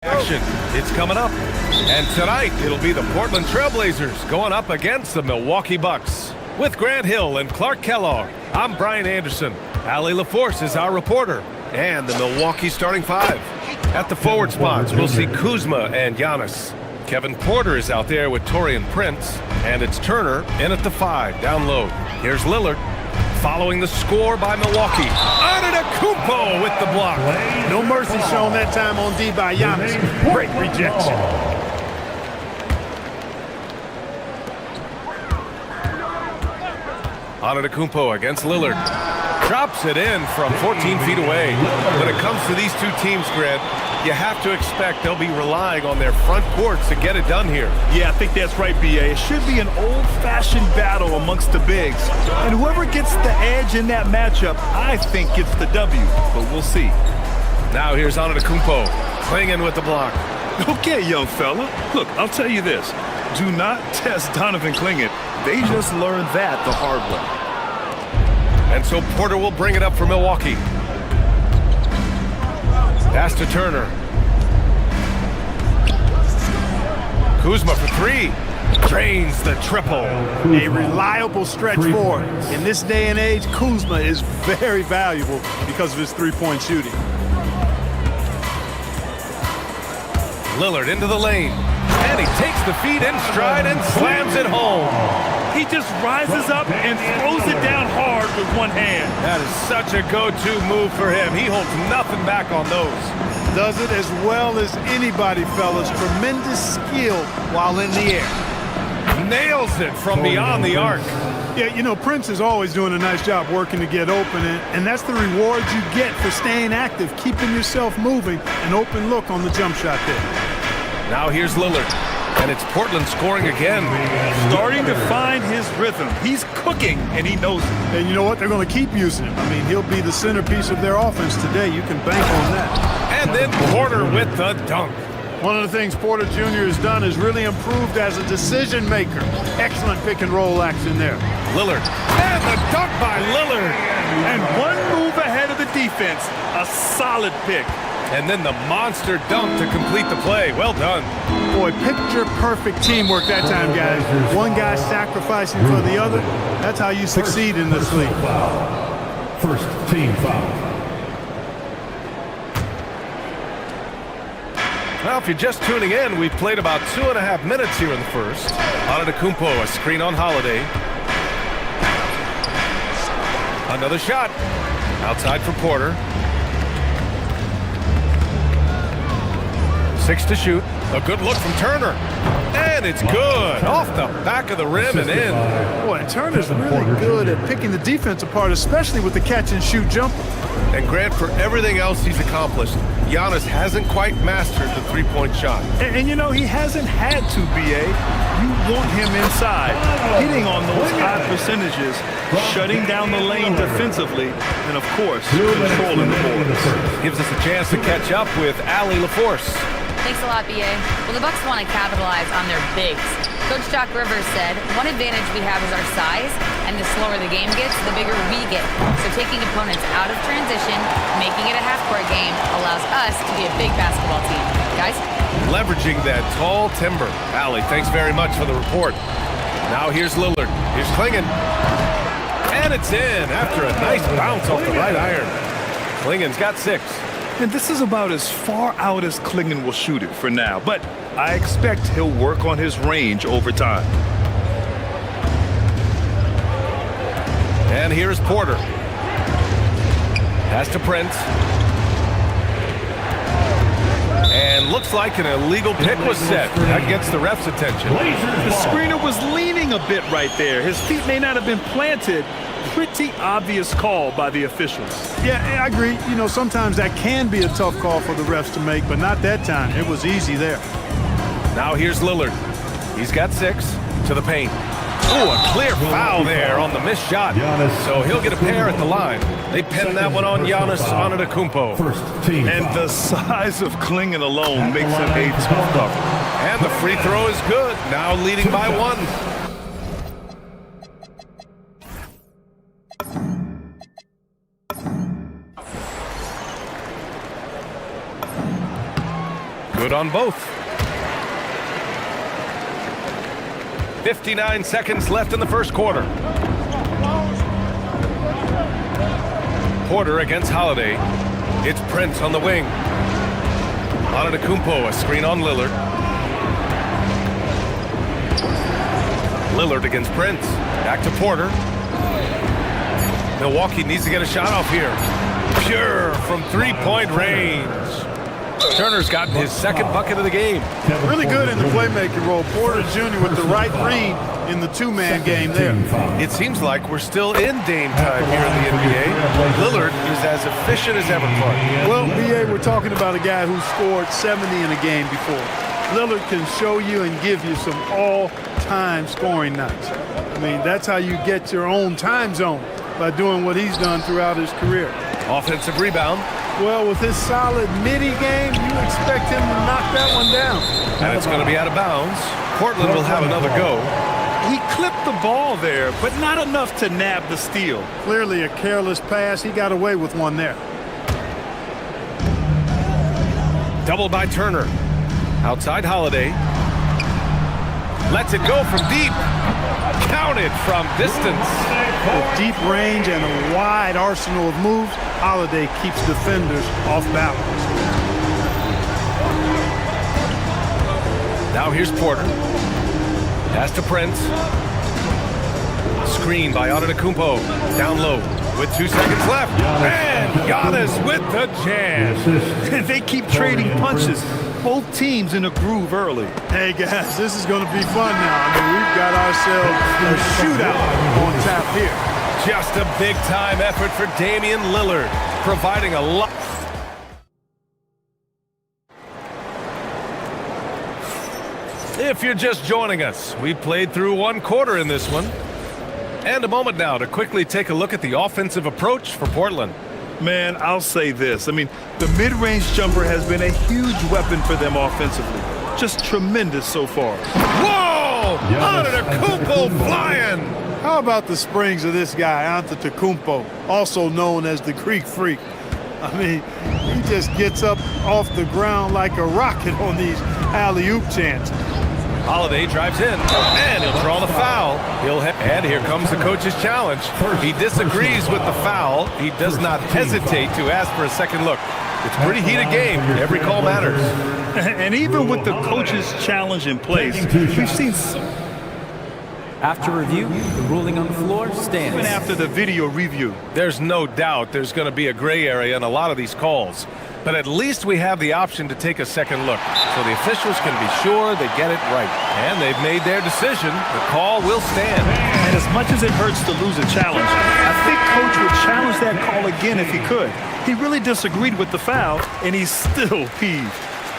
Action, it's coming up. And tonight, it'll be the Portland Trailblazers going up against the Milwaukee Bucks. With Grant Hill and Clark Kellogg, I'm Brian Anderson. Allie LaForce is our reporter. And the Milwaukee starting five. At the forward spots, we'll see Kuzma and Giannis. Kevin Porter is out there with Taurean Prince. And it's Turner in at the five, down low. Here's Lillard. Following the score by Milwaukee. Antetokounmpo with the block. No mercy shown that time on D by Giannis. Great rejection. Antetokounmpo against Lillard. Drops it in from 14 feet away. When it comes to these two teams, Grant, you have to expect they'll be relying on their front courts to get it done here. Yeah, I think that's right, B.A. It should be an old-fashioned battle amongst the bigs. And whoever gets the edge in that matchup, I think gets the W. But we'll see. Now here's Antetokounmpo, clinging with the block. Okay, young fella. Look, I'll tell you this. Do not test Donovan Clingan. They just learned that the hard way. And so Porter will bring it up for Milwaukee. Pass to Turner. Kuzma for three. Drains the triple. A reliable stretch forward. In this day and age, Kuzma is very valuable because of his three-point shooting. Lillard into the lane. And he takes the feed in stride and slams it home. He just rises up and throws it down hard with one hand. That is such a go-to move for him. He holds nothing back on those. Does it as well as anybody, fellas. Tremendous skill while in the air. Nails it from beyond the arc. Yeah, you know, Prince is always doing a nice job working to get open, and that's the reward you get for staying active, keeping yourself moving, an open look on the jump shot there. Now here's Lillard. And it's Portland scoring again. Starting to find his rhythm. He's cooking, and he knows it. And you know what? They're going to keep using him. I mean, he'll be the centerpiece of their offense today. You can bank on that. And then Porter with the dunk. One of the things Porter Jr. has done is really improved as a decision maker. Excellent pick and roll action there. Lillard. And the dunk by Lillard. And one move ahead of the defense. A solid pick. And then the monster dunk to complete the play. Well done. Boy, picture-perfect teamwork that time, guys. One guy sacrificing for the other. That's how you succeed in this league. First team foul. Well, if you're just tuning in, we've played about 2.5 minutes here in the first. Antetokounmpo, a screen on Holiday. Another shot. Outside for Porter. 6 to shoot. A good look from Turner. And it's good. Off the back of the rim and in. Boy, Turner's really good at picking the defense apart, especially with the catch-and-shoot jumper. And Grant, for everything else he's accomplished, Giannis hasn't quite mastered the three-point shot. And you know, he hasn't had to, B.A. You want him inside, hitting on those high percentages, shutting down the lane defensively, and, of course, controlling the boards. Gives us a chance to catch up with Allie LaForce. Thanks a lot, B.A. Well, the Bucks want to capitalize on their bigs. Coach Doc Rivers said, one advantage we have is our size, and the slower the game gets, the bigger we get. So taking opponents out of transition, making it a half-court game, allows us to be a big basketball team. Guys? Leveraging that tall timber. Allie, thanks very much for the report. Now here's Lillard. Here's Clingan. And it's in after a nice bounce off the right iron. Clingan's got 6. And this is about as far out as Clingan will shoot it for now, but I expect he'll work on his range over time. And here's Porter. Pass to Prince. And looks like an illegal pick was set. That gets the ref's attention. The screener was leaning a bit right there. His feet may not have been planted. Pretty obvious call by the officials. Yeah, I agree. You know, sometimes that can be a tough call for the refs to make, but not that time. It was easy there. Now here's Lillard. He's got 6 to the paint. Oh, a clear foul there on the missed shot. So he'll get a pair at the line. They pin that one on Giannis Antetokounmpo. And the size of Clingan alone makes him a tough cover. And the free throw is good. Now leading by 1. Good on both. 59 seconds left in the first quarter. Porter against Holiday. It's Prince on the wing. Antetokounmpo, a screen on Lillard. Lillard against Prince. Back to Porter. Milwaukee needs to get a shot off here. Pure from three-point range. Turner's gotten his second bucket of the game. Really good in the playmaking role. Porter Jr. with the right read in the two-man game there. It seems like we're still in Dame time here in the NBA. Lillard is as efficient as ever, Clark. Well, BA, we're talking about a guy who scored 70 in a game before. Lillard can show you and give you some all-time scoring nights. I mean, that's how you get your own time zone, by doing what he's done throughout his career. Offensive rebound. Well, with his solid midi game, you expect him to knock that one down. And it's going to be out of bounds. Portland will have another go. He clipped the ball there, but not enough to nab the steal. Clearly a careless pass. He got away with one there. Doubled by Turner. Outside Holiday. Lets it go from deep. Counted from distance. With deep range and a wide arsenal of moves, Holiday keeps defenders off balance. Now here's Porter. Pass to Prince. Screen by Antetokounmpo. Down low with 2 seconds left. And Giannis with the jam. They keep trading punches. Both teams in a groove early. Hey guys, this is going to be fun now. I mean, we've got ourselves a shootout on tap here. Just a big-time effort for Damian Lillard, providing a lot. If you're just joining us, we played through one quarter in this one. And a moment now to quickly take a look at the offensive approach for Portland. Man, I'll say this. I mean, the mid-range jumper has been a huge weapon for them offensively. Just tremendous so far. Whoa! Antetokounmpo flying! How about the springs of this guy, Antetokounmpo, also known as the Greek Freak? I mean, he just gets up off the ground like a rocket on these alley-oop chances. Holiday drives in, and he'll draw the foul. And here comes the coach's challenge. He disagrees with the foul. He does not hesitate to ask for a second look. It's a pretty heated game. Every call matters. And even with the coach's challenge in place, we've seen... After review, the ruling on the floor stands. Even after the video review. There's no doubt there's going to be a gray area in a lot of these calls. But at least we have the option to take a second look, so the officials can be sure they get it right. And they've made their decision. The call will stand. And as much as it hurts to lose a challenge, I think Coach would challenge that call again if he could. He really disagreed with the foul, and he's still peeved.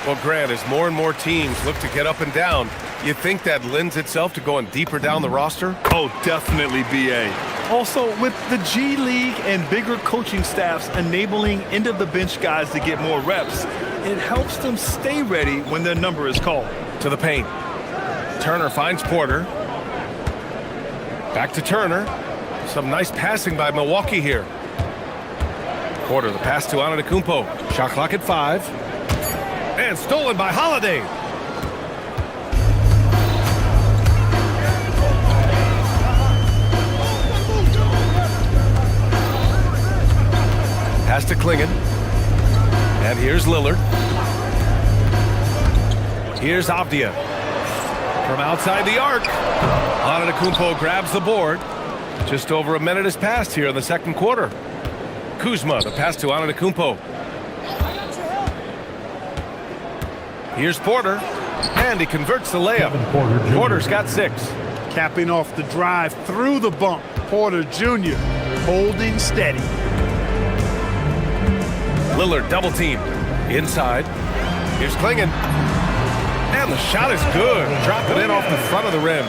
Well, Grant, as more and more teams look to get up and down, you think that lends itself to going deeper down the roster? Oh, definitely, BA. Also, with the G League and bigger coaching staffs enabling end-of-the-bench guys to get more reps, it helps them stay ready when their number is called. To the paint. Turner finds Porter. Back to Turner. Some nice passing by Milwaukee here. Porter, the pass to Antetokounmpo. Shot clock at 5. And stolen by Holiday. Pass to Klingon. And here's Lillard. Here's Avdia. From outside the arc. Antetokounmpo grabs the board. Just over a minute has passed here in the second quarter. Kuzma, the pass to Antetokounmpo. Here's Porter. And he converts the layup. Porter's got 6. Capping off the drive through the bump. Porter Jr. holding steady. Lillard double teamed. Inside. Here's Klingon. And the shot is good. Dropped it in off the front of the rim.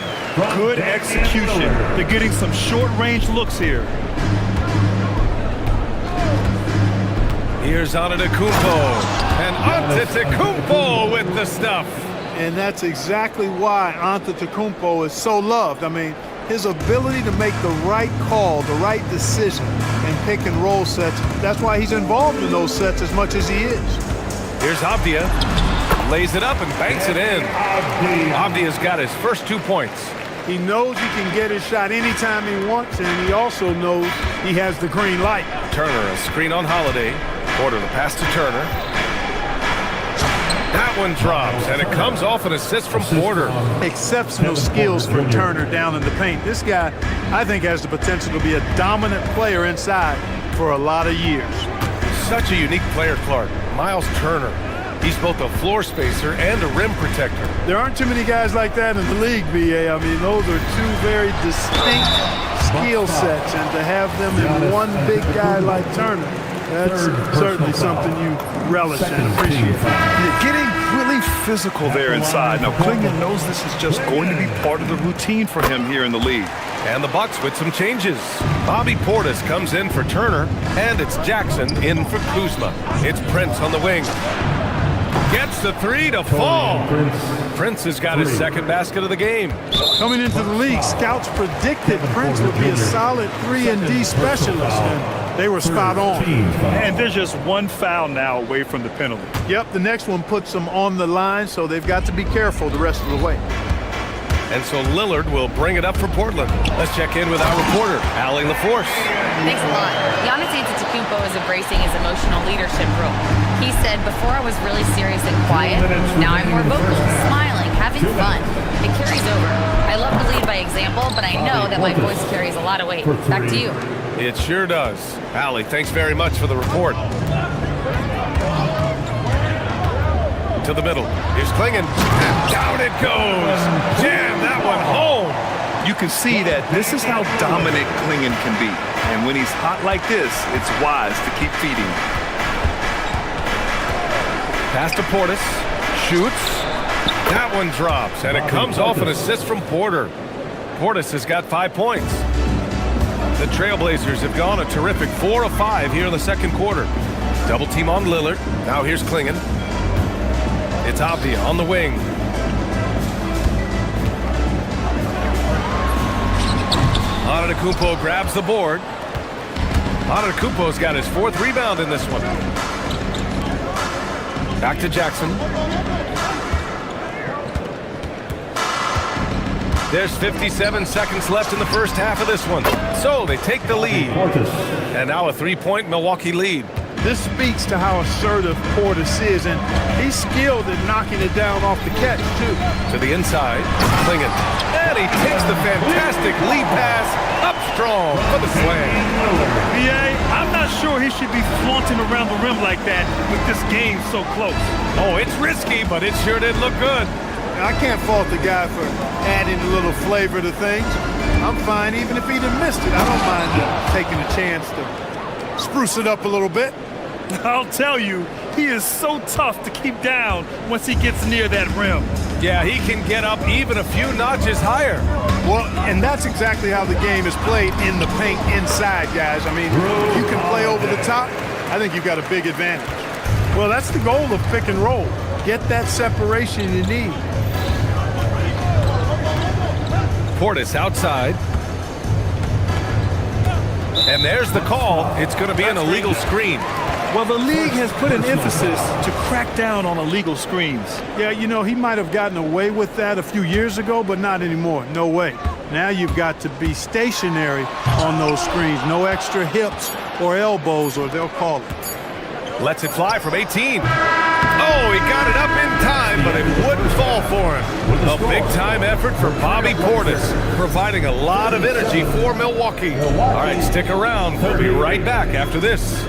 Good execution. They're getting some short-range looks here. Here's Antetokounmpo. And Antetokounmpo with the stuff. And that's exactly why Antetokounmpo is so loved. I mean, his ability to make the right call, the right decision in pick and roll sets, that's why he's involved in those sets as much as he is. Here's Avdia. lays it up and banks it in. Avdia's got his first 2 points. He knows he can get his shot anytime he wants, and he also knows he has the green light. Turner, a screen on Holiday. Porter, the pass to Turner. That one drops, and it comes off an assist from Porter. Exceptional skills for Turner down in the paint. This guy, I think, has the potential to be a dominant player inside for a lot of years. Such a unique player, Clark. Miles Turner. He's both a floor spacer and a rim protector. There aren't too many guys like that in the league, B.A. I mean, those are two very distinct skill sets, and to have them in one big guy like Turner, that's certainly something you relish and appreciate. Yeah, getting really physical there inside. Now, Klingon knows this is just going to be part of the routine for him here in the league. And the Bucks with some changes. Bobby Portis comes in for Turner, and it's Jackson in for Kuzma. It's Prince on the wing. Gets the three to fall. Prince has got his second basket of the game. Coming into the league, scouts predicted Prince would be a solid 3-and-D specialist, and they were spot on. And there's just one foul now away from the penalty. Yep, the next one puts them on the line, so they've got to be careful the rest of the way. And so Lillard will bring it up for Portland. Let's check in with our reporter, Allie LaForce. Thanks a lot. Giannis Antetokounmpo is embracing his emotional leadership role. He said, before I was really serious and quiet, now I'm more vocal, smiling, having fun. It carries over. I love to lead by example, but I know that my voice carries a lot of weight. Back to you. It sure does. Allie, thanks very much for the report. To the middle. Here's Klingon. And down it goes. Jam that one home. You can see that this is how dominant Klingon can be. And when he's hot like this, it's wise to keep feeding him. Pass to Portis. Shoots. That one drops, and it comes off an assist from Porter. Portis has got 5 points. The Trailblazers have gone a terrific 4 of 5 here in the second quarter. Double team on Lillard. Now here's Klingon. It's Avdia on the wing. Antetokounmpo grabs the board. Antetokounmpo's got his 4th rebound in this one. Back to Jackson. There's 57 seconds left in the first half of this one. So they take the lead. And now a 3-point Milwaukee lead. This speaks to how assertive Portis is, and he's skilled at knocking it down off the catch, too. To the inside, Klingon. And he takes the fantastic lead pass up strong for the slam. B.A., I'm not sure he should be flaunting around the rim like that with this game so close. Oh, it's risky, but it sure did look good. I can't fault the guy for adding a little flavor to things. I'm fine even if he'd have missed it. I don't mind taking a chance to spruce it up a little bit. I'll tell you, he is so tough to keep down once he gets near that rim. Yeah, he can get up even a few notches higher. Well, and that's exactly how the game is played in the paint inside, guys. I mean, if you can play over the top, I think you've got a big advantage. Well, that's the goal of pick and roll. Get that separation you need. Portis outside. And there's the call. It's going to be an illegal screen. Well, the league has put an emphasis to crack down on illegal screens. Yeah, you know, he might have gotten away with that a few years ago, but not anymore. No way. Now you've got to be stationary on those screens. No extra hips or elbows, or they'll call it. Lets it fly from 18. Oh, he got it up in time, but it wouldn't fall for him. A big-time effort for Bobby Portis, providing a lot of energy for Milwaukee. All right, stick around. We'll be right back after this.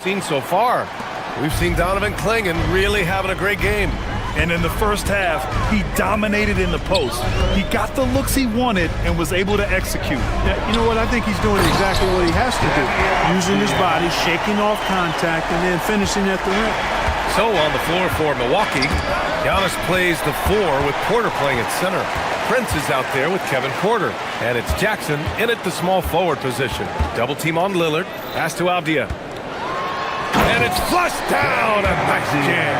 seen so far. We've seen Donovan Clingan really having a great game. And in the first half, he dominated in the post. He got the looks he wanted and was able to execute. Yeah, you know what? I think he's doing exactly what he has to do. Using his body, shaking off contact, and then finishing at the rim. So on the floor for Milwaukee, Giannis plays the 4 with Porter playing at center. Prince is out there with Kevin Porter. And it's Jackson in at the small forward position. Double team on Lillard. Pass to Avdia. And it's flushed down. A nice jam.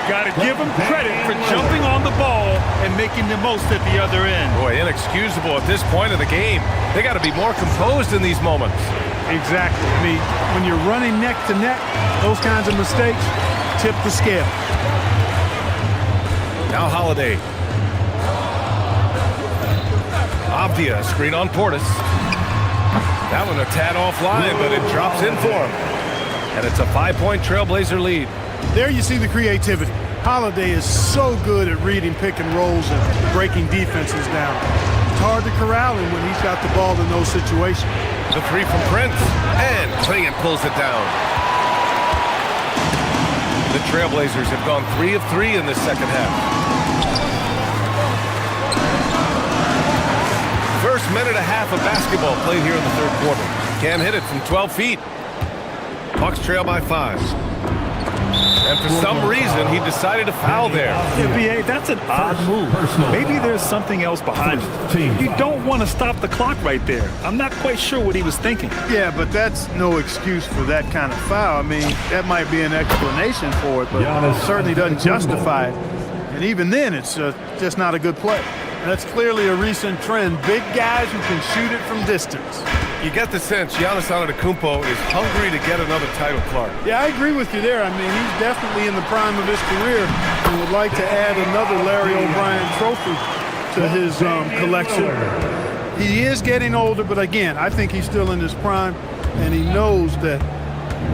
Got to give him credit for jumping on the ball and making the most at the other end. Boy, inexcusable at this point in the game. They got to be more composed in these moments. Exactly. I mean, when you're running neck to neck, those kinds of mistakes tip the scale. Now Holiday. Avdia, screen on Portis. That one a tad offline, but it drops in for him. And it's a 5-point Trailblazer lead. There you see the creativity. Holiday is so good at reading pick and rolls and breaking defenses down. It's hard to corral him when he's got the ball in those situations. The 3 from Prince, and Clingan pulls it down. The Trailblazers have gone 3 of 3 in this second half. First minute and a half of basketball played here in the third quarter. Can't hit it from 12 feet. Bucks trail by 5. And for some reason, he decided to foul there. Yeah, B.A., that's an odd move. Maybe there's something else behind it. You don't want to stop the clock right there. I'm not quite sure what he was thinking. Yeah, but that's no excuse for that kind of foul. I mean, that might be an explanation for it, but it certainly doesn't justify it. And even then, it's just not a good play. That's clearly a recent trend. Big guys who can shoot it from distance. You get the sense Giannis Antetokounmpo is hungry to get another title, Clark. Yeah, I agree with you there. I mean, he's definitely in the prime of his career and would like to add another Larry O'Brien trophy to his collection. He is getting older, but again, I think he's still in his prime, and he knows that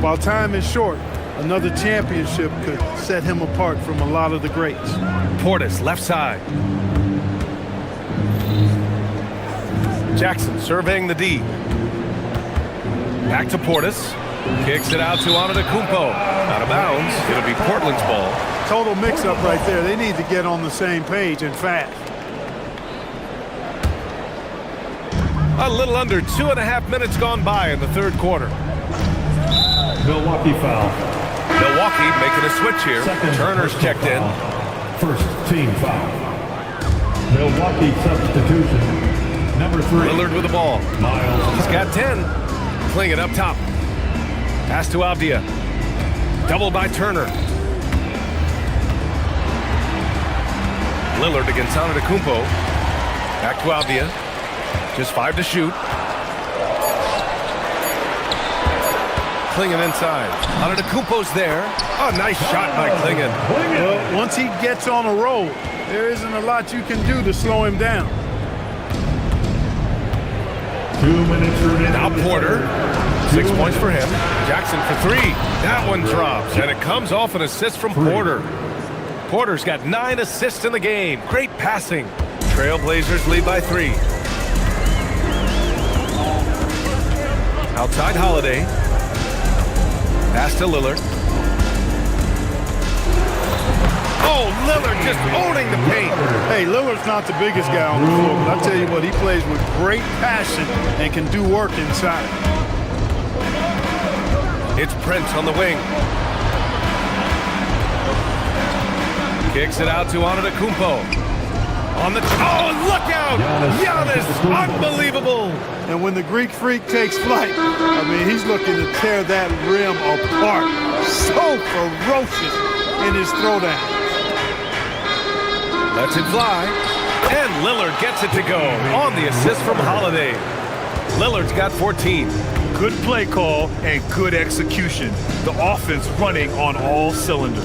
while time is short, another championship could set him apart from a lot of the greats. Portis, left side. Jackson surveying the D. Back to Portis. Kicks it out to Antetokounmpo. Out of bounds. It'll be Portland's ball. Total mix-up right there. They need to get on the same page and fast. A little under 2.5 minutes gone by in the third quarter. Milwaukee foul. Milwaukee making a switch here. Turner's checked in. First team foul. Milwaukee substitution. Number 3. Lillard with the ball. Miles. He's got 10. Clingan up top. Pass to Avdia. Double by Turner. Lillard against Antetokounmpo. Back to Avdia. Just 5 to shoot. Clingan inside. Antetokounmpo's there. Oh, nice shot by Clingan. Well, once he gets on a roll, there isn't a lot you can do to slow him down. 2 minutes remaining. Now Porter. 6 points for him. Jackson for 3. That one drops, and it comes off an assist from Porter. Porter's got 9 assists in the game. Great passing. Trailblazers lead by 3. Outside Holiday. Pass to Lillard. Oh, Lillard just owning the paint. Hey, Lillard's not the biggest guy on the floor, but I tell you what, he plays with great passion and can do work inside. It's Prince on the wing. Kicks it out to Antetokounmpo. On the... Oh, look out! Giannis, unbelievable! And when the Greek Freak takes flight, I mean, he's looking to tear that rim apart. So ferocious in his throwdown. Lets it fly. And Lillard gets it to go on the assist from Holiday. Lillard's got 14. Good play call and good execution. The offense running on all cylinders.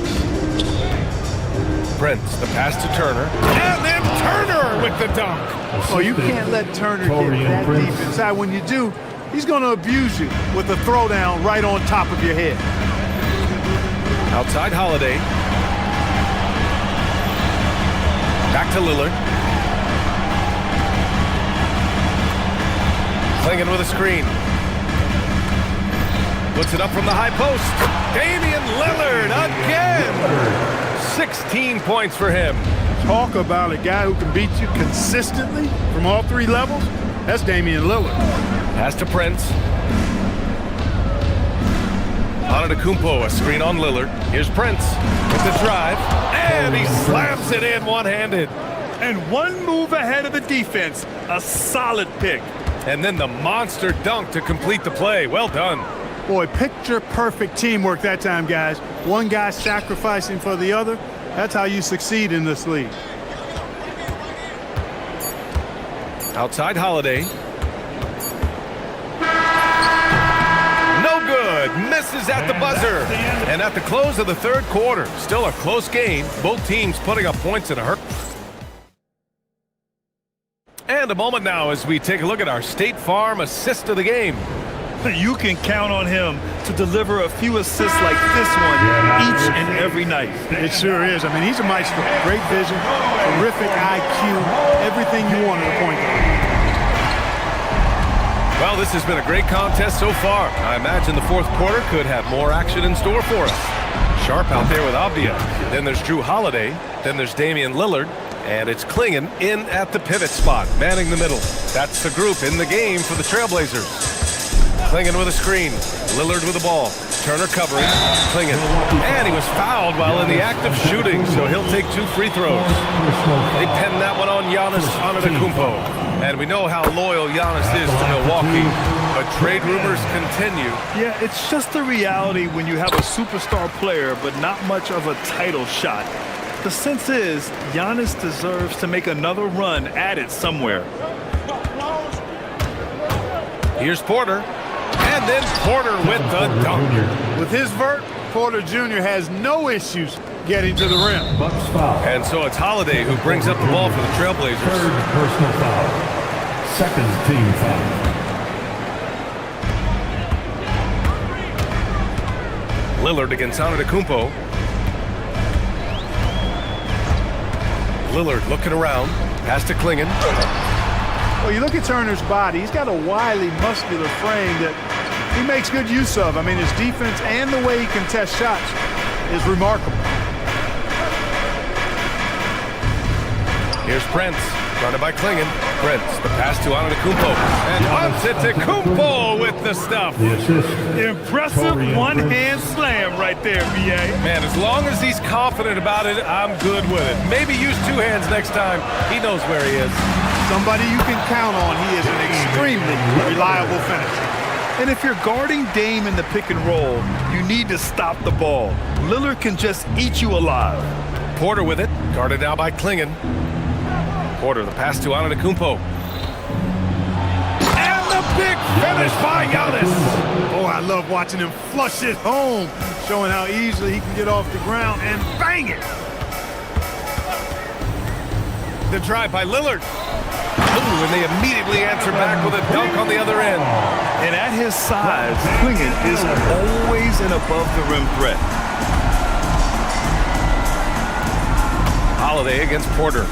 Prince, the pass to Turner. And then Turner with the dunk. Oh, you can't let Turner get that deep inside. When you do, he's going to abuse you with a throwdown right on top of your head. Outside Holiday. Back to Lillard. Clingan with a screen. Puts it up from the high post. Damian Lillard again. 16 points for him. Talk about a guy who can beat you consistently from all three levels. That's Damian Lillard. Pass to Prince. Antetokounmpo, a screen on Lillard. Here's Prince with the drive, and he slams it in one-handed. And one move ahead of the defense. A solid pick. And then the monster dunk to complete the play. Well done. Boy, picture-perfect teamwork that time, guys. One guy sacrificing for the other. That's how you succeed in this league. Outside Holiday. No good. Misses at the buzzer. And at the close of the third quarter, still a close game. Both teams putting up points in a hurry. And a moment now as we take a look at our State Farm assist of the game. You can count on him to deliver a few assists like this one each and every night. It sure is. I mean, he's a maestro. Great vision, terrific IQ, everything you want at a point guard. Well, this has been a great contest so far. I imagine the fourth quarter could have more action in store for us. Sharp out there with Avdia. Then there's Drew Holiday. Then there's Damian Lillard. And it's Klingon in at the pivot spot, manning the middle. That's the group in the game for the Trailblazers. Klingon with a screen. Lillard with the ball. Turner covering. Klingon. And he was fouled while in the act of shooting, so he'll take 2 free throws. They penned that one on Giannis Antetokounmpo. And we know how loyal Giannis is to Milwaukee. But trade rumors continue. Yeah, it's just the reality when you have a superstar player, but not much of a title shot. The sense is Giannis deserves to make another run at it somewhere. Here's Porter. And then Porter with the dunk. With his vert, Porter Jr. has no issues getting to the rim. Bucks foul. And so it's Holiday who brings up the ball for the Trailblazers. Third personal foul. Second team foul. Lillard against Antetokounmpo. Lillard looking around. Pass to Klingon. Well, you look at Turner's body. He's got a wily, muscular frame that he makes good use of. I mean, his defense and the way he contests shots is remarkable. Here's Prince, guarded by Klingon. Prince, the pass to Antetokounmpo. And Antetokounmpo with the stuff. The assist. Impressive one-hand slam right there, B.A. Man, as long as he's confident about it, I'm good with it. Maybe use 2 hands next time. He knows where he is. Somebody you can count on. He is an extremely reliable finisher. And if you're guarding Dame in the pick and roll, you need to stop the ball. Lillard can just eat you alive. Porter with it, guarded now by Klingon. Porter, the pass to Antetokounmpo. And the big finish by Giannis. Oh, I love watching him flush it home, showing how easily he can get off the ground and bang it. The drive by Lillard. Ooh, and they immediately answer back with a dunk on the other end. And at his size, Klingon is always an above-the-rim threat. Holiday against Porter.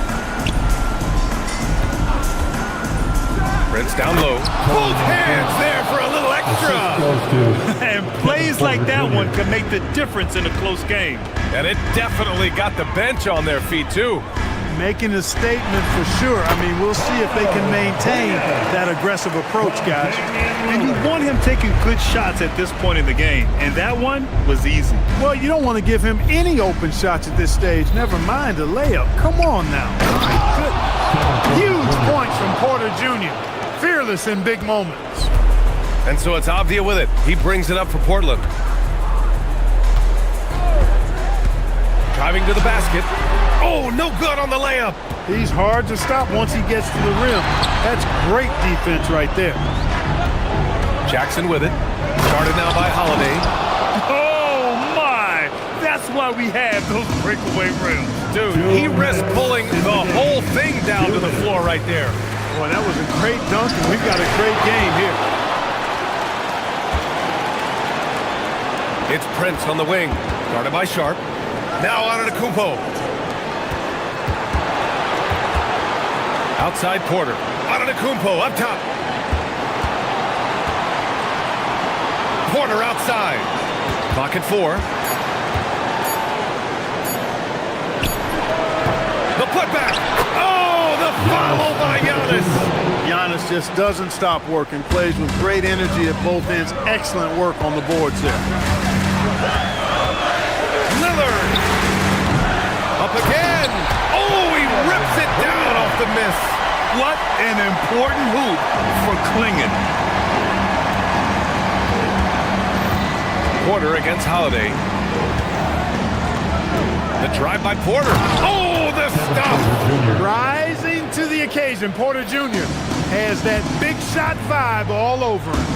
Prince down low. Both hands there for a little extra. And plays like that one can make the difference in a close game. And it definitely got the bench on their feet, too. Making a statement for sure. I mean, we'll see if they can maintain that aggressive approach, guys. And you want him taking good shots at this point in the game. And that one was easy. Well, you don't want to give him any open shots at this stage. Never mind a layup. Come on now. My goodness. Huge points from Porter Jr. Fearless in big moments. And so it's Avdia with it. He brings it up for Portland. Driving to the basket. Oh, no good on the layup. He's hard to stop once he gets to the rim. That's great defense right there. Jackson with it. Started now by Holiday. Oh, my. That's why we have those breakaway rims. Dude, he risked pulling the whole thing down to the floor right there. Boy, that was a great dunk, and we've got a great game here. It's Prince on the wing. Guarded by Sharp. Now Antetokounmpo. Outside Porter. Antetokounmpo up top. Corner outside. Clock at 4. The putback. Oh, the follow by Giannis. Giannis just doesn't stop working. Plays with great energy at both ends. Excellent work on the boards there. Lillard. Up again. Oh, he rips it down off the miss. What an important hoop for Klingen. Porter against Holiday. The drive by Porter. Oh, the stop. Rising to the occasion. Porter Jr. has that big shot vibe all over him.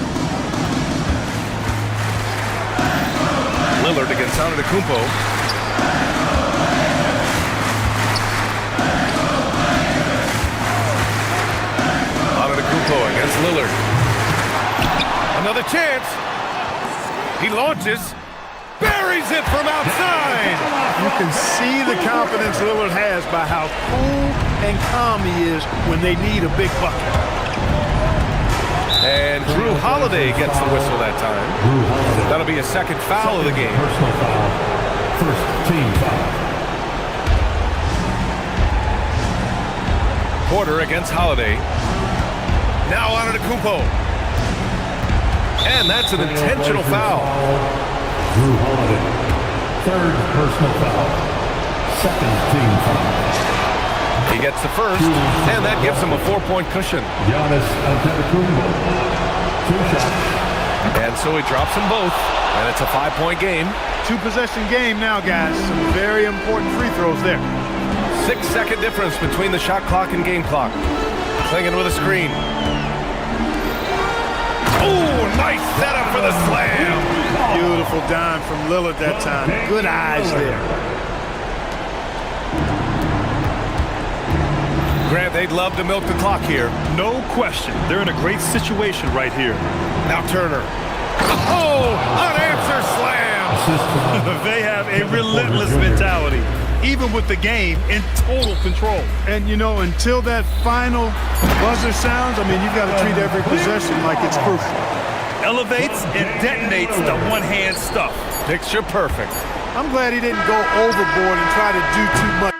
Lillard against Antetokounmpo. Antetokounmpo against Lillard. Another chance. He launches. Buries it from outside. You can see the confidence Lillard has by how cool and calm he is when they need a big bucket. And Drew Holiday gets the whistle that time. That'll be a second foul of the game. Personal foul. First team foul. Porter against Holiday. Now Antetokounmpo. And that's an intentional foul. Drew Holiday. Third personal foul. Second team foul. He gets the first, and that gives him a 4-point cushion. Giannis Antetokounmpo. 2 shots. And so he drops them both, and it's a 5-point game. 2-possession game now, guys. Some very important free throws there. 6-second difference between the shot clock and game clock. Klingen with a screen. Oh, nice setup for the slam. Beautiful dime from Lillard that time. Good eyes there. Grant, they'd love to milk the clock here. No question. They're in a great situation right here. Now Turner. Oh, unanswered slam. They have a relentless mentality, even with the game in total control. And, you know, until that final buzzer sounds, I mean, you've got to treat every possession like it's crucial. Elevates and detonates the one-hand stuff. Picture perfect. I'm glad he didn't go overboard and try to do too much.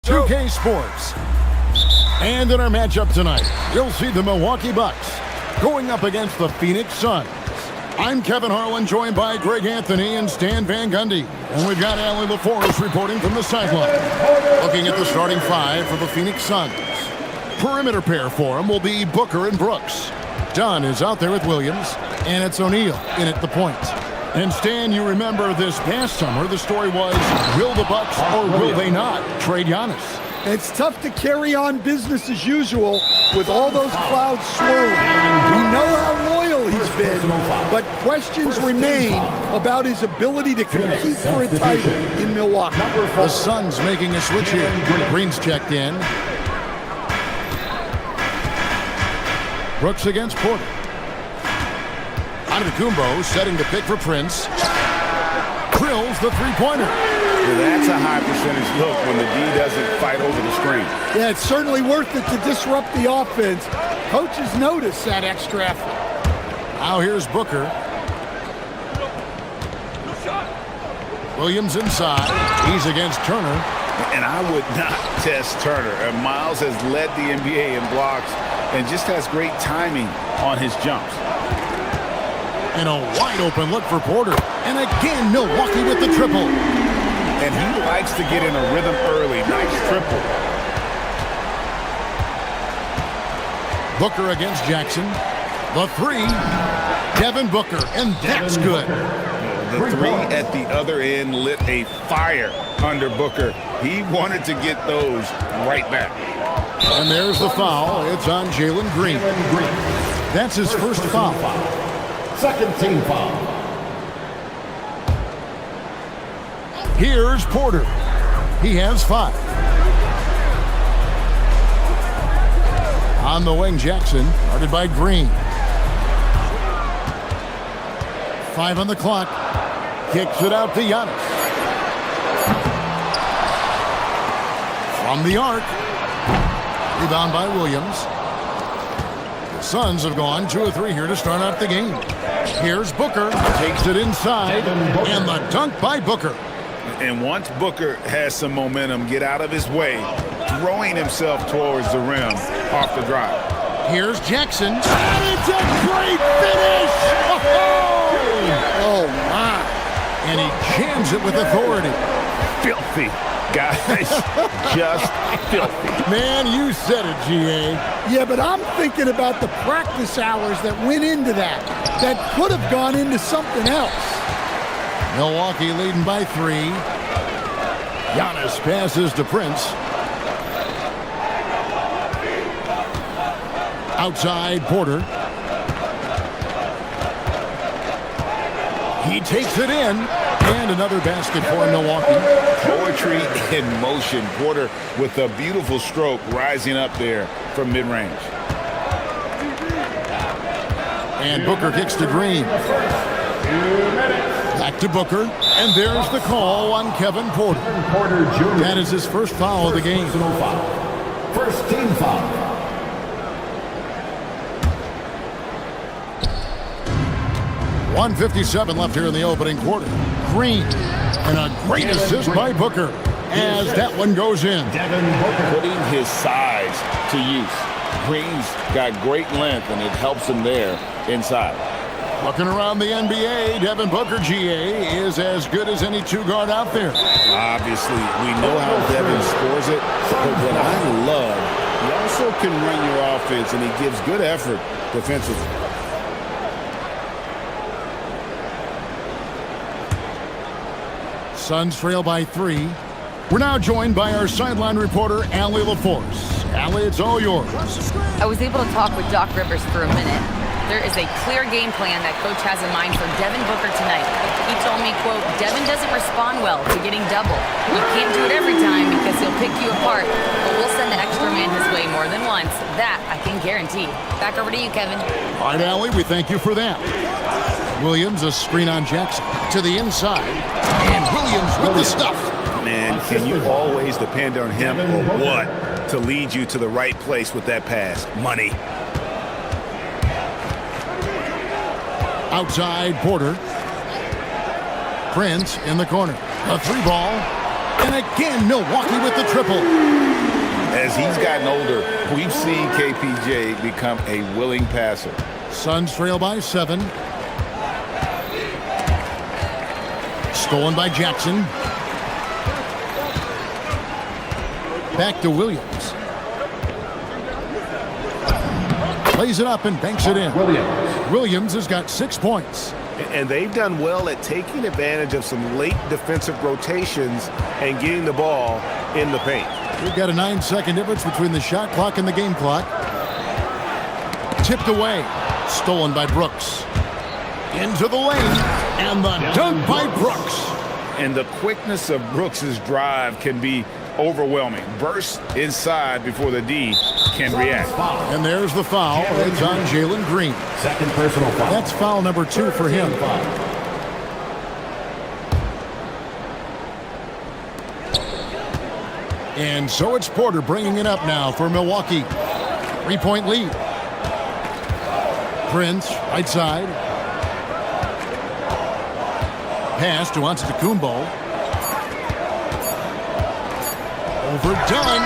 2K Sports. And in our matchup tonight, you'll see the Milwaukee Bucks going up against the Phoenix Suns. I'm Kevin Harlan, joined by Greg Anthony and Stan Van Gundy. And we've got Allie LaForest reporting from the sideline. Looking at the starting five for the Phoenix Suns. Perimeter pair for him will be Booker and Brooks. Dunn is out there with Williams, and it's O'Neal in at the point. And Stan, you remember this past summer, the story was, will the Bucks or will they not trade Giannis? It's tough to carry on business as usual with all those clouds swirling. We know how loyal he's been, but questions remain about his ability to compete for a title in Milwaukee. The Suns making a switch here. Green's checked in. Brooks against Porter. Antetokounmpo setting the pick for Prince. Drills the three-pointer. Well, that's a high percentage look when the D doesn't fight over the screen. Yeah, it's certainly worth it to disrupt the offense. Coaches notice that extra effort. Now here's Booker. Williams inside. He's against Turner. And I would not test Turner. And Miles has led the NBA in blocks and just has great timing on his jumps. And a wide open look for Porter. And again, Milwaukee with the triple. And he likes to get in a rhythm early. Nice triple. Booker against Jackson. The three, Devin Booker, and that's good. The three at the other end lit a fire under Booker. He wanted to get those right back. And there's the foul. It's on Jalen Green. That's his first foul. Second team foul. Here's Porter. He has 5. On the wing, Jackson, guarded by Green. 5 on the clock. Kicks it out to Giannis. From the arc. Rebound by Williams. The Suns have gone 2 of 3 here to start out the game. Here's Booker. Takes it inside. And the dunk by Booker. And once Booker has some momentum, get out of his way, throwing himself towards the rim off the drive. Here's Jackson. And it's a great finish! Oh, my. And he jams it with authority. Filthy, guys. Just filthy. Man, you said it, G.A. Yeah, but I'm thinking about the practice hours that went into that. That could have gone into something else. Milwaukee leading by 3. Giannis passes to Prince. Outside, Porter. He takes it in. And another basket for Milwaukee. Poetry in motion. Porter with a beautiful stroke rising up there from mid-range. And Booker kicks to Green. Back to Booker, and there's the call on Kevin Porter. That is his first foul of the game. First team foul. .157 left here in the opening quarter. Green, and a great assist by Booker as that one goes in. Putting his size to use. Green's got great length, and it helps him there inside. Looking around the NBA, Devin Booker, GA, is as good as any 2-guard out there. Obviously, we know how Devin scores it, but what I love, he also can run your offense, and he gives good effort defensively. Suns trail by 3. We're now joined by our sideline reporter, Allie LaForest. Allie, it's all yours. I was able to talk with Doc Rivers for a minute. There is a clear game plan that Coach has in mind for Devin Booker tonight. He told me, quote, Devin doesn't respond well to getting double. We can't do it every time because he'll pick you apart, but we'll send the extra man his way more than once. That I can guarantee. Back over to you, Kevin. All right, Allie, we thank you for that. Williams, a screen on Jackson to the inside, and Williams with the stuff. Man, can you always depend on him or what to lead you to the right place with that pass? Money. Outside, Porter. Prince in the corner. A 3 ball. And again, Milwaukee with the triple. As he's gotten older, we've seen KPJ become a willing passer. Suns trail by 7. Stolen by Jackson. Back to Williams. Plays it up and banks it in. Williams has got 6 points. And they've done well at taking advantage of some late defensive rotations and getting the ball in the paint. We've got a 9-second difference between the shot clock and the game clock. Tipped away. Stolen by Brooks. Into the lane. And the dunk by Brooks. And the quickness of Brooks's drive can be overwhelming. Burst inside before the D can react. And there's the foul. It's on Jalen Green. Second personal foul. That's foul number 2 for him. And so it's Porter bringing it up now for Milwaukee. 3-point lead. Prince, right side. Pass to Antetokounmpo. Overdone.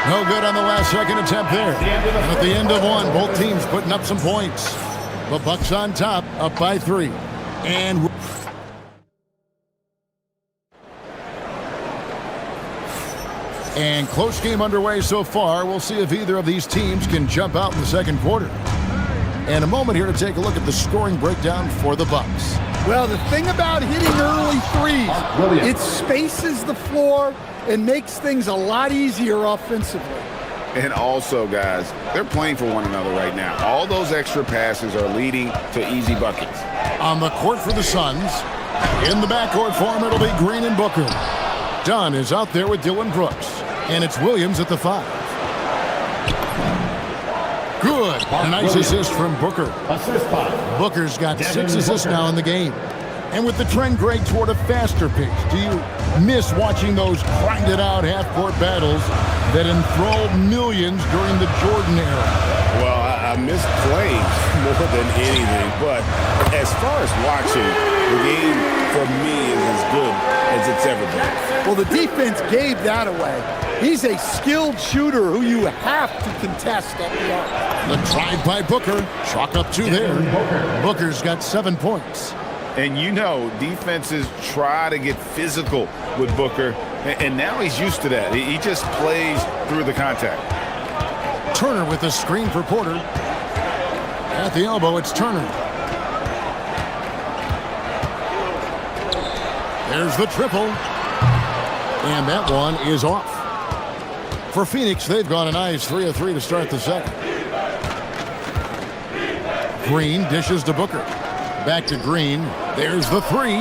No good on the last second attempt there. And at the end of one, both teams putting up some points. The Bucks on top, up by 3. And close game underway so far. We'll see if either of these teams can jump out in the second quarter. And a moment here to take a look at the scoring breakdown for the Bucks. Well, the thing about hitting early threes, it spaces the floor and makes things a lot easier offensively. And also, guys, they're playing for one another right now. All those extra passes are leading to easy buckets. On the court for the Suns. In the backcourt for him, it'll be Green and Booker. Dunn is out there with Dylan Brooks. And it's Williams at the 5. Good. A nice assist from Booker. Booker's got 6 assists now in the game. And with the trend great toward a faster pace, do you miss watching those grinded-out half-court battles that enthralled millions during the Jordan era? Well, I miss playing more than anything, but as far as watching, the game for me is as good as it's ever been. Well, the defense gave that away. He's a skilled shooter who you have to contest at the arc. The drive by Booker. Chalk up 2 there. Booker's got 7 points. And you know, defenses try to get physical with Booker, and now he's used to that. He just plays through the contact. Turner with the screen for Porter. At the elbow, it's Turner. There's the triple. And that one is off. For Phoenix, they've gone a nice 3 of 3 to start the second. Green dishes to Booker. Back to Green. There's the 3.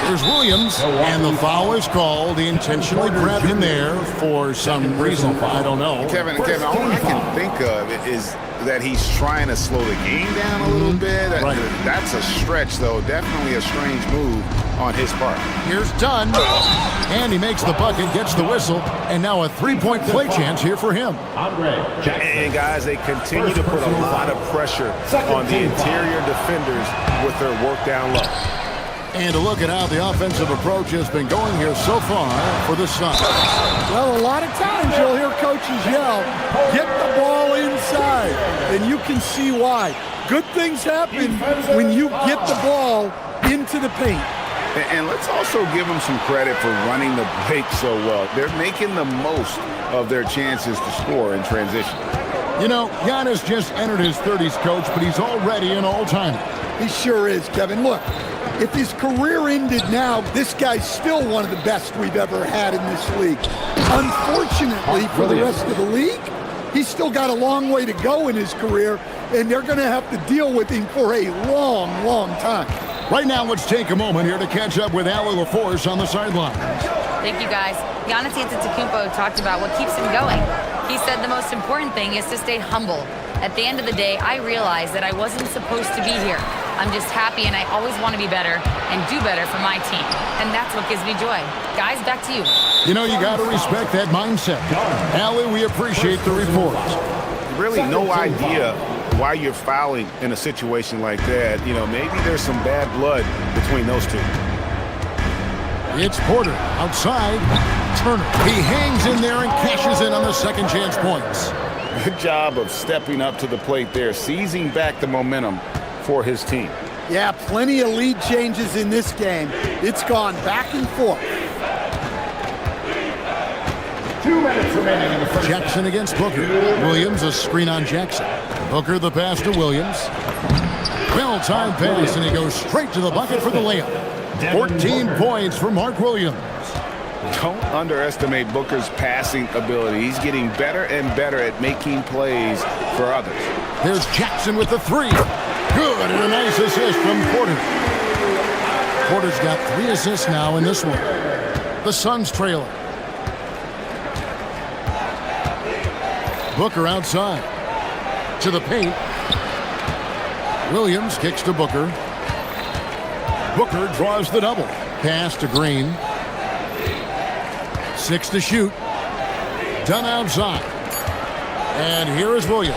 There's Williams. And the foul is called. He intentionally grabbed him there for some reason. I don't know. Kevin, all I can think of is that he's trying to slow the game down a little bit. Right. That's a stretch, though. Definitely a strange move on his part. Here's Dunn. And he makes the bucket, gets the whistle, and now a 3-point play chance here for him. And guys, they continue to put a lot of pressure on the interior defenders with their work down low. And a look at how the offensive approach has been going here so far for the Suns. Well, a lot of times you'll hear coaches yell, get the ball inside, and you can see why. Good things happen when you get the ball into the paint. And let's also give them some credit for running the break so well. They're making the most of their chances to score in transition. You know, Giannis just entered his 30s, Coach, but he's already an all-timer. He sure is, Kevin. Look, if his career ended now, this guy's still one of the best we've ever had in this league. Unfortunately for the rest of the league, he's still got a long way to go in his career, and they're going to have to deal with him for a long, long time. Right now, let's take a moment here to catch up with Allie LaForce on the sideline. Thank you, guys. Giannis Antetokounmpo talked about what keeps him going. He said the most important thing is to stay humble. At the end of the day, I realized that I wasn't supposed to be here. I'm just happy, and I always want to be better and do better for my team. And that's what gives me joy. Guys, back to you. You know, you got to respect that mindset. Allie, we appreciate the report. Really no idea why you're fouling in a situation like that. You know, maybe there's some bad blood between those two. It's Porter outside. Turner. He hangs in there and cashes in on the second chance points. Good job of stepping up to the plate there, seizing back the momentum for his team. Yeah, plenty of lead changes in this game. It's gone back and forth. 2 minutes remaining in the first. Jackson against Booker. Williams a screen on Jackson. Booker the pass to Williams. Well-timed pass, and he goes straight to the bucket for the layup. 14 points for Mark Williams. Don't underestimate Booker's passing ability. He's getting better and better at making plays for others. There's Jackson with the three. Good, and a nice assist from Porter. Porter's got 3 assists now in this one. The Suns trailing. Booker outside. To the paint. Williams kicks to Booker. Booker draws the double. Pass to Green. 6 to shoot. Done outside. And here is Williams.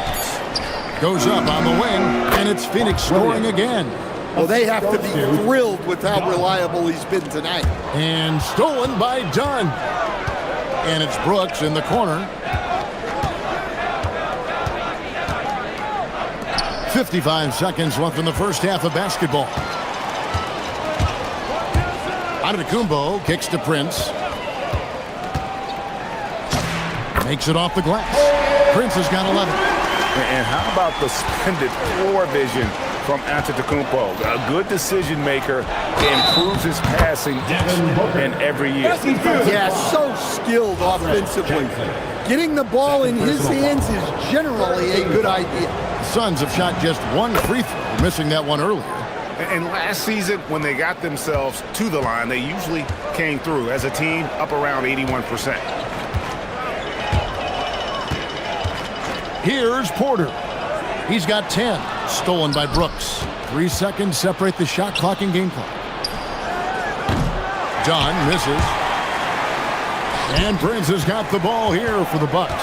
Goes up on the wing, and it's Phoenix scoring again. Well, they have to be thrilled with how reliable he's been tonight. And stolen by Dunn. And it's Brooks in the corner. 55 seconds left in the first half of basketball. Antetokounmpo kicks to Prince. Makes it off the glass. Prince has got 11. And how about the splendid floor vision from Antetokounmpo? A good decision maker, improves his passing each and every year. Yeah, so skilled offensively. Getting the ball in his hands is generally a good idea. The Suns have shot just 1 free throw, missing that one earlier. And last season, when they got themselves to the line, they usually came through as a team up around 81%. Here's Porter. He's got 10. Stolen by Brooks. 3 seconds separate the shot clock and game clock. John misses. And Prince has got the ball here for the Bucks.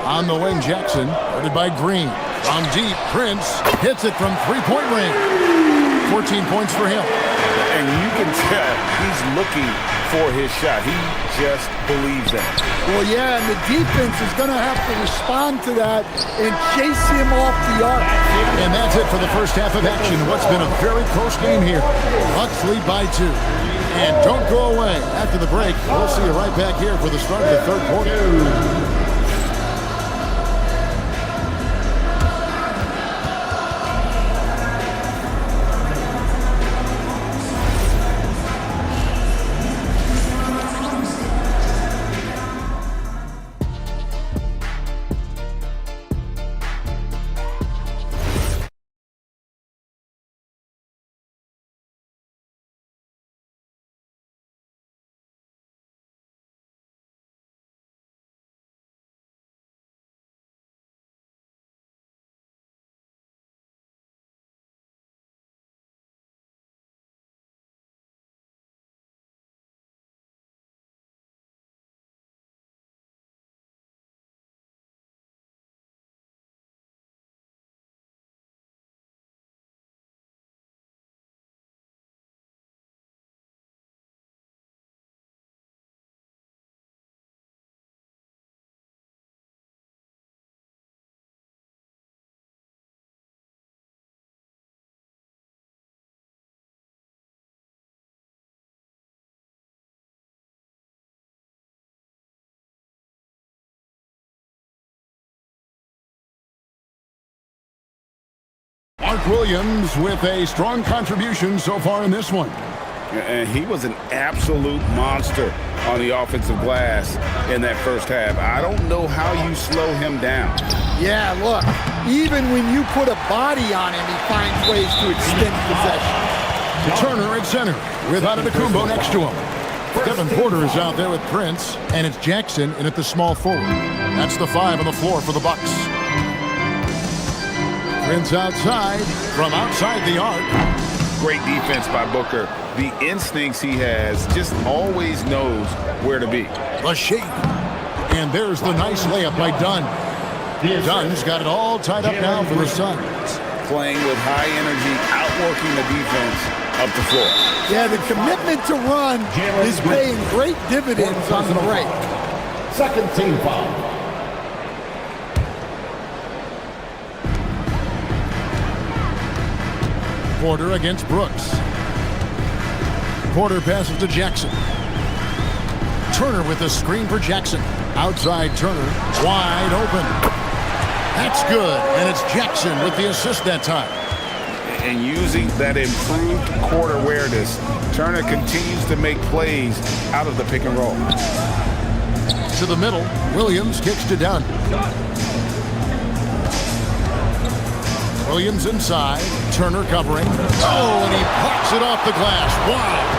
On the wing, Jackson. Guarded by Green. From deep, Prince hits it from three-point range. 14 points for him. And you can tell he's looking for his shot. He just believes that. Well, yeah, and the defense is going to have to respond to that and chase him off the arc. And that's it for the first half of action. What's been a very close game here. Bucks lead by 2. And don't go away. After the break, we'll see you right back here for the start of the third quarter. Mark Williams with a strong contribution so far in this one. And he was an absolute monster on the offensive glass in that first half. I don't know how you slow him down. Yeah, look, even when you put a body on him, he finds ways to extend possession. Turner at center with Antetokounmpo next to him. Kevin Porter is out there with Prince, and it's Jackson in at the small forward. That's the 5 on the floor for the Bucks. Prince outside, from outside the arc. Great defense by Booker. The instincts he has, just always knows where to be. The shape. And there's the nice layup by Dunn. Dunn's got it all tied up now for the Suns. playing with high energy, outworking the defense up the floor. Yeah, the commitment to run is paying great dividends on the break. Second team foul. Porter against Brooks. Porter passes to Jackson. Turner with the screen for Jackson. Outside Turner, wide open. That's good, and it's Jackson with the assist that time. And using that improved court awareness, Turner continues to make plays out of the pick and roll. To the middle, Williams kicks to Dunn. Williams inside, Turner covering. Oh, and he pops it off the glass. Wow.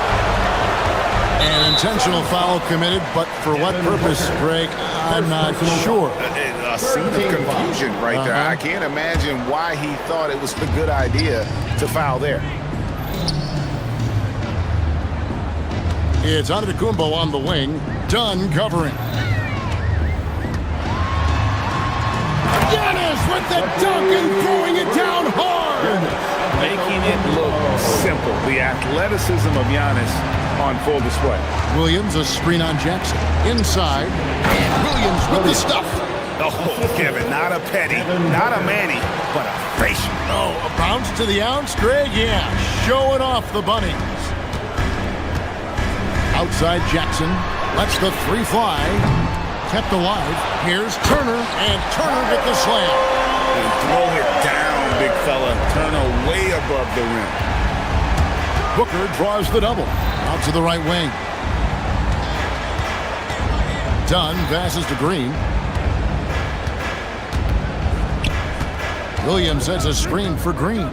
An intentional foul committed, but for what purpose, Greg? I'm not sure. A scene of confusion right there. I can't imagine why he thought it was a good idea to foul there. It's Antetokounmpo on the wing. Dunn covering. Giannis with the dunk and throwing it down hard. Making it look simple. The athleticism of Giannis on full display. Williams, a screen on Jackson. Inside, and Williams with the stuff. Oh, Kevin, not a petty, not a Manny, but a facial. Oh, a bounce to the ounce, Greg? Yeah, showing off the bunnies. Outside Jackson, lets the three fly. Kept alive. Here's Turner, and Turner with the slam. And throw it down, big fella. Turner way above the rim. Booker draws the double. Out to the right wing. Dunn passes to Green. Williams sets a screen for Green.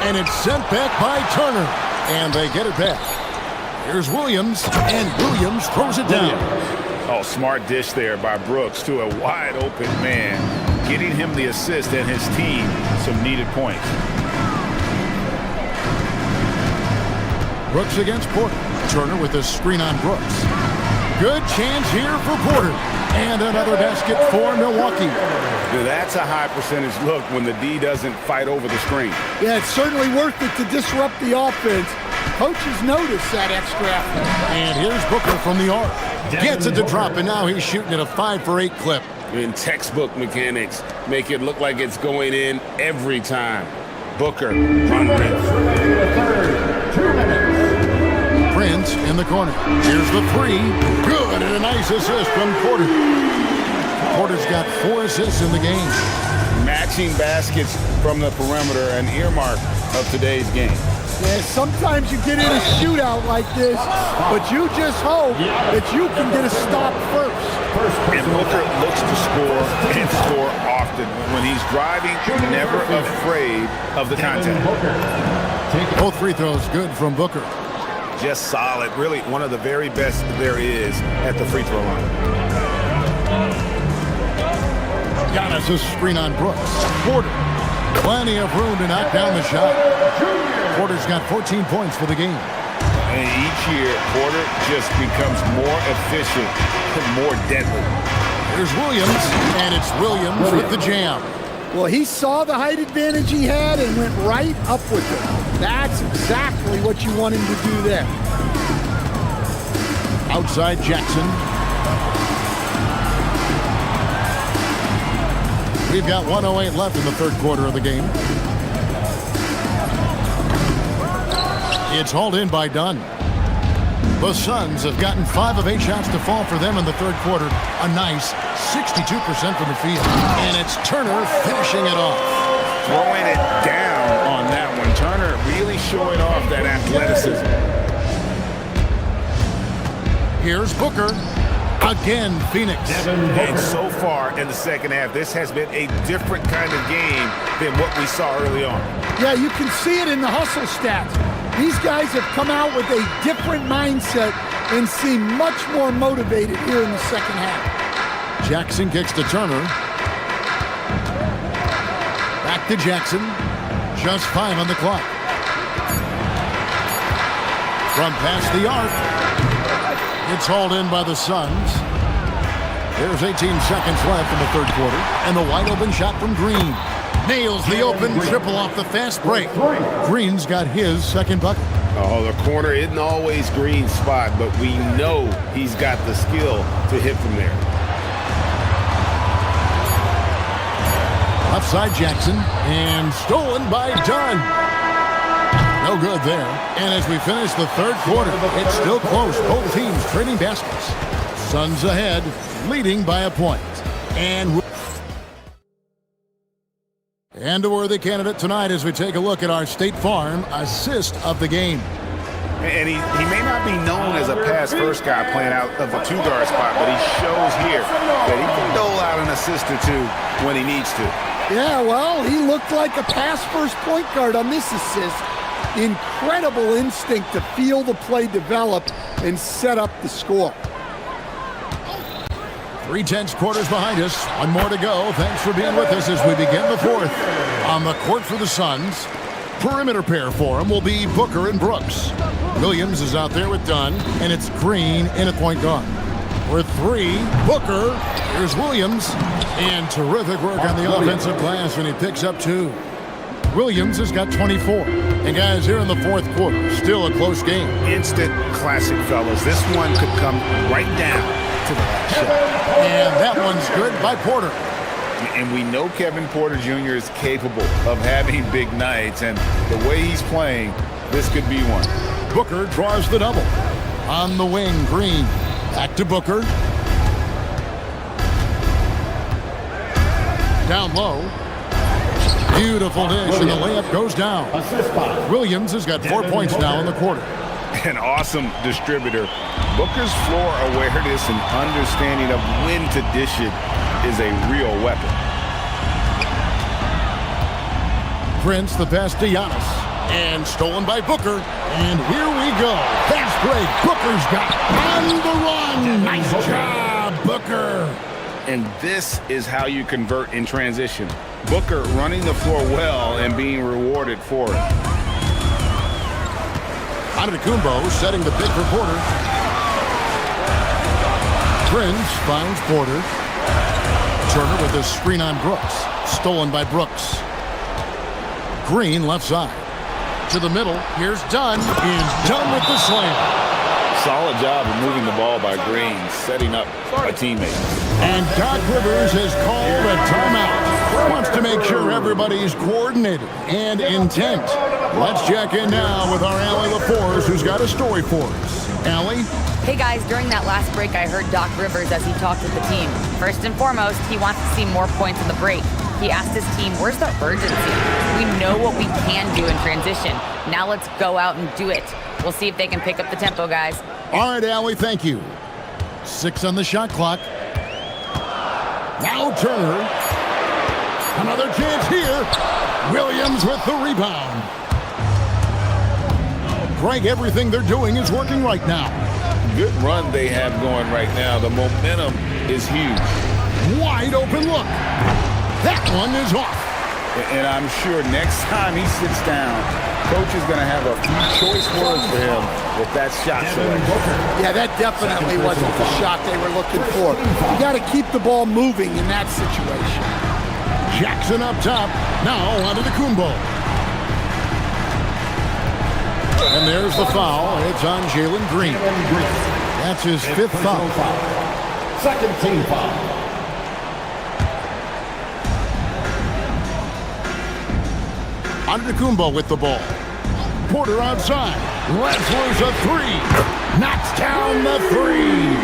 And it's sent back by Turner. And they get it back. Here's Williams, and Williams throws it down. Oh, smart dish there by Brooks to a wide open man, getting him the assist and his team some needed points. Brooks against Porter. Turner with a screen on Brooks. Good chance here for Porter. And another basket for Milwaukee. That's a high percentage look when the D doesn't fight over the screen. Yeah, it's certainly worth it to disrupt the offense. Coaches notice that extra effort. And here's Booker from the arc. Gets it to drop, and now he's shooting at a 5-for-8 clip. In textbook mechanics, make it look like it's going in every time. Booker, hungry. Prince in the corner. Here's the three. Good, and a nice assist from Porter. Porter's got 4 assists in the game. Matching baskets from the perimeter, an earmark of today's game. Yeah, sometimes you get in a shootout like this, but you just hope that you can get a stop first. And Booker looks to score and score often. When he's driving, never afraid of the contact. Both free throws good from Booker. Just solid. Really one of the very best there is at the free throw line. Giannis a screen on Brooks. Porter. Plenty of room to knock down the shot. Porter's got 14 points for the game. And each year, Porter just becomes more efficient and more deadly. Here's Williams, and it's Williams with the jam. Well, he saw the height advantage he had and went right up with it. That's exactly what you want him to do there. Outside Jackson. We've got 1:08 left in the third quarter of the game. It's hauled in by Dunn. The Suns have gotten 5 of 8 shots to fall for them in the third quarter. A nice 62% from the field. And it's Turner finishing it off. Throwing it down on that one. Turner really showing off that athleticism. Here's Booker. Again, Phoenix. And so far in the second half, this has been a different kind of game than what we saw early on. Yeah, you can see it in the hustle stats. These guys have come out with a different mindset and seem much more motivated here in the second half. Jackson kicks to Turner. Back to Jackson. Just 5 on the clock. From past the arc. It's hauled in by the Suns. There's 18 seconds left in the third quarter, and the wide open shot from Green. Nails the open triple off the fast break. Green's got his second bucket. Oh, the corner isn't always Green's spot, but we know he's got the skill to hit from there. Left side Jackson, and stolen by Dunn. No good there. And as we finish the third quarter, it's still close. Both teams trading baskets. Suns ahead, leading by a point. And a worthy candidate tonight as we take a look at our State Farm assist of the game. And he may not be known as a pass-first guy playing out of the two-guard spot, but he shows here that he can dole out an assist or two when he needs to. Yeah, well, he looked like a pass-first point guard on this assist. Incredible instinct to feel the play develop and set up the score. 3/10 quarters behind us. One more to go. Thanks for being with us as we begin the fourth. On the court for the Suns, perimeter pair for him will be Booker and Brooks. Williams is out there with Dunn, and it's Green in a point guard. For three, Booker. Here's Williams. And terrific work on the offensive glass when he picks up two. Williams has got 24. And guys, here in the fourth quarter, still a close game. Instant classic, fellas. This one could come right down to the last shot. And that one's good by Porter. And we know Kevin Porter Jr. is capable of having big nights, and the way he's playing, this could be one. Booker draws the double. On the wing, Green. Back to Booker. Down low. Beautiful dish, and the layup goes down. Williams has got 4 points now in the quarter. An awesome distributor. Booker's floor awareness and understanding of when to dish it is a real weapon. Prince, the pass to Giannis. And stolen by Booker. And here we go. Fast break. Booker's got on the run. Nice job, Booker. And this is how you convert in transition. Booker running the floor well and being rewarded for it. Antetokounmpo setting the pick for Porter. Prince finds Porter. Turner with a screen on Brooks. Stolen by Brooks. Green left side. To the middle. Here's Dunn. And Dunn with the slam. Solid job of moving the ball by Green, setting up a teammate. And Doc Rivers has called a timeout. Wants to make sure everybody's coordinated and intent. Let's check in now with our Allie LaForce, who's got a story for us. Allie? Hey guys, during that last break, I heard Doc Rivers as he talked with the team. First and foremost, he wants to see more points in the break. He asked his team, where's the urgency? We know what we can do in transition. Now let's go out and do it. We'll see if they can pick up the tempo, guys. All right, Allie, thank you. 6 on the shot clock. Now Turner. Another chance here. Williams with the rebound. Greg, everything they're doing is working right now. Good run they have going right now. The momentum is huge. Wide open look. That one is off. And I'm sure next time he sits down, coach is going to have a few choice words for him with that shot selection. Yeah, that definitely wasn't the shot they were looking for. You got to keep the ball moving in that situation. Jackson up top. Now onto the Kumbo. And there's the foul. It's on Jalen Green. That's his 5th foul. Second team foul. Antetokounmpo with the ball. Porter outside. Lets loose a three. Knocks down the three.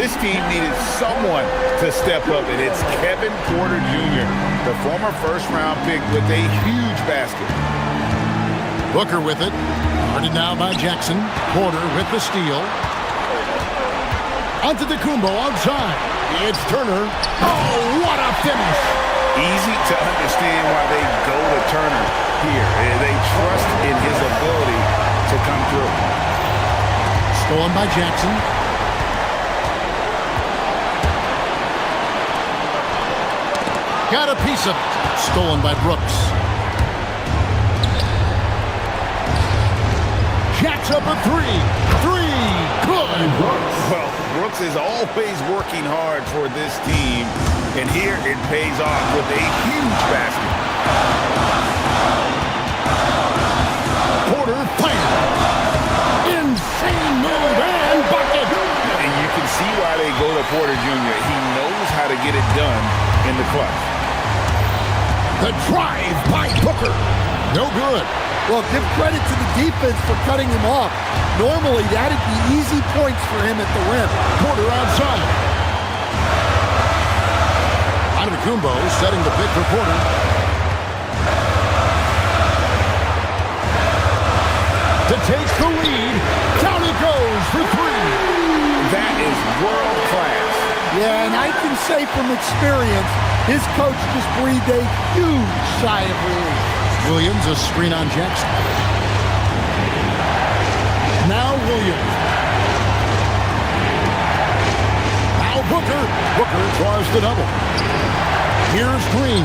This team needed someone to step up, and it's Kevin Porter Jr., the former first-round pick with a huge basket. Booker with it. Guarded now by Jackson. Porter with the steal. Antetokounmpo outside. It's Turner. Oh, what a finish. Easy to understand why they go to Turner here. They trust in his ability to come through. Stolen by Jackson. Got a piece of it. Stolen by Brooks. Jack's up a three. Three. Good. Well, Brooks is always working hard for this team, and here it pays off with a huge basket. Porter fire. Insane move and bucket. And you can see why they go to Porter Jr. He knows how to get it done in the clutch. The drive by Booker. No good. Well, give credit to the defense for cutting him off. Normally, that'd be easy points for him at the rim. Porter outside. Antetokounmpo setting the pick for Porter. To take the lead. Down it goes for three. That is world class. Yeah, and I can say from experience, his coach just breathed a huge sigh of relief. Williams, a screen on Jackson. Now Williams. Now Booker. Booker draws the double. Here's Green.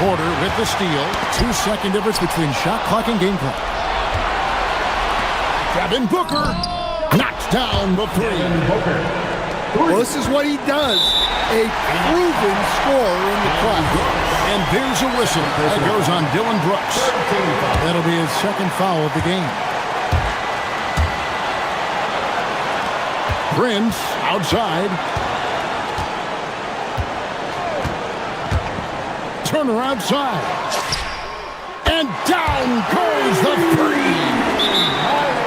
Porter with the steal. 2-second difference between shot clock and game clock. Devin Booker knocks down the three. Well, this is what he does. A proven scorer in the clutch. And there's a whistle that goes on Dylan Brooks. That'll be his second foul of the game. Prince outside. Turner outside. And down goes the three.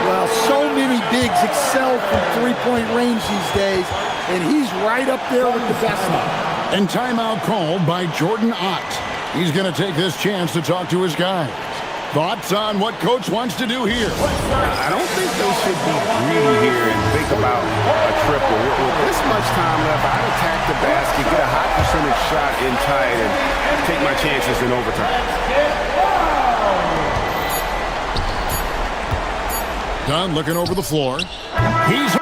Well, so many bigs excel from three-point range these days, and he's right up there with the best of them. And timeout called by Jordan Ott. He's going to take this chance to talk to his guys. Thoughts on what coach wants to do here? I don't think they should be greedy here and think about a triple. With this much time left, I'd attack the basket, get a high percentage shot in tight, and take my chances in overtime. Dunn looking over the floor. He's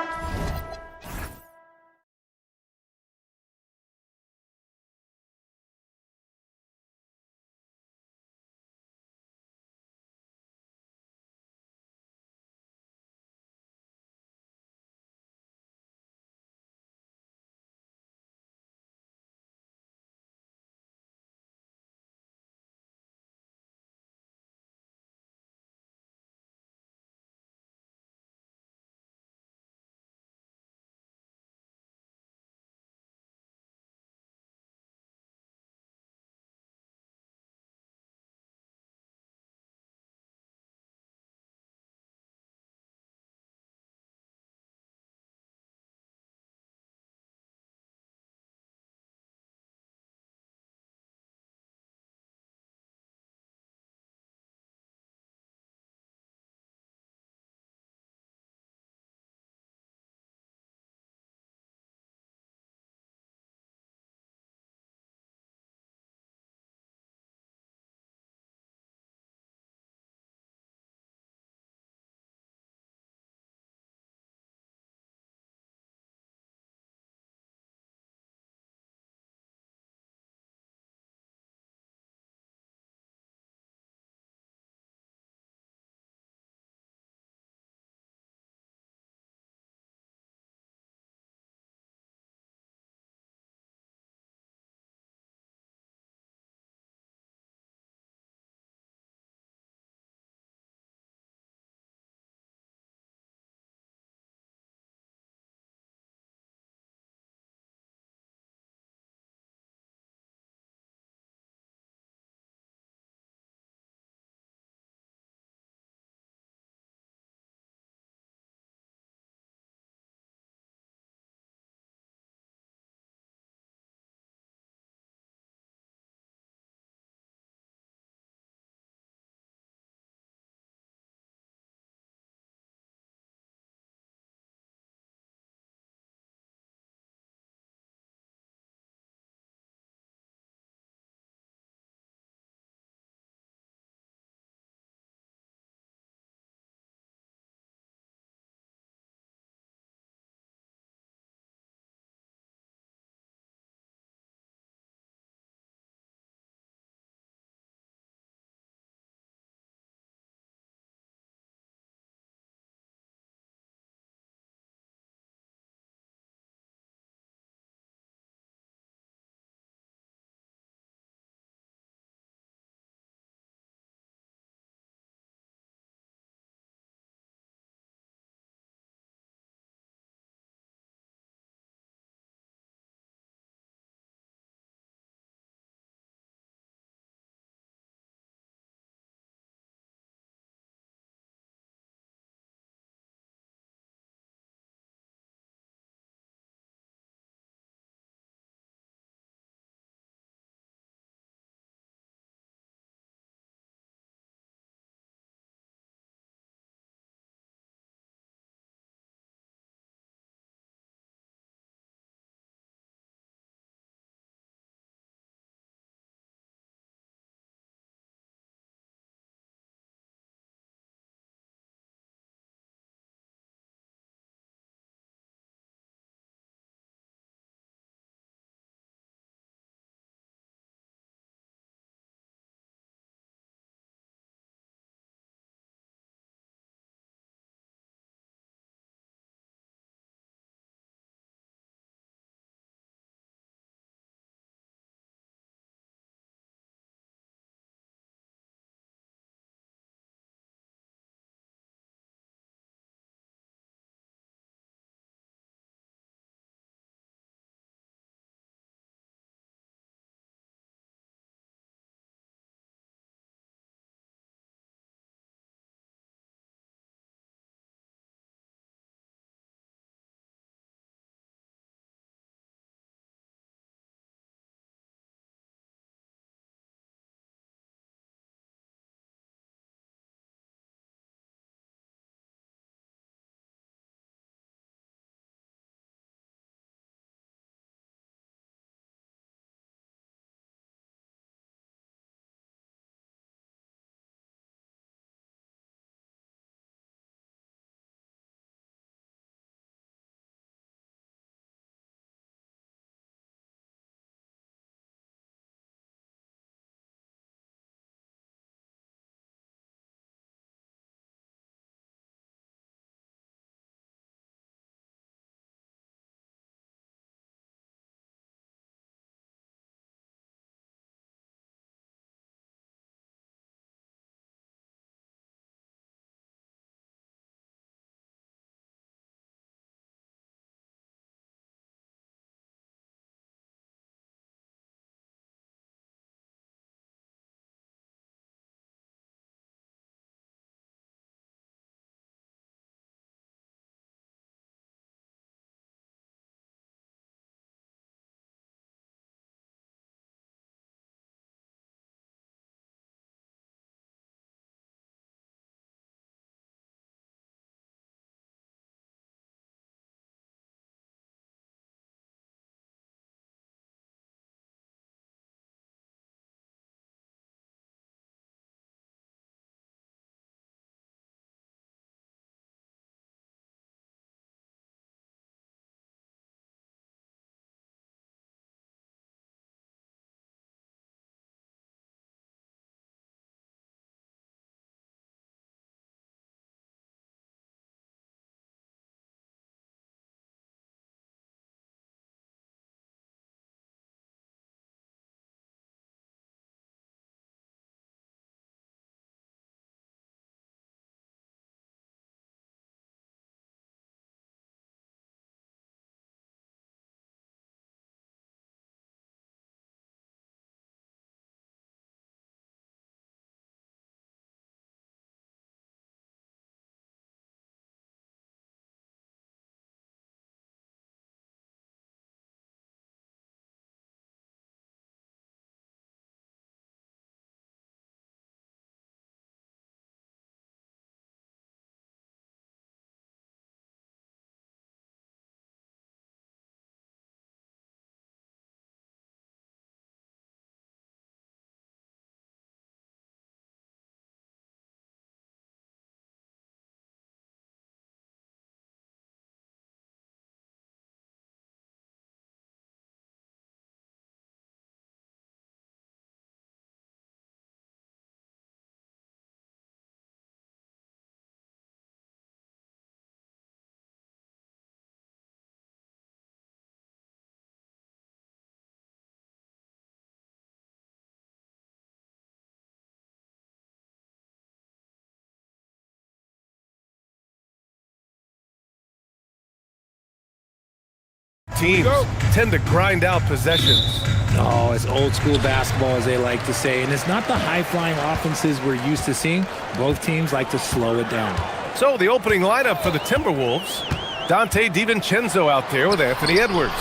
teams tend to grind out possessions. Oh, it's old school basketball, as they like to say. And it's not the high-flying offenses we're used to seeing. Both teams like to slow it down. So the opening lineup for the Timberwolves, Dante DiVincenzo out there with Anthony Edwards.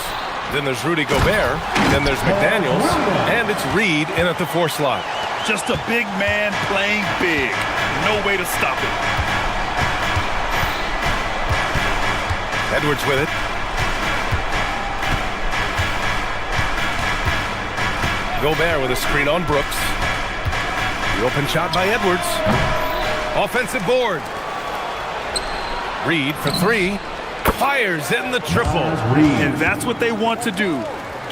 Then there's Rudy Gobert, then there's McDaniels, and it's Reed in at the 4 slot. Just a big man playing big. No way to stop it. Edwards with it. Gobert with a screen on Brooks. The open shot by Edwards. Offensive board. Reed for 3. Fires in the triple. And that's what they want to do.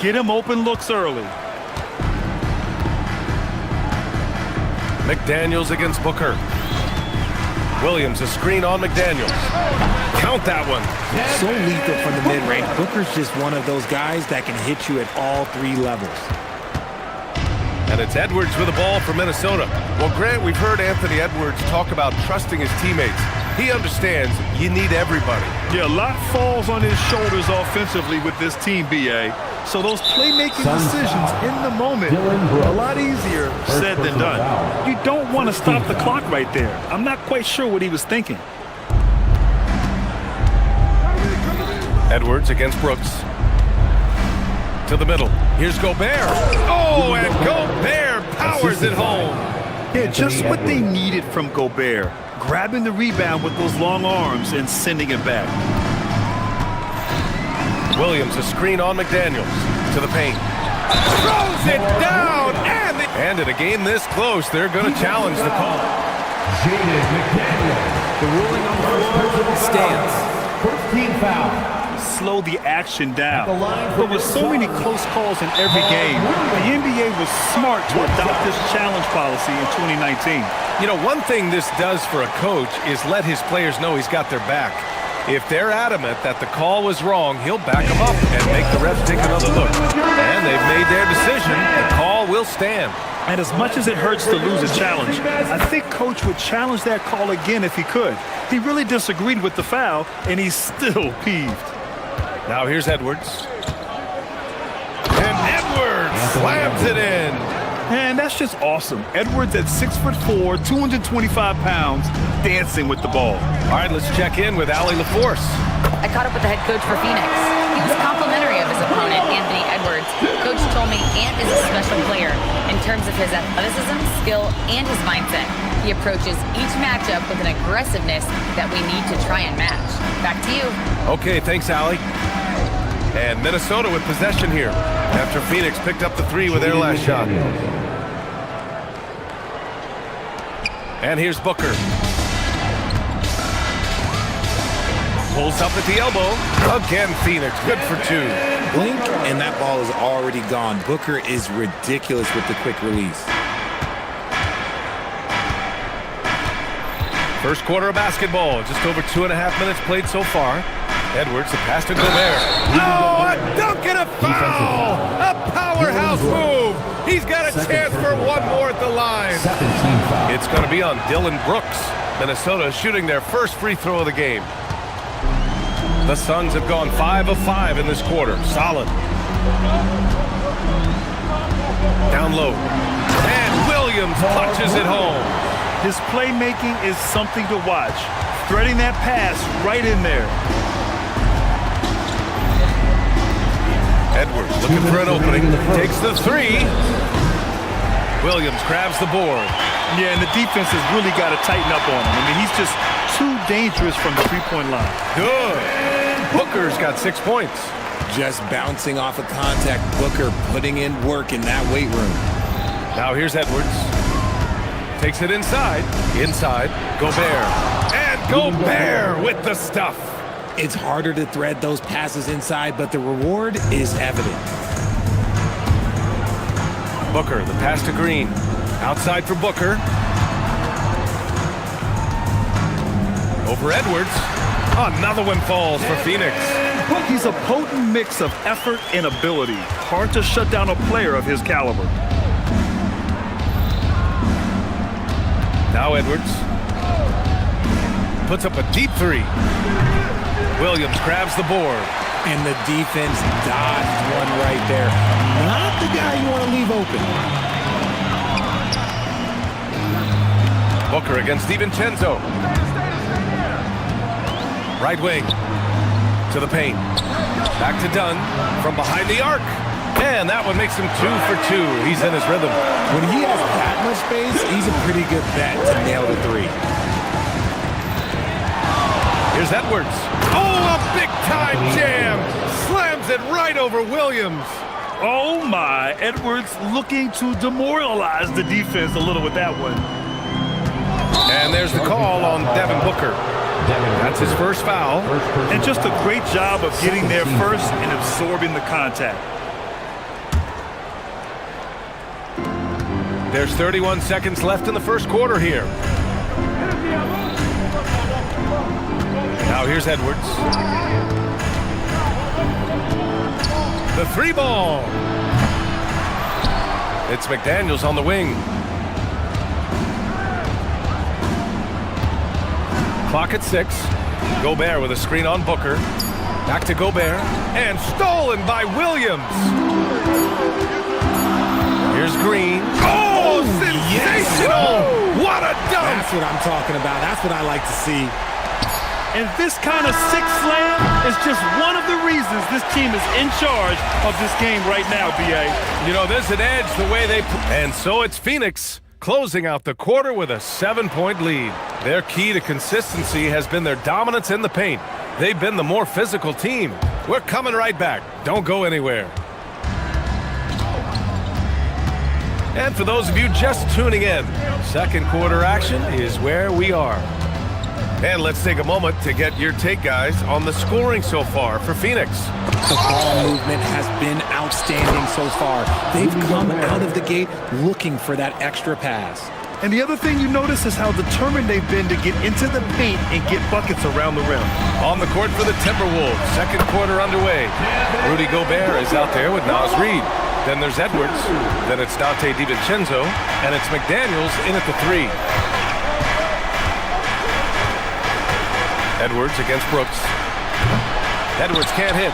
Get him open looks early. McDaniels against Booker. Williams a screen on McDaniels. Count that one. So lethal from the mid-range. Booker's just one of those guys that can hit you at all 3 levels. And it's Edwards with the ball for Minnesota. Well, Grant, we've heard Anthony Edwards talk about trusting his teammates. He understands you need everybody. Yeah, a lot falls on his shoulders offensively with this team, BA. So those playmaking decisions in the moment are a lot easier said than done. You don't want to stop the clock right there. I'm not quite sure what he was thinking. Edwards against Brooks. To the middle. Here's Gobert. Oh, and Gobert powers it home. Yeah, just what they needed from Gobert. Grabbing the rebound with those long arms and sending it back. Williams a screen on McDaniels. To the paint. Throws it down. And in a game this close, they're going to challenge the call. Jaden McDaniel. The ruling on the floor stands. First team foul. Slow the action down. But with so many close calls in every game, the NBA was smart to adopt this challenge policy in 2019. You know, one thing this does for a coach is let his players know he's got their back. If they're adamant that the call was wrong, he'll back them up and make the refs take another look. And they've made their decision. The call will stand. And as much as it hurts to lose a challenge, I think Coach would challenge that call again if he could. He really disagreed with the foul, and he's still peeved. Now here's Edwards. And Edwards slams it in. And that's just awesome. Edwards at 6'4", 225 pounds, dancing with the ball. All right, let's check in with Allie LaForce. I caught up with the head coach for Phoenix. He was complimentary of his opponent, Anthony Edwards. Coach told me Ant is a special player in terms of his athleticism, skill, and his mindset. He approaches each matchup with an aggressiveness that we need to try and match. Back to you. Okay, thanks, Allie. And Minnesota with possession here after Phoenix picked up the 3 with their last shot. And here's Booker. Pulls up at the elbow. Again, Phoenix. Good for 2. Blink, and that ball is already gone. Booker is ridiculous with the quick release. First quarter of basketball. Just over 2.5 minutes played so far. Edwards, the pass to Gobert. Oh, a dunk and a foul! A powerhouse move! He's got a chance for one more at the line. It's going to be on Dylan Brooks. Minnesota shooting their first free throw of the game. The Suns have gone 5 of 5 in this quarter. Solid. Down low. And Williams punches it home. His playmaking is something to watch. Threading that pass right in there. Edwards looking for an opening. Takes the 3. Williams grabs the board. Yeah, and the defense has really got to tighten up on him. I mean, he's just too dangerous from the three-point line. Good. Booker's got 6 points. Just bouncing off of contact. Booker putting in work in that weight room. Now here's Edwards. Takes it inside. Inside. Gobert. And Gobert with the stuff. It's harder to thread those passes inside, but the reward is evident. Booker, the pass to Green. Outside for Booker. Over Edwards. Another one falls for Phoenix. He's a potent mix of effort and ability. Hard to shut down a player of his caliber. Now Edwards. Puts up a deep 3. Williams grabs the board. And the defense dodged one right there. Not the guy you want to leave open. Booker against DiVincenzo. Right wing to the paint. Back to Dunn from behind the arc. And that one makes him 2 for 2. He's in his rhythm. When he has that much space, he's a pretty good bet to nail the three. Here's Edwards. Oh, a big-time jam. Slams it right over Williams. Oh, my. Edwards looking to demoralize the defense a little with that one. And there's the call on Devin Booker. That's his first foul. And just a great job of getting there first and absorbing the contact. There's 31 seconds left in the first quarter here. Now here's Edwards. The three ball. It's McDaniels on the wing. Clock at 6. Gobert with a screen on Booker. Back to Gobert. And stolen by Williams. Here's Green. Oh, sensational! Yes. What a dunk! That's what I'm talking about. That's what I like to see. And this kind of sick slam is just one of the reasons this team is in charge of this game right now, B.A. You know, there's an edge the way they play. And so it's Phoenix closing out the quarter with a 7-point lead. Their key to consistency has been their dominance in the paint. They've been the more physical team. We're coming right back. Don't go anywhere. And for those of you just tuning in, second quarter action is where we are. And let's take a moment to get your take, guys, on the scoring so far for Phoenix. The ball movement has been outstanding so far. They've come out of the gate looking for that extra pass. And the other thing you notice is how determined they've been to get into the paint and get buckets around the rim. On the court for the Timberwolves, second quarter underway. Rudy Gobert is out there with Naz Reid. Then there's Edwards. Then it's Dante DiVincenzo. And it's McDaniels in at the 3. Edwards against Brooks. Edwards can't hit.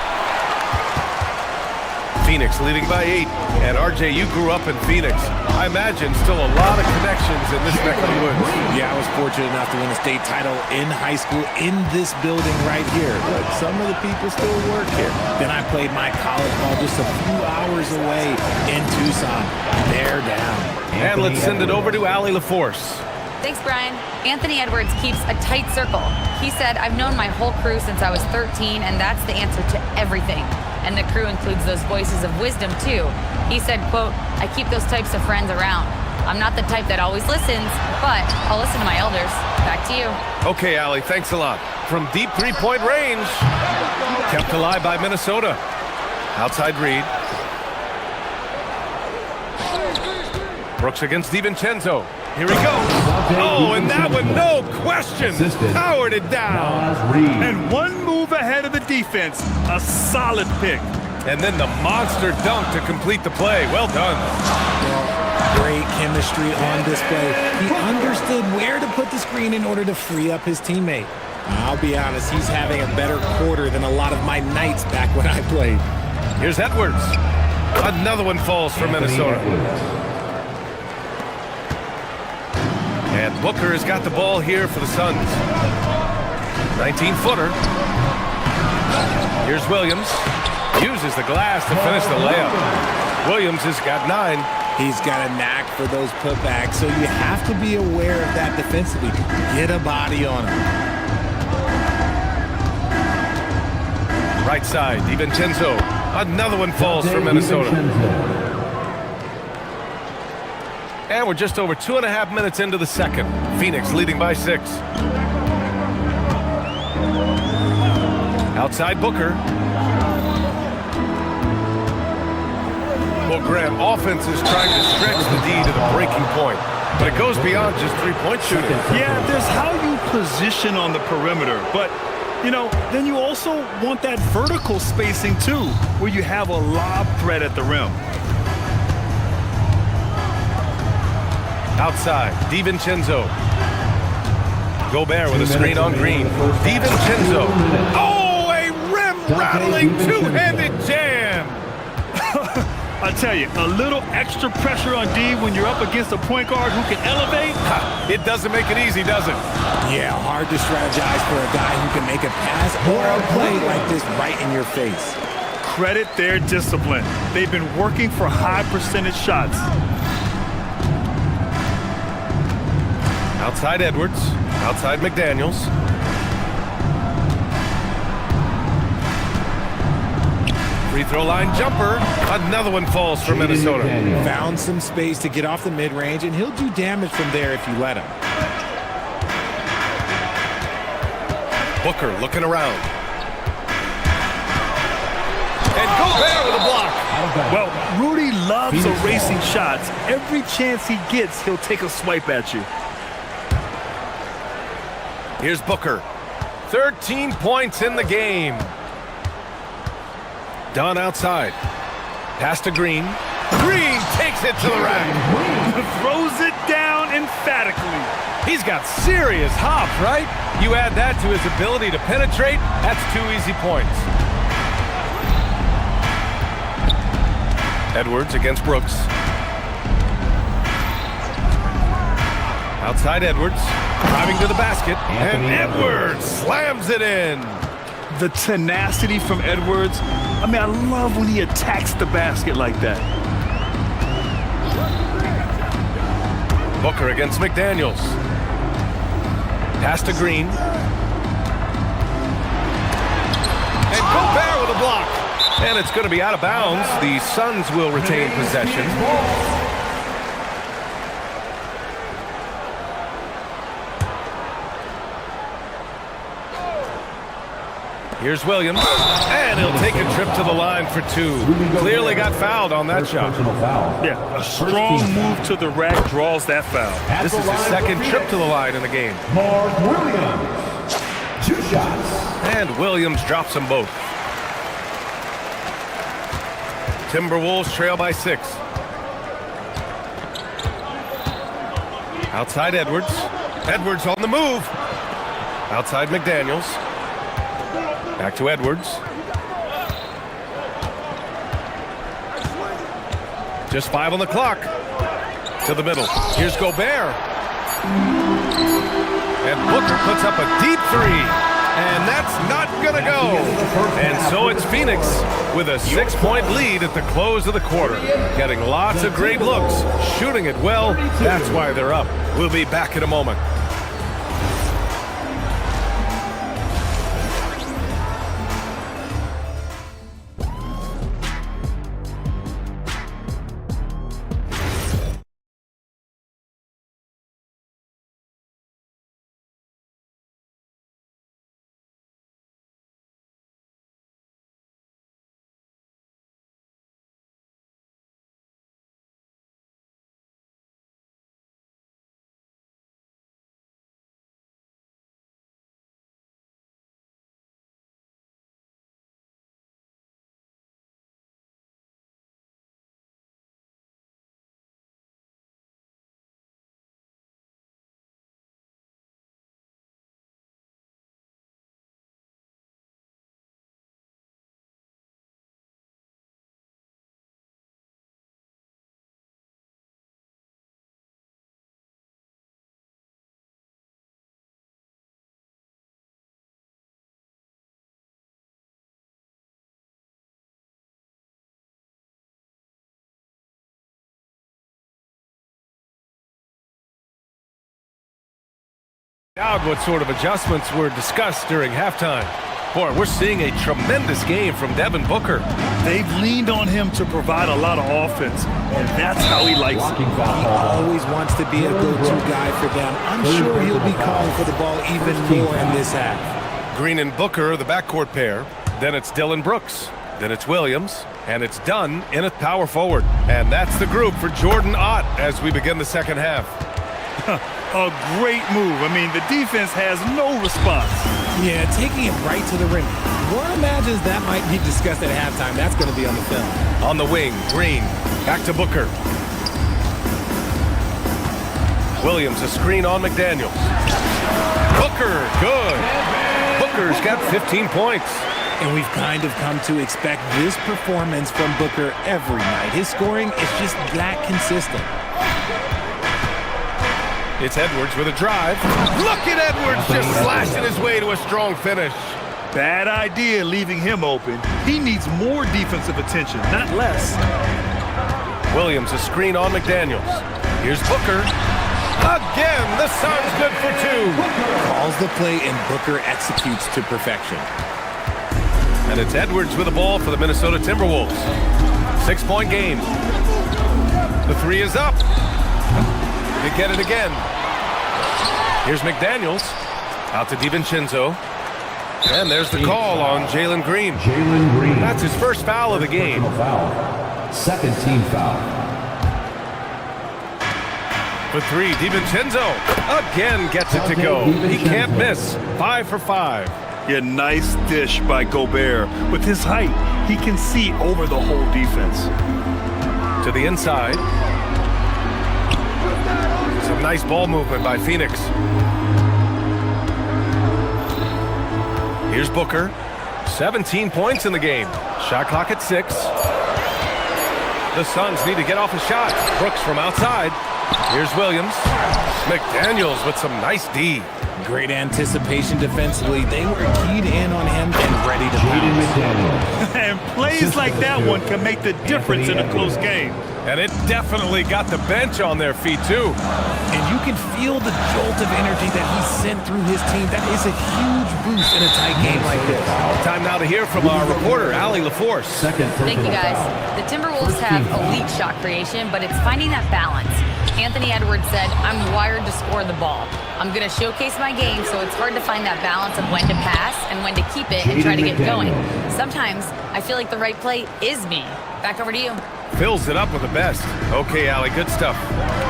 Phoenix leading by 8. And RJ, you grew up in Phoenix. I imagine still a lot of connections in this neck of the woods. Yeah, I was fortunate enough to win a state title in high school in this building right here. Look, some of the people still work here. Then I played my college ball just a few hours away in Tucson. They're down. And let's send it over to Allie LaForce. Thanks, Brian. Anthony Edwards keeps a tight circle. He said, I've known my whole crew since I was 13, and that's the answer to everything. And the crew includes those voices of wisdom, too. He said, quote, I keep those types of friends around. I'm not the type that always listens, but I'll listen to my elders. Back to you. Okay, Allie, thanks a lot. From deep three-point range, kept alive by Minnesota. Outside Reid. Brooks against DiVincenzo. Here he goes. Oh, and that one, no question, powered it down. And one move ahead of the defense. A solid pick. And then the monster dunk to complete the play. Well done. Great chemistry on display. He understood where to put the screen in order to free up his teammate. I'll be honest, he's having a better quarter than a lot of my nights back when I played. Here's Edwards. Another one falls for Minnesota. And Booker has got the ball here for the Suns. 19-footer. Here's Williams. Uses the glass to finish the layup. Williams has got 9. He's got a knack for those putbacks, so you have to be aware of that defensively. Get a body on him. Right side, DiVincenzo. Another one falls for Minnesota. And we're just over 2.5 minutes into the second. Phoenix leading by 6. Outside Booker. Well, Grant, offense is trying to stretch the D to the breaking point. But it goes beyond just three-point shooting. Yeah, there's how you position on the perimeter. But, you know, then you also want that vertical spacing, too, where you have a lob threat at the rim. Outside, DiVincenzo. Gobert with a screen on Green. DiVincenzo. Oh, a rim rattling two-handed jam. I tell you, a little extra pressure on D when you're up against a point guard who can elevate. It doesn't make it easy, does it? Yeah, hard to strategize for a guy who can make a pass or a play like this right in your face. Credit their discipline. They've been working for high percentage shots. Outside Edwards, outside McDaniels. Free throw line jumper. Another one falls for Minnesota. Found some space to get off the mid-range, and he'll do damage from there if you let him. Booker looking around. And Gobert with a block. Well, Rudy loves erasing shots. Every chance he gets, he'll take a swipe at you. Here's Booker. 13 points in the game. Dunn outside. Pass to Green. Green takes it to the rack. Throws it down emphatically. He's got serious hop, right? You add that to his ability to penetrate, that's 2 easy points. Edwards against Brooks. Outside Edwards, driving to the basket, and Edwards slams it in. The tenacity from Edwards. I mean, I love when he attacks the basket like that. Booker against McDaniels. Pass to Green. And Gobert with a block. And it's going to be out of bounds. The Suns will retain possession. Here's Williams, and he'll take a trip to the line for 2. Clearly got fouled on that shot. Yeah, a strong move to the rack draws that foul. This is his second trip to the line in the game. Mark Williams, 2 shots. And Williams drops them both. Timberwolves trail by 6. Outside Edwards. Edwards on the move. Outside McDaniels. Back to Edwards. Just 5 on the clock. To the middle. Here's Gobert. And Booker puts up a deep 3. And that's not gonna go. And so it's Phoenix with a 6-point lead at the close of the quarter. Getting lots of great looks. Shooting it well. That's why they're up. We'll be back in a moment. Out what sort of adjustments were discussed during halftime. Boy, we're seeing a tremendous game from Devin Booker. They've leaned on him to provide a lot of offense, and that's how he likes it. He always wants to be a go-to guy for them. I'm sure he'll be calling for the ball even more in this half. Green and Booker, the backcourt pair. Then it's Dylan Brooks. Then it's Williams. And it's Dunn in at power forward. And that's the group for Jordan Ott as we begin the second half. A great move. I mean, the defense has no response. Yeah, taking it right to the rim. One imagines that might be discussed at halftime. That's going to be on the film. On the wing, Green. Back to Booker. Williams, a screen on McDaniels. Booker, good. Booker's got 15 points. And we've kind of come to expect this performance from Booker every night. His scoring is just that consistent. It's Edwards with a drive. Look at Edwards just slashing his way to a strong finish. Bad idea leaving him open. He needs more defensive attention, not less. Williams a screen on McDaniels. Here's Booker. Again, the Suns good for two. Calls the play and Booker executes to perfection. And it's Edwards with the ball for the Minnesota Timberwolves. 6-point game. The three is up. They get it again. Here's McDaniels. Out to DiVincenzo. And there's the call on Jalen Green. Jalen Green. That's his first foul of the game. Foul. Second team foul. For three, DiVincenzo again gets it to go. He can't miss. 5 for 5. Yeah, nice dish by Gobert. With his height, he can see over the whole defense. To the inside. Some nice ball movement by Phoenix. Here's Booker. 17 points in the game. Shot clock at 6. The Suns need to get off a shot. Brooks from outside. Here's Williams. McDaniels with some nice D. Great anticipation defensively. They were keyed in on him and ready to pounce. And plays like that one can make the difference in a close game. And it definitely got the bench on their feet, too. And you can feel the jolt of energy that he sent through his team. That is a huge boost in a tight game like this. Time now to hear from our reporter, Allie LaForce. Thank you, guys. The Timberwolves have elite shot creation, but it's finding that balance. Anthony Edwards said, "I'm wired to score the ball. I'm going to showcase my game, so it's hard to find that balance of when to pass and when to keep it and try to get going. Sometimes I feel like the right play is me." Back over to you. Fills it up with the best. Okay, Allie, good stuff.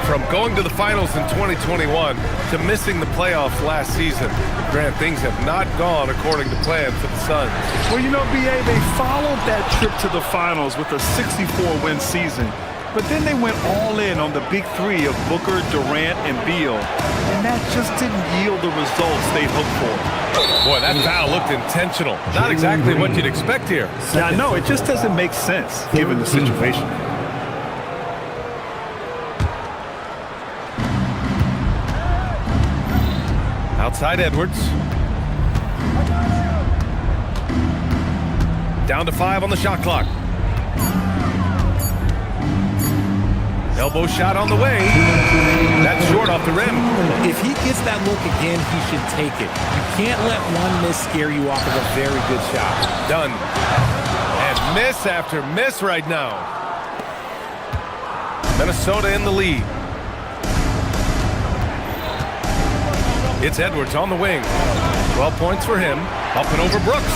From going to the finals in 2021 to missing the playoffs last season, Grant, things have not gone according to plan for the Suns. Well, you know, BA, they followed that trip to the finals with a 64-win season. But then they went all in on the big three of Booker, Durant, and Beal. And that just didn't yield the results they'd hoped for. Boy, that foul looked intentional. Not exactly what you'd expect here. Yeah, no, it just doesn't make sense given the situation. Outside Edwards. Down to 5 on the shot clock. Elbow shot on the way. That's short off the rim. If he gets that look again, he should take it. You can't let one miss scare you off of a very good shot. Done. And miss after miss right now. Minnesota in the lead. It's Edwards on the wing. 12 points for him. Up and over Brooks.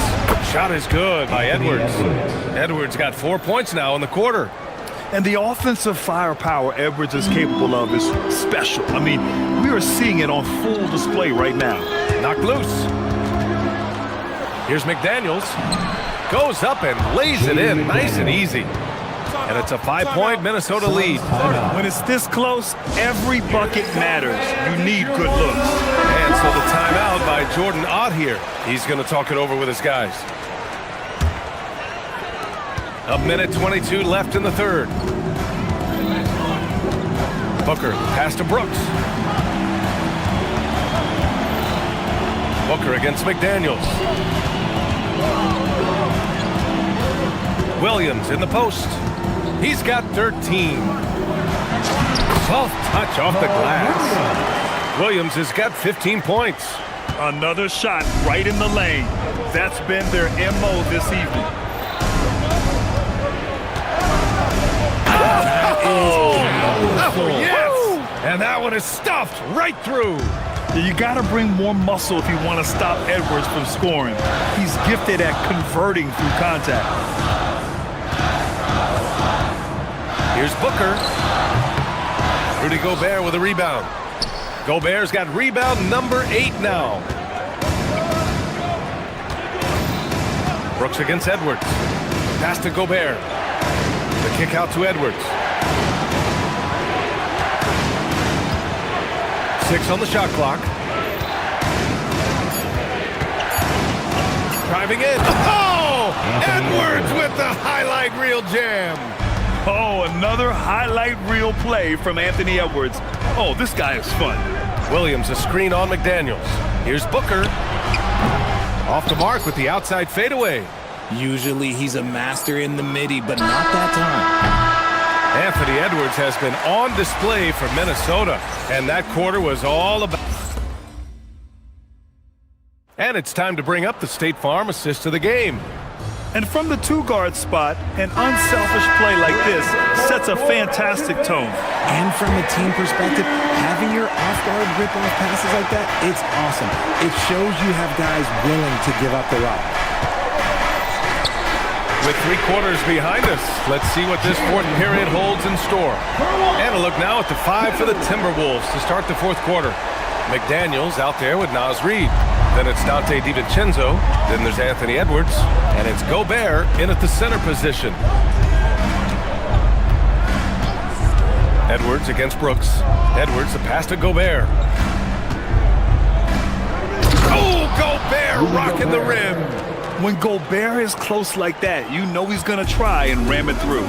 Shot is good by Edwards. Edwards got 4 points now in the quarter. And the offensive firepower Edwards is capable of is special. I mean, we are seeing it on full display right now. Knocked loose. Here's McDaniels. Goes up and lays it in nice and easy. And it's a 5-point Minnesota lead. When it's this close, every bucket matters. You need good looks. And so the timeout by Jordan Ott here. He's going to talk it over with his guys. A minute 22 left in the third. Booker pass to Brooks. Booker against McDaniels. Williams in the post. He's got 13. Soft touch off the glass. Williams has got 15 points. Another shot right in the lane. That's been their MO this evening. Oh, yes! And that one is stuffed right through. You got to bring more muscle if you want to stop Edwards from scoring. He's gifted at converting through contact. Here's Booker. Rudy Gobert with a rebound. Gobert's got rebound number 8 now. Brooks against Edwards. Pass to Gobert. The kick out to Edwards. 6 on the shot clock. Driving in. Oh! Edwards with the highlight reel jam. Oh, another highlight reel play from Anthony Edwards. Oh, this guy is fun. Williams a screen on McDaniels. Here's Booker. Off the mark with the outside fadeaway. Usually he's a master in the midi, but not that time. Anthony Edwards has been on display for Minnesota, and that quarter was all about. And it's time to bring up the State Farm assist of the game. And from the two-guard spot, an unselfish play like this sets a fantastic tone. And from a team perspective, having your off-guard rip-off passes like that, it's awesome. It shows you have guys willing to give up the rock. With 3 quarters behind us, let's see what this fourth period holds in store. And a look now at the 5 for the Timberwolves to start the fourth quarter. McDaniels out there with Naz Reid. Then it's Dante DiVincenzo. Then there's Anthony Edwards. And it's Gobert in at the center position. Edwards against Brooks. Edwards, the pass to Gobert. Oh, Gobert rocking the rim. When Gobert is close like that, you know he's going to try and ram it through.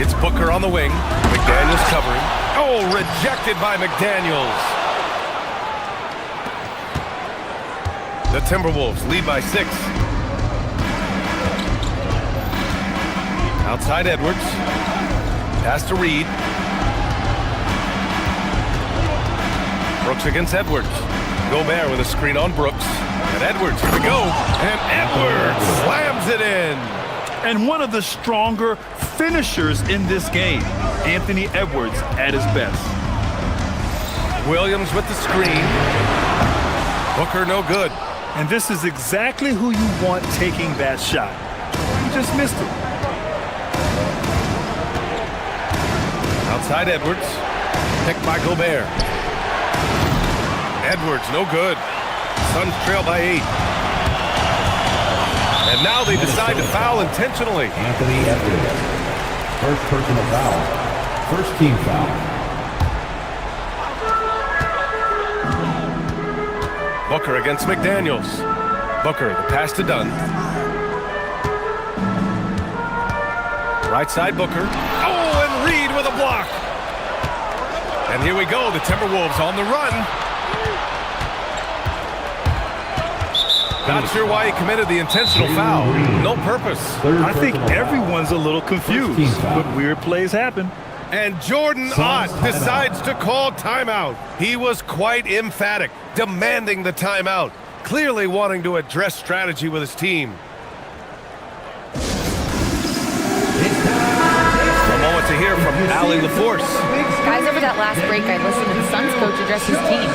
It's Booker on the wing. McDaniels covering. Oh, rejected by McDaniels. The Timberwolves lead by 6. Outside Edwards. Pass to Reid. Brooks against Edwards. Gobert with a screen on Brooks. And Edwards, here we go. And Edwards slams it in. And one of the stronger finishers in this game, Anthony Edwards at his best. Williams with the screen. Booker no good. And this is exactly who you want taking that shot. He just missed it. Outside Edwards. Picked by Gobert. Edwards no good. Suns trail by 8. And now they decide to foul intentionally. Anthony Edwards. First personal foul. First team foul. Booker against McDaniels. Booker, the pass to Dunn. Right side Booker. Oh, and Reid with a block. And here we go, the Timberwolves on the run. Not sure why he committed the intentional foul. No purpose. I think everyone's a little confused, but weird plays happen. And Jordan Ott decides to call timeout. He was quite emphatic, demanding the timeout, clearly wanting to address strategy with his team. A moment to hear from Ali LaForce. Guys, over that last break, I listened to the Suns coach address his team.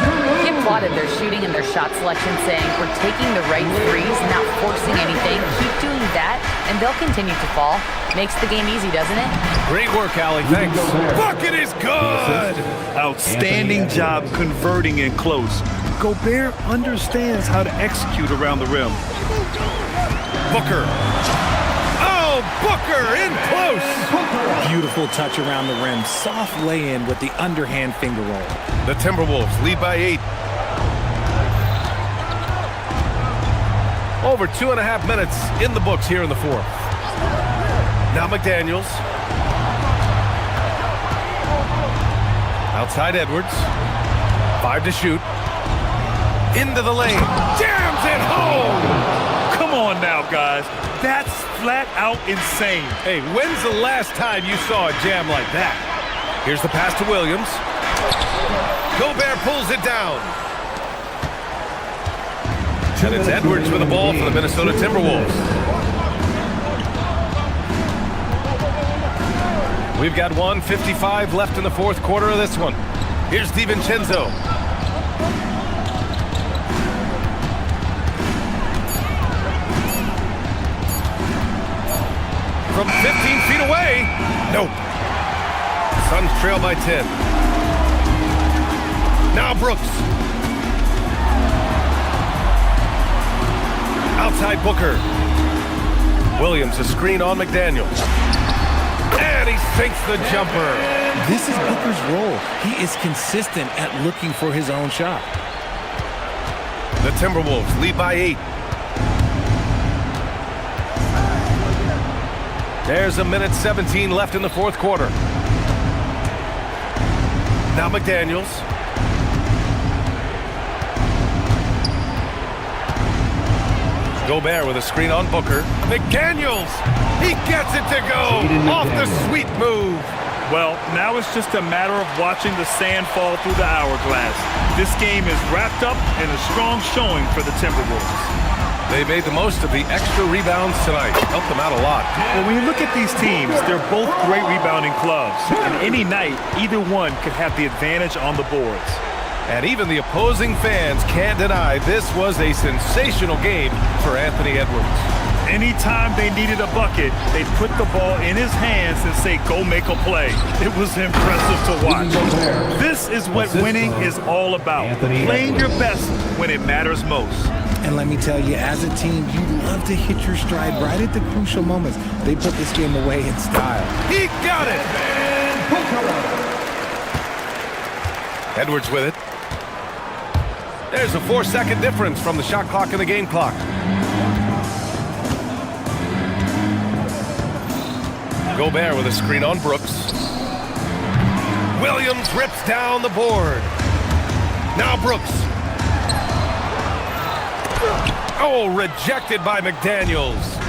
He applauded their shooting and their shot selection, saying, "We're taking the right threes, not forcing anything. Keep doing that, and they'll continue to fall." Makes the game easy, doesn't it? Great work, Ali. Thanks. Bucket is good! Outstanding job converting in close. Gobert understands how to execute around the rim. Booker. Oh, Booker in close! Beautiful touch around the rim. Soft lay-in with the underhand finger roll. The Timberwolves lead by 8. Over 2.5 minutes in the books here in the fourth. Now McDaniels. Outside Edwards. 5 to shoot. Into the lane. Jams it home! Come on now, guys. That's flat out insane. Hey, when's the last time you saw a jam like that? Here's the pass to Williams. Gobert pulls it down. And it's Edwards with the ball for the Minnesota Timberwolves. We've got 1:55 left in the fourth quarter of this one. Here's DiVincenzo. From 15 feet away. Nope. Suns trail by 10. Now Brooks. Outside Booker. Williams a screen on McDaniels. And he sinks the jumper. This is Booker's role. He is consistent at looking for his own shot. The Timberwolves lead by 8. There's a minute 17 left in the fourth quarter. Now McDaniels. Gobert with a screen on Booker. McDaniels! He gets it to go! Off the sweet move! Well, now it's just a matter of watching the sand fall through the hourglass. This game is wrapped up in a strong showing for the Timberwolves. They made the most of the extra rebounds tonight. Helped them out a lot. Well, when you look at these teams, they're both great rebounding clubs. And any night, either one could have the advantage on the boards. And even the opposing fans can't deny this was a sensational game for Anthony Edwards. Anytime they needed a bucket, they'd put the ball in his hands and say, go make a play. It was impressive to watch. This is what winning is all about. Playing your best when it matters most. And let me tell you, as a team, you love to hit your stride right at the crucial moments. They put this game away in style. He got it! Edwards with it. There's a 4-second difference from the shot clock and the game clock. Gobert with a screen on Brooks. Williams rips down the board. Now Brooks. Oh, rejected by McDaniels.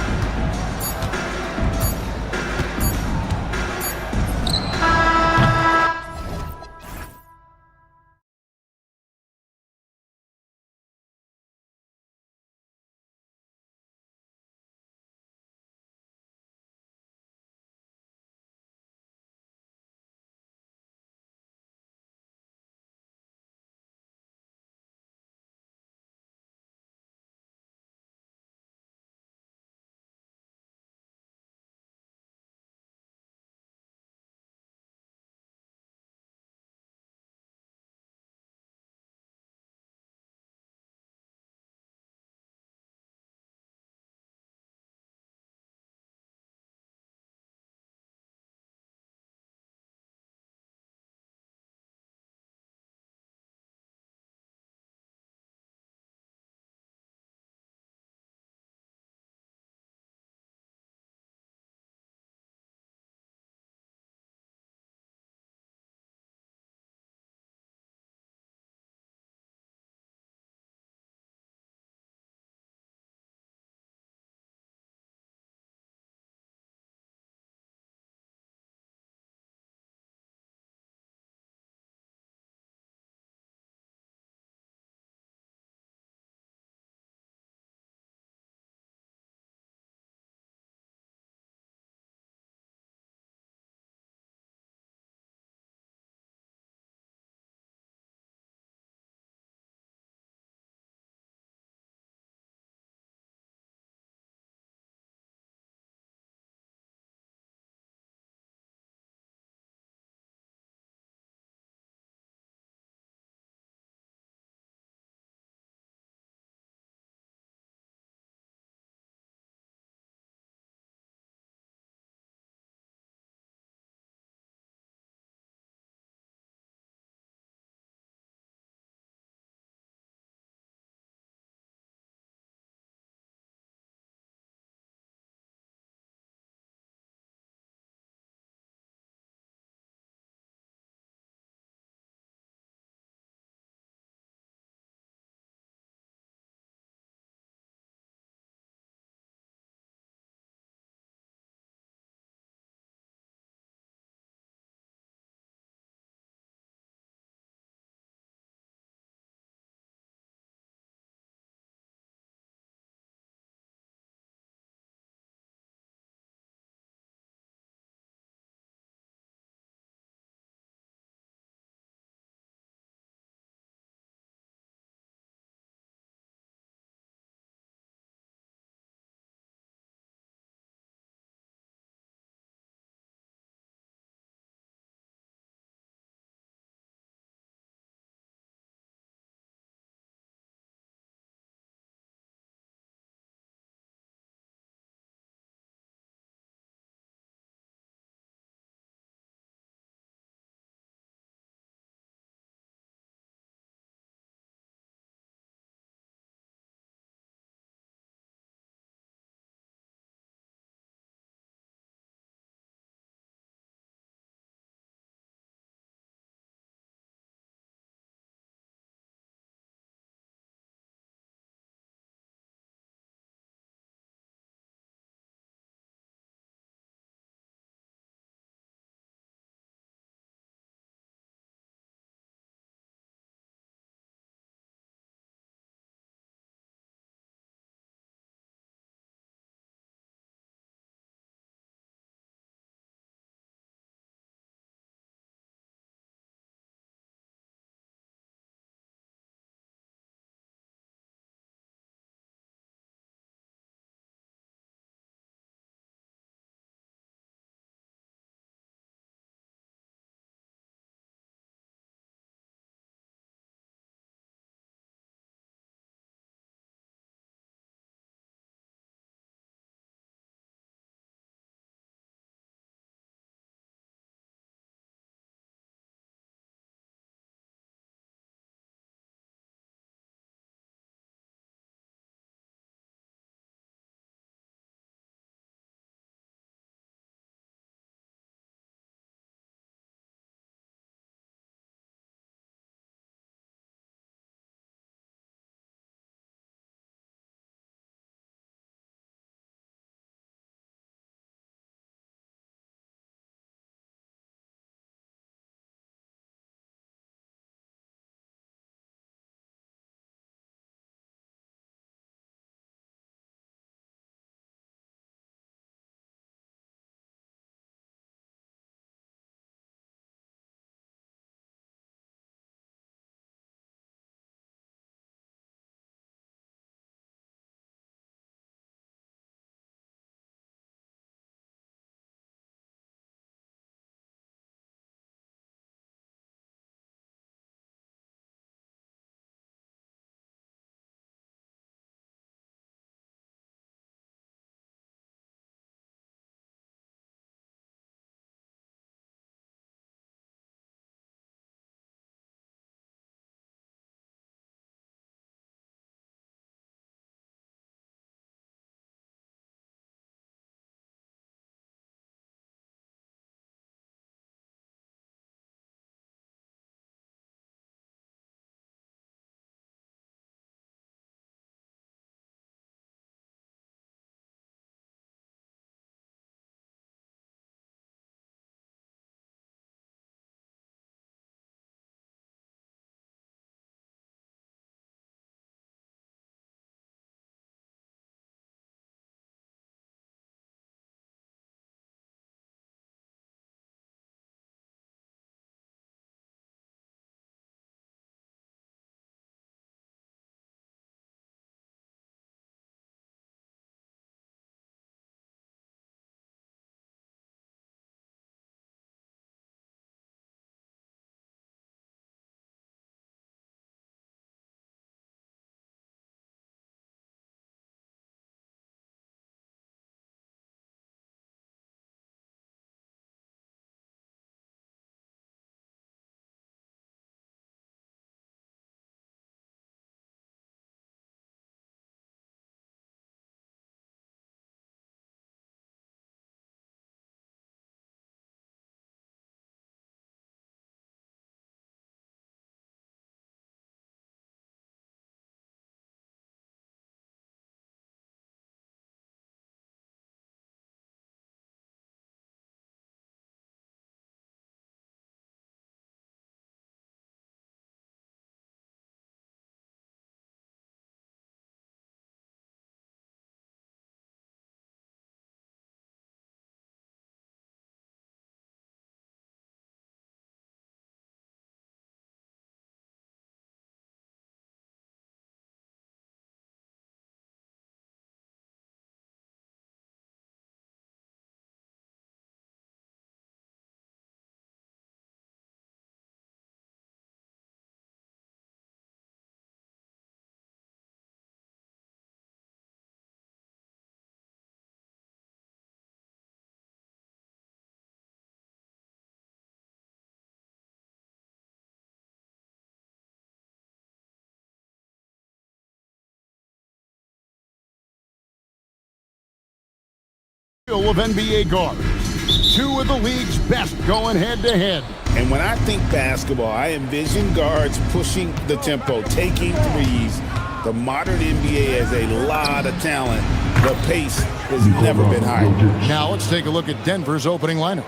Of NBA guards. Two of the league's best going head-to-head. And when I think basketball, I envision guards pushing the tempo, taking threes. The modern NBA has a lot of talent. The pace has never been higher. Now let's take a look at Denver's opening lineup.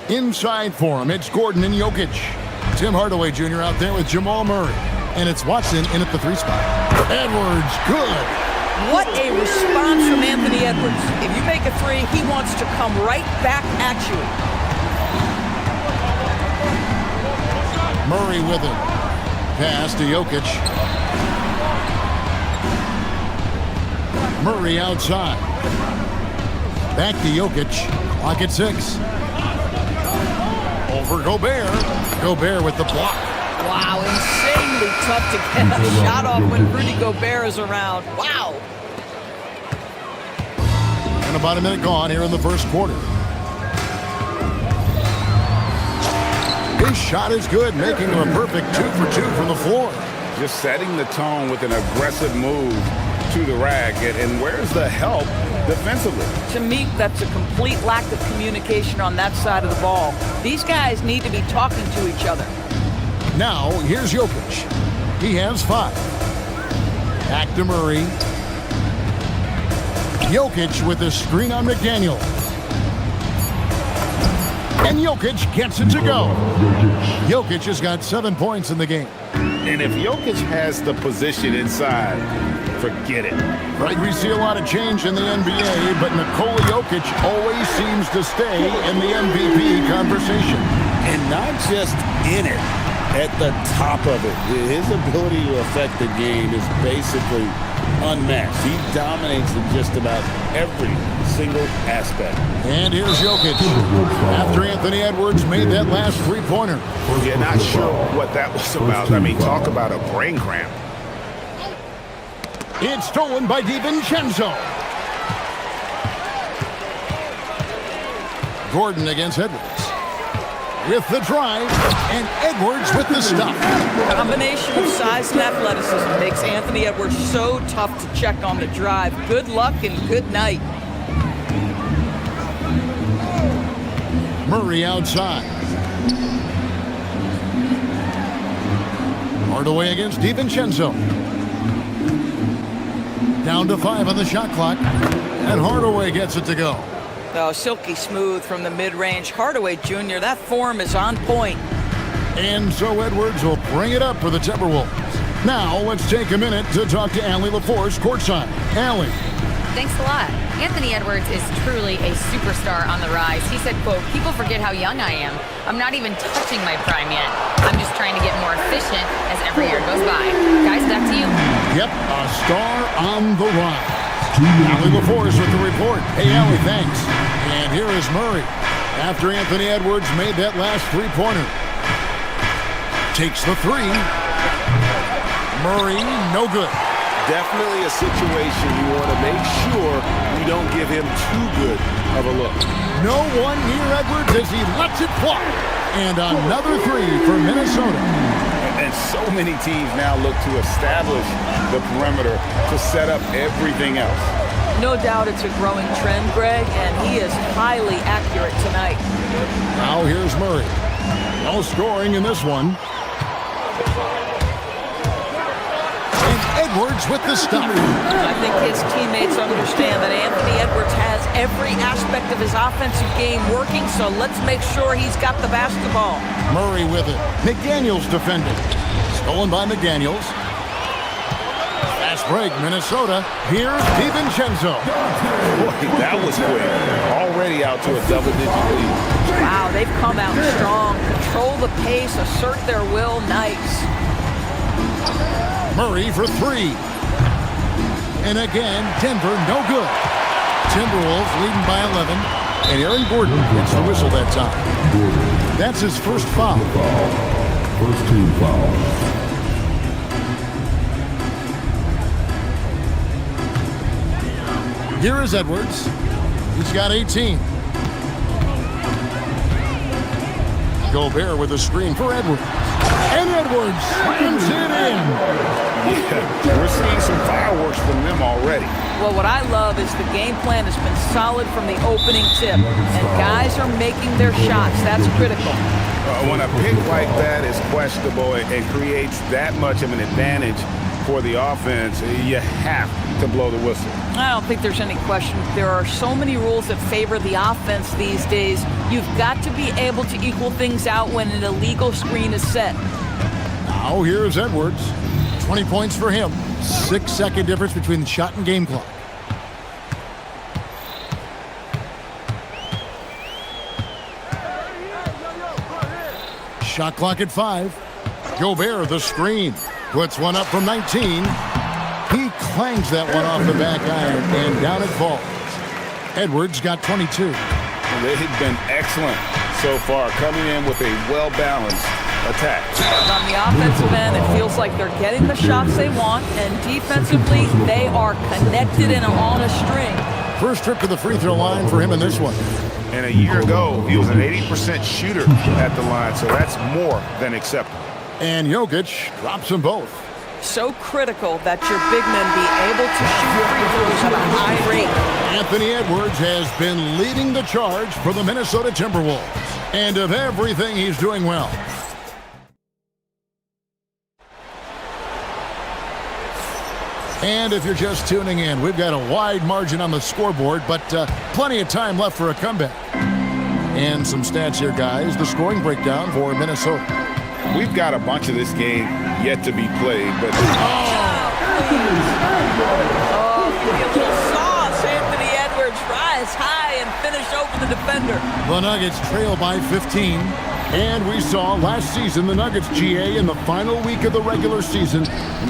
Inside for him, it's Gordon and Jokic. Tim Hardaway Jr. out there with Jamal Murray. And it's Watson in at the 3 spot. Edwards, good. What a response from Anthony Edwards. If you make a 3, he wants to come right back at you. Murray with it. Pass to Jokic. Murray outside. Back to Jokic. Clock at 6. Over Gobert. Gobert with the block. Wow, insanely tough to get a shot off when Rudy Gobert is around. Wow. And about a minute gone here in the first quarter. His shot is good, making him a perfect 2 for 2 from the floor. Just setting the tone with an aggressive move to the rack. And where's the help defensively? To me, that's a complete lack of communication on that side of the ball. These guys need to be talking to each other. Now, here's Jokic. He has 5. Back to Murray. Jokic with a screen on McDaniel. And Jokic gets it to go. Jokic has got 7 points in the game. And if Jokic has the position inside, forget it. Right, we see a lot of change in the NBA, but Nikola Jokic always seems to stay in the MVP conversation. And not just in it, at the top of it. His ability to affect the game is basically unmatched. He dominates in just about every single aspect. And here's Jokic. After Anthony Edwards made that last 3-pointer. Yeah, not sure what that was about. I mean, talk about a brain cramp. It's stolen by DiVincenzo. Gordon against Edwards. With the drive, and Edwards with the stop. Combination of size and athleticism makes Anthony Edwards so tough to check on the drive. Good luck and good night. Murray outside. Hardaway against DiVincenzo. Down to 5 on the shot clock, and Hardaway gets it to go. Oh, silky smooth from the mid-range. Hardaway Jr., that form is on point. And so Edwards will bring it up for the Timberwolves. Now, let's take a minute to talk to Allie LaForce courtside. Allie. Thanks a lot. Anthony Edwards is truly a superstar on the rise. He said, quote, "People forget how young I am. I'm not even touching my prime yet. I'm just trying to get more efficient as every year goes by." Guys, back to you. Yep, a star on the rise. Allie LaForce with the report. Hey, Allie, thanks. And here is Murray. After Anthony Edwards made that last 3-pointer. Takes the 3. Murray, no good. Definitely a situation you want to make sure you don't give him too good of a look. No one near Edwards as he lets it fly. And another 3 for Minnesota. And so many teams now look to establish the perimeter to set up everything else. No doubt it's a growing trend, Greg, and he is highly accurate tonight. Now here's Murray. No scoring in this one. And Edwards with the stop. I think his teammates understand that Anthony Edwards has every aspect of his offensive game working, so let's make sure he's got the basketball. Murray with it. McDaniels defending. Stolen by McDaniels. Fast break, Minnesota. Here's DiVincenzo. Boy, that was quick. Already out to a double-digit lead. Wow, they've come out strong. Control the pace, assert their will. Nice. Murray for 3. And again, Denver no good. Timberwolves leading by 11. And Aaron Gordon gets the whistle that time. That's his first foul. First team foul. Here is Edwards. He's got 18. Gobert with a screen for Edwards. And Edwards slams it in. Yeah, we're seeing some fireworks from them already. Well, what I love is the game plan has been solid from the opening tip, and guys are making their shots. That's critical. When a pick like that is questionable and creates that much of an advantage for the offense, you have to blow the whistle. I don't think there's any question. There are so many rules that favor the offense these days. You've got to be able to equal things out when an illegal screen is set. Now here's Edwards. 20 points for him. 6-second difference between the shot and game clock. Shot clock at 5. Gobert the screen. Puts one up from 19. He clangs that one off the back iron and down it falls. Edwards got 22. They've been excellent so far, coming in with a well-balanced attack. On the offensive end, it feels like they're getting the shots they want, and defensively, they are connected and on a string. First trip to the free throw line for him in this one. And a year ago, he was an 80% shooter at the line, so that's more than acceptable. And Jokic drops them both. So critical that your big men be able to shoot free throws at a high rate. Anthony Edwards has been leading the charge for the Minnesota Timberwolves. And of everything, he's doing well. And if you're just tuning in, we've got a wide margin on the scoreboard, but plenty of time left for a comeback. And some stats here, guys. The scoring breakdown for Minnesota. We've got a bunch of this game yet to be played, but... You saw Anthony Edwards rise high and finish over the defender. The Nuggets trail by 15. And we saw last season the Nuggets, GA, in the final week of the regular season,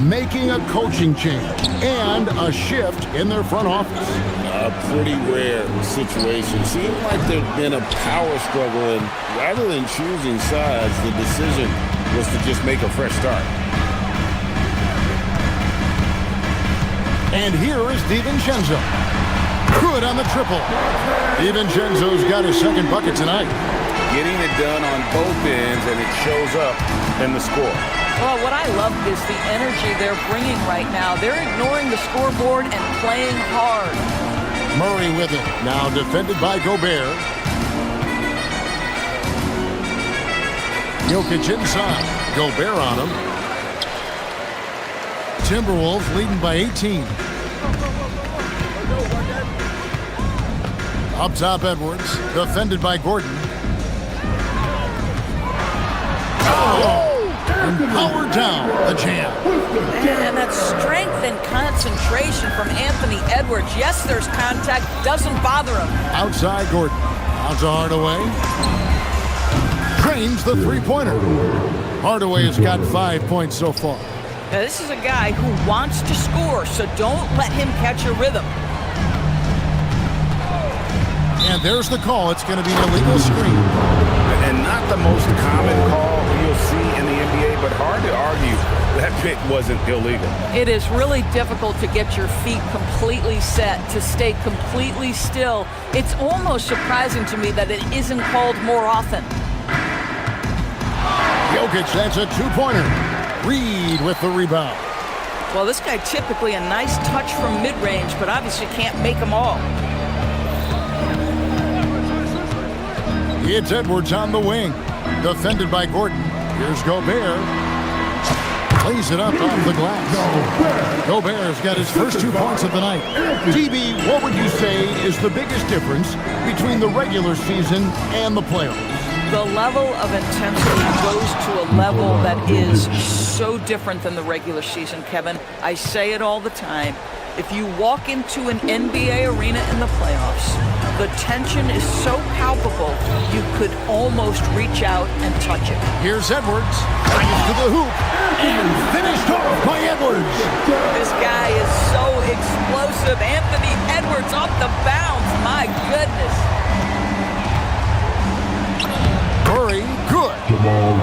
making a coaching change and a shift in their front office. A pretty rare situation. Seemed like there'd been a power struggle, and rather than choosing sides, the decision was to just make a fresh start. And here is DiVincenzo. Good on the triple. DiVincenzo's got his second bucket tonight. Getting it done on both ends, and it shows up in the score. Well, what I love is the energy they're bringing right now. They're ignoring the scoreboard and playing hard. Murray with it. Now defended by Gobert. Jokic inside. Gobert on him. Timberwolves leading by 18. Up top, Edwards. Defended by Gordon. And powered down the jam. And that strength and concentration from Anthony Edwards. Yes, there's contact. Doesn't bother him. Outside Gordon. Out to Hardaway. Drains the three-pointer. Hardaway has got 5 points so far. Now, this is a guy who wants to score, so don't let him catch a rhythm. And there's the call. It's going to be an illegal screen. And not the most common call you'll see in the NBA, but hard to argue that pick wasn't illegal. It is really difficult to get your feet completely set, to stay completely still. It's almost surprising to me that it isn't called more often. Jokic, that's a two-pointer. Reed with the rebound. Well, this guy typically a nice touch from mid-range, but obviously can't make them all. It's Edwards on the wing. Defended by Gordon. Here's Gobert. Plays it up off the glass. Gobert's got his first 2 points of the night. DB, what would you say is the biggest difference between the regular season and the playoffs? The level of intensity goes to a level that is so different than the regular season, Kevin. I say it all the time. If you walk into an NBA arena in the playoffs, the tension is so palpable, you could almost reach out and touch it. Here's Edwards, brings to the hoop, and finished off by Edwards. This guy is so explosive. Anthony Edwards off the bounce, my goodness. Murray, good.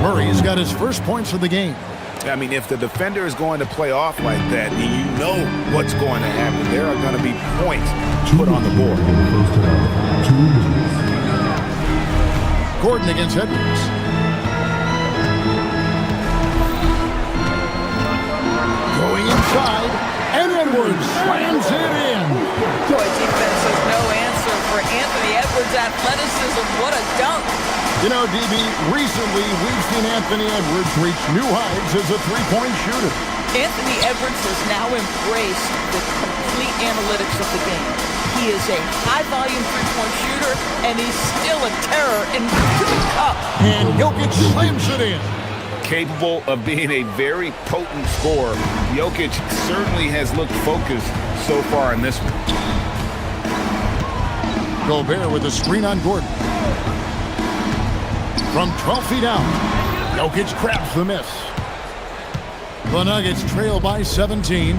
Murray's got his first points of the game. I mean, if the defender is going to play off like that, then you know what's going to happen. There are going to be points put on the board. Gordon against Edwards. inside, and Edwards slams it in. Boy, defense has no answer for Anthony Edwards' athleticism. What a dunk. You know, DB, recently we've seen Anthony Edwards reach new heights as a three-point shooter. Anthony Edwards has now embraced the complete analytics of the game. He is a high-volume three-point shooter, and he's still a terror in the cup. And Jokic slams it in. Capable of being a very potent scorer, Jokic certainly has looked focused so far in this one. Gobert with a screen on Gordon. From 12 feet out, Jokic grabs the miss. The Nuggets trail by 17.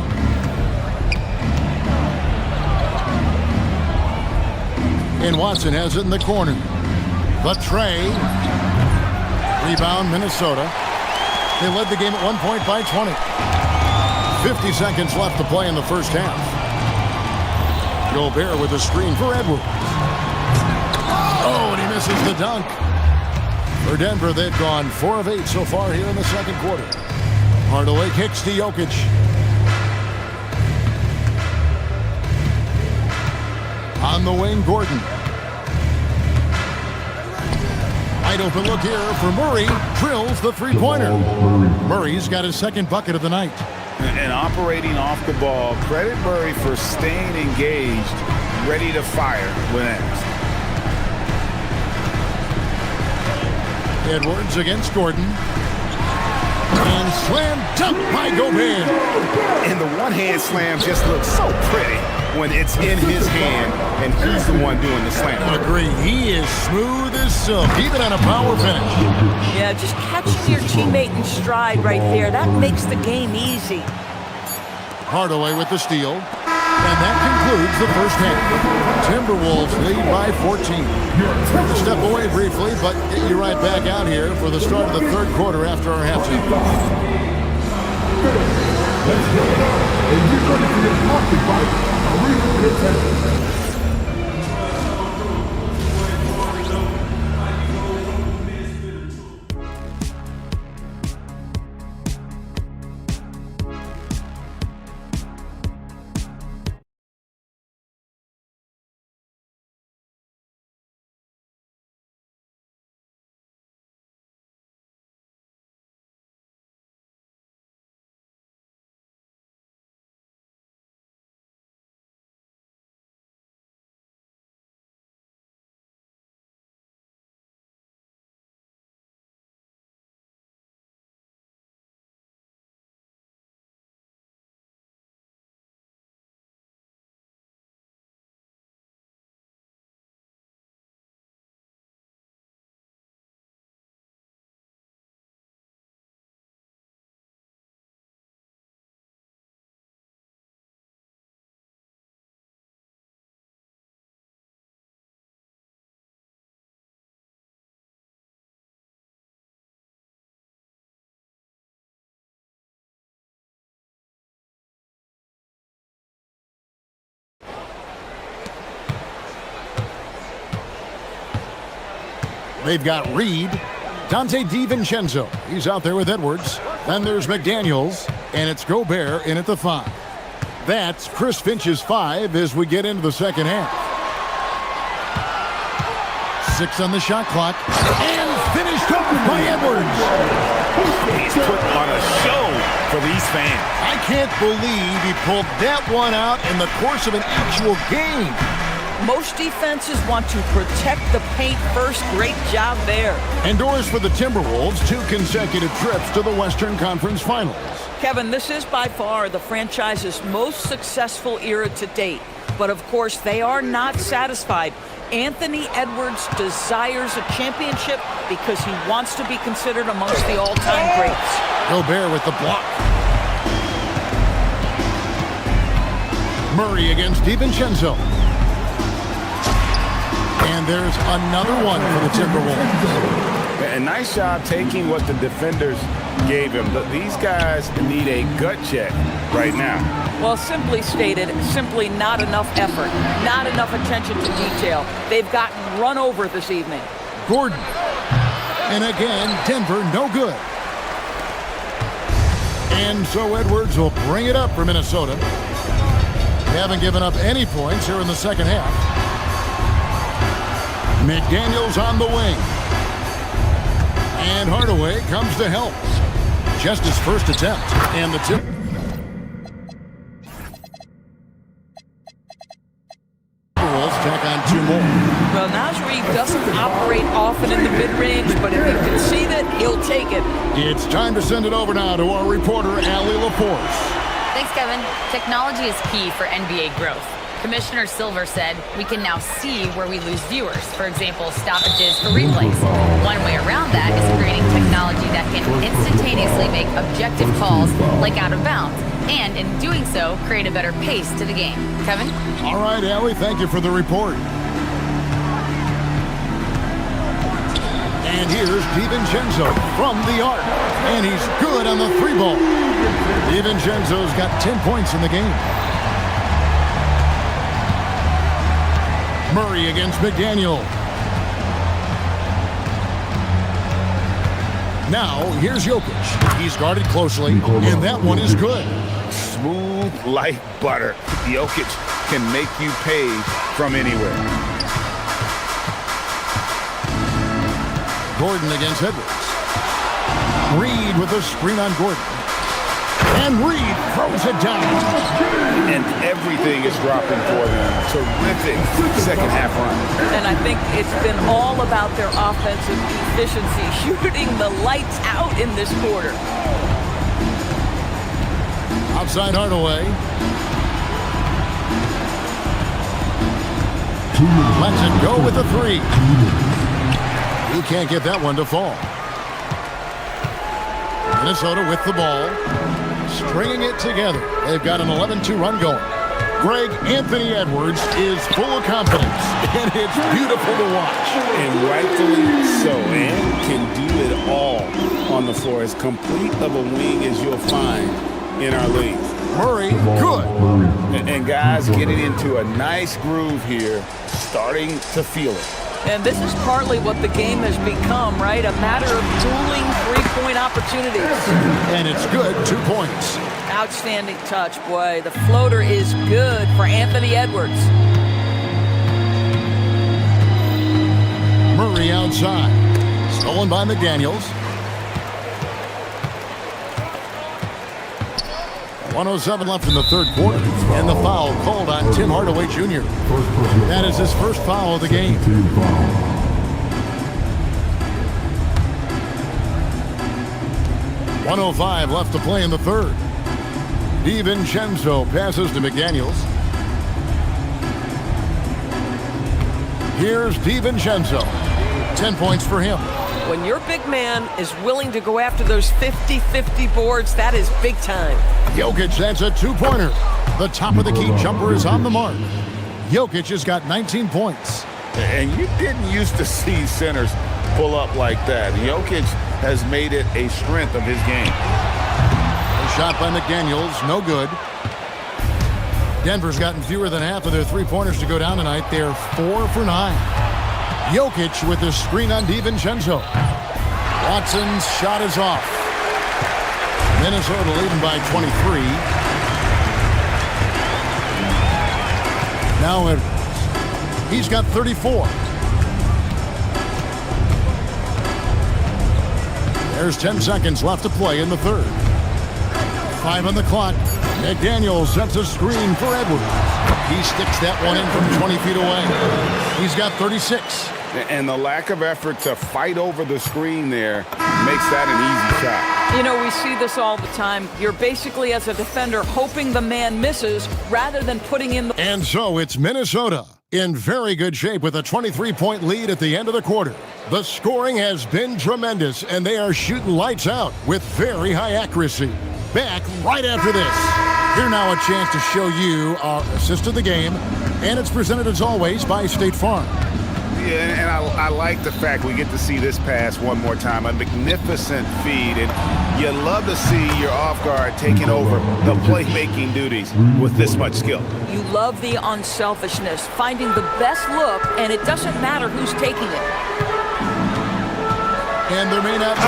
And Watson has it in the corner. The tray. Rebound, Minnesota. They led the game at 1 point by 20. 50 seconds left to play in the first half. Gobert with a screen for Edwards. Oh, and he misses the dunk. For Denver, they've gone 4 of 8 so far here in the second quarter. Hardaway kicks to Jokic. On the wing, Gordon. Wide open look here for Murray. Drills the three-pointer. Murray's got his second bucket of the night. And operating off the ball, credit Murray for staying engaged, ready to fire when asked. Edwards against Gordon. And slam dunk by Gobert. And the one-hand slam just looks so pretty when it's in his hand and he's the one doing the slam. Agree. He is smooth as silk, even on a power finish. Yeah, just catching your teammate in stride right there. That makes the game easy. Hardaway with the steal. And that concludes the first half. Timberwolves lead by 14. We'll step away briefly, but get you right back out here for the start of the third quarter after our halftime. Let's go. And you're going to be adopted by eTennis. They've got Reed, Dante DiVincenzo. He's out there with Edwards. Then there's McDaniels, and it's Gobert in at the 5. That's Chris Finch's 5 as we get into the second half. 6 on the shot clock, and finished up by Edwards. He's put on a show for these fans. I can't believe he pulled that one out in the course of an actual game. Most defenses want to protect the paint first. Great job there. Endorse for the Timberwolves 2 consecutive trips to the Western Conference Finals. Kevin, this is by far the franchise's most successful era to date. But of course, they are not satisfied. Anthony Edwards desires a championship because he wants to be considered amongst the all-time greats. Gobert with the block. Murray against DiVincenzo. And there's another one for the Timberwolves. A nice job taking what the defenders gave him. But these guys need a gut check right now. Well, simply stated, simply not enough effort, not enough attention to detail. They've gotten run over this evening. Gordon. And again, Denver no good. And so Edwards will bring it up for Minnesota. They haven't given up any points here in the second half. McDaniels on the wing. And Hardaway comes to help. Just his first attempt. And the tip. Timberwolves tack on two more. Well, Najee doesn't operate often in the mid-range, but if he concede it, he'll take it. It's time to send it over now to our reporter, Allie LaForce. Thanks, Kevin. Technology is key for NBA growth. Commissioner Silver said we can now see where we lose viewers. For example, stoppages for replays. One way around that is creating technology that can instantaneously make objective calls like out of bounds, and in doing so, create a better pace to the game. Kevin? All right, Allie, thank you for the report. And here's DiVincenzo from the arc. And he's good on the three ball. DiVincenzo's got 10 points in the game. Murray against McDaniel. Now, here's Jokic. He's guarded closely, and that one is good. Smooth like butter. Jokic can make you pay from anywhere. Gordon against Edwards. Reed with a screen on Gordon. And Reed throws it down. And everything is dropping for them. Terrific second half run. And I think it's been all about their offensive efficiency, shooting the lights out in this quarter. Outside Hardaway. Lets it go with the three. He can't get that one to fall. Minnesota with the ball. Stringing it together. They've got an 11-2 run going. Greg Anthony Edwards is full of confidence, and it's beautiful to watch. And rightfully so, and can do it all on the floor. As complete of a wing as you'll find in our league. Murray, good. And guys getting into a nice groove here, starting to feel it. And this is partly what the game has become, right? A matter of dueling three-point opportunities. And it's good, 2 points. Outstanding touch, boy. The floater is good for Anthony Edwards. Murray outside. Stolen by McDaniels. 1:07 left in the third quarter. And the foul called on Tim Hardaway Jr. That is his first foul of the game. .105 left to play in the third. DiVincenzo passes to McDaniels. Here's DiVincenzo. 10 points for him. When your big man is willing to go after those 50-50 boards, that is big time. Jokic, that's a two-pointer. The top of the key jumper is on the mark. Jokic has got 19 points. And you didn't used to see centers pull up like that. Jokic has made it a strength of his game. A shot by McDaniels, no good. Denver's gotten fewer than half of their three-pointers to go down tonight. They're 4 for 9. Jokic with the screen on DiVincenzo. Watson's shot is off. Minnesota leading by 23. Now Edwards. He's got 34. There's 10 seconds left to play in the third. 5 on the clock. McDaniels sets a screen for Edwards. He sticks that one in from 20 feet away. He's got 36. And the lack of effort to fight over the screen there makes that an easy shot. You know, we see this all the time. You're basically, as a defender, hoping the man misses rather than putting in the... And so it's Minnesota in very good shape with a 23-point lead at the end of the quarter. The scoring has been tremendous, and they are shooting lights out with very high accuracy. Back right after this. Here now a chance to show you our assist of the game, and it's presented as always by State Farm. Yeah, and I like the fact we get to see this pass one more time. A magnificent feed, and you love to see your off guard taking over the playmaking duties with this much skill. You love the unselfishness, finding the best look, and it doesn't matter who's taking it. And there may not...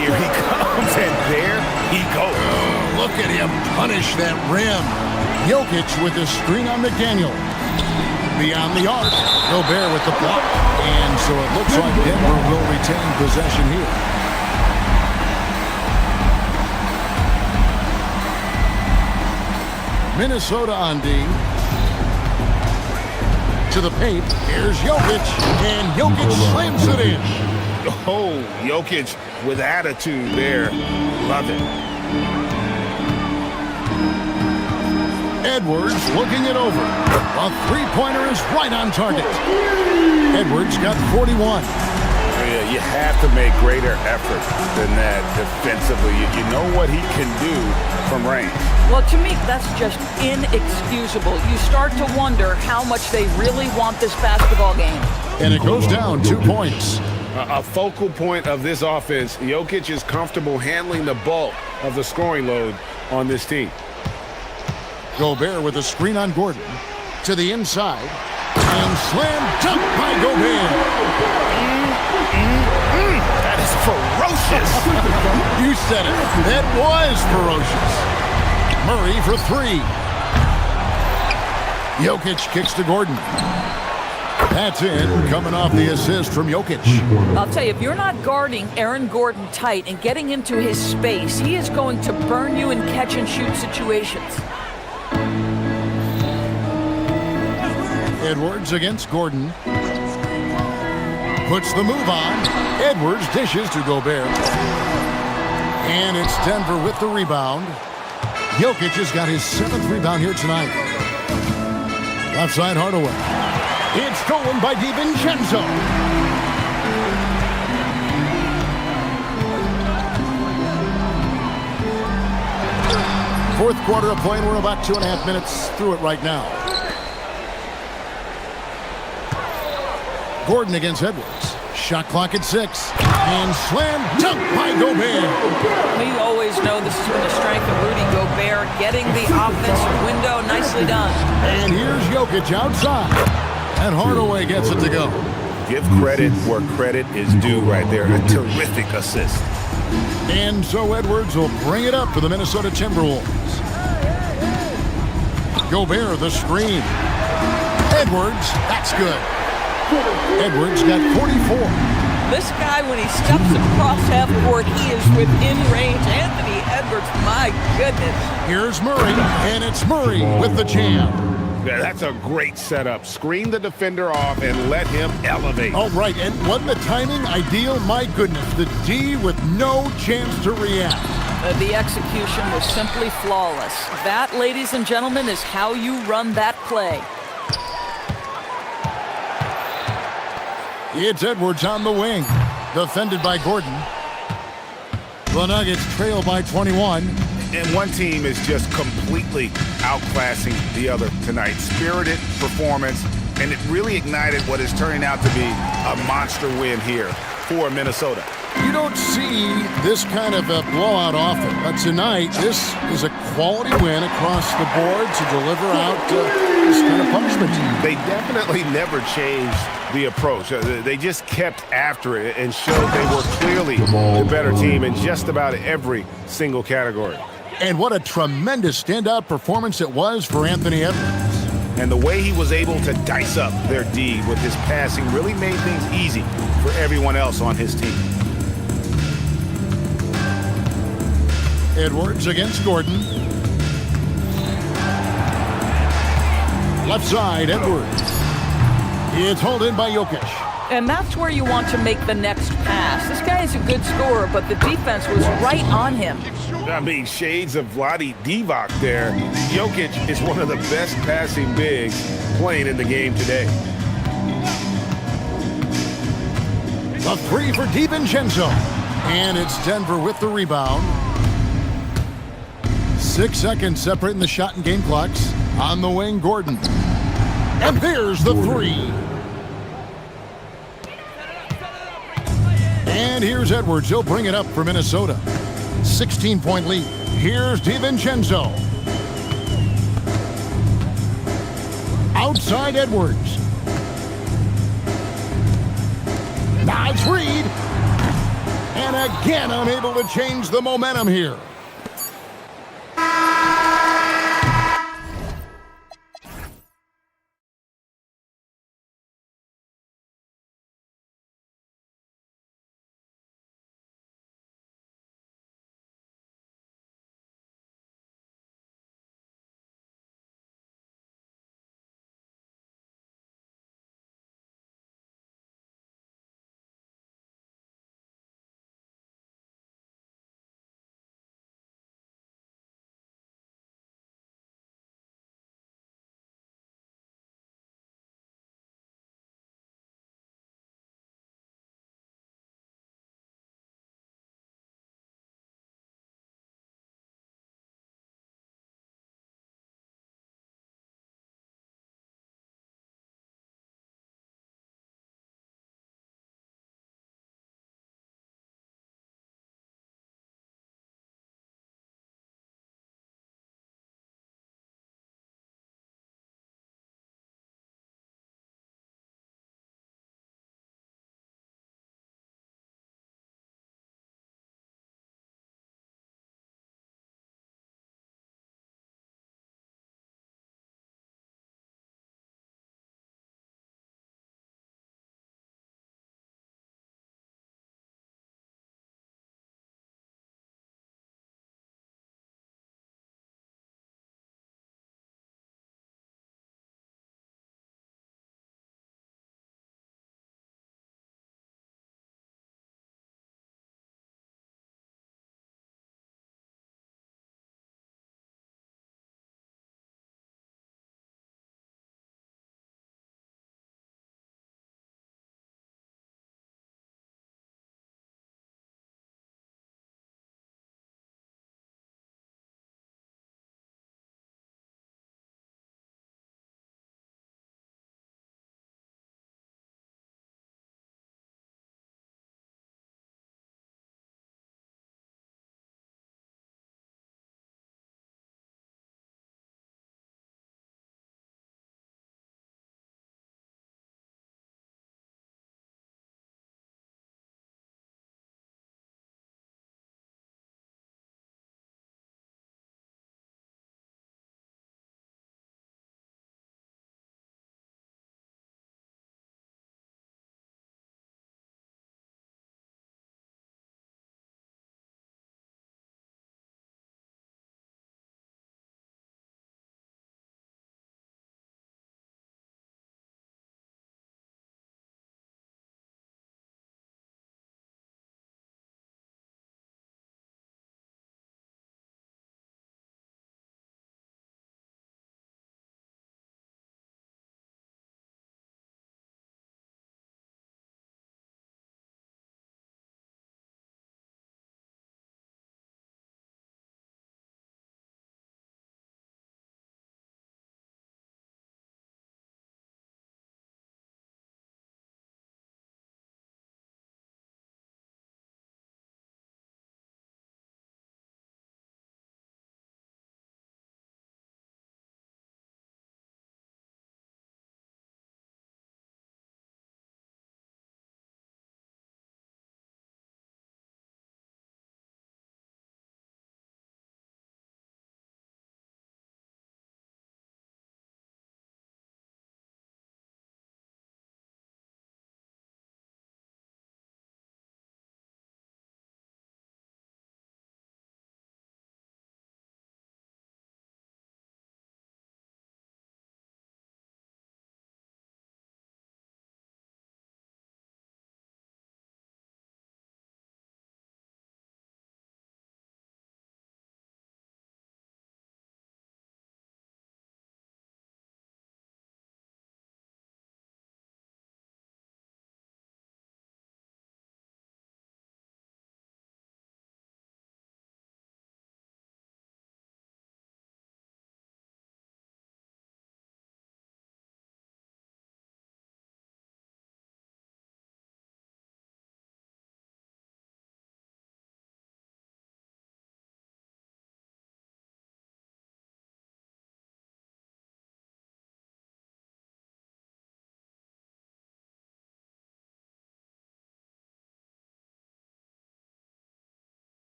Here he comes, and there he goes. Look at him punish that rim. Jokic with the screen on McDaniel. Beyond the arc, Gobert with the block. And so it looks like Denver will retain possession here. Minnesota on D. To the paint. Here's Jokic. And Jokic slams it in. Oh, Jokic with attitude there. Love it. Edwards looking it over. A three-pointer is right on target. Edwards got 41. Yeah, you have to make greater effort than that defensively. You know what he can do from range. Well, to me, that's just inexcusable. You start to wonder how much they really want this basketball game. And it goes down 2 points. A focal point of this offense, Jokic is comfortable handling the bulk of the scoring load on this team. Gobert with a screen on Gordon. To the inside. And slam dunk by Gobert. That is ferocious. You said it. That was ferocious. Murray for three. Jokic kicks to Gordon. That's in, coming off the assist from Jokic. I'll tell you, if you're not guarding Aaron Gordon tight and getting into his space, he is going to burn you in catch-and-shoot situations. Edwards against Gordon. Puts the move on. Edwards dishes to Gobert. And it's Denver with the rebound. Jokic has got his 7th rebound here tonight. Left side Hardaway. It's stolen by DiVincenzo. Fourth quarter of play, and we're about 2.5 minutes through it right now. Gordon against Edwards. Shot clock at 6. And slam dunk by Gobert. We always know this has been the strength of Rudy Gobert, getting the offensive window. Nicely done. And here's Jokic outside. And Hardaway gets it to go. Give credit where credit is due right there. A terrific assist. And so Edwards will bring it up for the Minnesota Timberwolves. Gobert the screen. Edwards, that's good. Edwards got 44. This guy, when he steps across half court, he is within range. Anthony Edwards, my goodness. Here's Murray, and it's Murray with the jam. Yeah, that's a great setup. Screen the defender off and let him elevate. All right, and wasn't the timing ideal? My goodness, the D with no chance to react. The execution was simply flawless. That, ladies and gentlemen, is how you run that play. It's Edwards on the wing, defended by Gordon. The Nuggets trail by 21. And one team is just completely outclassing the other tonight. Spirited performance, and it really ignited what is turning out to be a monster win here for Minnesota. You don't see this kind of a blowout often, but tonight this is a quality win across the board to deliver out this kind of punishment. They definitely never changed the approach. They just kept after it and showed they were clearly the better team in just about every single category. And what a tremendous standout performance it was for Anthony Edwards. And the way he was able to dice up their D with his passing really made things easy for everyone else on his team. Edwards against Gordon. Left side, Edwards. It's hauled in by Jokic. And that's where you want to make the next pass. This guy is a good scorer, but the defense was right on him. I mean, shades of Vlade Divac there. Jokic is one of the best passing bigs playing in the game today. The three for DiVincenzo. And it's Denver with the rebound. 6 seconds separating the shot and game clocks. On the wing, Gordon. And there's the three. And here's Edwards. He'll bring it up for Minnesota. 16-point lead. Here's DiVincenzo. Outside Edwards. Nice read. And again, unable to change the momentum here.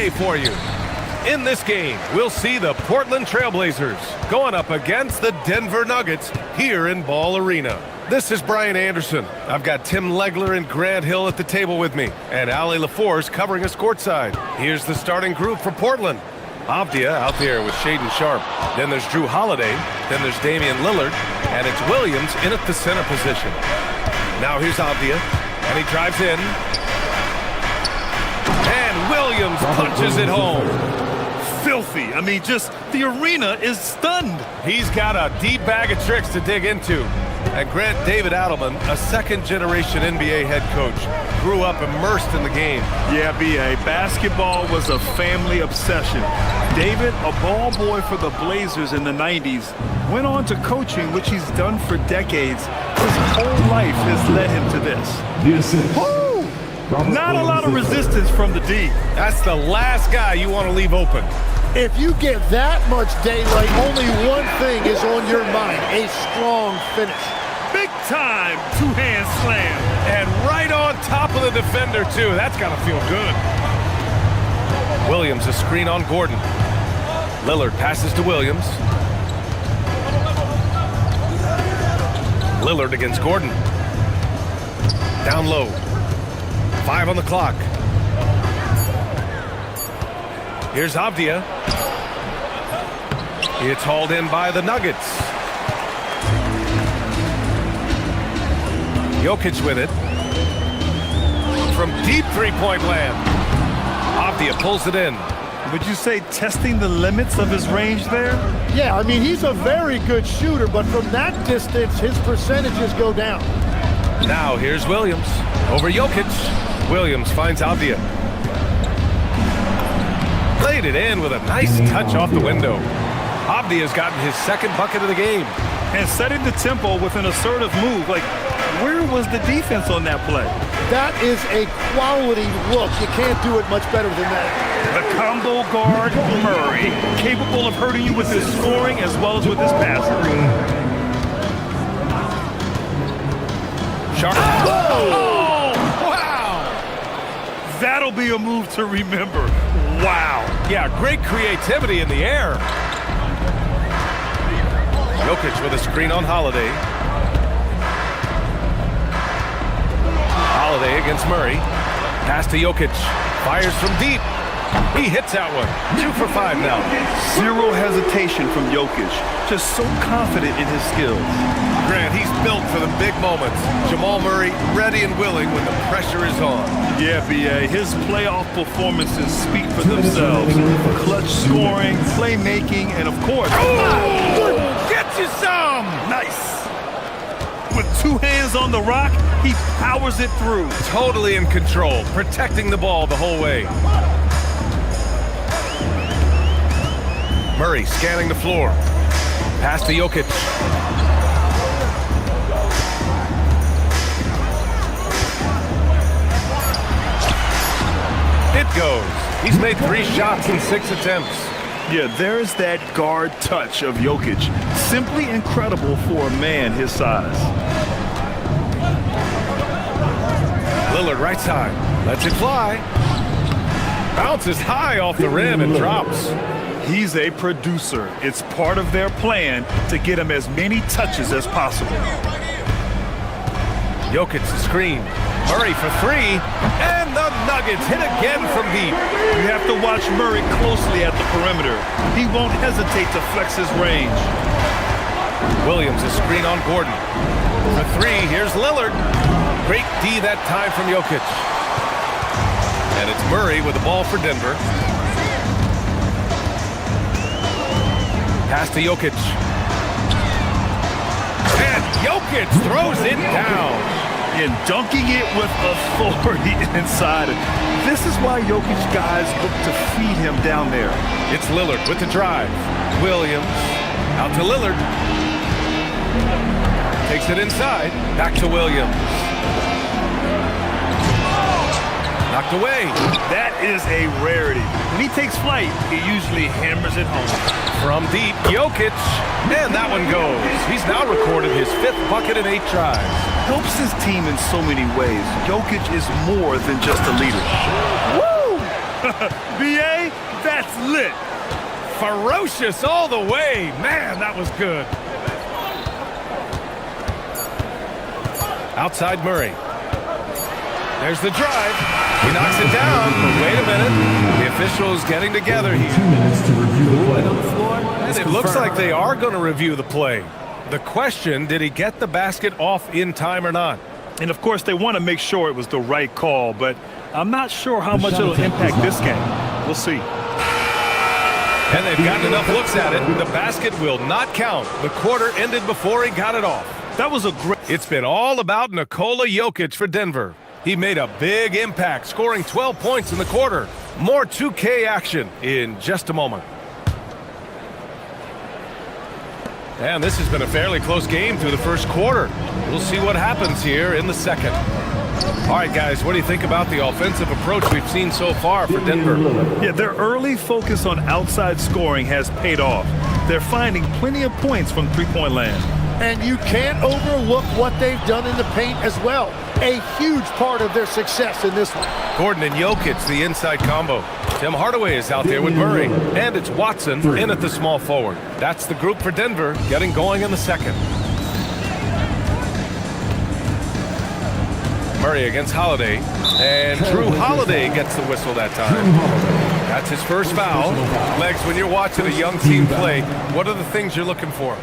NBA for you. In this game, we'll see the Portland Trailblazers going up against the Denver Nuggets here in Ball Arena. This is Brian Anderson. I've got Tim Legler and Grant Hill at the table with me, and Ali LaForce covering us courtside. Here's the starting group for Portland. Avdia out there with Shaden Sharp. Then there's Drew Holiday. Then there's Damian Lillard. And it's Williams in at the center position. Now here's Avdia, and he drives in. And Williams punches it home. Filthy. I mean, just the arena is stunned. He's got a deep bag of tricks to dig into. And Grant David Adelman, a second-generation NBA head coach, grew up immersed in the game. Yeah, B.A., basketball was a family obsession. David, a ball boy for the Blazers in the 90s, went on to coaching, which he's done for decades. His whole life has led him to this. Woo! Not a lot of resistance from the D. That's the last guy you want to leave open. If you get that much daylight, only one thing is on your mind, a strong finish. Big time two-hand slam. And right on top of the defender, too. That's got to feel good. Williams, a screen on Gordon. Lillard passes to Williams. Lillard against Gordon. Down low. 5 on the clock. Here's Avdia. It's hauled in by the Nuggets. Jokic with it. From deep three-point land. Avdia pulls it in. Would you say testing the limits of his range there? Yeah, I mean, he's a very good shooter, but from that distance, his percentages go down. Now here's Williams. Over Jokic. Williams finds Avdia. Laid it in with a nice touch off the window. Avdia's gotten his second bucket of the game. And setting the tempo with an assertive move. Like, where was the defense on that play? That is a quality look. You can't do it much better than that. The combo guard, Murray, capable of hurting you with his scoring as well as with his passing. Sharp. Oh! Wow! That'll be a move to remember. Wow. Yeah, great creativity in the air. Jokic with a screen on Holiday. Holiday against Murray. Pass to Jokic. Fires from deep. He hits that one. 2 for 5 now. Zero hesitation from Jokic. Just so confident in his skills. Grant, he's built for the big moments. Jamal Murray ready and willing when the pressure is on. Yeah, B.A., his playoff performances speak for themselves. Clutch scoring, playmaking, and of course... Oh! Get you some! Nice! With 2 hands on the rock, he powers it through. Totally in control, protecting the ball the whole way. Murray scanning the floor. Pass to Jokic. It goes. He's made 3 shots in 6 attempts. Yeah, there's that guard touch of Jokic. Simply incredible for a man his size. Lillard right side. Lets it fly. Bounces high off the rim and drops. He's a producer. It's part of their plan to get him as many touches as possible. Jokic the screen. Murray for 3. And the Nuggets hit again from deep. You have to watch Murray closely at the perimeter. He won't hesitate to flex his range. Williams a screen on Gordon. For 3, here's Lillard. Great D that time from Jokic. And it's Murray with the ball for Denver. Pass to Jokic. And Jokic throws it down. And dunking it with authority inside. This is why Jokic guys look to feed him down there. It's Lillard with the drive. Williams out to Lillard. Takes it inside. Back to Williams. Knocked away. That is a rarity. When he takes flight, he usually hammers it home. From deep, Jokic. And that one goes. He's now recorded his 5th bucket in 8 tries. Helps his team in so many ways. Jokic is more than just a leader. Woo! BA, that's lit. Ferocious all the way. Man, that was good. Outside Murray. There's the drive. He knocks it down. But wait a minute. The officials getting together here. 2 minutes to review the play. And it looks like they are going to review the play. The question, did he get the basket off in time or not? And of course, they want to make sure it was the right call, but I'm not sure how much it'll impact this game. We'll see. And they've gotten enough looks at it. The basket will not count. The quarter ended before he got it off. That was a great... It's been all about Nikola Jokic for Denver. He made a big impact, scoring 12 points in the quarter. More 2K action in just a moment. And this has been a fairly close game through the first quarter. We'll see what happens here in the second. All right, guys, what do you think about the offensive approach we've seen so far for Denver? Yeah, their early focus on outside scoring has paid off. They're finding plenty of points from three-point land. And you can't overlook what they've done in the paint as well. A huge part of their success in this one. Gordon and Jokic, the inside combo. Tim Hardaway is out there with Murray. And it's Watson in at the small forward. That's the group for Denver getting going in the second. Murray against Holiday. And Drew Holiday gets the whistle that time. That's his first foul. Legs, when you're watching a young team play, what are the things you're looking for?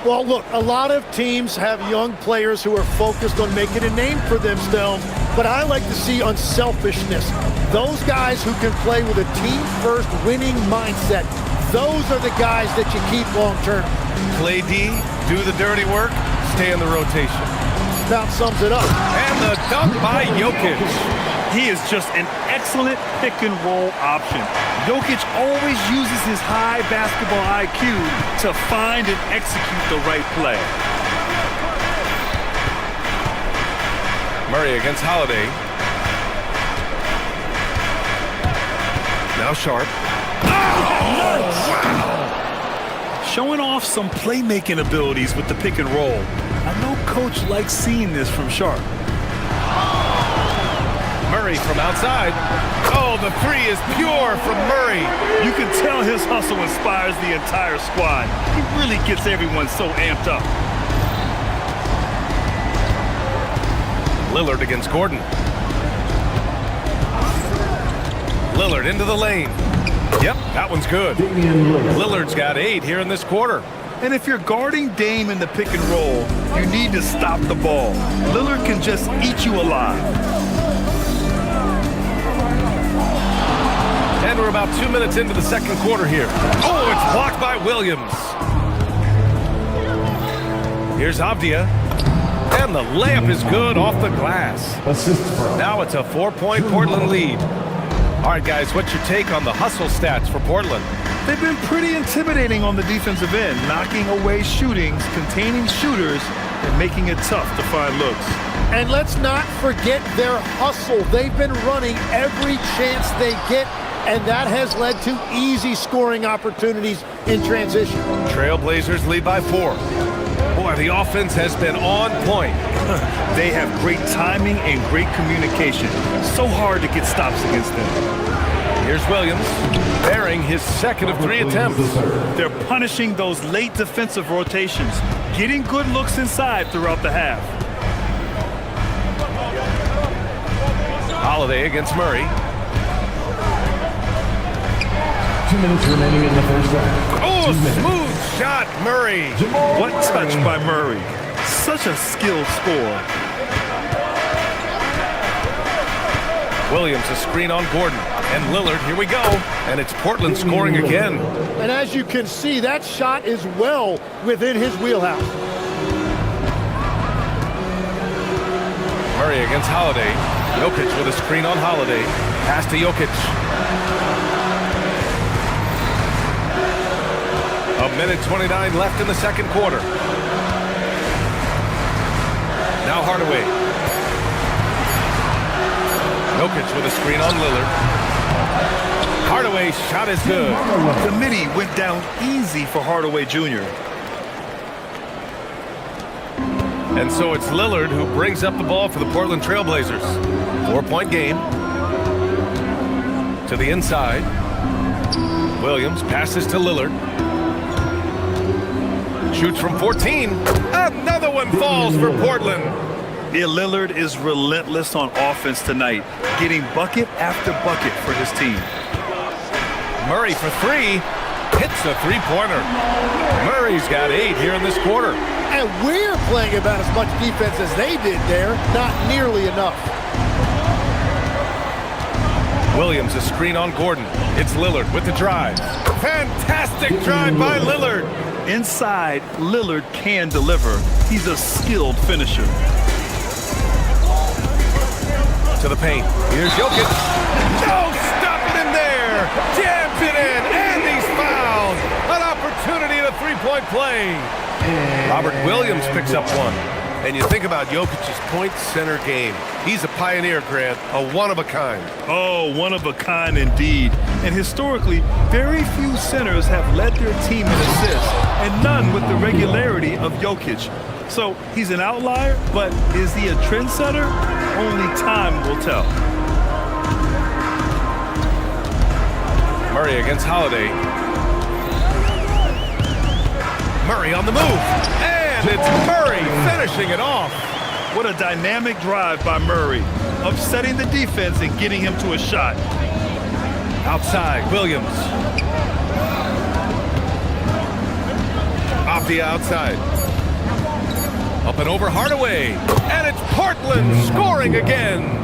Well, look, a lot of teams have young players who are focused on making a name for themselves, but I like to see unselfishness. Those guys who can play with a team-first winning mindset, those are the guys that you keep long-term. Play D, do the dirty work, stay in the rotation. About sums it up. And the dunk by Jokic. He is just an excellent pick-and-roll option. Jokic always uses his high basketball IQ to find and execute the right play. Murray against Holiday. Now Sharp. Oh, wow! Showing off some playmaking abilities with the pick and roll. I know Coach likes seeing this from Sharp. Murray from outside. Oh, the three is pure from Murray. You can tell his hustle inspires the entire squad. He really gets everyone so amped up. Lillard against Gordon. Lillard into the lane. Yep, that one's good. Lillard's got 8 here in this quarter. And if you're guarding Dame in the pick and roll, you need to stop the ball. Lillard can just eat you alive. And we're about 2 minutes into the second quarter here. Oh, it's blocked by Williams. Here's Avdia. And the layup is good off the glass. Now it's a 4-point Portland lead. All right, guys, what's your take on the hustle stats for Portland? They've been pretty intimidating on the defensive end, knocking away shootings, containing shooters, and making it tough to find looks. And let's not forget their hustle. They've been running every chance they get, and that has led to easy scoring opportunities in transition. Trailblazers lead by 4. Boy, the offense has been on point. They have great timing and great communication. So hard to get stops against them. Here's Williams, bearing his second of 3 attempts. They're punishing those late defensive rotations, getting good looks inside throughout the half. Holiday against Murray. 2 minutes remaining in the first half. Oh, smooth shot, Murray. What touch by Murray. Such a skilled score. Williams, a screen on Gordon. And Lillard, here we go. And it's Portland scoring again. And as you can see, that shot is well within his wheelhouse. Murray against Holiday. Jokic with a screen on Holiday. Pass to Jokic. A minute 29 left in the second quarter. Now Hardaway. Jokic with a screen on Lillard. Hardaway's shot is good. The midi went down easy for Hardaway Jr. And so it's Lillard who brings up the ball for the Portland Trailblazers. 4-point game. To the inside. Williams passes to Lillard. Shoots from 14. Another one falls for Portland. Yeah, Lillard is relentless on offense tonight, getting bucket after bucket for his team. Murray for three. Hits a three-pointer. Murray's got 8 here in this quarter. And we're playing about as much defense as they did there. Not nearly enough. Williams, a screen on Gordon. It's Lillard with the drive. Fantastic drive by Lillard. Inside, Lillard can deliver. He's a skilled finisher. To the paint. Here's Jokic. No, stopping him there. Jams it in, and he's fouled. An opportunity at a three-point play. Robert Williams picks up one. And you think about Jokic's point center game. He's a pioneer, Grant, a one-of-a-kind. Oh, one-of-a-kind indeed. And historically, very few centers have led their team in assists, and none with the regularity of Jokic. So he's an outlier, but is he a trendsetter? Only time will tell. Murray against Holiday. Murray on the move. And it's Murray finishing it off. What a dynamic drive by Murray, upsetting the defense and getting him to a shot. Outside, Williams. Off the outside. Up and over Hardaway. And it's Portland scoring again.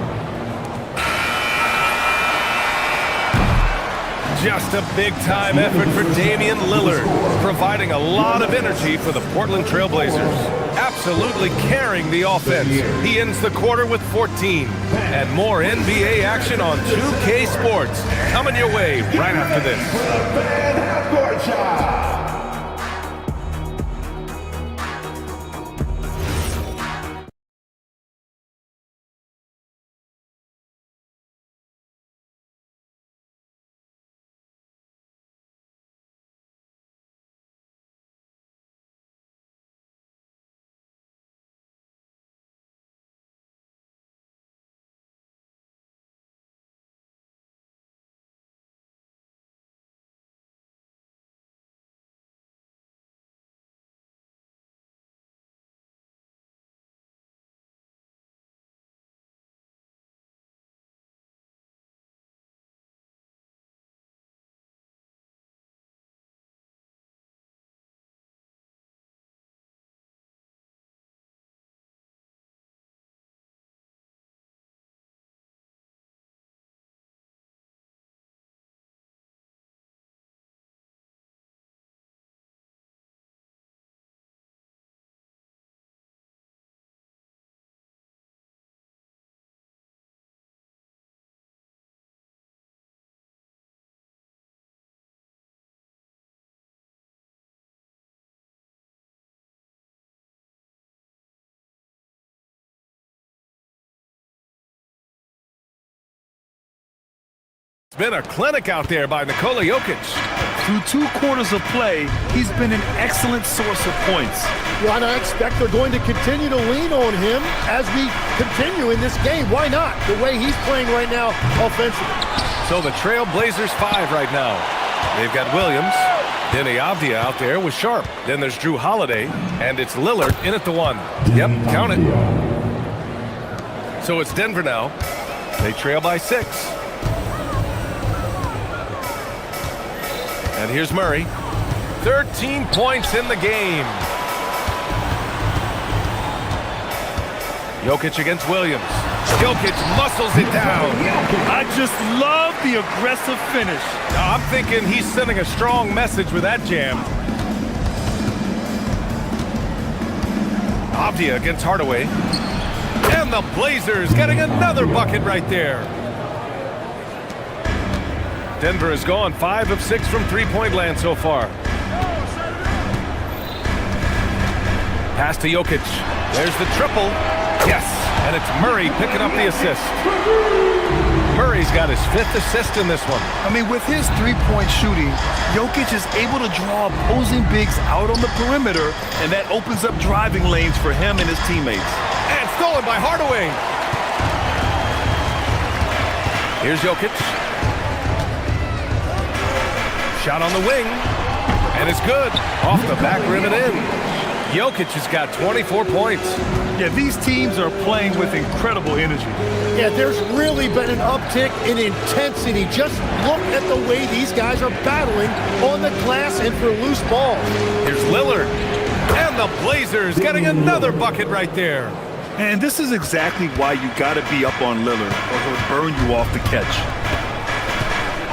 Just a big-time effort for Damian Lillard, providing a lot of energy for the Portland Trail Blazers. Absolutely carrying the offense. He ends the quarter with 14. And more NBA action on 2K Sports. Coming your way right after this. It's been a clinic out there by Nikola Jokic. Through 2 quarters of play, he's been an excellent source of points. Well, and I expect they're going to continue to lean on him as we continue in this game. Why not? The way he's playing right now offensively. So the Trail Blazers 5 right now. They've got Williams, Denny Avdia out there with Sharp. Then there's Drew Holiday, and it's Lillard in at the 1. Yep, count it. So it's Denver now. They trail by 6. And here's Murray. 13 points in the game. Jokic against Williams. Jokic muscles it down. I just love the aggressive finish. Now, I'm thinking he's sending a strong message with that jam. Avdia against Hardaway. And the Blazers getting another bucket right there. Denver has gone 5 of 6 from three-point land so far. Pass to Jokic. There's the triple. Yes, and it's Murray picking up the assist. Murray's got his 5th assist in this one. I mean, with his three-point shooting, Jokic is able to draw opposing bigs out on the perimeter, and that opens up driving lanes for him and his teammates. And stolen by Hardaway. Here's Jokic. Shot on the wing. And it's good. Off the back rim and in. Jokic has got 24 points. Yeah, these teams are playing with incredible energy. Yeah, there's really been an uptick in intensity. Just look at the way these guys are battling on the glass and for loose balls. Here's Lillard. And the Blazers getting another bucket right there. And this is exactly why you got to be up on Lillard, or he'll burn you off the catch.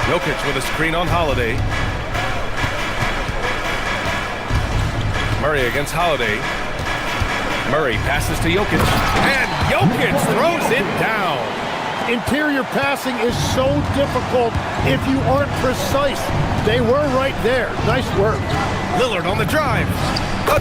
Jokic with a screen on Holiday. Murray against Holiday. Murray passes to Jokic. And Jokic throws it down. Interior passing is so difficult if you aren't precise. They were right there. Nice work. Lillard on the drive.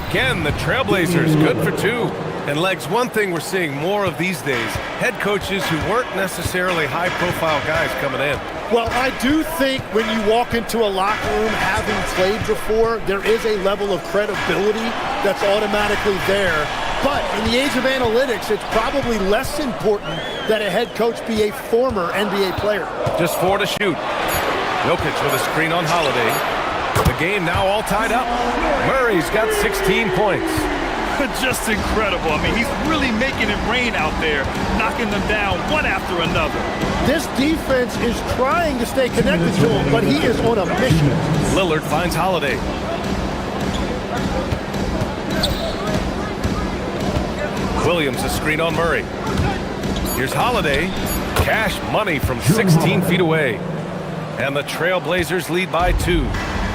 Again, the Trailblazers good for two. And Legs, one thing we're seeing more of these days, head coaches who weren't necessarily high-profile guys coming in. Well, I do think when you walk into a locker room having played before, there is a level of credibility that's automatically there. But in the age of analytics, it's probably less important that a head coach be a former NBA player. Just 4 to shoot. Jokic with a screen on Holiday. The game now all tied up. Murray's got 16 points. Just incredible. I mean, he's really making it rain out there, knocking them down one after another. This defense is trying to stay connected to him, but he is on a mission. Lillard finds Holiday. Williams a screen on Murray. Here's Holiday. Cash money from 16 feet away. And the Trailblazers lead by 2.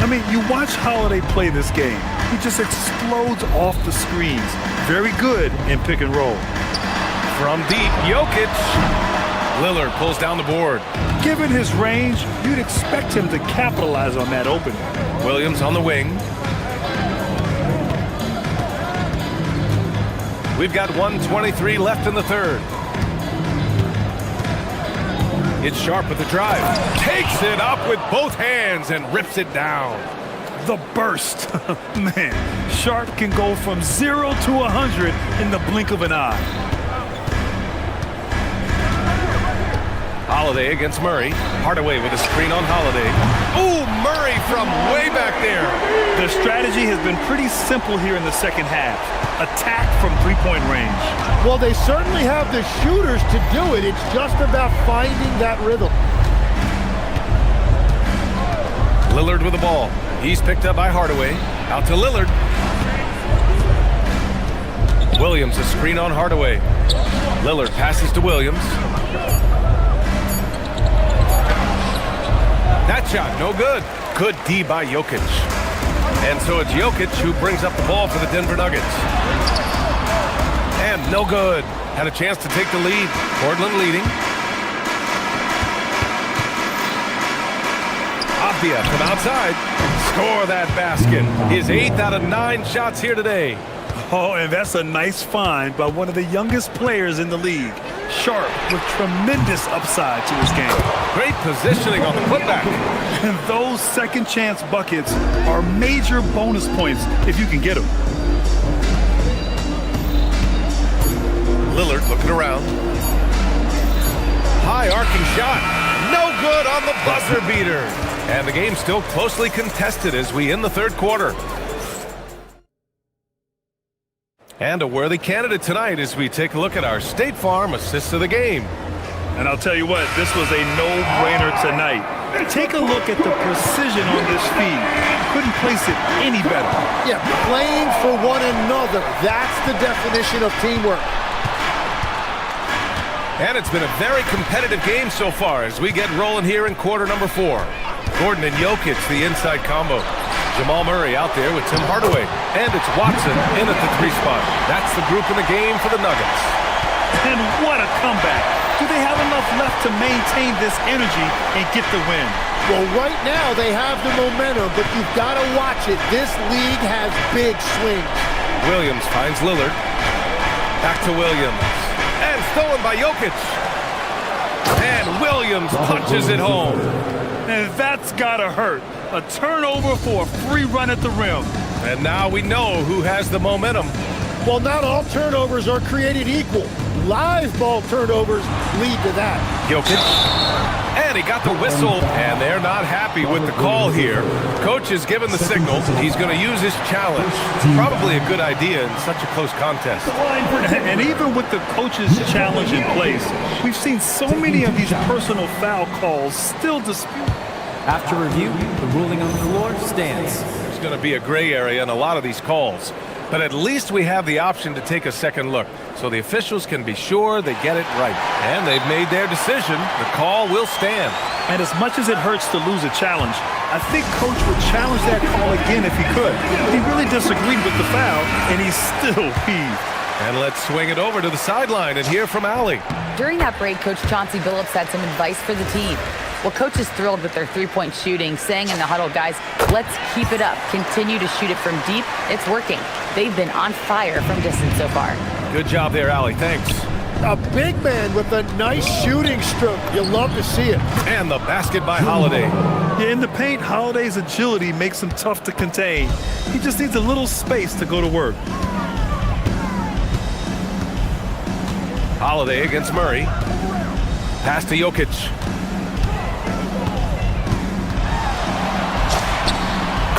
I mean, you watch Holiday play this game. He just explodes off the screens. Very good in pick and roll. From deep, Jokic. Lillard pulls down the board. Given his range, you'd expect him to capitalize on that opening. Williams on the wing. We've got 1:23 left in the third. It's Sharp with the drive. Takes it up with both hands and rips it down. The burst. Man, Sharp can go from 0 to 100 in the blink of an eye. Holiday against Murray. Hardaway with a screen on Holiday. Ooh, Murray from way back there. The strategy has been pretty simple here in the second half. Attack from three-point range. Well, they certainly have the shooters to do it. It's just about finding that rhythm. Lillard with the ball. He's picked up by Hardaway. Out to Lillard. Williams a screen on Hardaway. Lillard passes to Williams. That shot, no good. Good D by Jokic. And so it's Jokic who brings up the ball for the Denver Nuggets. And no good. Had a chance to take the lead. Portland leading. Apia from outside. Score that basket. His 8th out of 9 shots here today. Oh, and that's a nice find by one of the youngest players in the league. Sharp with tremendous upside to his game. Great positioning on the putback. And those second chance buckets are major bonus points if you can get them. Lillard looking around. High arcing shot. No good on the buzzer beater. And the game's still closely contested as we end the third quarter. And a worthy candidate tonight as we take a look at our State Farm assist of the game. And I'll tell you what, this was a no-brainer tonight. Take a look at the precision on this feed. Couldn't place it any better. Yeah, playing for one another. That's the definition of teamwork. And it's been a very competitive game so far as we get rolling here in quarter number 4. Gordon and Jokic, the inside combo. Jamal Murray out there with Tim Hardaway. And it's Watson in at the 3 spot. That's the group in the game for the Nuggets. And what a comeback. Do they have enough left to maintain this energy and get the win? Well, right now they have the momentum, but you've got to watch it. This league has big swings. Williams finds Lillard. Back to Williams. And stolen by Jokic. And Williams punches it home. And that's gotta hurt. A turnover for a free run at the rim. And now we know who has the momentum. Well, not all turnovers are created equal. Live ball turnovers lead to that. Jokic And he got the whistle, and they're not happy with the call here. Coach has given the signal. He's going to use his challenge. Probably a good idea in such a close contest. And even with the coach's challenge in place, we've seen so many of these personal foul calls still disputed. After review, the ruling on the floor stands. There's going to be a gray area in a lot of these calls. But at least we have the option to take a second look, so the officials can be sure they get it right. And they've made their decision. The call will stand. And as much as it hurts to lose a challenge, I think Coach would challenge that call again if he could. He really disagreed with the foul, and he's still peeved. And let's swing it over to the sideline and hear from Allie. During that break, Coach Chauncey Billups had some advice for the team. Well, Coach is thrilled with their three-point shooting, saying in the huddle, guys, let's keep it up. Continue to shoot it from deep. It's working. They've been on fire from distance so far. Good job there, Allie. Thanks. A big man with a nice shooting stroke. You'll love to see it. And the basket by Holiday. Yeah, in the paint, Holiday's agility makes him tough to contain. He just needs a little space to go to work. Holiday against Murray. Pass to Jokic.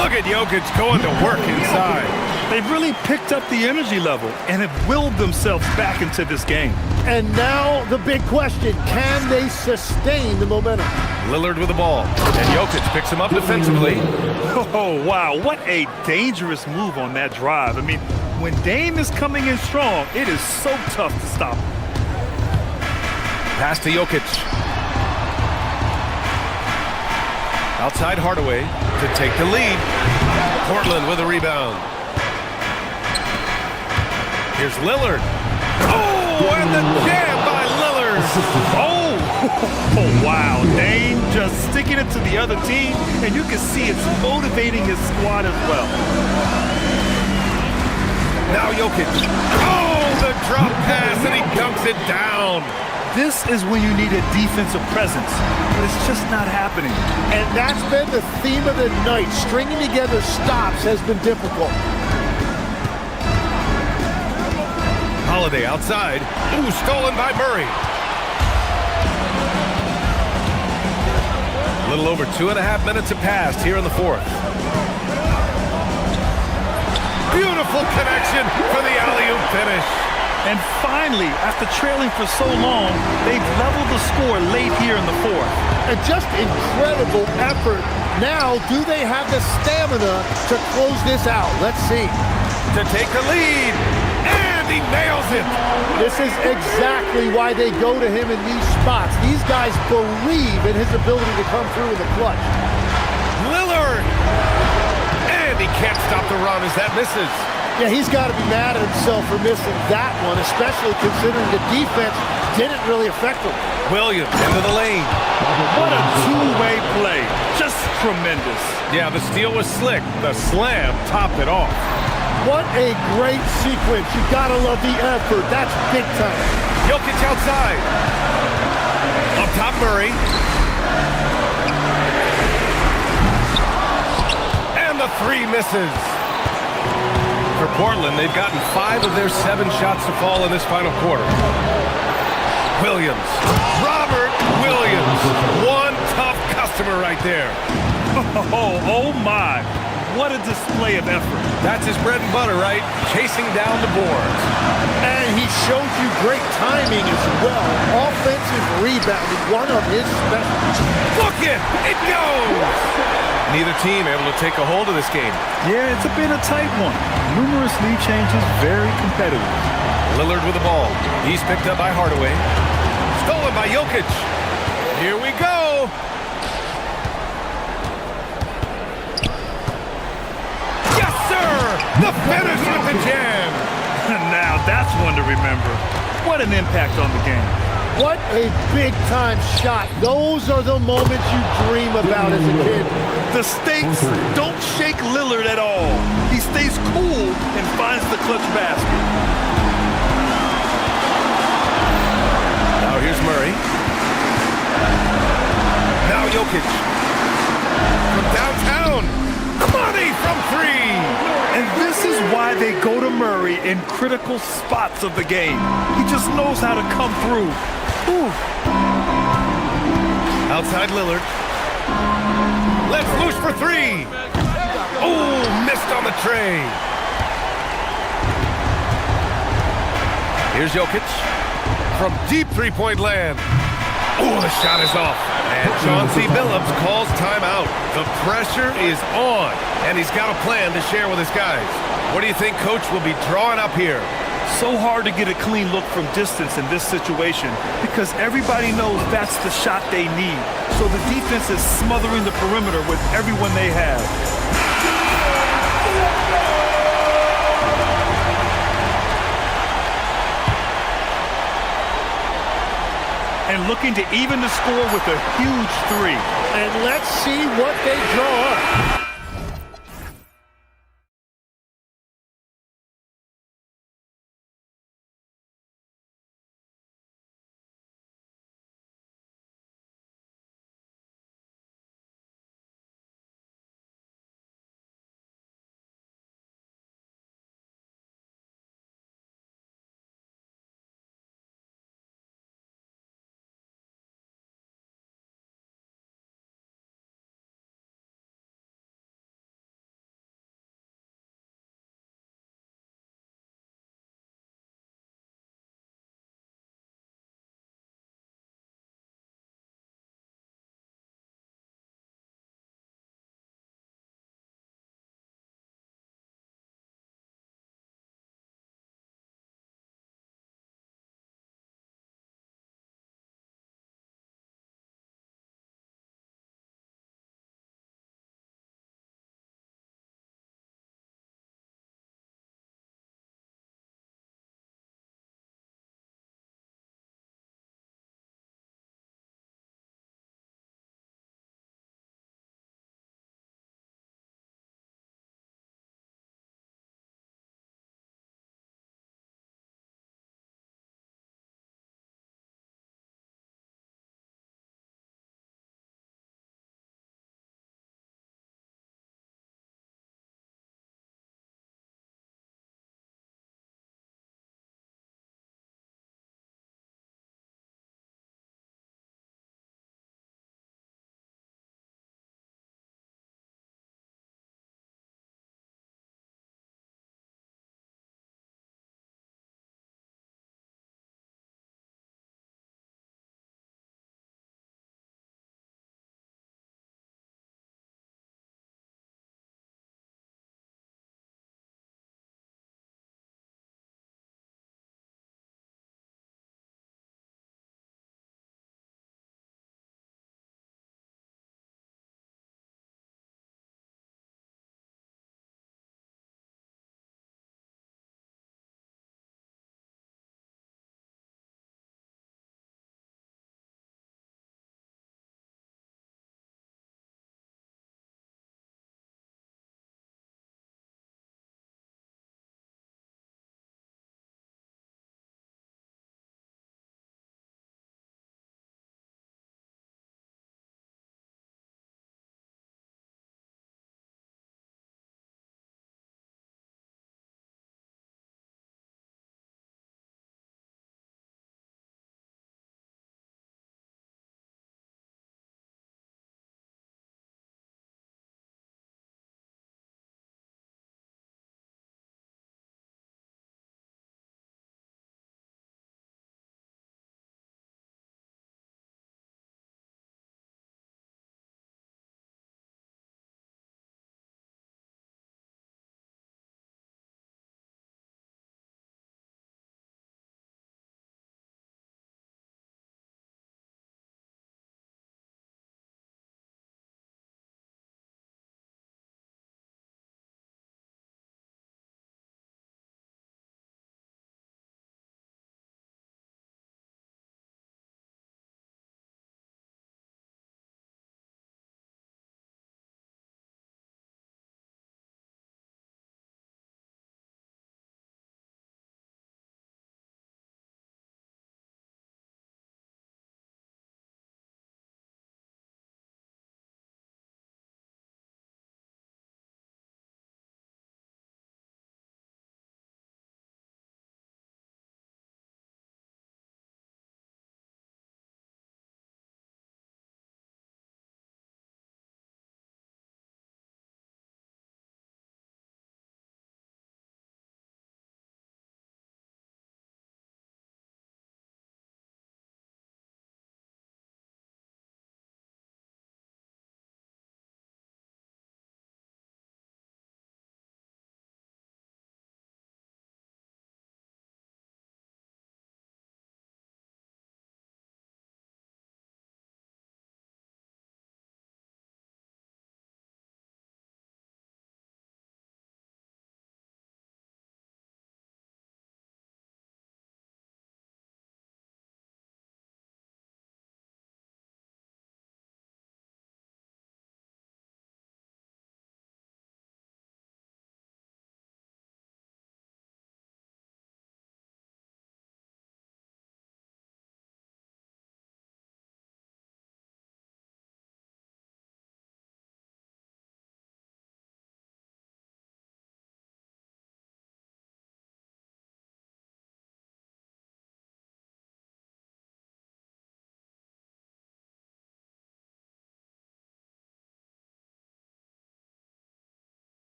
Look at Jokic going to work inside. They've really picked up the energy level and have willed themselves back into this game. And now the big question, can they sustain the momentum? Lillard with the ball. And Jokic picks him up defensively. Oh, wow. What a dangerous move on that drive. I mean, when Dame is coming in strong, it is so tough to stop him. Pass to Jokic. Outside Hardaway to take the lead. Portland with a rebound. Here's Lillard. Oh, and the jam by Lillard. Oh, wow. Dame just sticking it to the other team, and you can see it's motivating his squad as well. Now Jokic. Oh, the drop pass, and he dunks it down. This is when you need a defensive presence, but it's just not happening. And that's been the theme of the night. Stringing together stops has been difficult. Holiday outside. Ooh, stolen by Murray. A little over 2.5 minutes have passed here in the fourth. Beautiful connection for the alley-oop finish. And finally, after trailing for so long, they've leveled the score late here in the fourth. And just incredible effort. Now, do they have the stamina to close this out? Let's see. To take the lead. And he nails it. This is exactly why they go to him in these spots. These guys believe in his ability to come through in the clutch. Lillard. And he can't stop the run as that misses. Yeah, he's got to be mad at himself for missing that one, especially considering the defense didn't really affect him. Williams into the lane. What a two-way play. Just tremendous. Yeah, the steal was slick. The slam topped it off. What a great sequence. You got to love the effort. That's big time. Jokic outside. Up top, Murray. And the three misses. For Portland, they've gotten 5 of their 7 shots to fall in this final quarter. Williams. Robert Williams. One tough customer right there. Oh my. What a display of effort. That's his bread and butter, right? Chasing down the boards. And he showed you great timing as well. Offensive rebounding, one of his specialties. Look it! It goes! Neither team able to take a hold of this game. Yeah, it's been a tight one. Numerous lead changes, very competitive. Lillard with the ball. He's picked up by Hardaway. Stolen by Jokic. Here we go. Yes, sir! The finish with the jam. Now that's one to remember. What an impact on the game. What a big-time shot. Those are the moments you dream about as a kid. The stakes don't shake Lillard at all. He stays cool and finds the clutch basket. Now here's Murray. Now Jokic. From downtown. Money from 3. And this is why they go to Murray in critical spots of the game. He just knows how to come through. Ooh. Outside Lillard. Let's loose for three. Oh, missed on the tray. Here's Jokic from deep three-point land. Oh, the shot is off. And Chauncey Billups calls timeout. The pressure is on, and he's got a plan to share with his guys. What do you think Coach will be drawing up here? So hard to get a clean look from distance in this situation because everybody knows that's the shot they need. So the defense is smothering the perimeter with everyone they have. And looking to even the score with a huge three. And let's see what they draw up.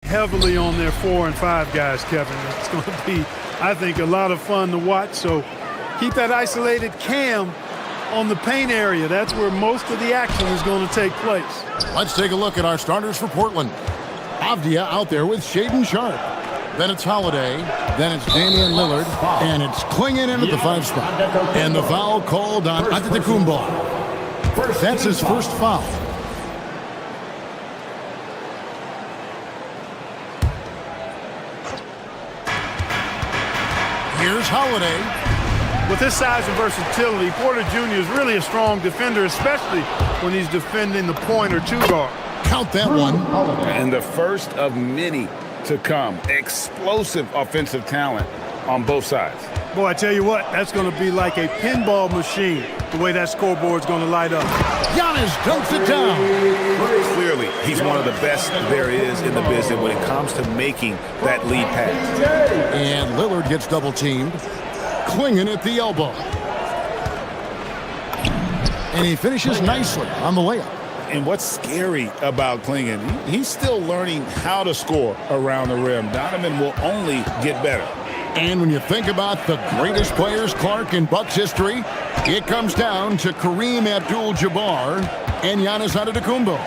heavily on their 4 and 5 guys, Kevin. It's going to be, I think, a lot of fun to watch. So keep that isolated cam on the paint area. That's where most of the action is going to take place. Let's take a look at our starters for Portland. Avdia out there with Shaden Sharp. Then it's Holiday. Then it's Damian Lillard. And it's Klingon in at the 5 spot. And the foul called on Antetokounmpo. That's his first foul. Here's Holiday. With his size and versatility, Porter Jr. is really a strong defender, especially when he's defending the point or 2 guard. Count that one. And the first of many to come. Explosive offensive talent on both sides. Boy, I tell you what, that's going to be like a pinball machine, the way that scoreboard's going to light up. Giannis dunks it down. Clearly, he's one of the best there is in the business when it comes to making that lead pass. And Lillard gets double teamed. Klingon at the elbow. And he finishes nicely on the layup. And what's scary about Klingon, he's still learning how to score around the rim. Donovan will only get better. And when you think about the greatest players, Clark, in Bucks history, it comes down to Kareem Abdul-Jabbar and Giannis Antetokounmpo.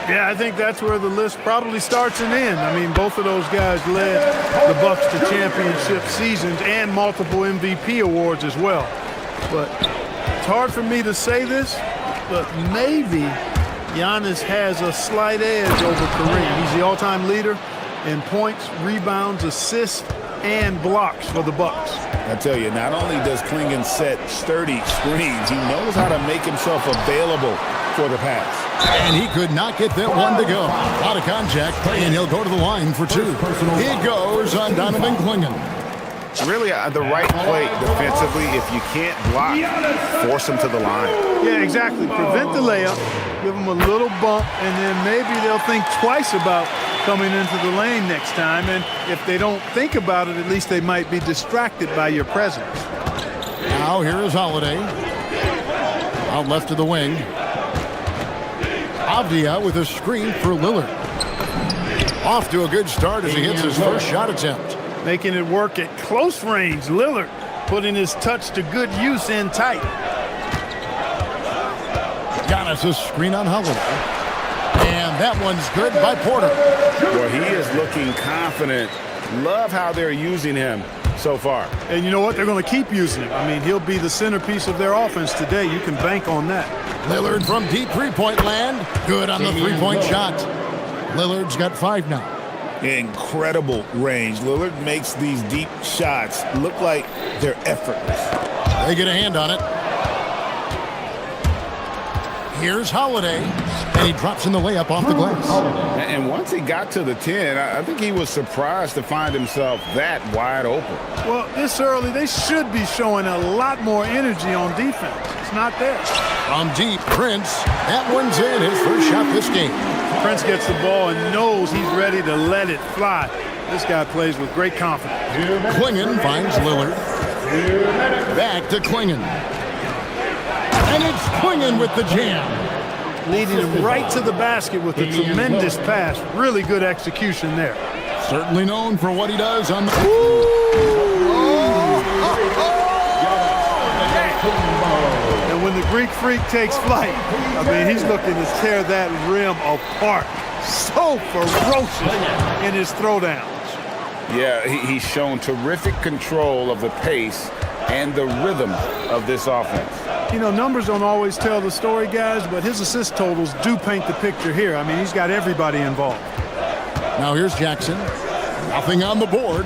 Yeah, I think that's where the list probably starts and ends. I mean, both of those guys led the Bucks to championship seasons and multiple MVP awards as well. But it's hard for me to say this, but maybe Giannis has a slight edge over Kareem. He's the all-time leader in points, rebounds, assists, and blocks for the Bucks. I tell you, not only does Klingon set sturdy screens, he knows how to make himself available for the pass. And he could not get that one to go. Out of contact, and he'll go to the line for 2. He goes on Donovan Klingon. Really, the right play defensively. If you can't block, force him to the line. Yeah, exactly. Prevent the layup, give them a little bump, and then maybe they'll think twice about coming into the lane next time. And if they don't think about it, at least they might be distracted by your presence. Now here is Holiday. Out left to the wing. Avdia with a screen for Lillard. Off to a good start as he hits his first shot attempt. Making it work at close range. Lillard putting his touch to good use in tight. Giannis' screen on Holiday. And that one's good by Porter. Well, he is looking confident. Love how they're using him so far. And you know what? They're going to keep using him. I mean, he'll be the centerpiece of their offense today. You can bank on that. Lillard from deep three-point land. Good on the three-point shot. Lillard's got 5 now. Incredible range. Lillard makes these deep shots look like they're effortless. They get a hand on it. Here's Holiday, and he drops in the layup off the glass. And once he got to the 10, I think he was surprised to find himself that wide open. Well, this early, they should be showing a lot more energy on defense. It's not there. From deep, Prince. That one's in. His first shot this game. Prince gets the ball and knows he's ready to let it fly. This guy plays with great confidence. Klingon finds Lillard. Back to Klingon. And it's Klingon with the jam. Leading him right to the basket with a tremendous pass. Really good execution there. Certainly known for what he does on the... And when the Greek Freak takes flight, I mean, he's looking to tear that rim apart. So ferocious in his throwdowns. Yeah, he's shown terrific control of the pace and the rhythm of this offense. You know, numbers don't always tell the story, guys, but his assist totals do paint the picture here. I mean, he's got everybody involved. Now here's Jackson. Nothing on the board.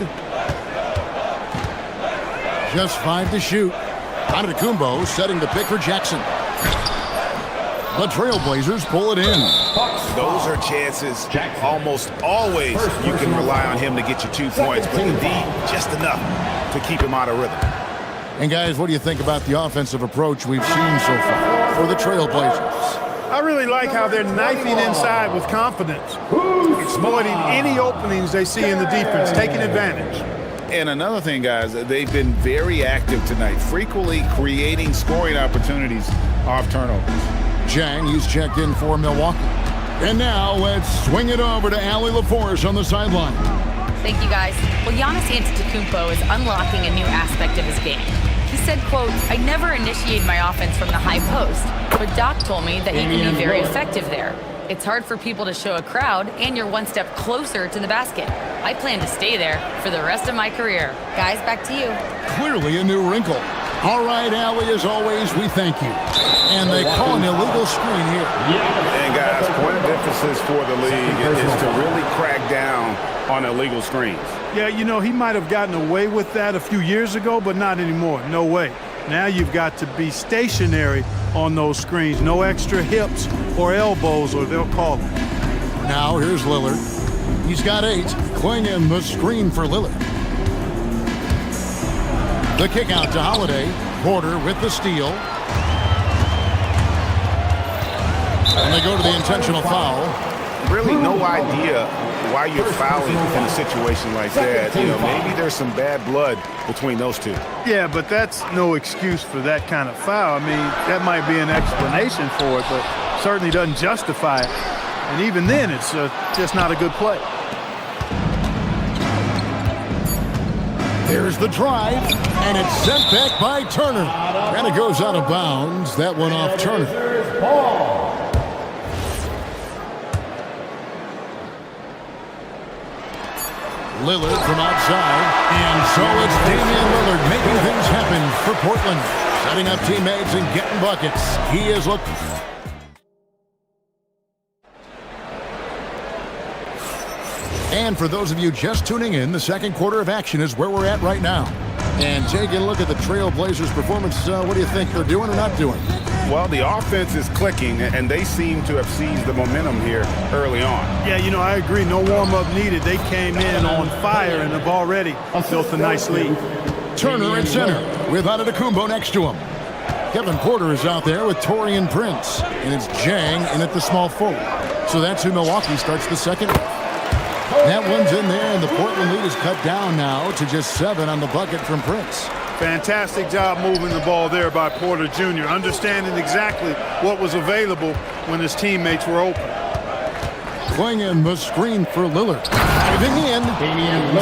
Just 5 to shoot. Antetokounmpo setting the pick for Jackson. The Trailblazers pull it in. Those are chances. Almost always you can rely on him to get you 2 points, but indeed just enough to keep him out of rhythm. And guys, what do you think about the offensive approach we've seen so far for the Trailblazers? I really like how they're knifing inside with confidence, exploiting any openings they see in the defense, taking advantage. And another thing, guys, they've been very active tonight, frequently creating scoring opportunities off turnovers. Jang, he's checked in for Milwaukee. And now let's swing it over to Allie LaForce on the sideline. Thank you, guys. Well, Giannis Antetokounmpo is unlocking a new aspect of his game. He said, quote, "I never initiate my offense from the high post, but Doc told me that he can be very effective there. It's hard for people to show a crowd, and you're one step closer to the basket. I plan to stay there for the rest of my career." Guys, back to you. Clearly a new wrinkle. All right, Allie, as always, we thank you. And they call an illegal screen here. And guys, point of emphasis for the league is to really crack down on illegal screens. Yeah, you know, he might have gotten away with that a few years ago, but not anymore. No way. Now you've got to be stationary on those screens. No extra hips or elbows, or they'll call it. Now here's Lillard. He's got 8. Clinging the screen for Lillard. The kick out to Holiday. Porter with the steal. And they go to the intentional foul. Really no idea why you're fouling in a situation like that. You know, maybe there's some bad blood between those two. Yeah, but that's no excuse for that kind of foul. I mean, that might be an explanation for it, but certainly doesn't justify it. And even then, it's just not a good play. There's the drive, and it's sent back by Turner. And it goes out of bounds. That one off Turner. Lillard from outside. And so it's Damian Lillard making things happen for Portland. Setting up teammates and getting buckets. He is looking. And for those of you just tuning in, the second quarter of action is where we're at right now. And taking a look at the Trailblazers' performance, what do you think they're doing or not doing? Well, the offense is clicking, and they seem to have seized the momentum here early on. Yeah, you know, I agree. No warm-up needed. They came in on fire and have already built a nice lead. Turner at center with Antetokounmpo next to him. Kevin Porter is out there with Taurean Prince. And it's Jang in at the small forward. So that's who Milwaukee starts the second with. That one's in there, and the Portland lead is cut down now to just 7 on the bucket from Prince. Fantastic job moving the ball there by Porter Jr., understanding exactly what was available when his teammates were open. Clinging the screen for Lillard. Diving in.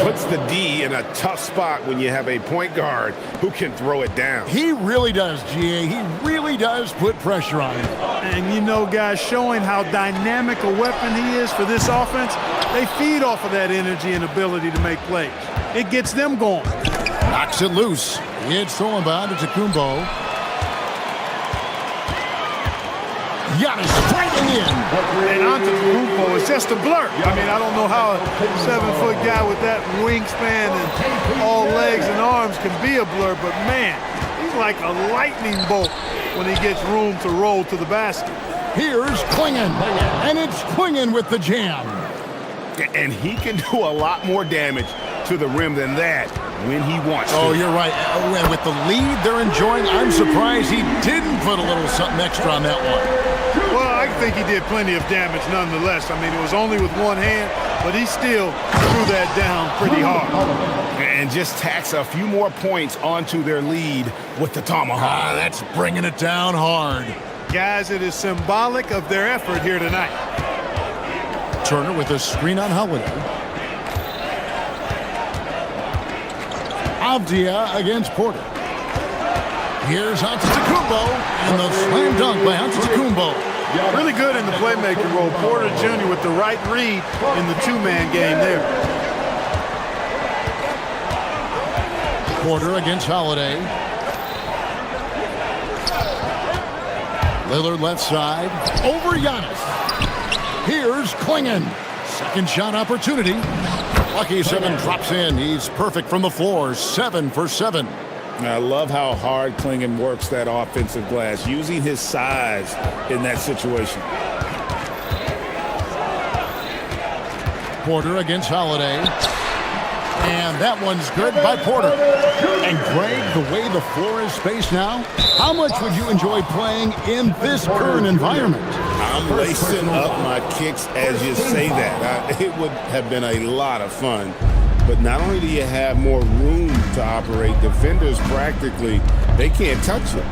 Puts the D in a tough spot when you have a point guard who can throw it down. He really does, GA. He really does put pressure on him. And you know, guys, showing how dynamic a weapon he is for this offense, they feed off of that energy and ability to make plays. It gets them going. Knocks it loose. It's thrown by Antetokounmpo. Giannis striking in. And Antetokounmpo is just a blur. I mean, I don't know how a 7-foot guy with that wingspan and all legs and arms can be a blur, but man, he's like a lightning bolt when he gets room to roll to the basket. Here's Klingon, and it's Klingon with the jam. And he can do a lot more damage to the rim than that when he wants to. Oh, you're right. And with the lead they're enjoying, I'm surprised he didn't put a little something extra on that one. Well, I think he did plenty of damage nonetheless. I mean, it was only with one hand, but he still threw that down pretty hard. And just tacks a few more points onto their lead with the tomahawk. That's bringing it down hard. Guys, it is symbolic of their effort here tonight. Turner with a screen on Holiday. Avdia against Porter. Here's Antetokounmpo, and the slam dunk by Antetokounmpo. Really good in the playmaking role. Porter Jr. with the right read in the two-man game there. Porter against Holiday. Lillard left side. Over Giannis. Here's Klingon. Second shot opportunity. Lucky 7 drops in. He's perfect from the floor. 7 for 7. I love how hard Klingon works that offensive glass, using his size in that situation. Porter against Holiday. And that one's good by Porter. And Greg, the way the floor is spaced now, how much would you enjoy playing in this current environment? I'm lacing up my kicks as you say that. It would have been a lot of fun. But not only do you have more room to operate, defenders practically, they can't touch you.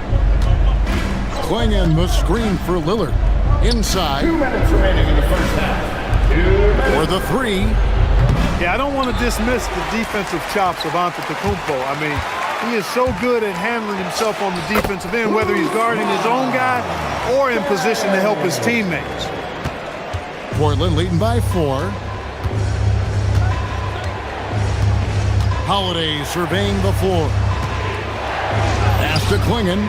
Clinging the screen for Lillard. Inside. 2 minutes remaining in the first half. For the three. Yeah, I don't want to dismiss the defensive chops of Antetokounmpo. I mean, he is so good at handling himself on the defensive end, whether he's guarding his own guy or in position to help his teammates. Portland leading by 4. Holiday surveying the floor. Pass to Klingon.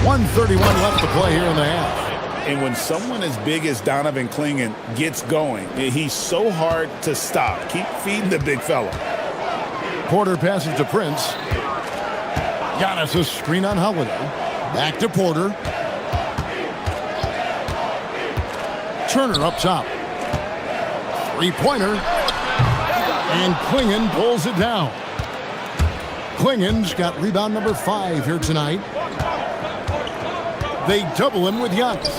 .131 left to play here in the half. And when someone as big as Donovan Klingon gets going, he's so hard to stop. Keep feeding the big fella. Porter passes to Prince. Giannis a screen on Holiday. Back to Porter. Turner up top. Three-pointer. And Klingon pulls it down. Klingon's got rebound number 5 here tonight. They double him with Giannis.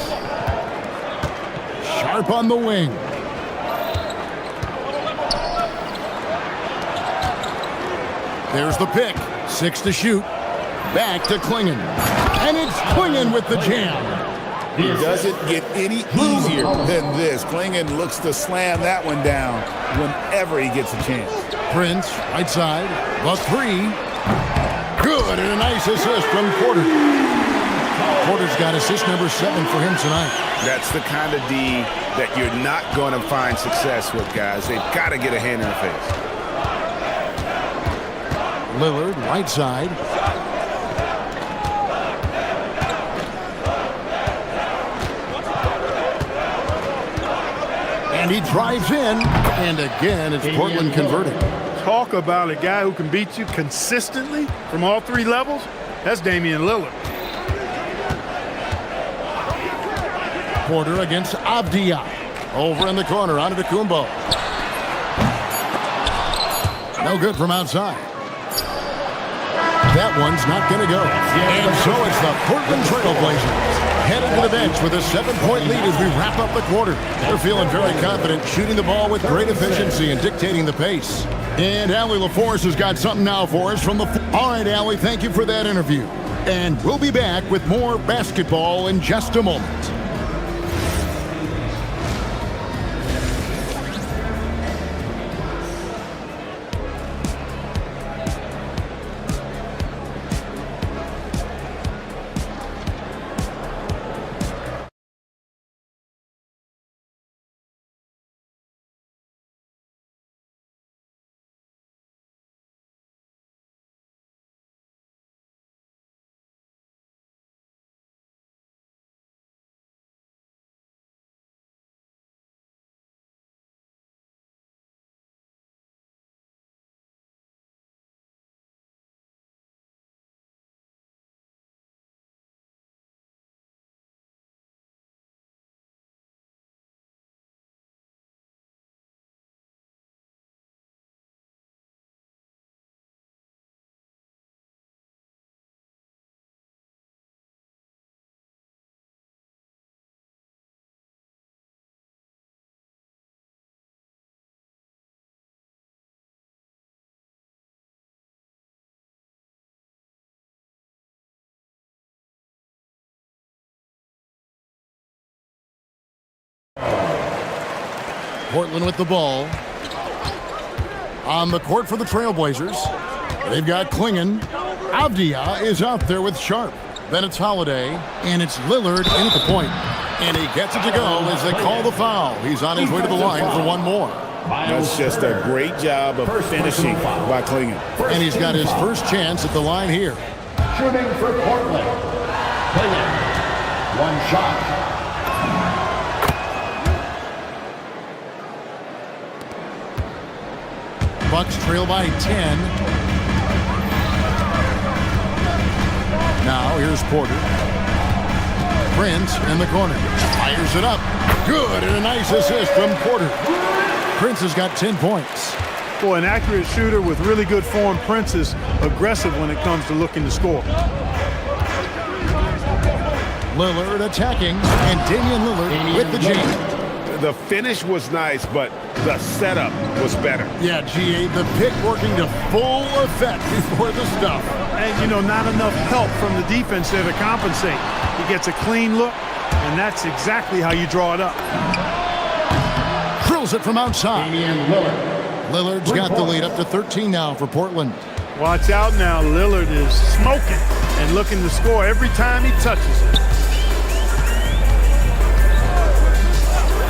Sharp on the wing. There's the pick. 6 to shoot. Back to Klingon. And it's Klingon with the jam. It doesn't get any easier than this. Klingon looks to slam that one down whenever he gets a chance. Prince, right side. The three. Good, and a nice assist from Porter. Porter's got assist number 7 for him tonight. That's the kind of D that you're not going to find success with, guys. They've got to get a hand in the face. Lillard, right side. And he drives in, and again, it's Portland converting. Talk about a guy who can beat you consistently from all 3 levels. That's Damian Lillard. Porter against Avdia. Over in the corner, onto the Kumbo. No good from outside. That one's not going to go. And so it's the Portland Trailblazers headed to the bench with a 7-point lead as we wrap up the quarter. They're feeling very confident, shooting the ball with great efficiency and dictating the pace. And Allie LaForce has got something now for us from the... All right, Allie, thank you for that interview. And we'll be back with more basketball in just a moment. Portland with the ball. On the court for the Trailblazers. They've got Klingon. Avdia is out there with Sharp. Then it's Holiday, and it's Lillard in at the point. And he gets it to go as they call the foul. He's on his way to the line for one more. That's just a great job of finishing by Klingon. And he's got his first chance at the line here. Shooting for Portland. Klingon. One shot. Bucks trail by 10. Now here's Porter. Prince in the corner. Fires it up. Good, and a nice assist from Porter. Prince has got 10 points. Boy, an accurate shooter with really good form. Prince is aggressive when it comes to looking to score. Lillard attacking, and Damian Lillard with the jam. The finish was nice, but the setup was better. Yeah, GA, the pick working to full effect before the stuff. And, you know, not enough help from the defense there to compensate. He gets a clean look, and that's exactly how you draw it up. Drills it from outside. Lillard's got the lead up to 13 now for Portland. Watch out now. Lillard is smoking and looking to score every time he touches it.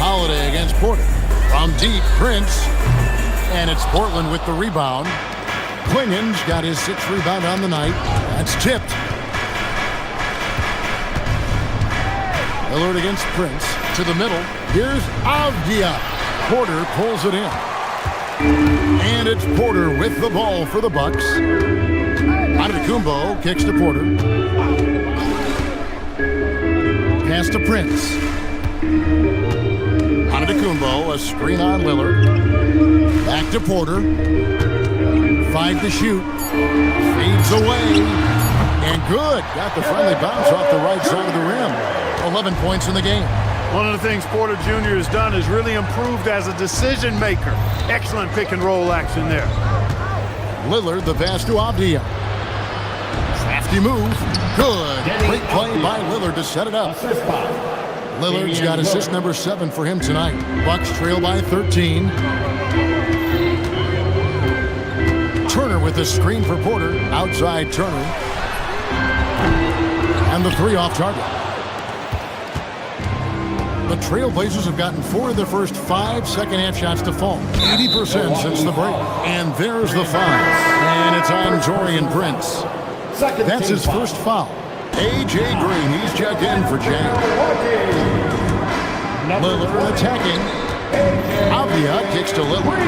Holiday against Porter. From deep, Prince. And it's Portland with the rebound. Klingen's got his 6th rebound on the night. That's tipped. Lillard against Prince. To the middle. Here's Avdia. Porter pulls it in. And it's Porter with the ball for the Bucks. Antetokounmpo kicks to Porter. Pass to Prince. Antetokounmpo, a screen on Lillard. Back to Porter. 5 to shoot. Feeds away. And good. Got the friendly bounce off the right side of the rim. 11 points in the game. One of the things Porter Jr. has done is really improved as a decision maker. Excellent pick and roll action there. Lillard, the pass to Avdia. Crafty move. Good. Great play by Lillard to set it up. Lillard's got assist number 7 for him tonight. Bucks trail by 13. Turner with the screen for Porter. Outside Turner. And the 3 off target. The Trailblazers have gotten 4 of their first 5 second-half shots to fall. 80% since the break. And there's the foul. And it's on Torian Prince. That's his first foul. A.J. Green, he's checked in for James. Lillard attacking. Avdia kicks to Lillard.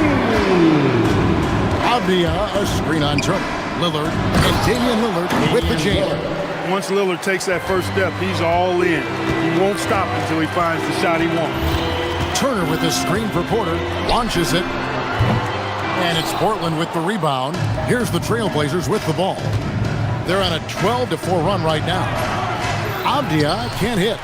Avdia, a screen on Turner. Lillard and Damian Lillard with the jam. Once Lillard takes that first step, he's all in. He won't stop until he finds the shot he wants. Turner with the screen for Porter. Launches it. And it's Portland with the rebound. Here's the Trailblazers with the ball. They're on a 12-4 run right now. Avdia can't hit.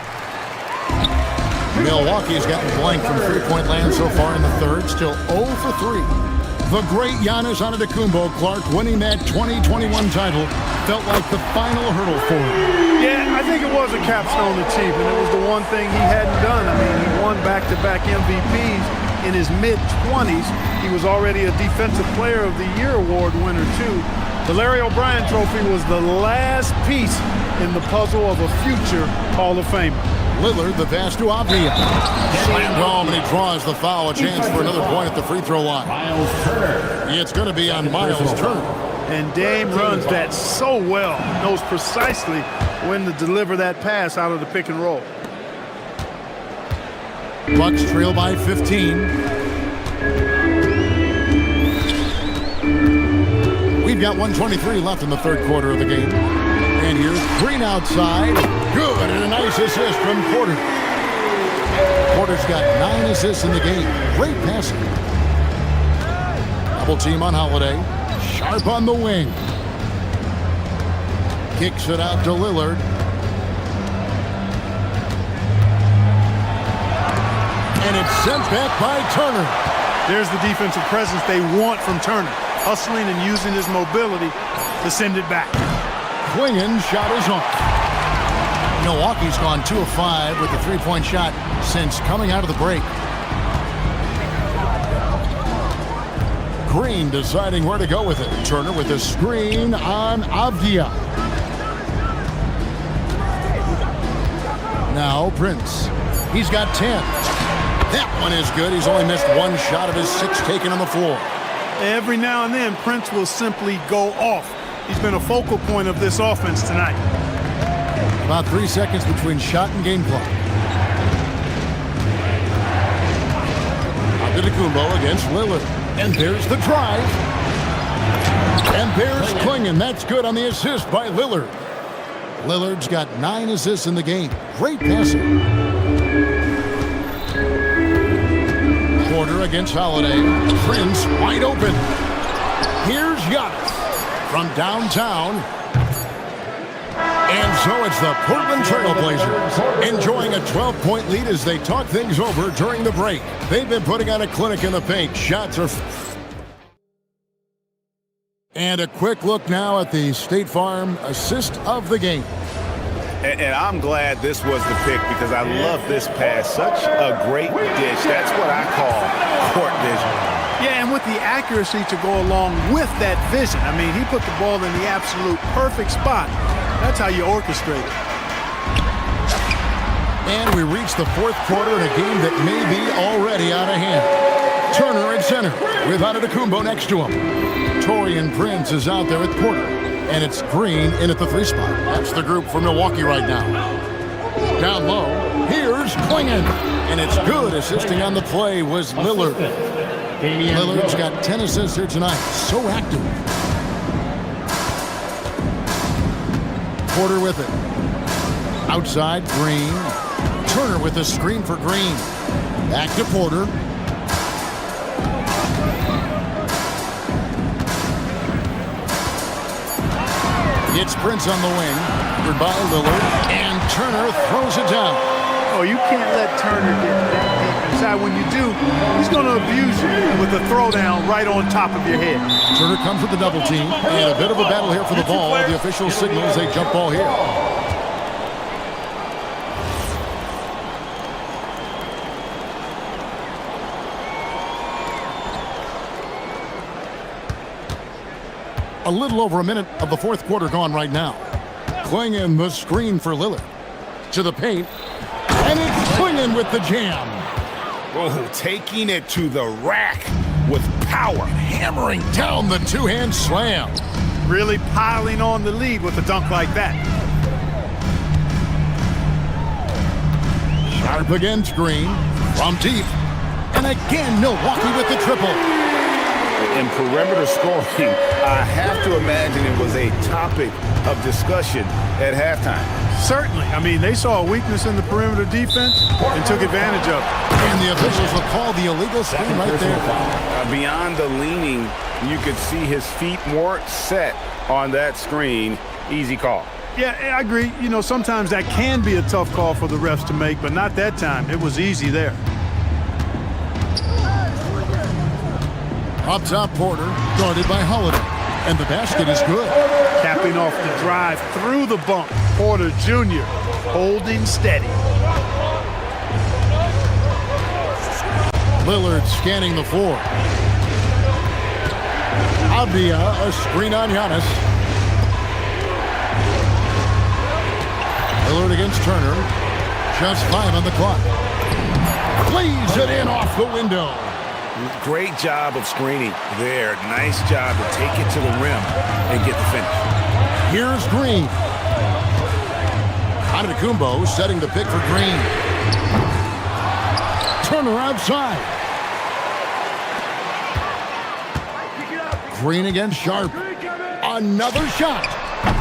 Milwaukee's gotten blank from three-point land so far in the third. Still 0 for 3. The great Giannis Antetokounmpo, Clark, winning that 2021 title felt like the final hurdle for him. Yeah, I think it was a capstone achievement. It was the one thing he hadn't done. I mean, he won back-to-back MVPs in his mid-20s. He was already a Defensive Player of the Year award winner, too. The Larry O'Brien Trophy was the last piece in the puzzle of a future Hall of Famer. Lillard, the pass to Avdia. Slammed home, and he draws the foul. A chance for another point at the free throw line. It's going to be on Miles Turner. And Dame runs that so well. Knows precisely when to deliver that pass out of the pick and roll. Bucks trail by 15. We've got 1:23 left in the third quarter of the game. And here's Green outside. Good, and a nice assist from Porter. Porter's got 9 assists in the game. Great passing. Double team on Holiday. Sharp on the wing. Kicks it out to Lillard. And it's sent back by Turner. There's the defensive presence they want from Turner. Hustling and using his mobility to send it back. Klingen's shot is on. Milwaukee's gone 2 of 5 with the three-point shot since coming out of the break. Green deciding where to go with it. Turner with a screen on Avdia. Now Prince. He's got 10. That one is good. He's only missed 1 shot of his 6 taken on the floor. Every now and then, Prince will simply go off. He's been a focal point of this offense tonight. About 3 seconds between shot and game clock. Antetokounmpo against Lillard. And there's the drive. And there's Klingen. That's good on the assist by Lillard. Lillard's got 9 assists in the game. Great passing. Porter against Holiday. Prince wide open. Here's Giannis from downtown. And so it's the Portland Trailblazers enjoying a 12-point lead as they talk things over during the break. They've been putting on a clinic in the paint. Shots are And a quick look now at the State Farm assist of the game. And I'm glad this was the pick because I love this pass. Such a great dish. That's what I call court vision. Yeah, and with the accuracy to go along with that vision. I mean, he put the ball in the absolute perfect spot. That's how you orchestrate it. And we reach the fourth quarter in a game that may be already out of hand. Turner at center with Antetokounmpo next to him. Torian Prince is out there at Porter. And it's Green in at the 3 spot. That's the group for Milwaukee right now. Down low, here's Klingon. And it's good. Assisting on the play was Lillard. Lillard's got 10 assists here tonight. So active. Porter with it. Outside, Green. Turner with a screen for Green. Back to Porter. It's Prince on the wing. Covered by Lillard. And Turner throws it down. Oh, you can't let Turner get that deep inside. When you do, he's going to abuse you with a throwdown right on top of your head. Turner comes with the double team. And a bit of a battle here for the ball. The official signals a jump ball here. A little over a minute of the fourth quarter gone right now. Klingon the screen for Lillard. To the paint. And it's Klingon with the jam. Oh, taking it to the rack with power. Hammering down the two-hand slam. Really piling on the lead with a dunk like that. Sharp against Green. From deep. And again, Milwaukee with the triple. In perimeter scoring, I have to imagine it was a topic of discussion at halftime. Certainly. I mean, they saw a weakness in the perimeter defense and took advantage of it. And the officials will call the illegal screen right there. Beyond the leaning, you could see his feet more set on that screen. Easy call. Yeah, I agree. You know, sometimes that can be a tough call for the refs to make, but not that time. It was easy there. Up top, Porter, guarded by Holiday. And the basket is good. Capping off the drive through the bump. Porter Jr. holding steady. Lillard scanning the floor. Abdia, a screen on Giannis. Lillard against Turner. Just 5 on the clock. Plays it in off the window. Great job of screening there. Nice job to take it to the rim and get the finish. Here's Green. Antetokounmpo setting the pick for Green. Turner outside. Green against Sharp. Another shot.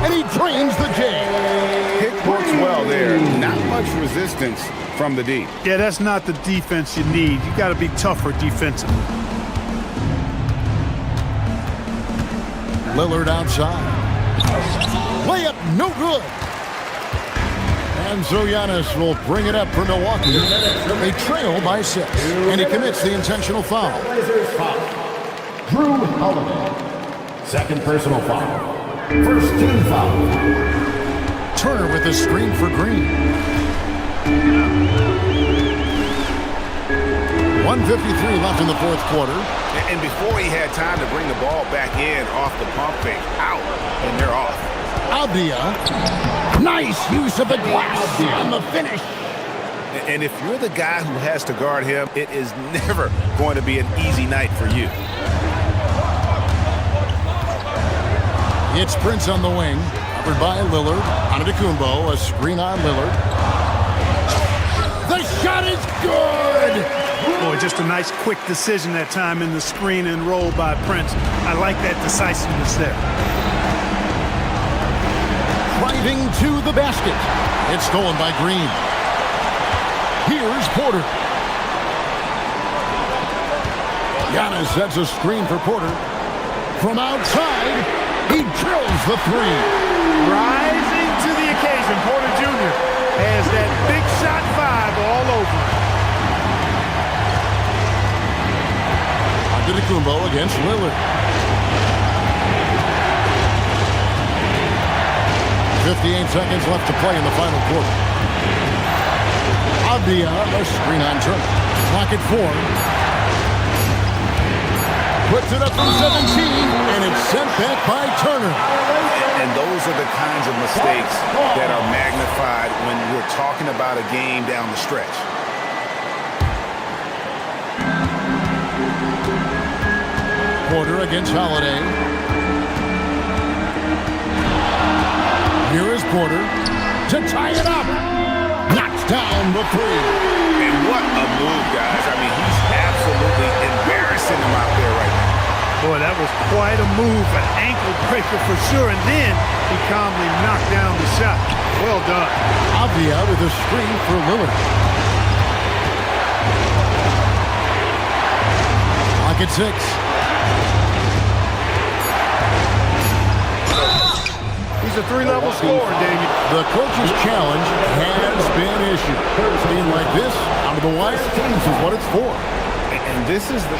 And he drains the J. Pick works well there. Not much resistance from the D. Yeah, that's not the defense you need. You got to be tougher defensively. Lillard outside. Layup no good. And so Giannis will bring it up for Milwaukee. They trail by 6. And he commits the intentional foul. Drew Holiday. Second personal foul. First team foul. Turner with the screen for Green. 1:53 left in the fourth quarter. And before he had time to bring the ball back in off the pump fake, out, and they're off. Abdia. Nice use of the glass on the finish. And if you're the guy who has to guard him, it is never going to be an easy night for you. It's Prince on the wing, covered by Lillard. Antetokounmpo, a screen on Lillard. The shot is good! Boy, just a nice quick decision that time in the screen and roll by Prince. I like that decisiveness there. Driving to the basket. It's stolen by Green. Here's Porter. Giannis sets a screen for Porter. From outside, he drills the 3. Rising to the occasion, Porter Jr. has that big shot 5 all over. Antetokounmpo against Lillard. 58 seconds left to play in the final quarter. Avdia, a screen on Turner. Clock at 4. Puts it up from 17, and it's sent back by Turner. And those are the kinds of mistakes that are magnified when we're talking about a game down the stretch. Porter against Holiday. Here is Porter to tie it up. Knocks down the 3. And what a move, guys. I mean, he's absolutely embarrassing him out there right now. Boy, that was quite a move, an ankle breaker for sure. And then he calmly knocked down the shot. Well done. Avdia with a screen for Lillard. Clock at 6. He's a 3-level scorer, David. The coach's challenge has been issued. Being like this, out of the wire, this is what it's for. And this is the...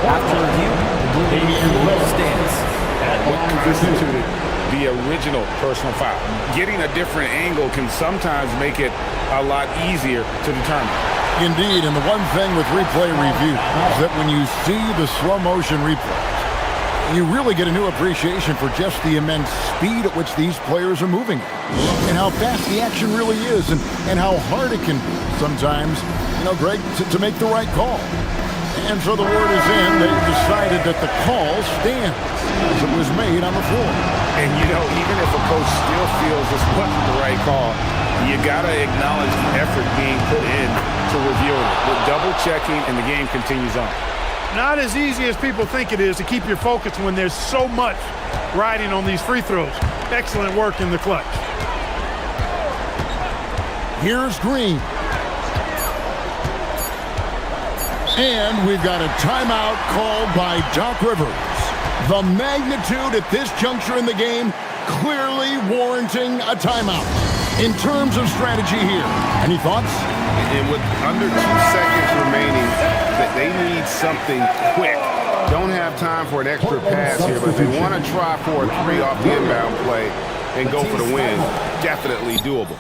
After review, the ruling stands. What constituted the original personal foul. Getting a different angle can sometimes make it a lot easier to determine. Indeed, and the one thing with replay review is that when you see the slow motion replays, you really get a new appreciation for just the immense speed at which these players are moving and how fast the action really is and how hard it can be sometimes, Greg, to make the right call. And so the word is in, they've decided that the call stands as it was made on the floor. And, even if a coach still feels this wasn't the right call, you got to acknowledge the effort being put in to reviewing it. With double-checking, and the game continues on. Not as easy as people think it is to keep your focus when there's so much riding on these free throws. Excellent work in the clutch. Here's Green. And we've got a timeout called by Doc Rivers. The magnitude at this juncture in the game clearly warranting a timeout. In terms of strategy here, any thoughts? And with under 2 seconds remaining, that they need something quick. Don't have time for an extra pass here, but if they want to try for a 3 off the inbound play and go for the win, definitely doable.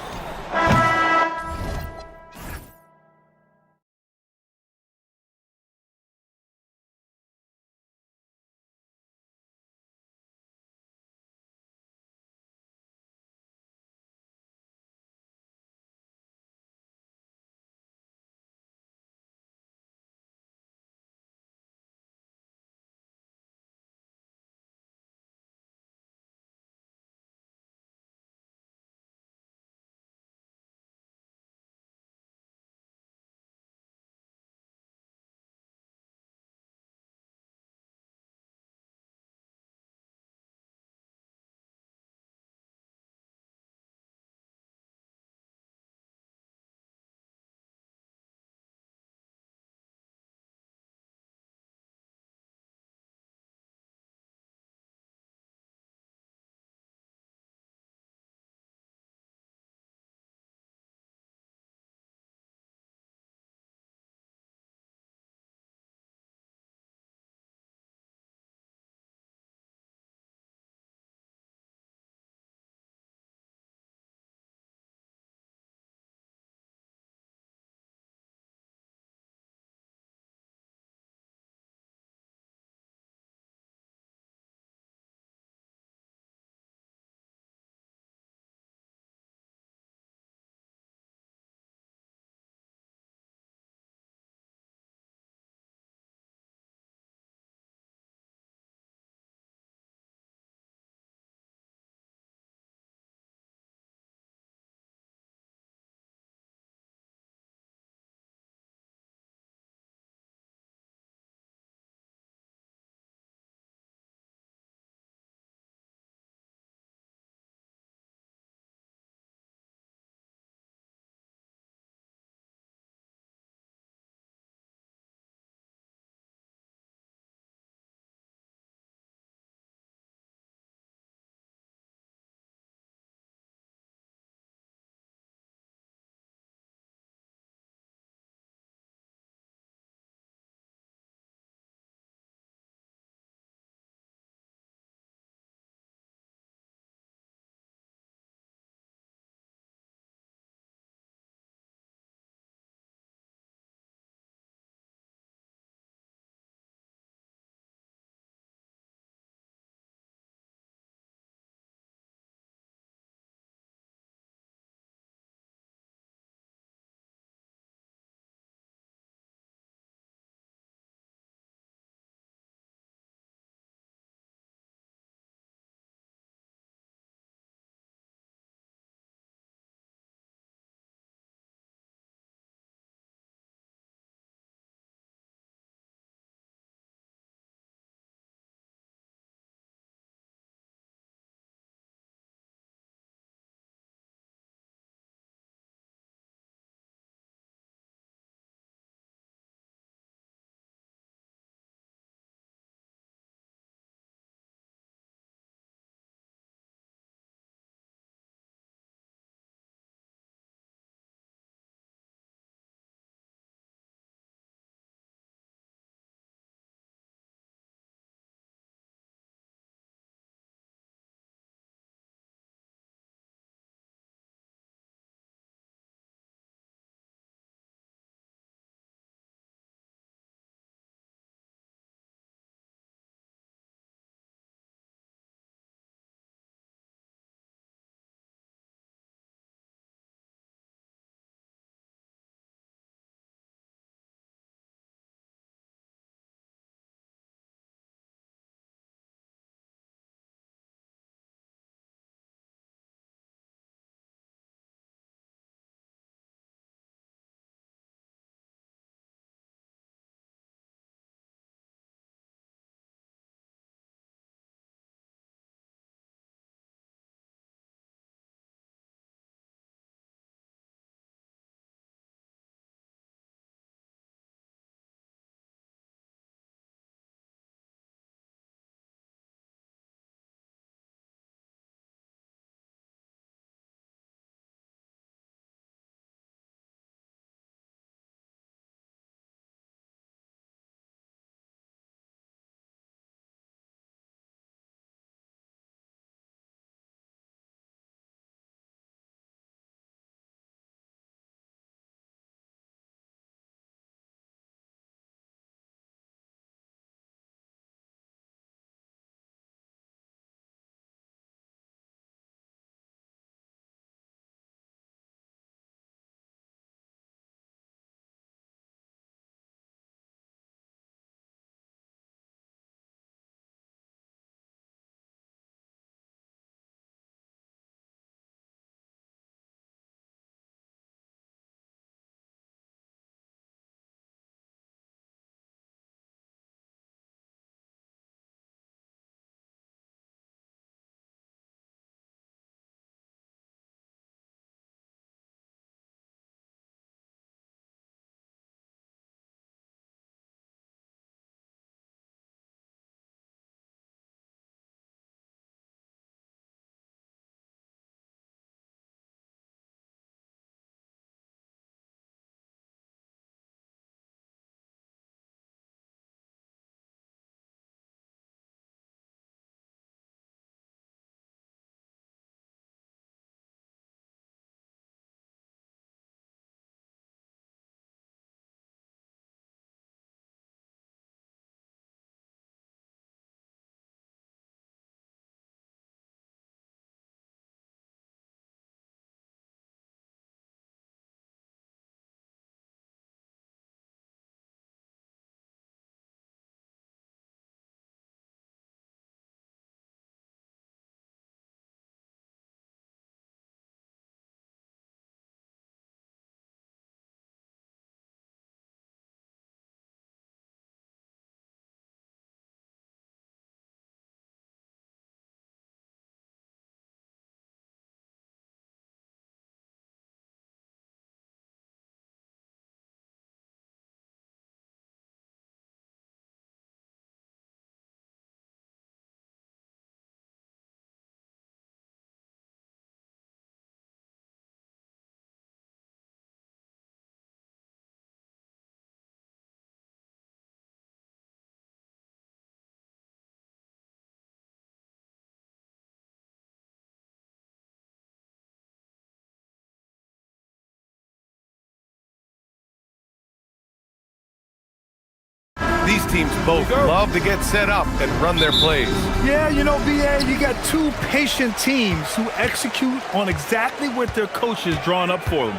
These teams both love to get set up and run their plays. Yeah, you know, BA, you got two patient teams who execute on exactly what their coach is drawn up for them.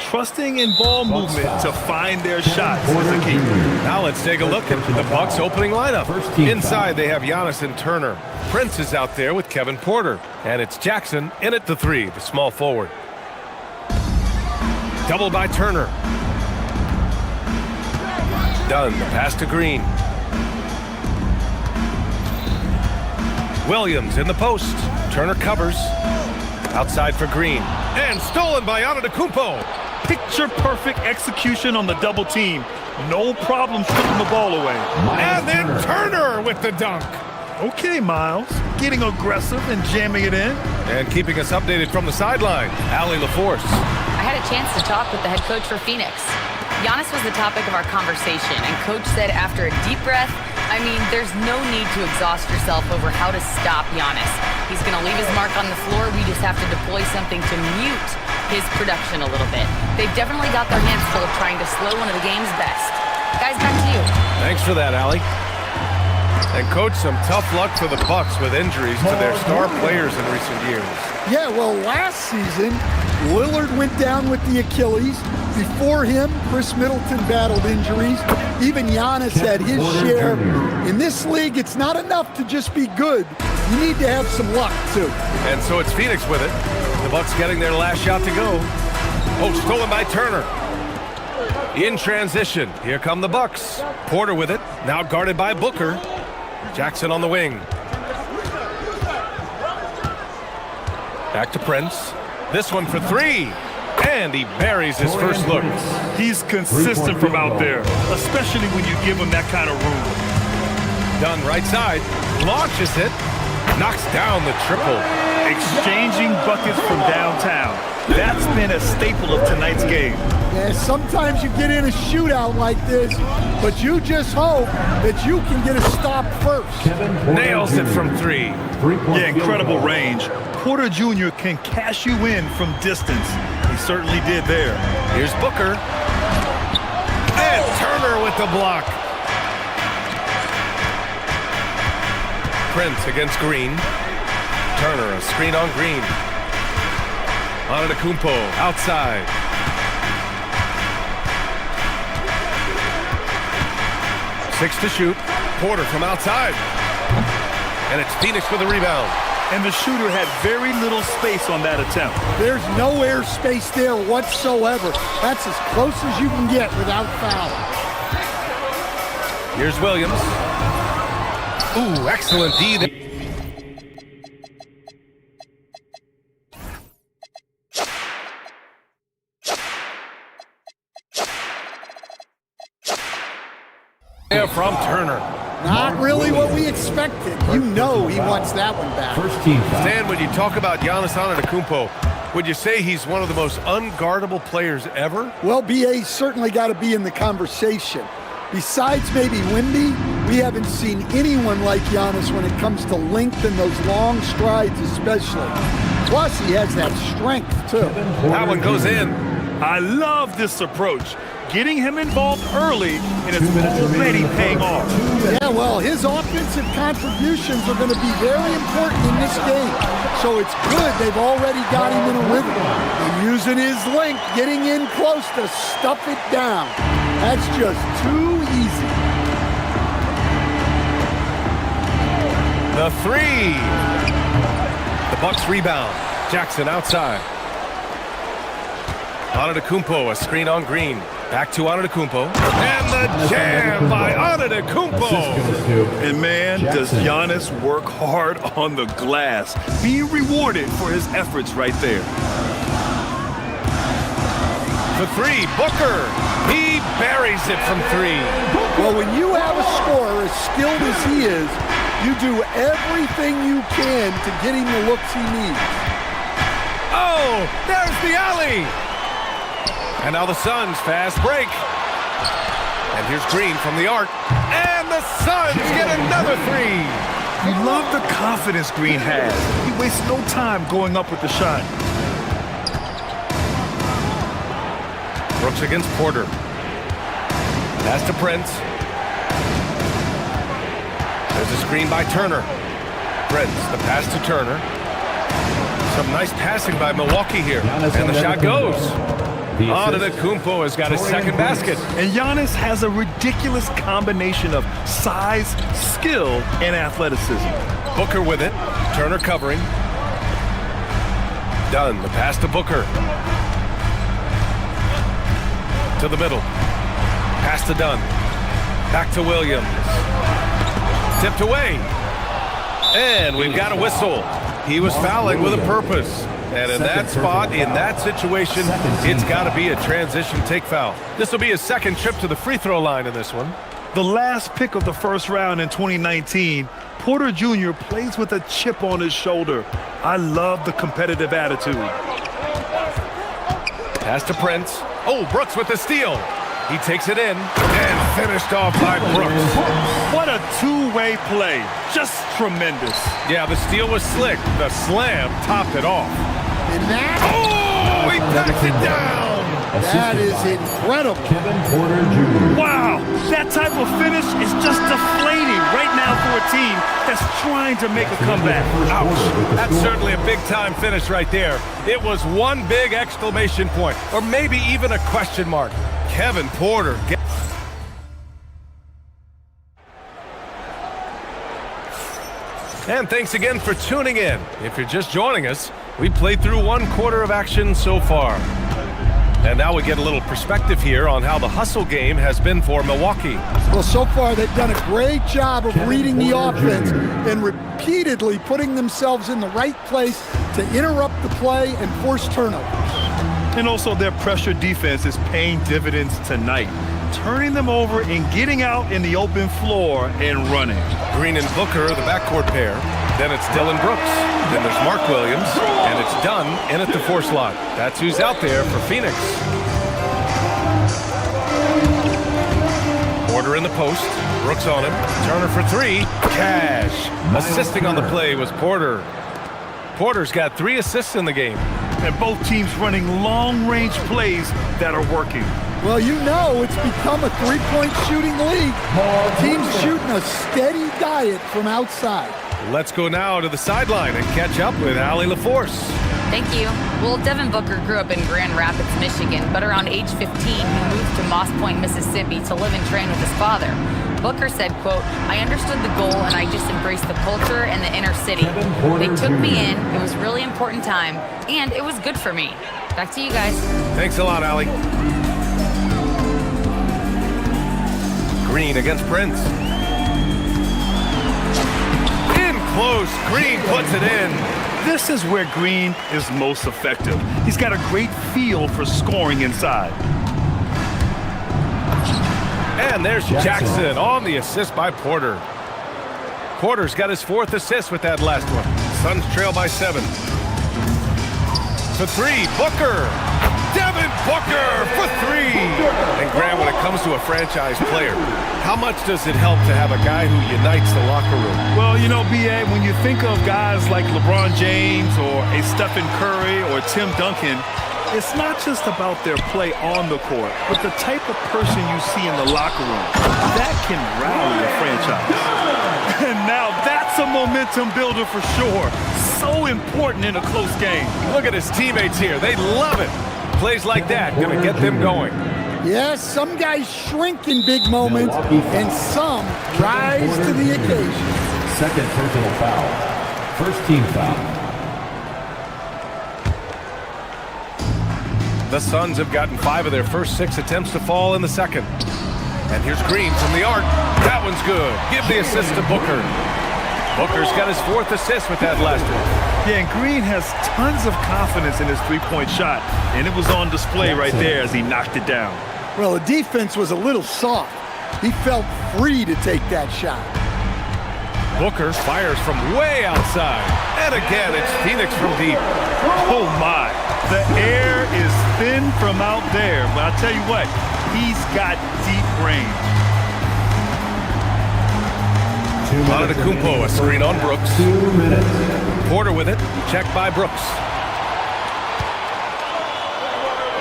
Trusting in ball movement to find their shots is the key. Now let's take a look at the Bucks opening lineup. Inside, they have Giannis and Turner. Prince is out there with Kevin Porter. And it's Jackson in at the 3, the small forward. Double by Turner. Dunn, the pass to Green. Williams in the post. Turner covers. Outside for Green. And stolen by Antetokounmpo. Picture-perfect execution on the double team. No problem shooting the ball away. And then Turner with the dunk. Okay, Miles. Getting aggressive and jamming it in. And keeping us updated from the sideline, Allie LaForce. I had a chance to talk with the head coach for Phoenix. Giannis was the topic of our conversation, and Coach said after a deep breath, I mean, there's no need to exhaust yourself over how to stop Giannis. He's going to leave his mark on the floor. We just have to deploy something to mute his production a little bit. They've definitely got their hands full trying to slow one of the game's best. Guys, back to you. Thanks for that, Allie. And, Coach, some tough luck for the Bucks with injuries to their star players in recent years. Yeah, well, last season, Lillard went down with the Achilles. Before him, Chris Middleton battled injuries. Even Giannis had his share. In this league, it's not enough to just be good. You need to have some luck, too. And so it's Phoenix with it. The Bucks getting their last shot to go. Oh, stolen by Turner. In transition, here come the Bucks. Porter with it, now guarded by Booker. Jackson on the wing. Back to Prince. This one for 3. And he buries his first look. He's consistent from out there, especially when you give him that kind of room. Dunn right side. Launches it. Knocks down the triple. Exchanging buckets from downtown. That's been a staple of tonight's game. Yeah, sometimes you get in a shootout like this, but you just hope that you can get a stop first. Nails it from 3. Yeah, incredible range. Porter Jr. can cash you in from distance. He certainly did there. Here's Booker. And Turner with the block. Prince against Green. Turner, a screen on Green. Antetokounmpo outside. Six to shoot. Porter from outside. And it's Phoenix with the rebound. And the shooter had very little space on that attempt. There's no air space there whatsoever. That's as close as you can get without foul. Here's Williams. Ooh, excellent D there. From Turner. Not really what we expected. You know he wants that one back. Stan, when you talk about Giannis Antetokounmpo, would you say he's one of the most unguardable players ever? Well, BA's certainly got to be in the conversation. Besides maybe Wemby, we haven't seen anyone like Giannis when it comes to length and those long strides especially. Plus, he has that strength, too. That one goes in. I love this approach. Getting him involved early, and it's already paying off. Yeah, well, his offensive contributions are going to be very important in this game. So it's good they've already got him in a rhythm. They're using his length, getting in close to stuff it down. That's just too easy. The 3. The Bucks rebound. Jackson outside. Antetokounmpo, a screen on Green. Back to Antetokounmpo. And the jam by Antetokounmpo. And man, does Giannis work hard on the glass. Being rewarded for his efforts right there. The 3, Booker. He buries it from 3. Well, when you have a scorer as skilled as he is, you do everything you can to get him the looks he needs. Oh, there's the alley. And now the Suns fast break. And here's Green from the arc. And the Suns get another 3. You love the confidence Green has. He wastes no time going up with the shot. Brooks against Porter. Pass to Prince. There's a screen by Turner. Prince, the pass to Turner. Some nice passing by Milwaukee here. And the shot goes. Antetokounmpo has got his second basket. And Giannis has a ridiculous combination of size, skill, and athleticism. Booker with it. Turner covering. Dunn, the pass to Booker. To the middle. Pass to Dunn. Back to Williams. Tipped away. And we've got a whistle. He was fouling with a purpose. And in that spot, in that situation, it's got to be a transition take foul. This will be his second trip to the free throw line in this one. The last pick of the first round in 2019, Porter Jr. plays with a chip on his shoulder. I love the competitive attitude. Pass to Prince. Oh, Brooks with the steal. He takes it in and finished off by Brooks. What a two-way play. Just tremendous. Yeah, the steal was slick. The slam topped it off. And that... Oh, he knocks it down. That is incredible. Wow, that type of finish is just deflating right now for a team that's trying to make a comeback. Ouch. That's certainly a big-time finish right there. It was one big exclamation point, or maybe even a question mark. Kevin Porter. And thanks again for tuning in. If you're just joining us, we played through one quarter of action so far. And now we get a little perspective here on how the hustle game has been for Milwaukee. Well, so far they've done a great job of reading the offense and repeatedly putting themselves in the right place to interrupt the play and force turnovers. And also their pressure defense is paying dividends tonight, turning them over and getting out in the open floor and running. Green and Booker, the backcourt pair. Then it's Dillon Brooks. Then there's Mark Williams. And it's Dunn in at the 4 slot. That's who's out there for Phoenix. Porter in the post. Brooks on him. Turner for 3. Cash. Assisting on the play was Porter. Porter's got 3 assists in the game. And both teams running long-range plays that are working. Well, you know it's become a three-point shooting league. Teams shooting a steady diet from outside. Let's go now to the sideline and catch up with Allie LaForce. Thank you. Well, Devin Booker grew up in Grand Rapids, Michigan, but around age 15, he moved to Moss Point, Mississippi to live and train with his father. Booker said, quote, "I understood the goal and I just embraced the culture and the inner city. They took me in, it was a really important time, and it was good for me." Back to you guys. Thanks a lot, Allie. Green against Prince. In close, Green puts it in. This is where Green is most effective. He's got a great feel for scoring inside. And there's Jackson on the assist by Porter. Porter's got his 4th assist with that last one. Suns trail by 7. For 3, Booker. Devin Booker for 3. And Graham, when it comes to a franchise player, how much does it help to have a guy who unites the locker room? Well, you know, B.A., when you think of guys like LeBron James or a Stephen Curry or Tim Duncan, it's not just about their play on the court, but the type of person you see in the locker room. That can rally a franchise. And now that's a momentum builder for sure. So important in a close game. Look at his teammates here. They love it. Plays like that going to get them going. Yes, some guys shrink in big moments, and some rise to the occasion. Second personal foul. First team foul. The Suns have gotten 5 of their first 6 attempts to fall in the second. And here's Green from the arc. That one's good. Give the assist to Booker. Booker's got his 4th assist with that last one. Yeah, and Green has tons of confidence in his three-point shot, and it was on display right there as he knocked it down. Well, the defense was a little soft. He felt free to take that shot. Booker fires from way outside. And again, it's Phoenix from deep. Oh, my. The air is thin from out there, but I'll tell you what, he's got deep range. Antetokounmpo, a screen on Brooks. 2 minutes. Porter with it, checked by Brooks.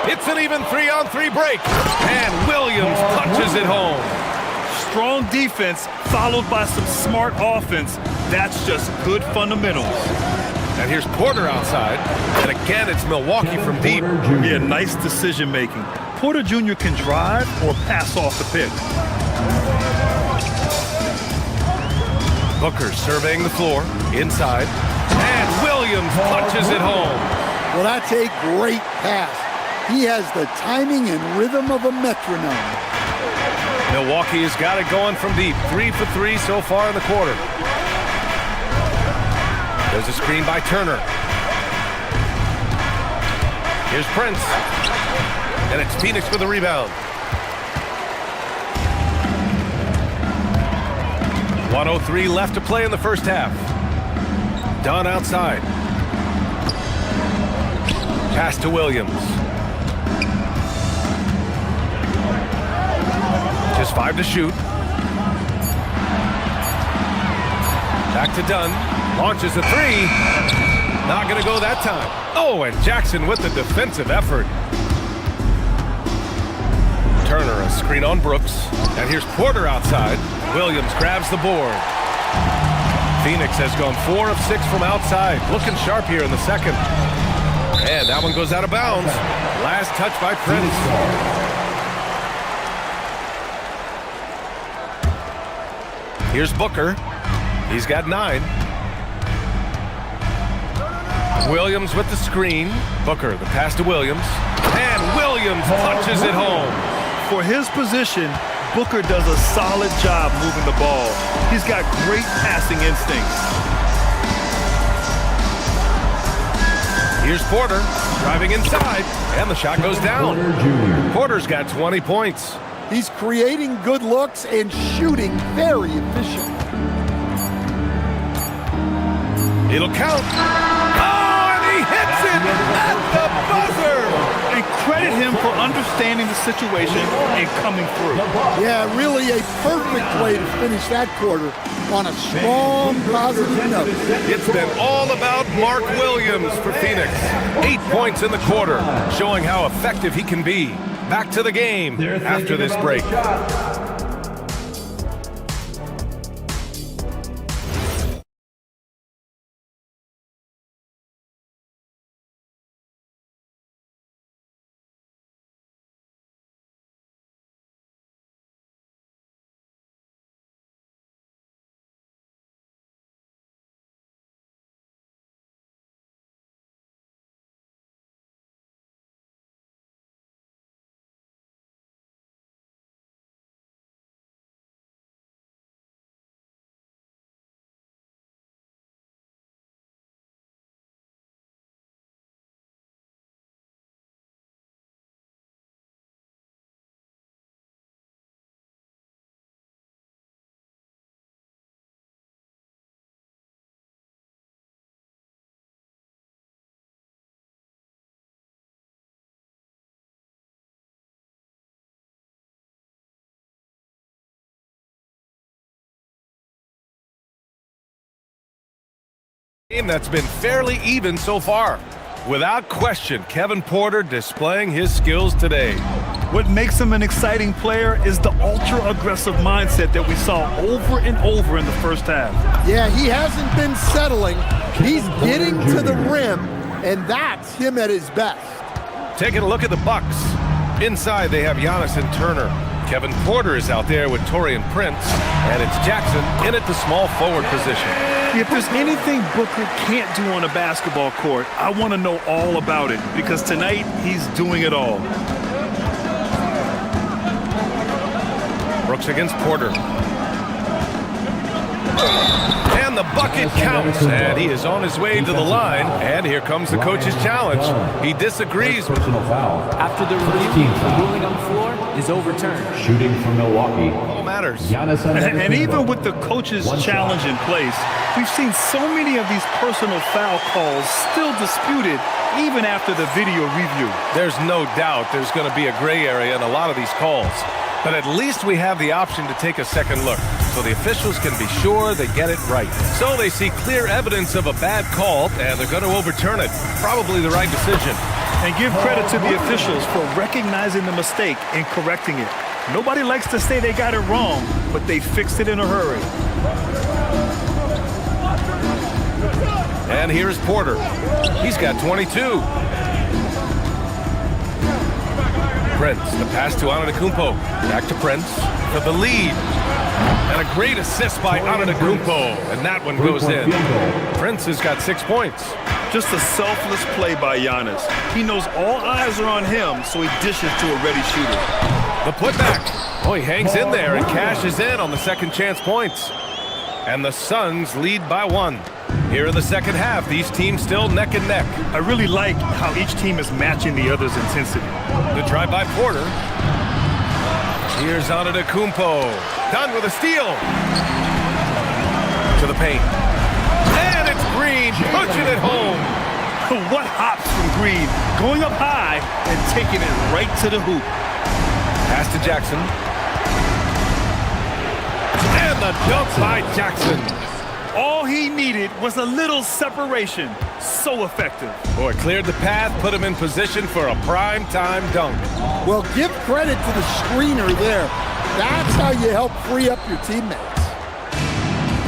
It's an even 3-on-3 break, and Williams punches it home. strong defense followed by some smart offense. That's just good fundamentals. And here's Porter outside. And again, it's Milwaukee from deep. Yeah, nice decision making. Porter Jr. can drive or pass off the pick. Booker surveying the floor, inside. And Williams punches it home. Well, that's a great pass. He has the timing and rhythm of a metronome. Milwaukee has got it going from deep. 3 for 3 so far in the quarter. There's a screen by Turner. Here's Prince. And it's Phoenix with the rebound. 1:03 left to play in the first half. Dunn outside. Pass to Williams. Just 5 to shoot. Back to Dunn. Launches a 3. Not going to go that time. Oh, and Jackson with the defensive effort. Turner, a screen on Brooks. And here's Porter outside. Williams grabs the board. Phoenix has gone 4 of 6 from outside. Looking sharp here in the second. And that one goes out of bounds. Last touch by Prince. Here's Booker. He's got 9. Williams with the screen. Booker, the pass to Williams. And Williams punches it home. For his position, Booker does a solid job moving the ball. He's got great passing instincts. Here's Porter driving inside, and the shot goes down. Porter's got 20 points. He's creating good looks and shooting very efficient. It'll count. Oh, and he hits it at the buzzer. And credit him for understanding the situation and coming through. Yeah, really a perfect way to finish that quarter on a strong, positive note. It's been all about Mark Williams for Phoenix. 8 points in the quarter, showing how effective he can be. Back to the game after this break. Game that's been fairly even so far. Without question, Kevin Porter displaying his skills today. What makes him an exciting player is the ultra-aggressive mindset that we saw over and over in the first half. Yeah, he hasn't been settling. He's getting to the rim, and that's him at his best. Taking a look at the Bucks. Inside, they have Giannis and Turner. Kevin Porter is out there with Taurean Prince, and it's Jackson in at the small forward position. If there's anything Booker can't do on a basketball court, I want to know all about it, because tonight he's doing it all. Brooks against Porter. And the bucket counts, and he is on his way to the line. And here comes the coach's challenge. He disagrees. Personal foul. After the review, the ruling on the floor is overturned. Shooting from Milwaukee. All matters. And even with the coach's challenge in place, we've seen so many of these personal foul calls still disputed even after the video review. There's no doubt there's going to be a gray area in a lot of these calls. But at least we have the option to take a second look, so the officials can be sure they get it right. So they see clear evidence of a bad call, and they're going to overturn it. Probably the right decision. And give credit to the officials for recognizing the mistake and correcting it. Nobody likes to say they got it wrong, but they fixed it in a hurry. And here's Porter. He's got 22. Prince, the pass to Antetokounmpo. Back to Prince for the lead. And a great assist by Antetokounmpo. And that one goes in. Prince has got 6 points. Just a selfless play by Giannis. He knows all eyes are on him, so he dishes to a ready shooter. The putback. Oh, he hangs in there and cashes in on the second chance points. And the Suns lead by 1. Here in the second half, these teams still neck and neck. I really like how each team is matching the other's intensity. The drive by Porter. Here's Antetokounmpo. Done with a steal. To the paint. And it's Green punching it home. What hops from Green, going up high and taking it right to the hoop. Pass to Jackson. And the dunk by Jackson. All he needed was a little separation. So effective. Boy, cleared the path, put him in position for a prime-time dunk. Well, give credit to the screener there. That's how you help free up your teammates.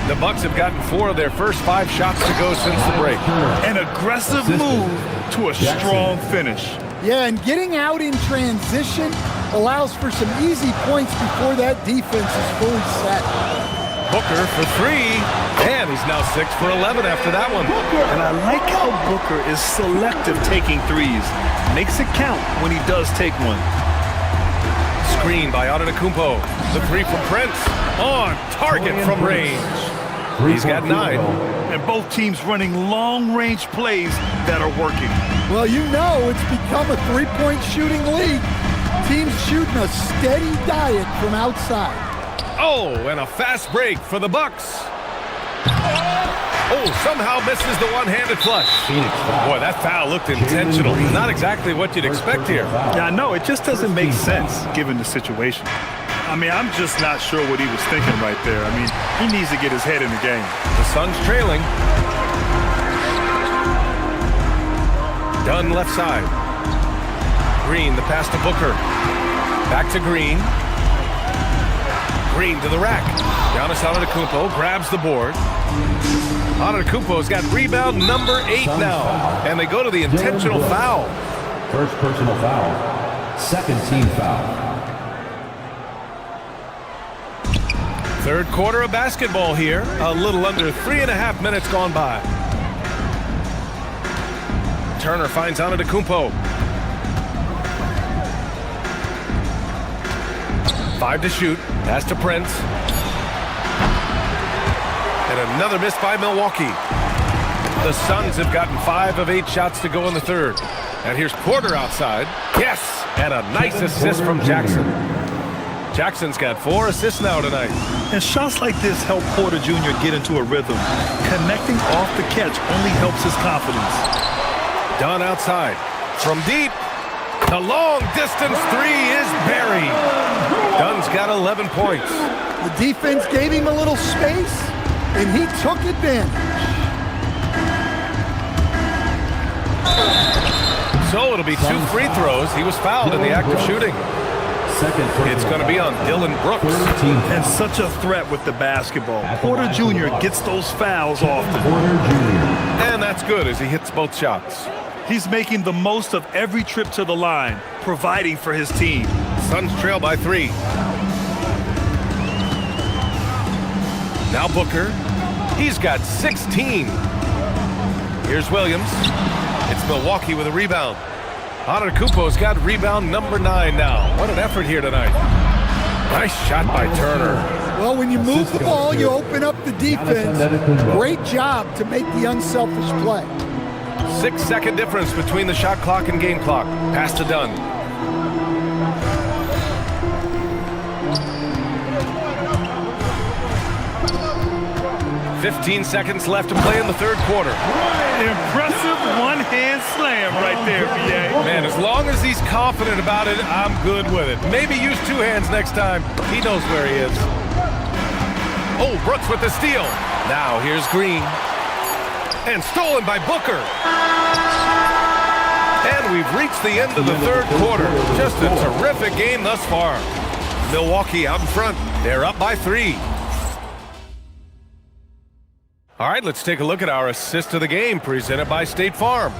The Bucks have gotten 4 of their first 5 shots to go since the break. An aggressive move to a strong finish. Yeah, and getting out in transition allows for some easy points before that defense is fully set. Booker for 3, and he's now 6 for 11 after that one. And I like how Booker is selective taking threes. Makes it count when he does take one. Screen by Antetokounmpo. The 3 from Prince. On target from range. He's got 9. And both teams running long-range plays that are working. Well, you know it's become a three-point shooting league. Teams shooting a steady diet from outside. Oh, and a fast break for the Bucks. Oh, somehow misses the one-handed flush. Boy, that foul looked intentional. Not exactly what you'd expect here. Yeah, I know. It just doesn't make sense given the situation. I mean, I'm just not sure what he was thinking right there. I mean, he needs to get his head in the game. The Suns trailing. Dunn left side. Green, the pass to Booker. Back to Green. Green to the rack. Giannis Antetokounmpo grabs the board. Antetokounmpo's got rebound number 8 now. And they go to the intentional foul. First personal foul. Second team foul. Third quarter of basketball here. A little under 3.5 minutes gone by. Turner finds Antetokounmpo. 5 to shoot. Pass to Prince. And another miss by Milwaukee. The Suns have gotten 5 of 8 shots to go in the third. And here's Porter outside. Yes! And a nice assist from Jackson. Jackson's got 4 assists now tonight. And shots like this help Porter Jr. get into a rhythm. Connecting off the catch only helps his confidence. Dunn outside. From deep. The long-distance 3 is buried. Dunn's got 11 points. The defense gave him a little space, and he took advantage. So it'll be 2 free throws. He was fouled in the act of shooting. It's going to be on Dylan Brooks. And such a threat with the basketball. Porter Jr. gets those fouls often. And that's good as he hits both shots. He's making the most of every trip to the line, providing for his team. Suns trail by 3. Now Booker. He's got 16. Here's Williams. It's Milwaukee with a rebound. Antetokounmpo's got rebound number 9 now. What an effort here tonight. Nice shot by Turner. Well, when you move the ball, you open up the defense. Great job to make the unselfish play. 6-second difference between the shot clock and game clock. Pass to Dunn. "15 seconds left to play in the third quarter. Impressive one-hand slam right there, B.A. Man, as long as he's confident about it, I'm good with it. Maybe use 2 hands next time. He knows where he is. Oh, Brooks with the steal. Now here's Green. And stolen by Booker. And we've reached the end of the third quarter. Just a terrific game thus far. Milwaukee out in front. They're up by 3. All right, let's take a look at our assist of the game presented by State Farm.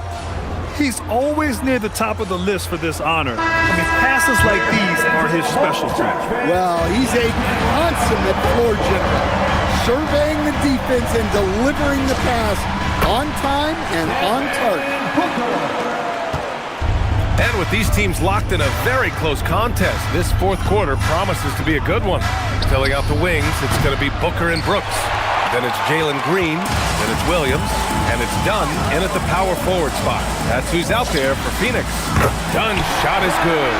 He's always near the top of the list for this honor. I mean, passes like these are his specialty. Well, he's a consummate floor general, surveying the defense and delivering the pass on time and on target. And with these teams locked in a very close contest, this fourth quarter promises to be a good one. Filling out the wings, it's going to be Booker and Brooks. Then it's Jalen Green, then it's Williams, and it's Dunn in at the power forward spot. That's who's out there for Phoenix. Dunn's shot is good.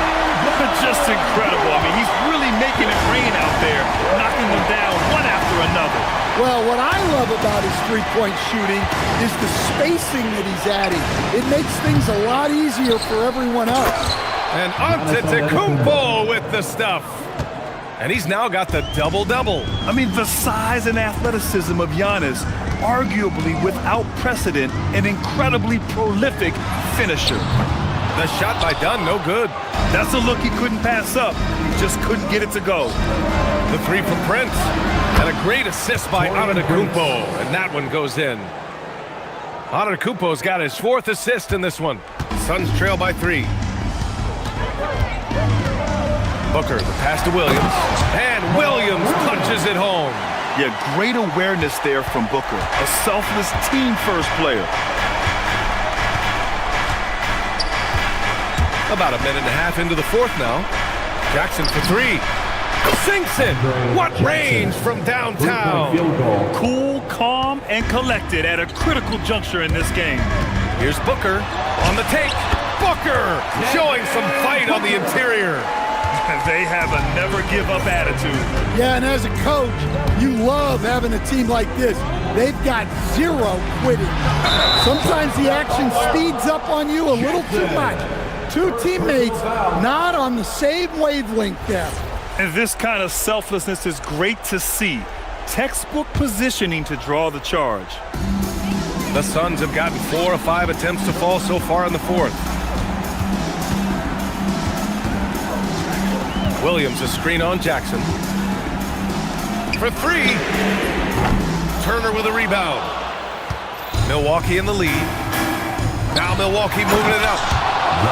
Just incredible. I mean, he's really making it rain out there, knocking them down one after another. Well, what I love about his three-point shooting is the spacing that he's adding. It makes things a lot easier for everyone else. And Antetokounmpo with the stuff. And he's now got the double-double. I mean, the size and athleticism of Giannis, arguably without precedent, an incredibly prolific finisher. The shot by Dunn, no good. That's a look he couldn't pass up. He just couldn't get it to go. The three from Prince. And a great assist by Antetokounmpo. And that one goes in. Antetokounmpo's got his 4th assist in this one. Suns trail by 3. Booker, the pass to Williams. And Williams punches it home. Yeah, great awareness there from Booker. A selfless team-first player. About a minute and a half into the fourth now. Jackson for 3. Sinks it. What range from downtown. Cool, calm, and collected at a critical juncture in this game. Here's Booker on the take. Booker showing some fight on the interior. They have a never-give-up attitude. Yeah, and as a coach, you love having a team like this. They've got zero quitting. Sometimes the action speeds up on you a little too much. Two teammates not on the same wavelength there. And this kind of selflessness is great to see. Textbook positioning to draw the charge. The Suns have gotten 4 of 5 attempts to fall so far in the fourth. Williams, a screen on Jackson. For 3. Turner with a rebound. Milwaukee in the lead. Now Milwaukee moving it up.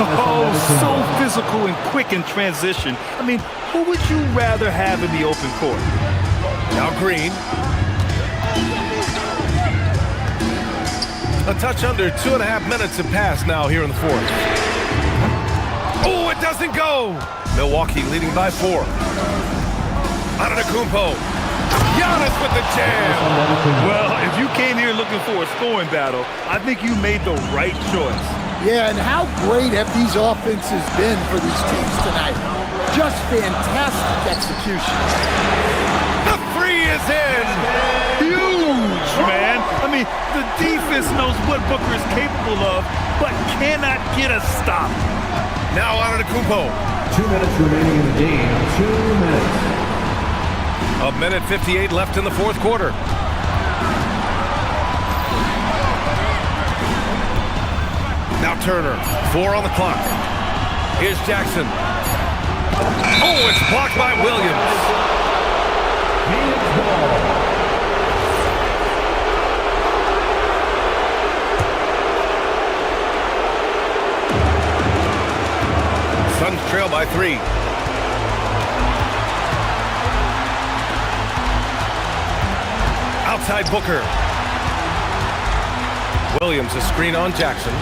Oh, so physical and quick in transition. I mean, who would you rather have in the open court? Now Green. A touch under 2.5 minutes have passed now here in the fourth. Oh, it doesn't go. Milwaukee leading by 4. Antetokounmpo. Giannis with the jam. Well, if you came here looking for a scoring battle, I think you made the right choice. Yeah, and how great have these offenses been for these teams tonight? Just fantastic execution. The 3 is in. Huge, man. I mean, the defense knows what Booker is capable of, but cannot get a stop. Now Antetokounmpo. 2 minutes remaining in the game. 2 minutes. A minute 58 left in the fourth quarter. Now Turner, 4 on the clock. Here's Jackson. Oh, it's blocked by Williams. Suns trail by 3. Outside Booker. Williams, a screen on Jackson.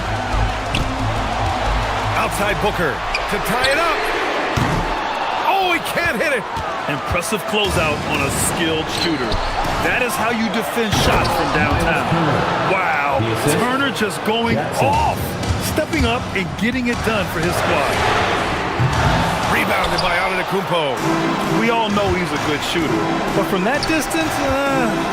Outside Booker to tie it up. Oh, he can't hit it. Impressive closeout on a skilled shooter. That is how you defend shots from downtown. Wow, Turner just going off. Stepping up and getting it done for his squad. Rebounded by Antetokounmpo. We all know he's a good shooter, but from that distance,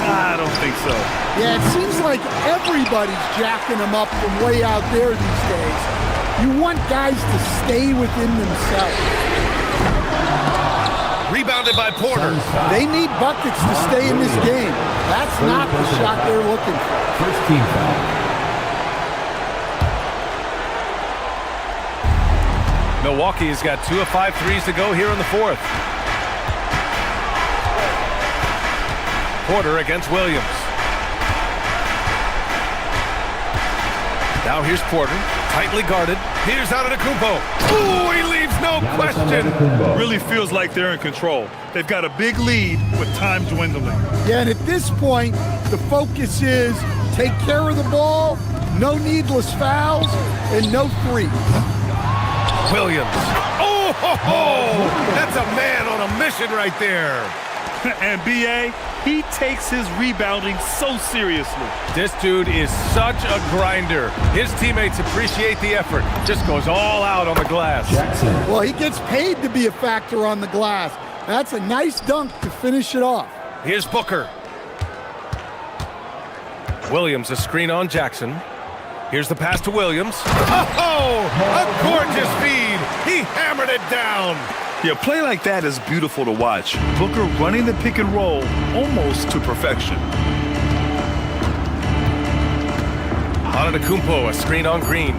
I don't think so. Yeah, it seems like everybody's jacking him up from way out there these days. You want guys to stay within themselves. Rebounded by Porter. They need buckets to stay in this game. That's not the shot they're looking for. First team foul. Milwaukee has got 2 of 5 threes to go here in the fourth. Porter against Williams. Now here's Porter, tightly guarded. Here's Antetokounmpo. Ooh, he leaves no question. Really feels like they're in control. They've got a big lead with time dwindling. Yeah, and at this point, the focus is take care of the ball, no needless fouls, and no threes. Williams. Oh, ho, ho! That's a man on a mission right there. And B.A., he takes his rebounding so seriously. This dude is such a grinder. His teammates appreciate the effort. Just goes all out on the glass. Well, he gets paid to be a factor on the glass. That's a nice dunk to finish it off. Here's Booker. Williams, a screen on Jackson. Here's the pass to Williams. Oh, a gorgeous feed. He hammered it down. Yeah, play like that is beautiful to watch. Booker running the pick and roll almost to perfection. Antetokounmpo, a screen on Green.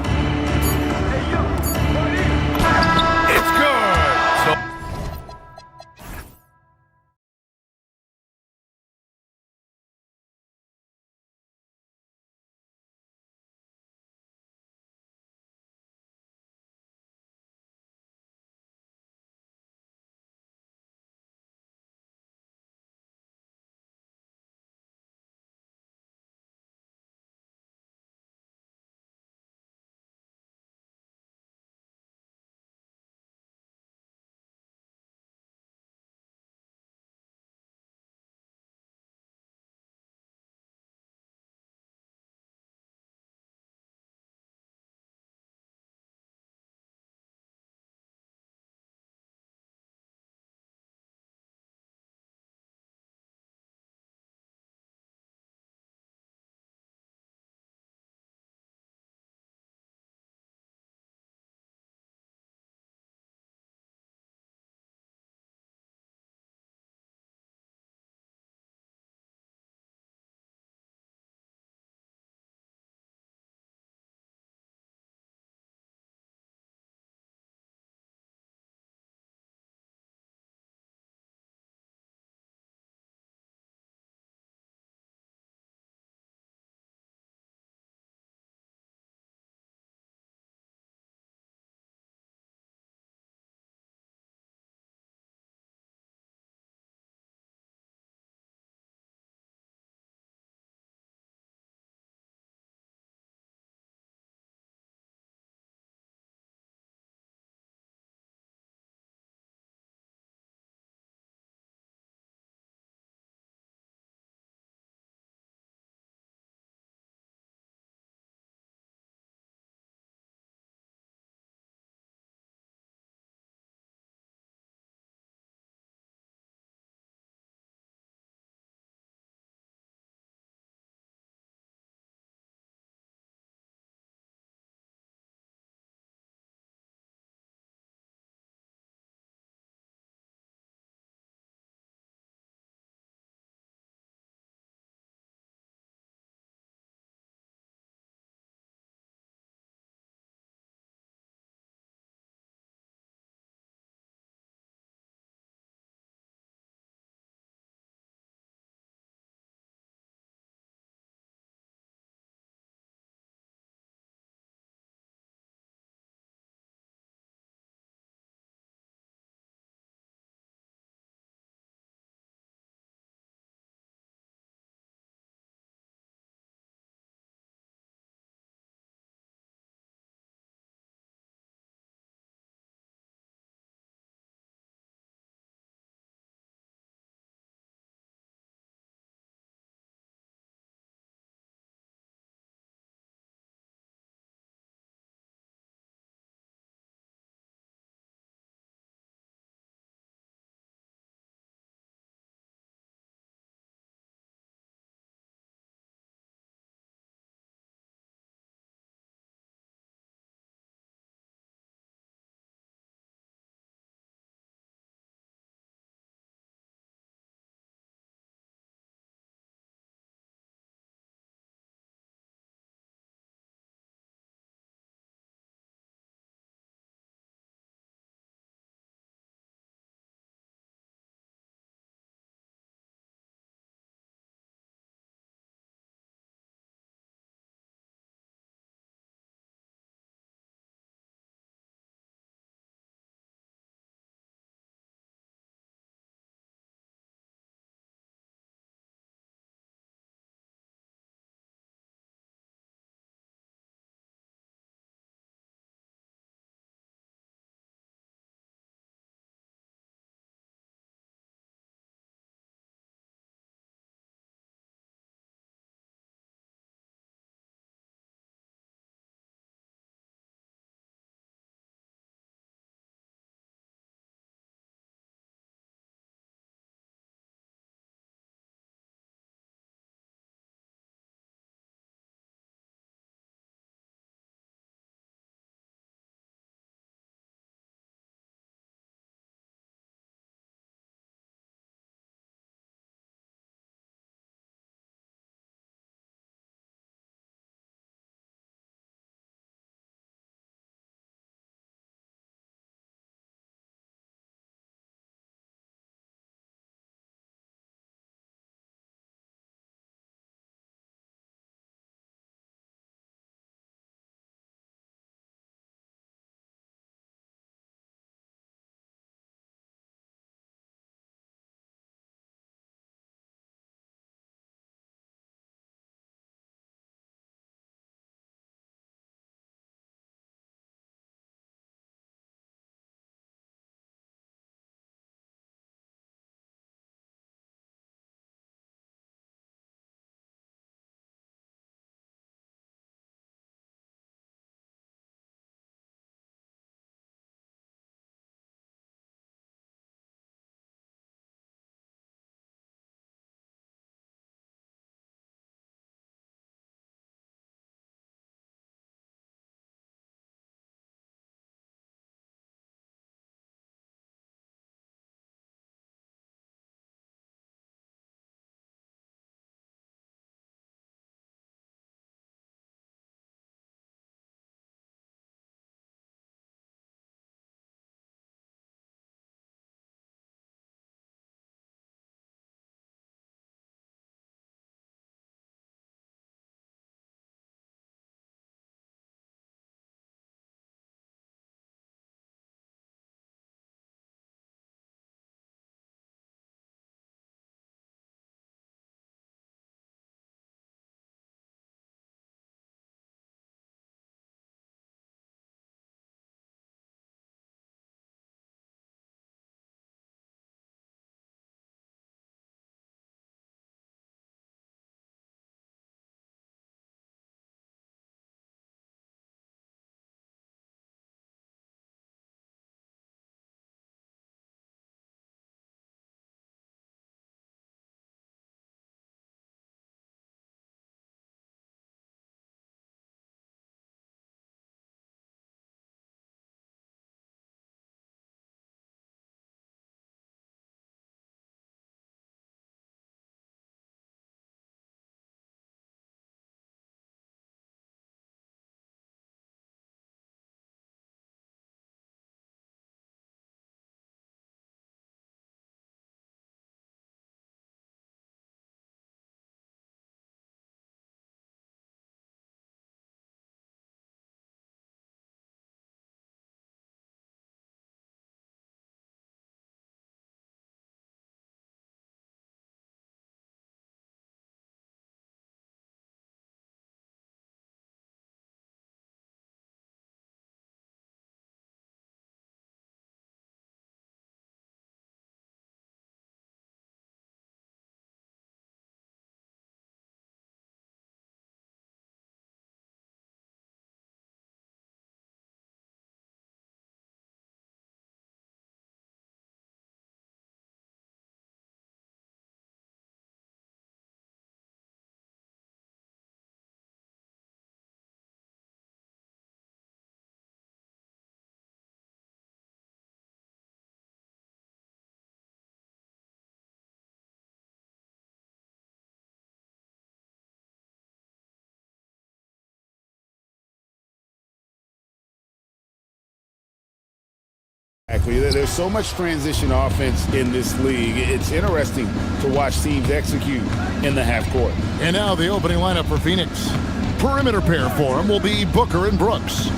Exactly. There's so much transition offense in this league. It's interesting to watch teams execute in the half court. And now the opening lineup for Phoenix. Perimeter pair for him will be Booker and Brooks.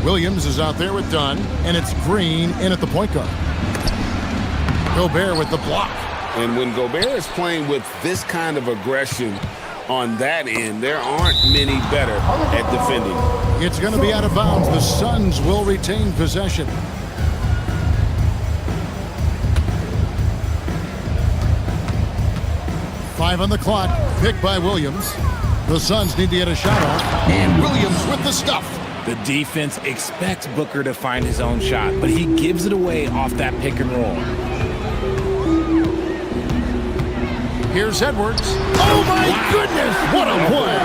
Williams is out there with Dunn, and it's Green in at the point guard. Gobert with the block. And when Gobert is playing with this kind of aggression on that end, there aren't many better at defending. It's going to be out of bounds. The Suns will retain possession. Five on the clock, picked by Williams. The Suns need to get a shot off, and Williams with the stuff. The defense expects Booker to find his own shot, but he gives it away off that pick and roll. Here's Edwards. Oh my goodness, what a play!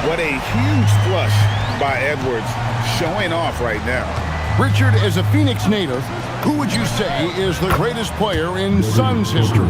What a huge flush by Edwards, showing off right now. Richard, as a Phoenix native, who would you say is the greatest player in Suns history?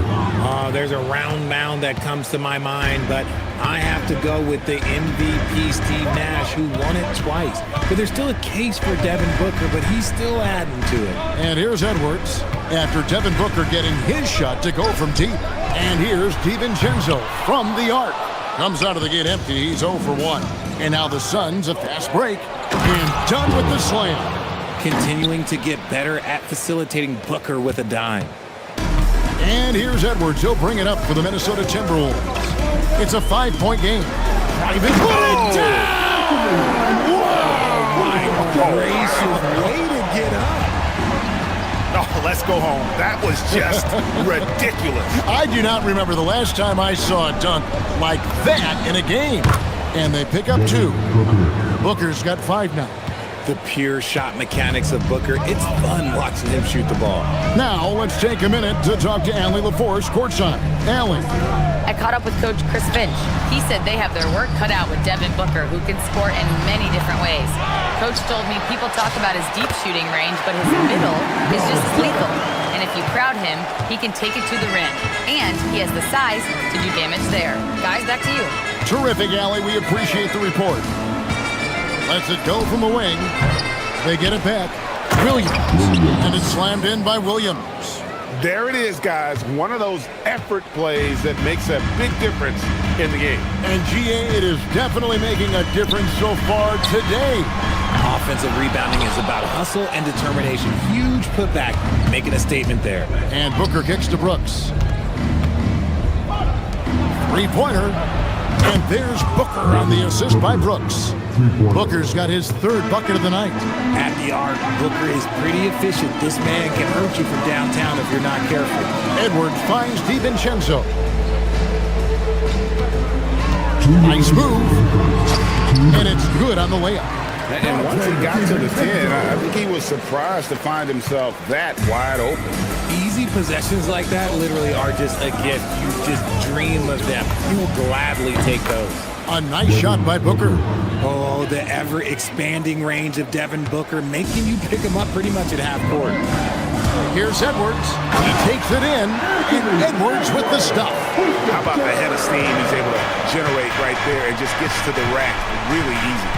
There's a round mound that comes to my mind, but I have to go with the MVP Steve Nash, who won it twice. But there's still a case for Devin Booker, but he's still adding to it. And here's Edwards, after Devin Booker getting his shot to go from deep. And here's DiVincenzo from the arc. Comes out of the gate empty, he's 0 for 1. And now the Suns, a fast break, and done with the slam. Continuing to get better at facilitating Booker with a dime. And here's Edwards. He'll bring it up for the Minnesota Timberwolves. It's a 5-point game. Private put it down! Whoa! My gracious, way to get up. Oh, let's go home. That was just ridiculous. I do not remember the last time I saw a dunk like that in a game. And they pick up 2. Booker's got 5 now. The pure shot mechanics of Booker. It's fun watching him shoot the ball. Now, let's take a minute to talk to Allie LaForce courtside. Allie. I caught up with Coach Chris Finch. He said they have their work cut out with Devin Booker, who can score in many different ways. Coach told me people talk about his deep shooting range, but his middle is just as lethal. And if you crowd him, he can take it to the rim. And he has the size to do damage there. Guys, back to you. Terrific, Allie. We appreciate the report. Lets it go from the wing. They get it back. Williams. And it's slammed in by Williams. There it is, guys. One of those effort plays that makes a big difference in the game. And GA, it is definitely making a difference so far today. Offensive rebounding is about hustle and determination. Huge putback, making a statement there. And Booker kicks to Brooks. Three-pointer. And there's Booker on the assist by Brooks. Booker's got his 3rd bucket of the night. At the arc, Booker is pretty efficient. This man can hurt you from downtown if you're not careful. Edwards finds DiVincenzo. Nice move. And it's good on the layup. And once he got to the 10, I think he was surprised to find himself that wide open. Easy possessions like that literally are just a gift. You just dream of them. You will gladly take those. A nice shot by Booker. Oh, the ever-expanding range of Devin Booker, making you pick him up pretty much at half court. Here's Edwards. He takes it in, and Edwards with the stuff. How about the head of steam he's able to generate right there and just gets to the rack really easy.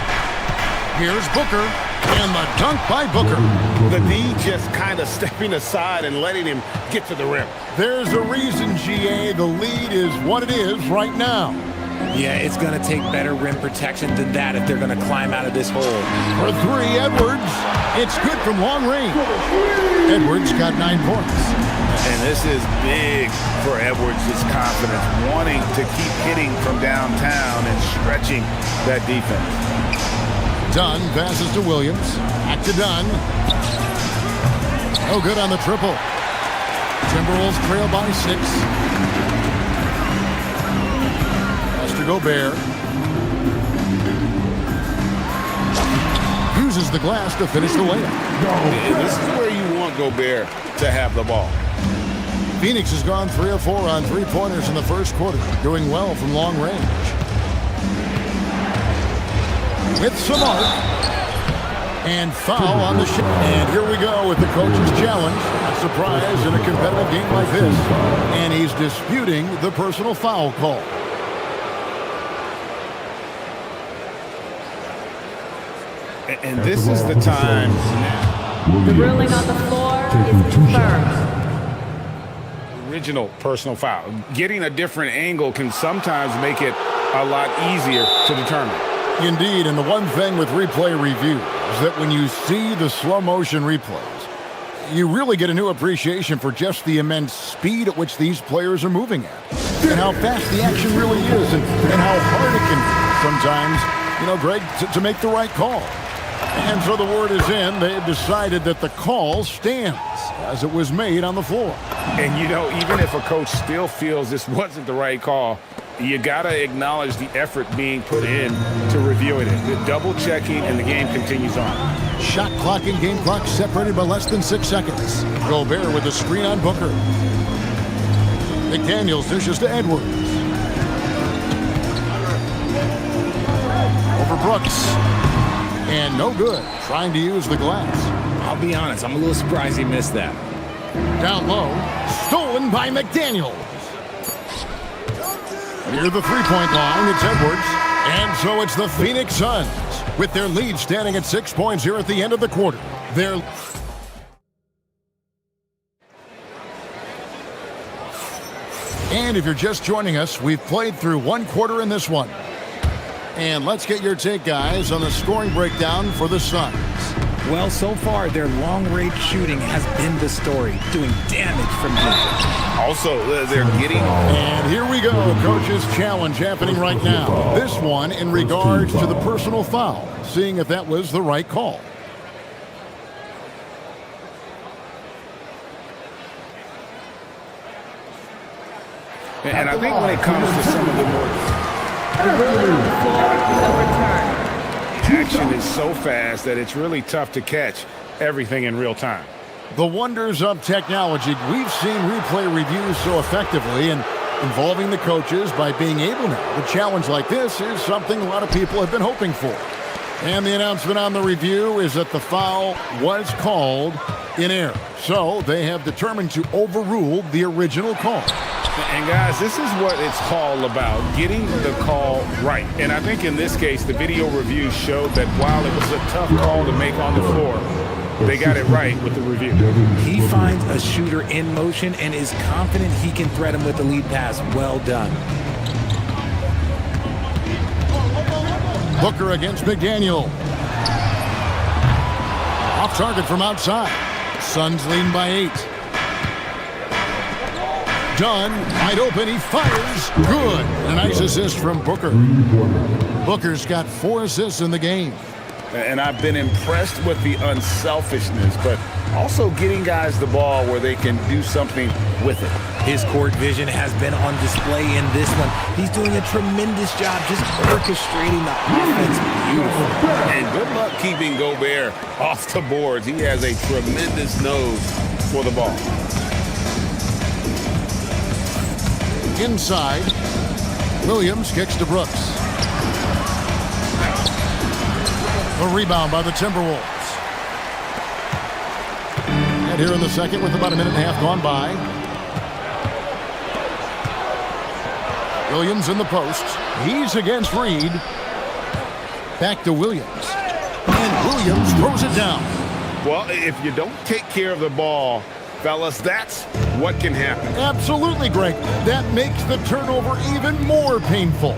Here's Booker, and the dunk by Booker. The D just kind of stepping aside and letting him get to the rim. There's a reason, GA, the lead is what it is right now. Yeah, it's going to take better rim protection than that if they're going to climb out of this hole. For 3, Edwards. It's good from long range. Edwards got 9 points. And this is big for Edwards' confidence, wanting to keep hitting from downtown and stretching that defense. Dunn passes to Williams. Back to Dunn. No good on the triple. Timberwolves trail by 6. Gobert uses the glass to finish the layup. This is where you want Gobert to have the ball. Phoenix has gone 3 of 4 on 3-pointers in the first quarter, doing well from long range. With some arc. And foul on the shot. And here we go with the coach's challenge. A surprise in a competitive game like this. And he's disputing the personal foul call. And this is the time. The ruling on the floor is confirmed. Original personal foul. Getting a different angle can sometimes make it a lot easier to determine. Indeed, and the one thing with replay review is that when you see the slow motion replays, you really get a new appreciation for just the immense speed at which these players are moving at, and how fast the action really is, and how hard it can be sometimes, you know, Greg, to make the right call. And so the word is in. They have decided that the call stands as it was made on the floor. And, you know, even if a coach still feels this wasn't the right call, you got to acknowledge the effort being put in to reviewing it. The double checking, and the game continues on. Shot clock and game clock separated by less than 6 seconds. Gobert with the screen on Booker. McDaniels dishes to Edwards. Over Brooks. And no good, trying to use the glass. I'll be honest, I'm a little surprised he missed that. Down low, stolen by McDaniels. Near the three-point line, it's Edwards. And so it's the Phoenix Suns, with their lead standing at 6 points here at the end of the quarter. And if you're just joining us, we've played through one quarter in this one. And let's get your take, guys, on the scoring breakdown for the Suns. Well, so far, their long-range shooting has been the story, doing damage from deep. Also, they're getting... And here we go, Coach's Challenge happening right now. This one in regards to the personal foul, seeing if that was the right call. And I think when it comes to some of the more... The ruling on the floor is overturned. Action is so fast that it's really tough to catch everything in real time. The wonders of technology. We've seen replay reviews so effectively, and involving the coaches by being able now to challenge like this is something a lot of people have been hoping for. And the announcement on the review is that the foul was called in error. So they have determined to overrule the original call. And guys, this is what it's all about, getting the call right. And I think in this case, the video review showed that while it was a tough call to make on the floor, they got it right with the review. He finds a shooter in motion and is confident he can threat him with the lead pass. Well done. Booker against McDaniel. Off target from outside. Suns lead by 8. Dunn, wide open, he fires. Good. A nice assist from Booker. Booker's got 4 assists in the game. And I've been impressed with the unselfishness, but also getting guys the ball where they can do something with it. His court vision has been on display in this one. He's doing a tremendous job just orchestrating the offense. Beautiful. And good luck keeping Gobert off the boards. He has a tremendous nose for the ball. Inside, Williams kicks to Brooks. A rebound by the Timberwolves. And here in the second with about a minute and a half gone by. Williams in the post. He's against Reed. Back to Williams. And Williams throws it down. Well, if you don't take care of the ball, fellas, that's what can happen. Absolutely, Greg. That makes the turnover even more painful.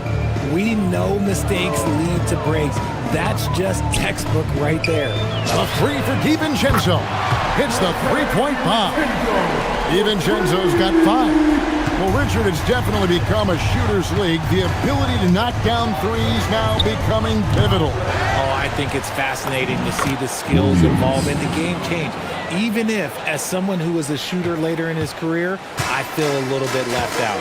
We know mistakes lead to breaks. That's just textbook right there. A three for DiVincenzo. Hits the three-point bomb. DiVincenzo's got 5. Well, Richard, it's definitely become a shooter's league. The ability to knock down threes now becoming pivotal. Oh, I think it's fascinating to see the skills involved in the game change. Even if, as someone who was a shooter later in his career, I feel a little bit left out.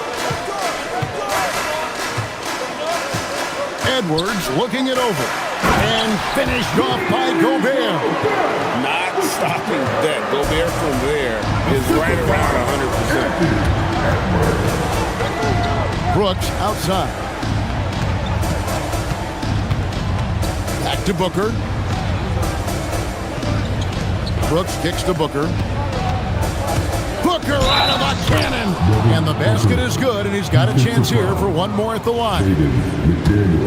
Edwards looking it over. And finished off by Gobert. Not stopping that. Gobert from there is right around 100%. Brooks outside. Back to Booker. Brooks kicks to Booker. Booker out of a cannon. And the basket is good, and he's got a chance here for one more at the line.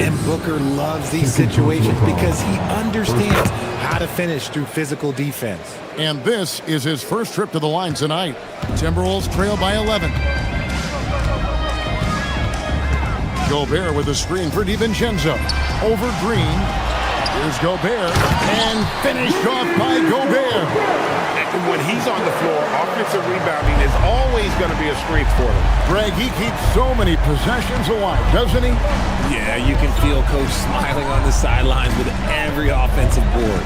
And Booker loves these situations because he understands how to finish through physical defense. And this is his first trip to the line tonight. Timberwolves trail by 11. Gobert with a screen for DiVincenzo. Over Green. Here's Gobert. And finished off by Gobert. And when he's on the floor, offensive rebounding is always going to be a strength for him. Greg, he keeps so many possessions alive, doesn't he? Yeah, you can feel Coach smiling on the sidelines with every offensive board.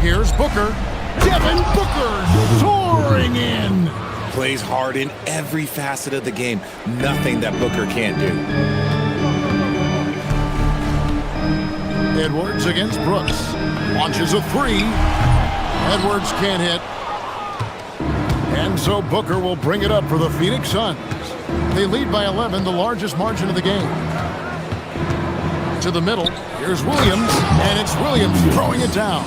Here's Booker. Devin Booker soaring in. Plays hard in every facet of the game. Nothing that Booker can't do. Edwards against Brooks. Launches a three. Edwards can't hit. And so Booker will bring it up for the Phoenix Suns. They lead by 11, the largest margin of the game. To the middle. Here's Williams. And it's Williams throwing it down.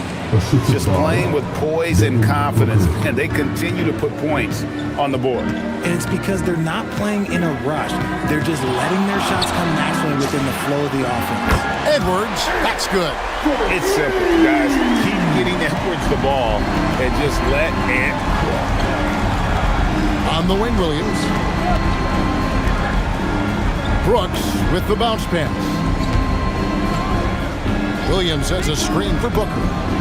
Just playing with poise and confidence, and they continue to put points on the board. And it's because they're not playing in a rush. They're just letting their shots come naturally within the flow of the offense. Edwards, that's good. It's simple, guys. Keep getting Edwards the ball and just let it. On the wing, Williams. Brooks with the bounce pass. Williams has a screen for Booker.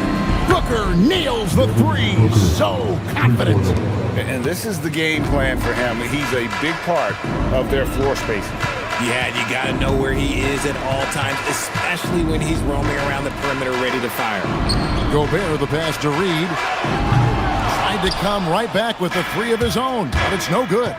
Booker nails the three. So confident. And this is the game plan for him. He's a big part of their floor spacing. Yeah, you got to know where he is at all times, especially when he's roaming around the perimeter ready to fire. Gobert the pass to Reed. Tried to come right back with a three of his own, but it's no good.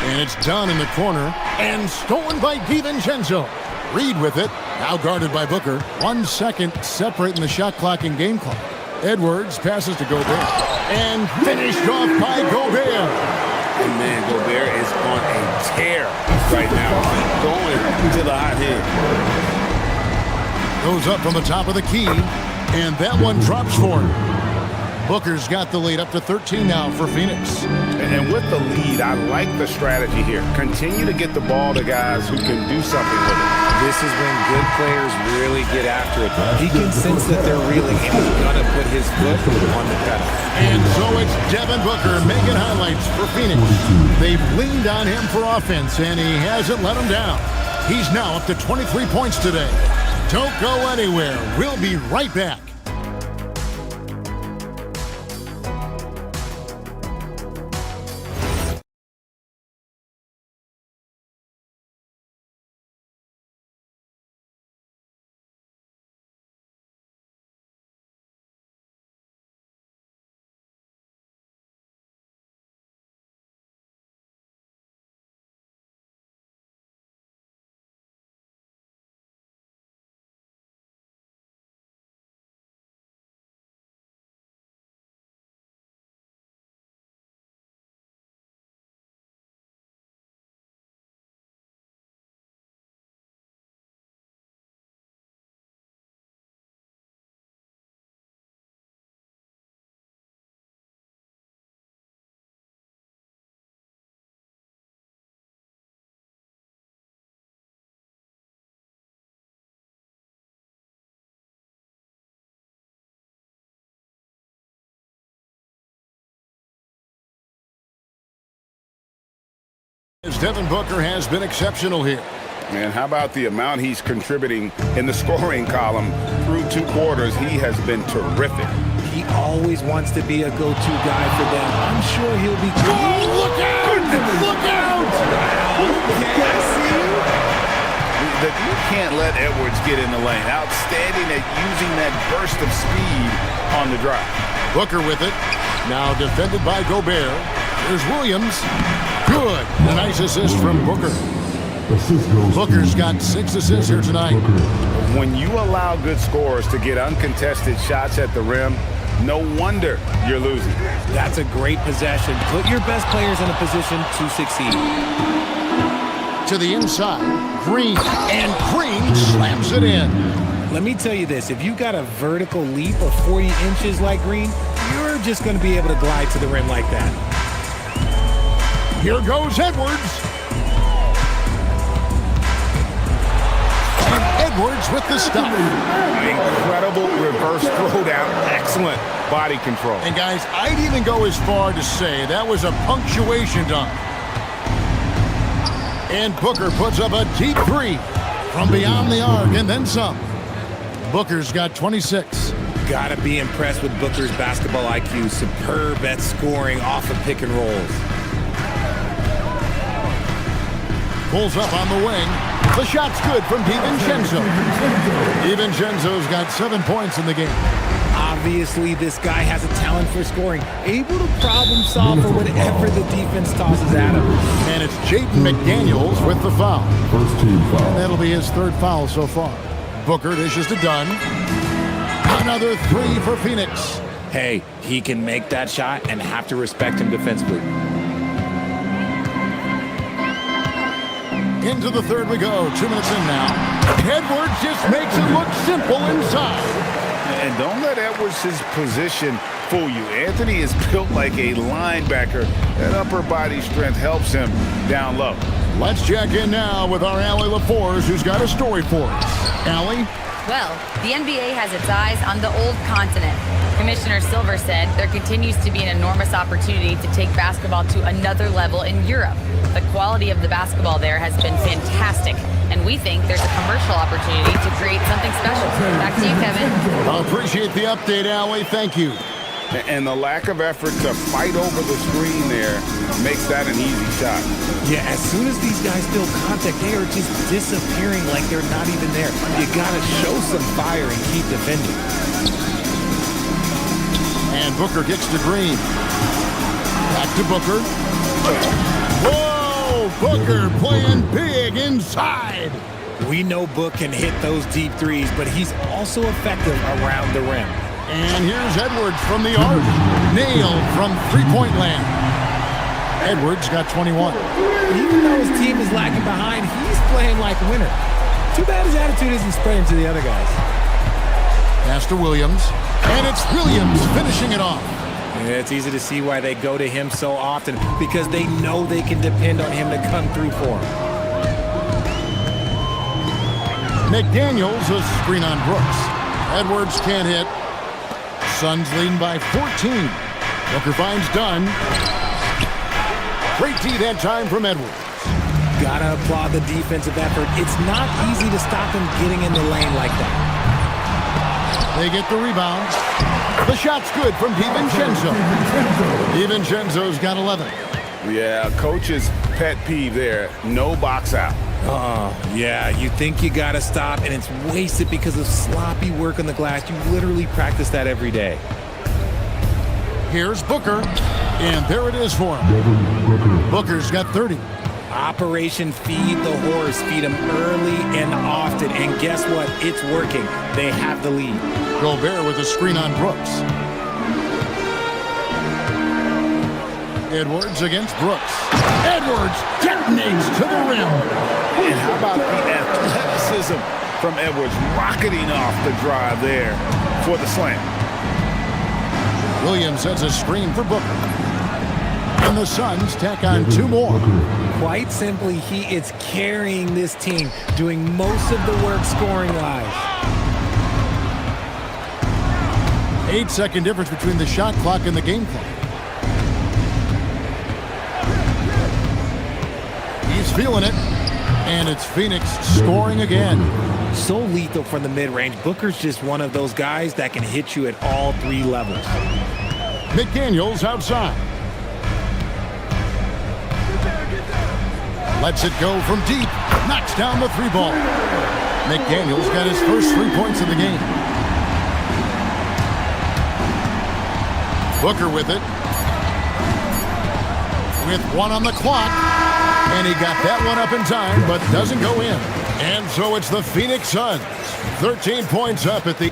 And it's done in the corner and stolen by DiVincenzo. Reed with it, now guarded by Booker. 1 second separating the shot clock and game clock. Edwards passes to Gobert and finished off by Gobert. And man, Gobert is on a tear right now. Keep going to the hot hand. Goes up from the top of the key, and that one drops for him. Booker's got the lead up to 13 now for Phoenix. And with the lead, I like the strategy here. Continue to get the ball to guys who can do something with it. This is when good players really get after it. He can sense that they're reeling, and he's going to put his foot on the pedal. And so it's Devin Booker making highlights for Phoenix. They've leaned on him for offense, and he hasn't let them down. He's now up to 23 points today. Don't go anywhere. We'll be right back. Devin Booker has been exceptional here. Man, how about the amount he's contributing in the scoring column through 2 quarters? He has been terrific. He always wants to be a go-to guy for them. I'm sure he'll be... Oh, look out! Look out! Okay, I see you. You can't let Edwards get in the lane. Outstanding at using that burst of speed on the drive. Booker with it. Now defended by Gobert. There's Williams. Good. A nice assist from Booker. Booker's got 6 assists here tonight. When you allow good scorers to get uncontested shots at the rim, no wonder you're losing. That's a great possession. Put your best players in a position to succeed. To the inside, Green, and Green slams it in. Let me tell you this, if you got a vertical leap of 40 inches like Green, you're just going to be able to glide to the rim like that. Here goes Edwards. And Edwards with the stop. Incredible reverse throwdown. Excellent body control. And guys, I'd even go as far to say that was a punctuation dunk. And Booker puts up a deep three from beyond the arc and then some. Booker's got 26. Gotta be impressed with Booker's basketball IQ. Superb at scoring off of pick and rolls. Pulls up on the wing. The shot's good from DiVincenzo. DiVincenzo's got 7 points in the game. Obviously, this guy has a talent for scoring, able to problem solve for whatever the defense tosses at him. And it's Jaden McDaniels with the foul. First team foul. And that'll be his third foul so far. Booker dishes to Dunn. Another three for Phoenix. Hey, he can make that shot and have to respect him defensively. Into the third we go. 2 minutes in now. Edwards just makes it look simple inside. And don't let Edwards' position fool you. Anthony is built like a linebacker. That upper body strength helps him down low. Let's check in now with our Allie LaForce, who's got a story for us. Allie? Well, the NBA has its eyes on the old continent. Commissioner Silver said there continues to be an enormous opportunity to take basketball to another level in Europe. The quality of the basketball there has been fantastic, and we think there's a commercial opportunity to create something special. Back to you, Kevin. I appreciate the update, Allie. Thank you. And the lack of effort to fight over the screen there makes that an easy shot. Yeah, as soon as these guys feel contact, they are just disappearing like they're not even there. You gotta show some fire and keep defending. And Booker gets to Green. Back to Booker. Whoa! Booker playing big inside. We know Book can hit those deep threes, but he's also effective around the rim. And here's Edwards from the arc. Nailed from three-point land. Edwards got 21. Even though his team is lagging behind, he's playing like a winner. Too bad his attitude isn't spreading to the other guys. Pass to Williams. And it's Williams finishing it off. Yeah, it's easy to see why they go to him so often, because they know they can depend on him to come through for them. McDaniels a screen on Brooks. Edwards can't hit. Suns leading by 14. Booker finds Dunn. Great D that time from Edwards. Gotta applaud the defensive effort. It's not easy to stop him getting in the lane like that. They get the rebound. The shot's good from DiVincenzo. DiVincenzo's got 11. Yeah, coach's pet peeve there. No box out. Yeah, you think you gotta stop, and it's wasted because of sloppy work on the glass. You literally practice that every day. Here's Booker, and there it is for him. Booker's got 30. Operation Feed the Horse. Feed him early and often, and guess what? It's working. They have the lead. Gobert with a screen on Brooks. Edwards against Brooks. Edwards detonates to the rim. And how about the athleticism from Edwards rocketing off the drive there for the slam. Williams sets a screen for Booker. And the Suns tack on 2 more. Quite simply, he is carrying this team, doing most of the work scoring-wise. 8-second difference between the shot clock and the game clock. He's feeling it. And it's Phoenix scoring again. So lethal from the mid-range. Booker's just one of those guys that can hit you at all 3 levels. McDaniels outside. Lets it go from deep. Knocks down the 3 ball. McDaniels got his first 3 points of the game. Booker with it. With 1 on the clock. And he got that one up in time, but doesn't go in. And so it's the Phoenix Suns. 13 points up at the...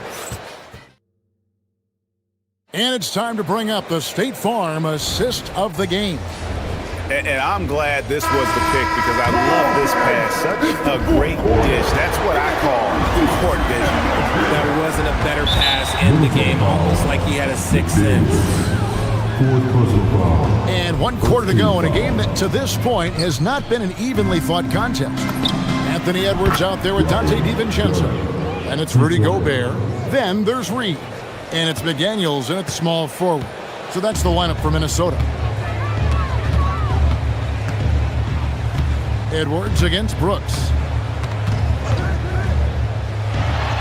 And it's time to bring up the State Farm assist of the game. And I'm glad this was the pick because I love this pass. Such a great dish. That's what I call court vision. There wasn't a better pass in the game, almost like he had a 6th sense. Fourth personal foul. And 1 quarter to go in a game that to this point has not been an evenly fought contest. Anthony Edwards out there with Dante DiVincenzo. And it's Rudy Gobert. Then there's Reed. And it's McDaniels and it's small forward. So that's the lineup for Minnesota. Edwards against Brooks.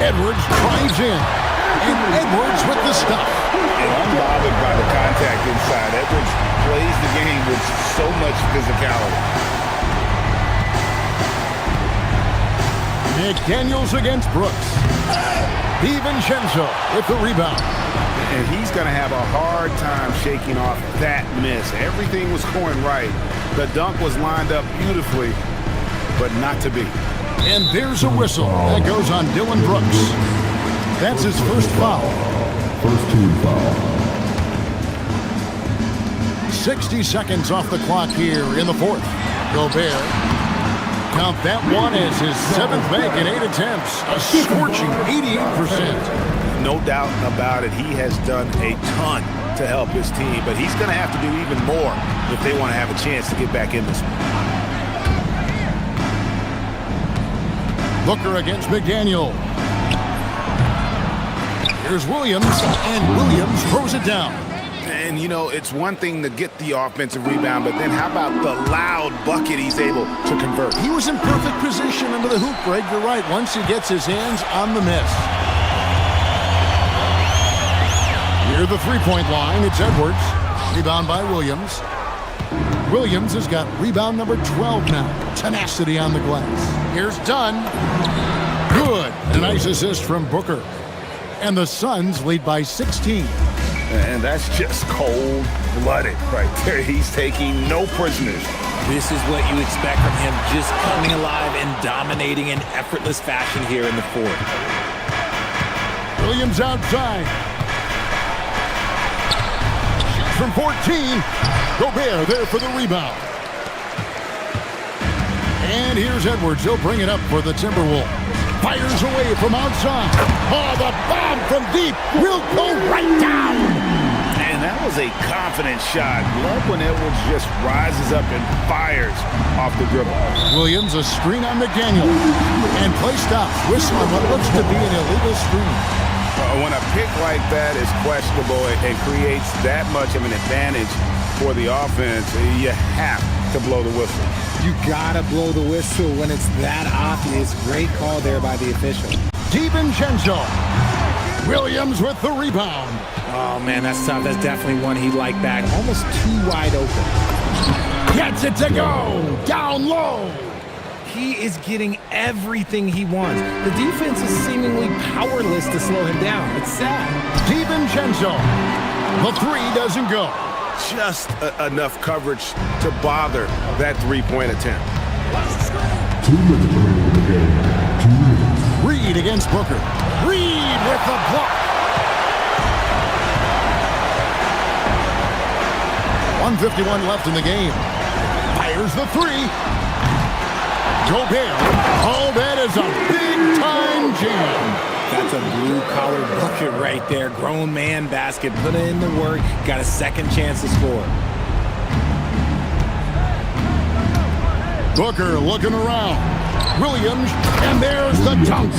Edwards drives in. And Edwards with the stop. And unbothered by the contact inside. Edwards plays the game with so much physicality. McDaniels against Brooks. DiVincenzo with the rebound. And he's going to have a hard time shaking off that miss. Everything was going right. The dunk was lined up beautifully, but not to be. And there's a whistle that goes on Dylan Brooks. That's his first foul. First team foul. 60 seconds off the clock here in the fourth. Gobert. Count that one as his 7th make in 8 attempts. A scorching 88%. No doubt about it. He has done a ton to help his team, but he's going to have to do even more if they want to have a chance to get back in this one. Booker against McDaniel. Here's Williams, and Williams throws it down. And, you know, it's one thing to get the offensive rebound, but then how about the loud bucket he's able to convert? He was in perfect position under the hoop, Greg. You're right. Once he gets his hands on the miss. Near the three-point line, it's Edwards. Rebound by Williams. Williams has got rebound number 12 now. Tenacity on the glass. Here's Dunn. Good. A nice assist from Booker. And the Suns lead by 16. And that's just cold-blooded right there. He's taking no prisoners. This is what you expect from him, just coming alive and dominating in effortless fashion here in the fourth. Williams outside. From 14, Gobert there for the rebound. And here's Edwards. He'll bring it up for the Timberwolves. Fires away from outside. Oh, the bomb from deep will go right down. And that was a confident shot. Love when Edwards just rises up and fires off the dribble. Williams, a screen on McDaniel. And play stops. Whistle on what looks to be an illegal screen. When a pick like that is questionable and creates that much of an advantage for the offense, you have to blow the whistle. You gotta blow the whistle when it's that obvious. Great call there by the official. DiVincenzo. Williams with the rebound. Oh man, that's tough. That's definitely one he'd like back. Almost too wide open. Gets it to go. Down low. He is getting everything he wants. The defense is seemingly powerless to slow him down. It's sad. DiVincenzo. The three doesn't go. Just enough coverage to bother that three-point attempt. 2 minutes remaining in the game. 2 minutes. Reed against Booker. Reed with the block. 1:51 left in the game. Fires the three. Gobert. Oh, that is a big-time jam. That's a blue-collar bucket right there. Grown man basket. Put in the work. Got a second chance to score. Booker looking around. Williams, and there's the dunk.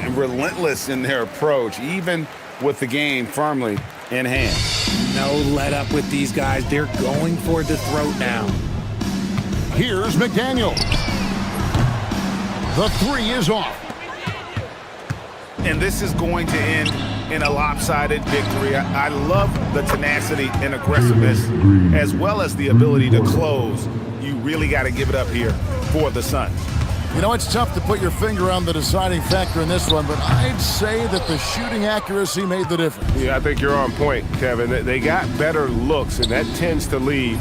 And relentless in their approach, even with the game firmly in hand. No let up with these guys. They're going for the throat now. Here's McDaniel. The three is off. And this is going to end in a lopsided victory. I love the tenacity and aggressiveness as well as the ability to close. You really got to give it up here for the Suns. You know, it's tough to put your finger on the deciding factor in this one, but I'd say that the shooting accuracy made the difference. Yeah, I think you're on point, Kevin. They got better looks, and that tends to lead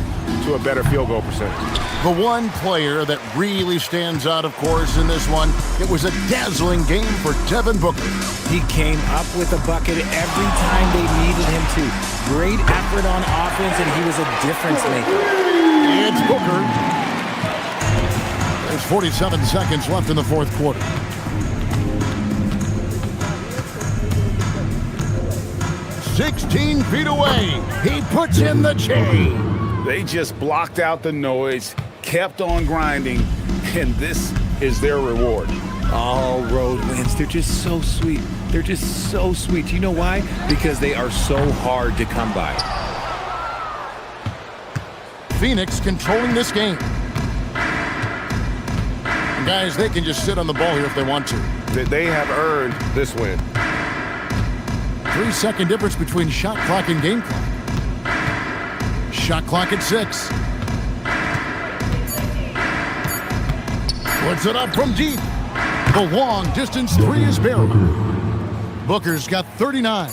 to a better field goal percentage. The one player that really stands out, of course, in this one, it was a dazzling game for Devin Booker. He came up with a bucket every time they needed him to. Great effort on offense, and he was a difference maker. It's Booker. There's 47 seconds left in the fourth quarter. 16 feet away. He puts in the chain. They just blocked out the noise, kept on grinding, and this is their reward. All road wins. They're just so sweet. They're just so sweet. You know why? Because they are so hard to come by. Phoenix controlling this game. And guys, they can just sit on the ball here if they want to. They have earned this win. 3-second difference between shot clock and game clock. Shot clock at 6. Puts it up from deep. The long distance three is buried. Booker's got 39.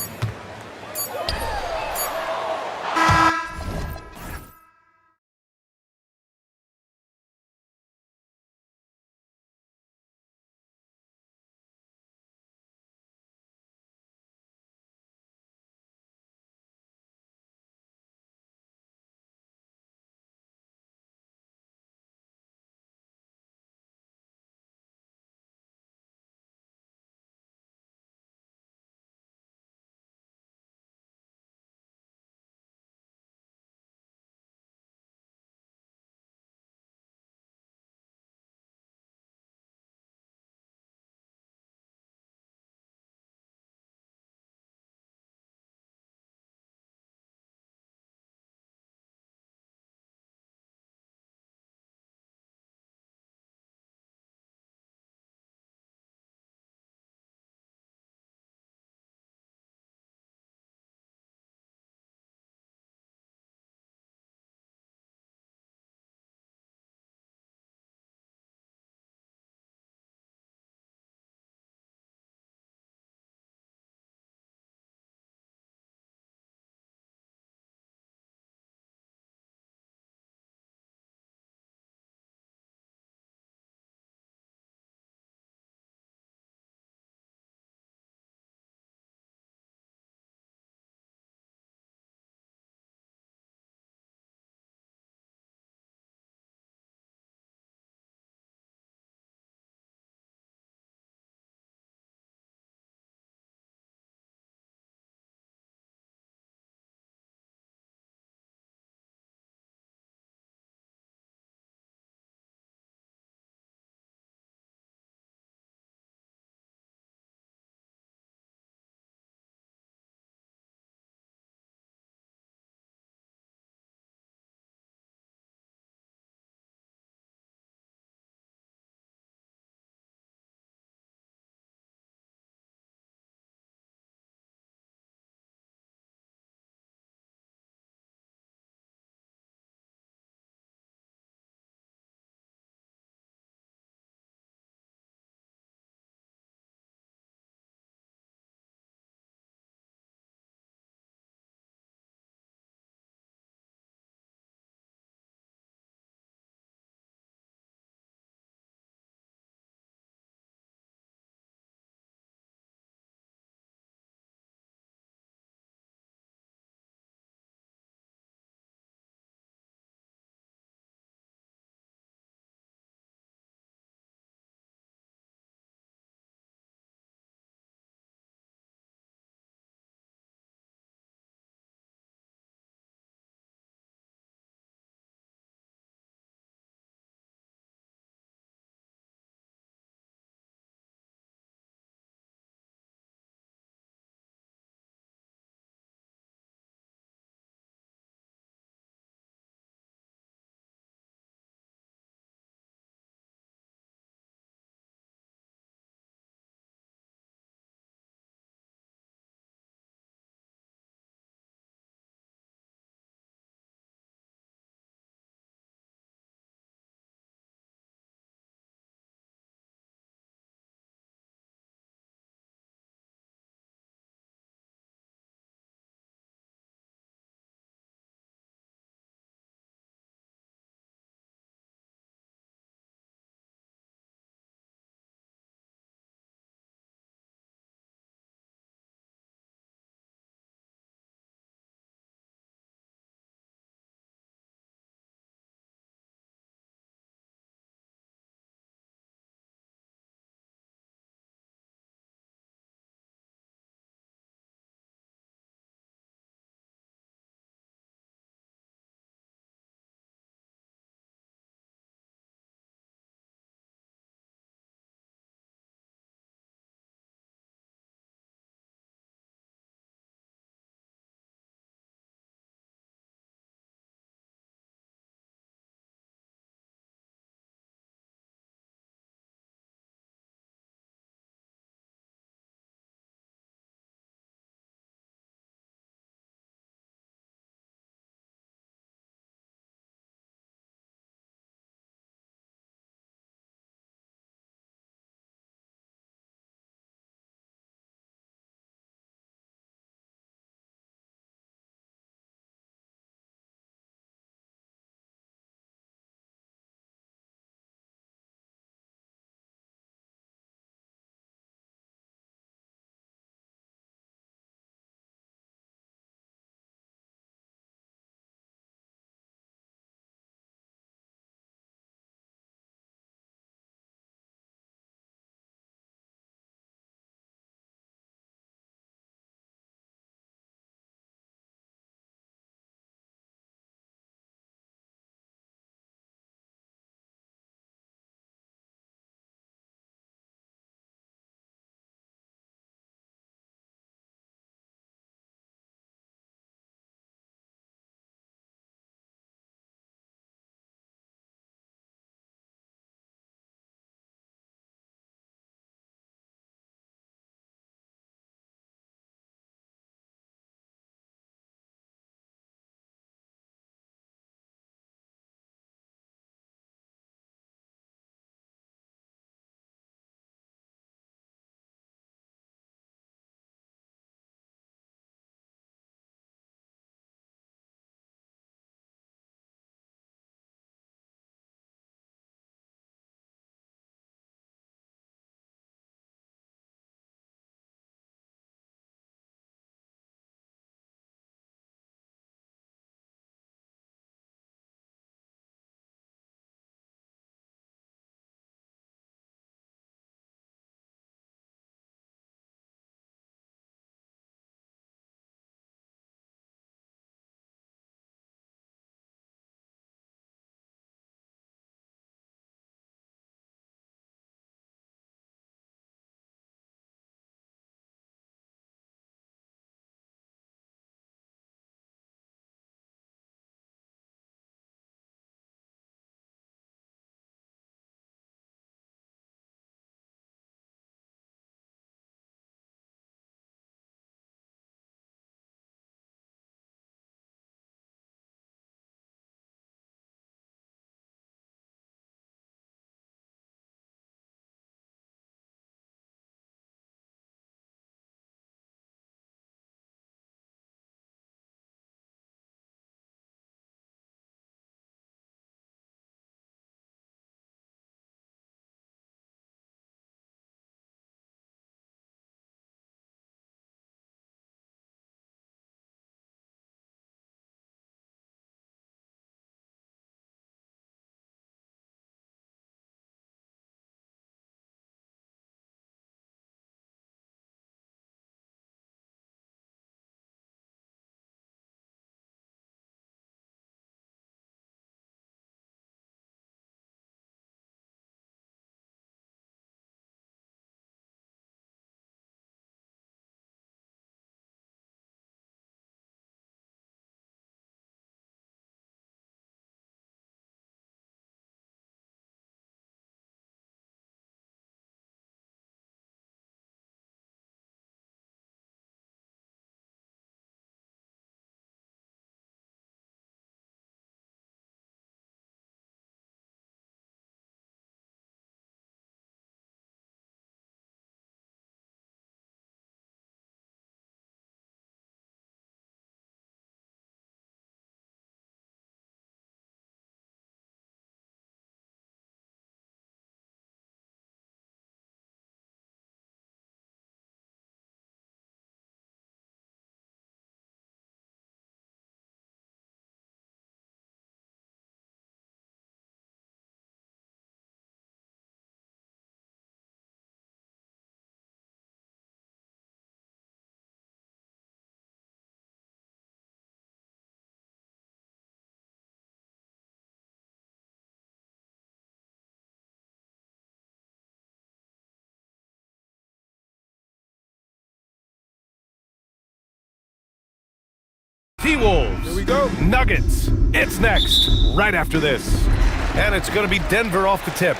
T-Wolves. Here we go. Nuggets. It's next, right after this. And it's going to be Denver off the tip.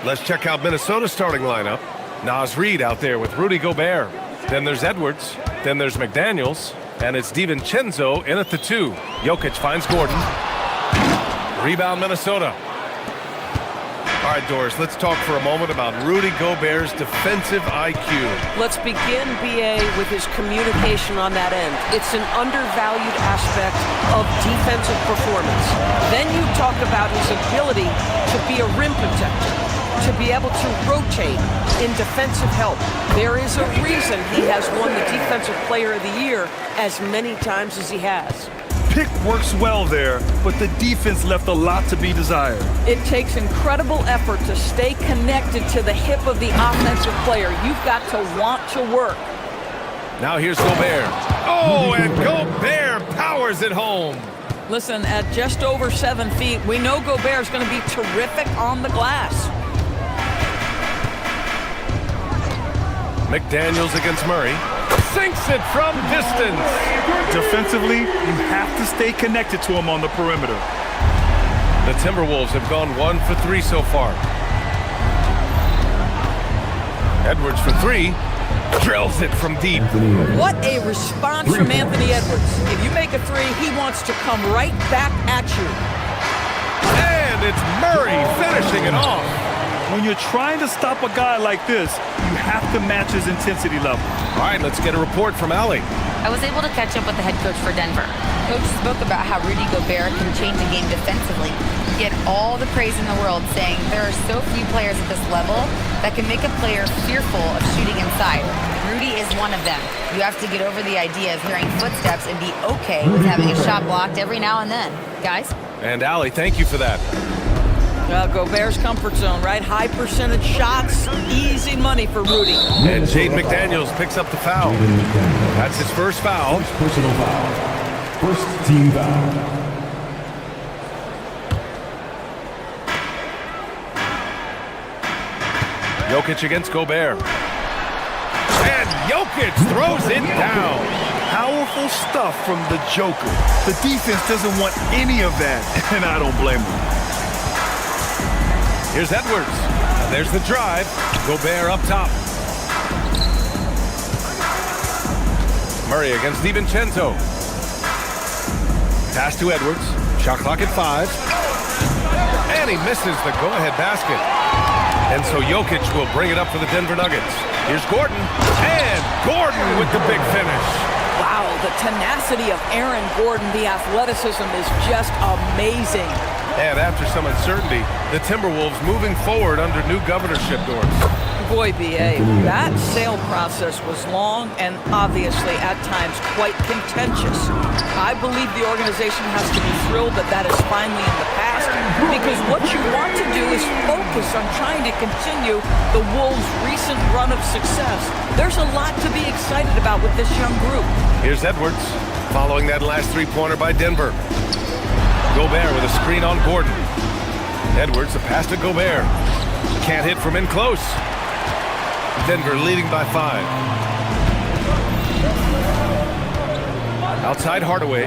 Let's check out Minnesota's starting lineup. Naz Reid out there with Rudy Gobert. Then there's Edwards. Then there's McDaniels. And it's DiVincenzo in at the 2. Jokic finds Gordon. Rebound Minnesota. All right, Doris, let's talk for a moment about Rudy Gobert's defensive IQ. Let's begin, BA, with his communication on that end. It's an undervalued aspect of defensive performance. Then you talk about his ability to be a rim protector, to be able to rotate in defensive help. There is a reason he has won the Defensive Player of the Year as many times as he has. Pick works well there, but the defense left a lot to be desired. It takes incredible effort to stay connected to the hip of the offensive player. You've got to want to work. Now here's Gobert. Oh, and Gobert powers it home. Listen, at just over 7 feet, we know Gobert's going to be terrific on the glass. McDaniels against Murray. Sinks it from distance. Defensively, you have to stay connected to him on the perimeter. The Timberwolves have gone 1 for 3 so far. Edwards for 3. Drills it from deep. What a response from Anthony Edwards. If you make a 3, he wants to come right back at you. And it's Murray finishing it off. When you're trying to stop a guy like this, you have to match his intensity level. All right, let's get a report from Allie. I was able to catch up with the head coach for Denver. Coach spoke about how Rudy Gobert can change a game defensively. He had all the praise in the world, saying there are so few players at this level that can make a player fearful of shooting inside. Rudy is one of them. You have to get over the idea of hearing footsteps and be okay with having a shot blocked every now and then. Guys? And Allie, thank you for that. Gobert's comfort zone, right? High percentage shots, easy money for Rudy. And Jaden McDaniels picks up the foul. That's his first foul. First personal foul. First team foul. Jokic against Gobert. And Jokic throws it down. Powerful stuff from the Joker. The defense doesn't want any of that, and I don't blame them. Here's Edwards. And there's the drive. Gobert up top. Murray against DiVincenzo. Pass to Edwards. Shot clock at 5. And he misses the go-ahead basket. And so Jokic will bring it up for the Denver Nuggets. Here's Gordon. And Gordon with the big finish. Wow, the tenacity of Aaron Gordon, the athleticism is just amazing. And after some uncertainty, the Timberwolves moving forward under new governorship, Doris. Boy, BA, that sale process was long and obviously at times quite contentious. I believe the organization has to be thrilled that that is finally in the past, because what you want to do is focus on trying to continue the Wolves' recent run of success. There's a lot to be excited about with this young group. Here's Edwards, following that last three-pointer by Denver. Gobert with a screen on Gordon. Edwards, a pass to Gobert. Can't hit from in close. Denver leading by 5. Outside Hardaway.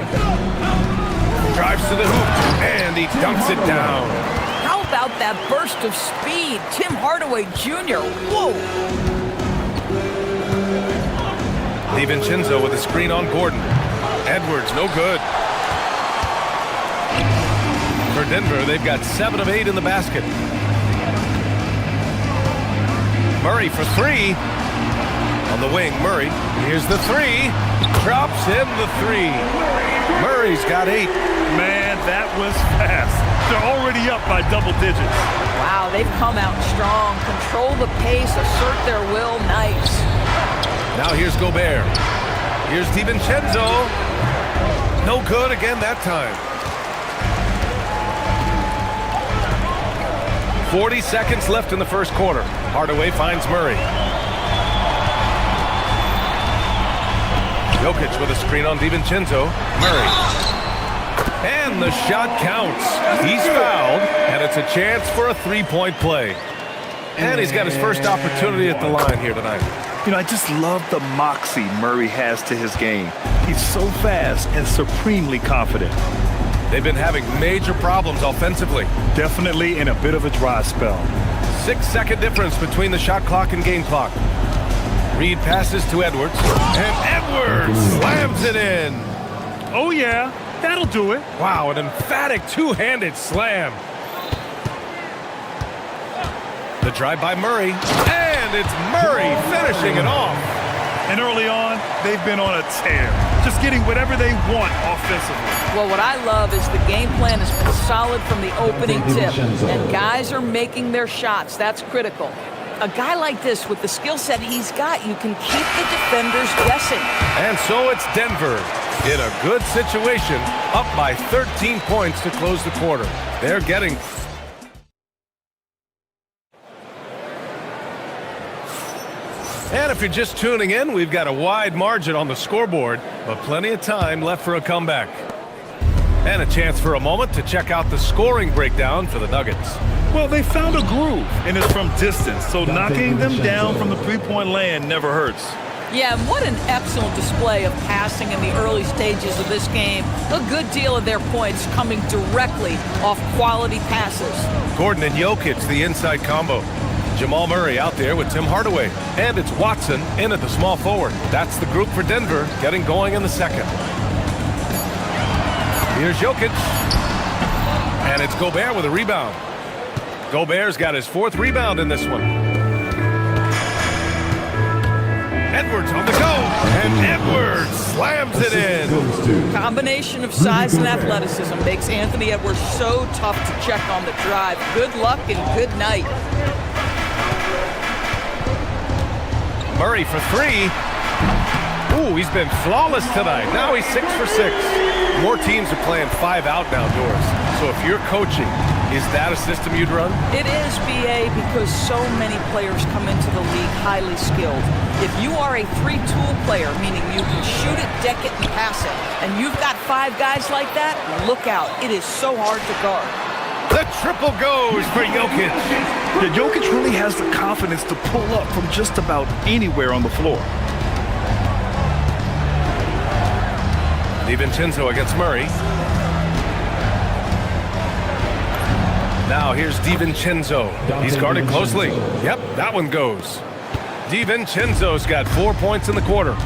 Drives to the hoop, and he dunks it down. How about that burst of speed? Tim Hardaway Jr., whoa! DiVincenzo with a screen on Gordon. Edwards, no good. For Denver, they've got 7 of 8 in the basket. Murray for 3. On the wing, Murray. Here's the 3. Drops in the 3. Murray's got 8. Man, that was fast. They're already up by double digits. Wow, they've come out strong. Control the pace, assert their will. Nice. Now here's Gobert. Here's DiVincenzo. No good again that time. 40 seconds left in the first quarter. Hardaway finds Murray. Jokic with a screen on DiVincenzo. Murray. And the shot counts. He's fouled, and it's a chance for a three-point play. And he's got his first opportunity at the line here tonight. You know, I just love the moxie Murray has to his game. He's so fast and supremely confident. They've been having major problems offensively. Definitely in a bit of a dry spell. 6-second difference between the shot clock and game clock. Reed passes to Edwards, and Edwards slams it in. Oh yeah, that'll do it. Wow, an emphatic two-handed slam. The drive by Murray, and it's Murray finishing it off. And early on, they've been on a tear, just getting whatever they want offensively. Well, what I love is the game plan has been solid from the opening tip, and guys are making their shots. That's critical. A guy like this, with the skill set he's got, you can keep the defenders guessing. And so it's Denver in a good situation, up by 13 points to close the quarter. They're getting... And if you're just tuning in, we've got a wide margin on the scoreboard, but plenty of time left for a comeback. And a chance for a moment to check out the scoring breakdown for the Nuggets. Well, they found a groove, and it's from distance, so knocking them down from the three-point land never hurts. Yeah, and what an excellent display of passing in the early stages of this game. A good deal of their points coming directly off quality passes. Gordon and Jokic, the inside combo. Jamal Murray out there with Tim Hardaway. And it's Watson in at the small forward. That's the group for Denver getting going in the second. Here's Jokic. And it's Gobert with a rebound. Gobert's got his fourth rebound in this one. Edwards on the go. And Edwards slams it in. Combination of size and athleticism makes Anthony Edwards so tough to check on the drive. Good luck and good night. Murray for three. Ooh, he's been flawless tonight. Now he's 6 for 6. More teams are playing 5 out now, Doris. So if you're coaching, is that a system you'd run? It is, BA, because so many players come into the league highly skilled. If you are a three-tool player, meaning you can shoot it, deck it, and pass it, and you've got 5 guys like that, look out. It is so hard to guard. The triple goes for Jokic. Yeah, Jokic really has the confidence to pull up from just about anywhere on the floor. DiVincenzo against Murray. Now here's DiVincenzo. He's guarded closely. Yep, that one goes. DiVincenzo's got 4 points in the quarter.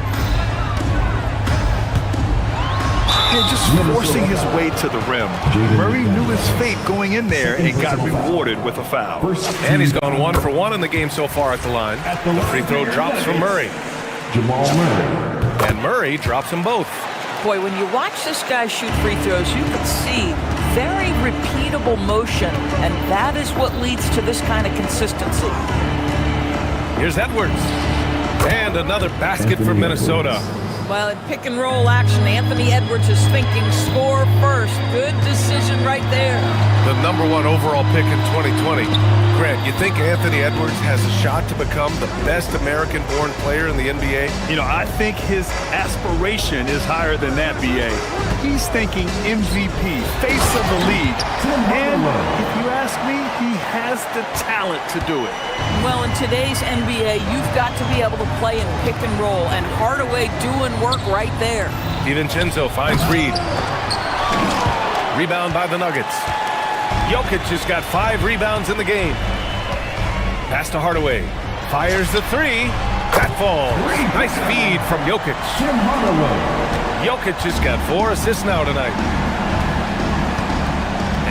Yeah, just forcing his way to the rim. Murray knew his fate going in there and got rewarded with a foul. And he's gone 1 for 1 in the game so far at the line. The free throw drops from Murray. Jamal Murray. And Murray drops them both. Boy, when you watch this guy shoot free throws, you can see very repeatable motion, and that is what leads to this kind of consistency. Here's Edwards. And another basket for Minnesota. Well, in pick and roll action, Anthony Edwards is thinking score first. Good decision right there. The #1 overall pick in 2020. Grant, you think Anthony Edwards has a shot to become the best American-born player in the NBA? You know, I think his aspiration is higher than that, BA. He's thinking MVP, face of the league. And if you ask me, he has the talent to do it. Well, in today's NBA, you've got to be able to play in pick and roll, and Hardaway doing work right there. DiVincenzo finds Reed. Rebound by the Nuggets. Jokic has got 5 rebounds in the game. Pass to Hardaway. Fires the 3. That falls. Nice feed from Jokic. Jokic has got 4 assists now tonight.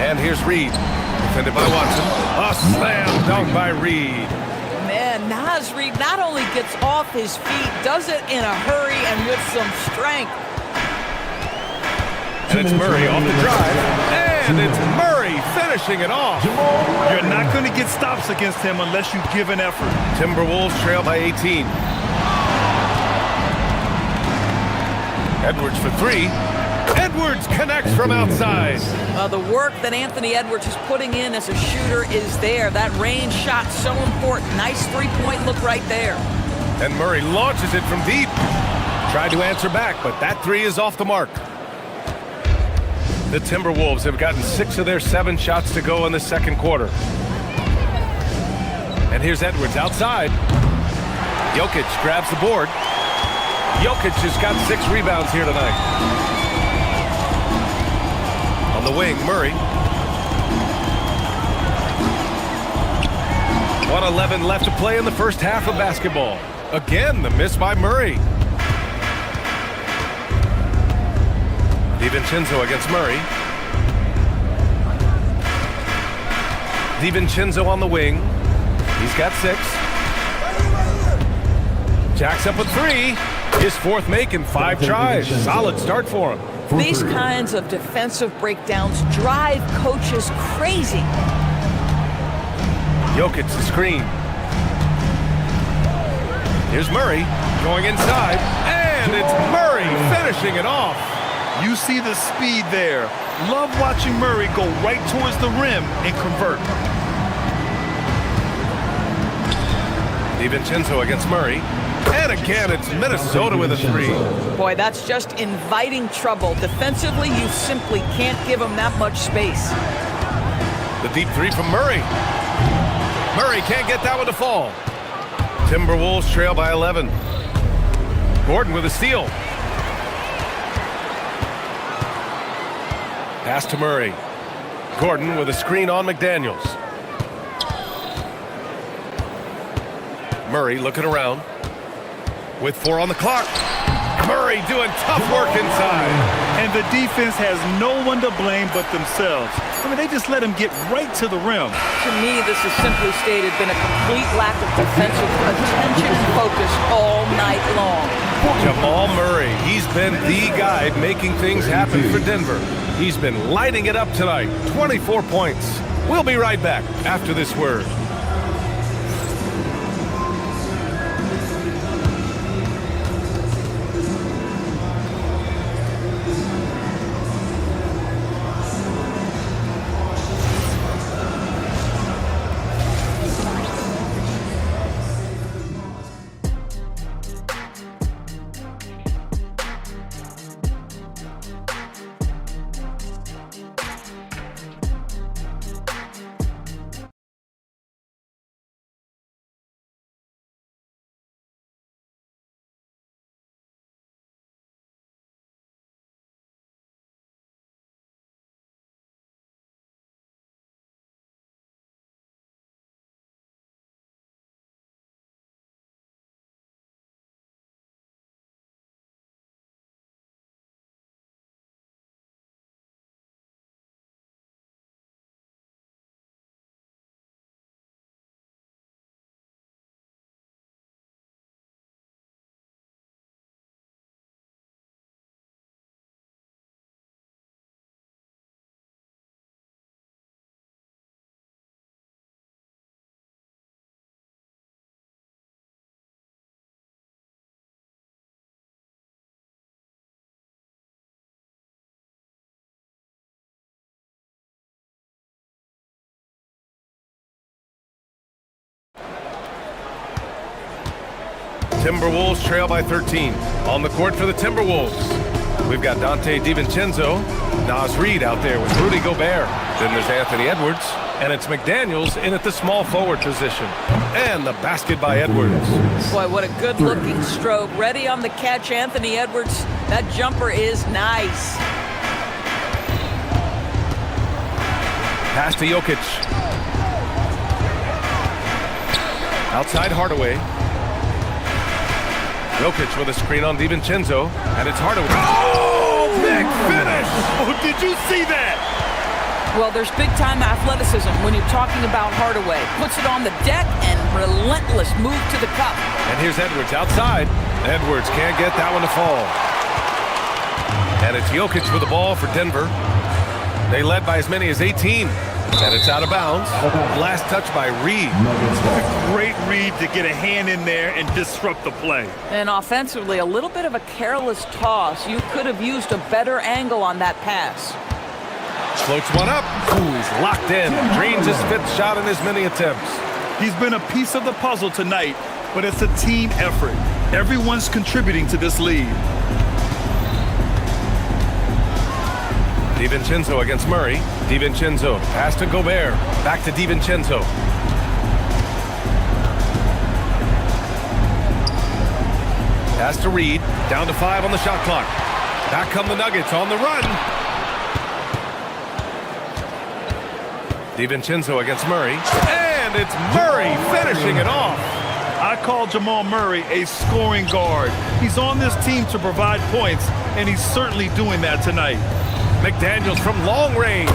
And here's Reed. Defended by Watson. A slam dunk by Reed. Man, Naz Reed not only gets off his feet, does it in a hurry and with some strength. And it's Murray off the drive. And it's Murray finishing it off. You're not going to get stops against him unless you give an effort. Timberwolves trail by 18. Edwards for 3. Edwards connects from outside. The work that Anthony Edwards is putting in as a shooter is there. That range shot so important. Nice three-point look right there. And Murray launches it from deep. Tried to answer back, but that 3 is off the mark. The Timberwolves have gotten 6 of their 7 shots to go in the second quarter. And here's Edwards outside. Jokic grabs the board. Jokic has got 6 rebounds here tonight. On the wing, Murray. 1:11 left to play in the first half of basketball. Again, the miss by Murray. DiVincenzo against Murray. DiVincenzo on the wing. He's got 6. Jacks up a 3. His 4th make in 5 tries. Solid start for him. These kinds of defensive breakdowns drive coaches crazy. Jokic the screen. Here's Murray going inside, and it's Murray finishing it off. You see the speed there. Love watching Murray go right towards the rim and convert. DiVincenzo against Murray. And again, it's Minnesota with a 3. Boy, that's just inviting trouble. Defensively, you simply can't give him that much space. The deep 3 from Murray. Murray can't get that one to fall. Timberwolves trail by 11. Gordon with a steal. Pass to Murray. Gordon with a screen on McDaniels. Murray looking around. With 4 on the clock. Murray doing tough work inside. And the defense has no one to blame but themselves. I mean, they just let him get right to the rim. To me, this has simply stated been a complete lack of defensive attention and focus all night long. Jamal Murray, he's been the guy making things happen for Denver. He's been lighting it up tonight. 24 points. We'll be right back after this word. Timberwolves trail by 13. On the court for the Timberwolves, we've got Dante DiVincenzo, Naz Reid out there with Rudy Gobert. Then there's Anthony Edwards, and it's McDaniels in at the small forward position. And the basket by Edwards. Boy, what a good-looking stroke. Ready on the catch, Anthony Edwards. That jumper is nice. Pass to Jokic. Outside Hardaway. Jokic with a screen on DiVincenzo, and it's Hardaway. Oh, big finish! Oh, did you see that? Well, there's big-time athleticism when you're talking about Hardaway. Puts it on the deck and relentless move to the cup. And here's Edwards outside. Edwards can't get that one to fall. And it's Jokic with the ball for Denver. They led by as many as 18. And it's out of bounds. Last touch by Reid. A great read to get a hand in there and disrupt the play. And offensively, a little bit of a careless toss. You could have used a better angle on that pass. Floats one up. Ooh, he's locked in. Drains his 5th shot in as many attempts. He's been a piece of the puzzle tonight, but it's a team effort. Everyone's contributing to this lead. DiVincenzo against Murray. DiVincenzo, pass to Gobert. Back to DiVincenzo. Pass to Reed. Down to 5 on the shot clock. Back come the Nuggets on the run. DiVincenzo against Murray. And it's Murray finishing it off. I call Jamal Murray a scoring guard. He's on this team to provide points, and he's certainly doing that tonight. McDaniels from long range.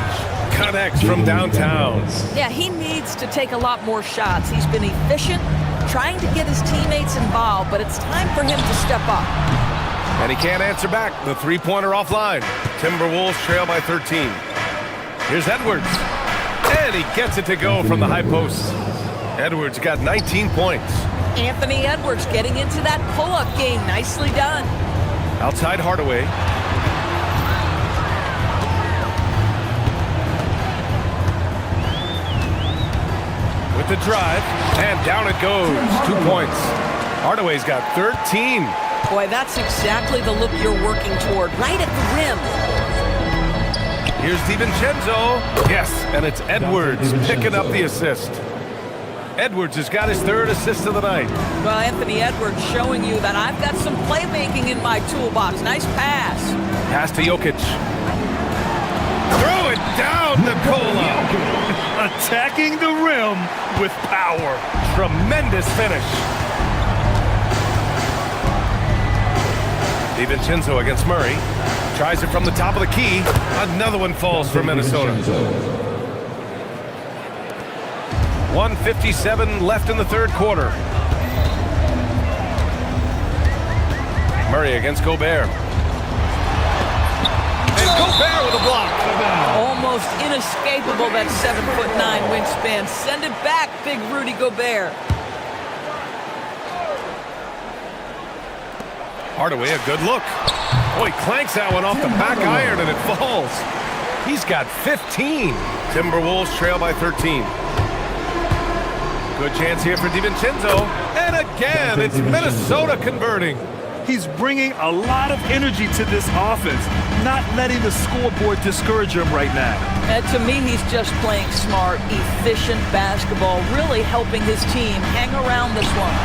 Connects from downtown. Yeah, he needs to take a lot more shots. He's been efficient, trying to get his teammates involved, but it's time for him to step up. And he can't answer back. The three-pointer offline. Timberwolves trail by 13. Here's Edwards. And he gets it to go from the high post. Edwards got 19 points. Anthony Edwards getting into that pull-up game. Nicely done. Outside Hardaway. With the drive, and down it goes. 2 points. Hardaway's got 13. Boy, that's exactly the look you're working toward, right at the rim. Here's DiVincenzo. Yes, and it's Edwards picking up the assist. Edwards has got his 3rd assist of the night. Well, Anthony Edwards showing you that I've got some playmaking in my toolbox. Nice pass. Pass to Jokic. Throw it down, Nikola. Attacking the rim with power. Tremendous finish. DiVincenzo against Murray. Tries it from the top of the key. Another one falls for Minnesota. 1:57 left in the 3rd quarter. Murray against Gobert. And Gobert with a block. Almost inescapable, that 7'9" wingspan. Send it back, big Rudy Gobert. Hardaway, a good look. Oh, he clanks that one off the back iron and it falls. He's got 15. Timberwolves trail by 13. Good chance here for DiVincenzo. And again, it's Minnesota converting. He's bringing a lot of energy to this offense, not letting the scoreboard discourage him right now. To me, he's just playing smart, efficient basketball, really helping his team hang around this one.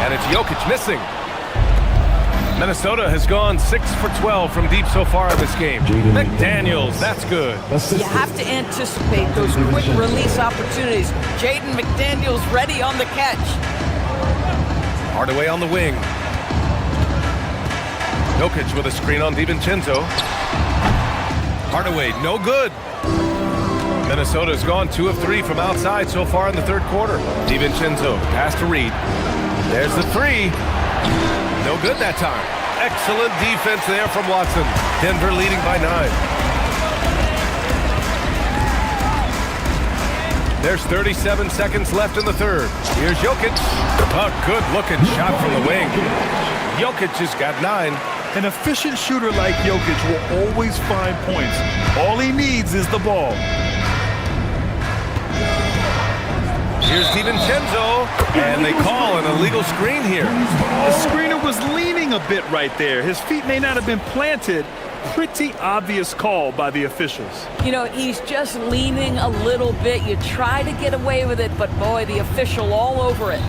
And it's Jokic missing. Minnesota has gone 6 for 12 from deep so far in this game. McDaniels, that's good. You have to anticipate those quick release opportunities. Jaden McDaniels ready on the catch. Hardaway on the wing. Jokic with a screen on DiVincenzo. Hardaway, no good. Minnesota's gone 2 of 3 from outside so far in the 3rd quarter. DiVincenzo, pass to Reed. There's the 3. No good that time. Excellent defense there from Watson. Denver leading by 9. There's 37 seconds left in the 3rd. Here's Jokic. A good-looking shot from the wing. Jokic has got 9. An efficient shooter like Jokic will always find points. All he needs is the ball. Here's DiVincenzo, and they call an illegal screen here. The screener was leaning a bit right there. His feet may not have been planted. Pretty obvious call by the officials. You know, he's just leaning a little bit. You try to get away with it, but boy, the official all over it.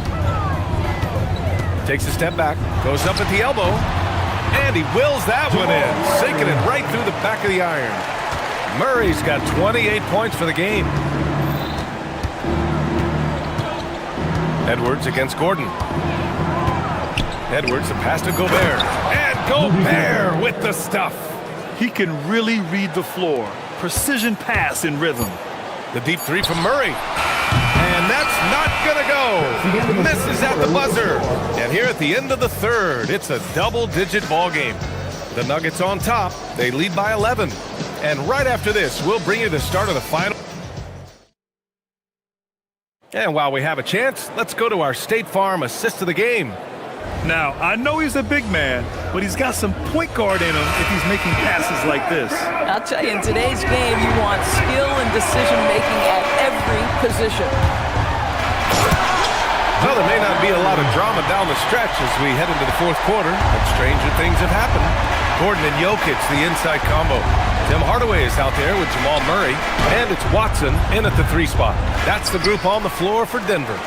Takes a step back, goes up at the elbow, and he wills that one in, sinking it right through the back of the iron. Murray's got 28 points for the game. Edwards against Gordon. Edwards, a pass to Gobert. And Gobert with the stuff. He can really read the floor. Precision pass in rhythm. The deep 3 from Murray. And that's not gonna go. Misses at the buzzer. And here at the end of the 3rd, it's a double-digit ball game. The Nuggets on top. They lead by 11. And right after this, we'll bring you the start of the final. And while we have a chance, let's go to our State Farm assist of the game. Now, I know he's a big man, but he's got some point guard in him if he's making passes like this. I'll tell you, in today's game, you want skill and decision-making at every position. Well, there may not be a lot of drama down the stretch as we head into the 4th quarter, but stranger things have happened. Gordon and Jokic, the inside combo. Tim Hardaway is out there with Jamal Murray, and it's Watson in at the 3 spot. That's the group on the floor for Denver.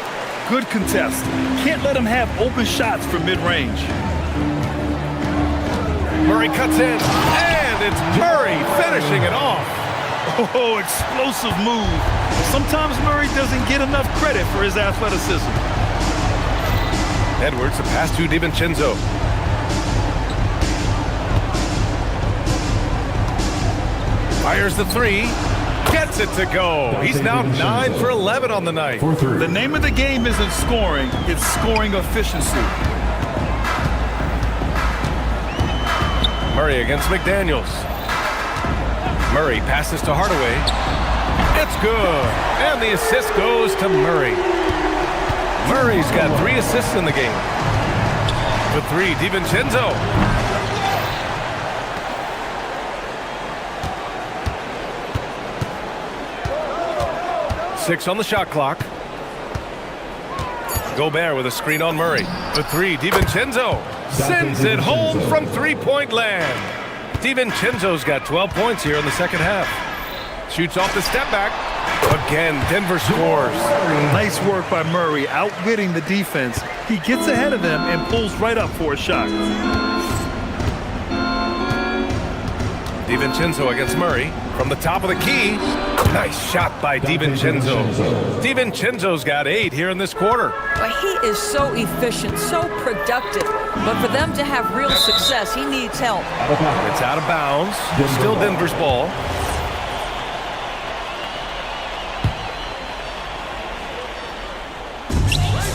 Good contest. Can't let him have open shots from mid-range. Murray cuts in, and it's Murray finishing it off. Oh, explosive move. Sometimes Murray doesn't get enough credit for his athleticism. Edwards, a pass to DiVincenzo. Fires the three. Gets it to go. He's now 9 for 11 on the night. The name of the game isn't scoring, it's scoring efficiency. Murray against McDaniels. Murray passes to Hardaway. It's good. And the assist goes to Murray. Murray's got 3 assists in the game. For 3, DiVincenzo. Six on the shot clock. Gobert with a screen on Murray. For 3, DiVincenzo sends it home from three-point land. DiVincenzo's got 12 points here in the second half. Shoots off the step back. Again, Denver scores. Nice work by Murray, outwitting the defense. He gets ahead of them and pulls right up for a shot. DiVincenzo against Murray. From the top of the key. Nice shot by DiVincenzo. DiVincenzo's got 8 here in this quarter. Well, he is so efficient, so productive. But for them to have real success, he needs help. It's out of bounds. Still Denver's ball.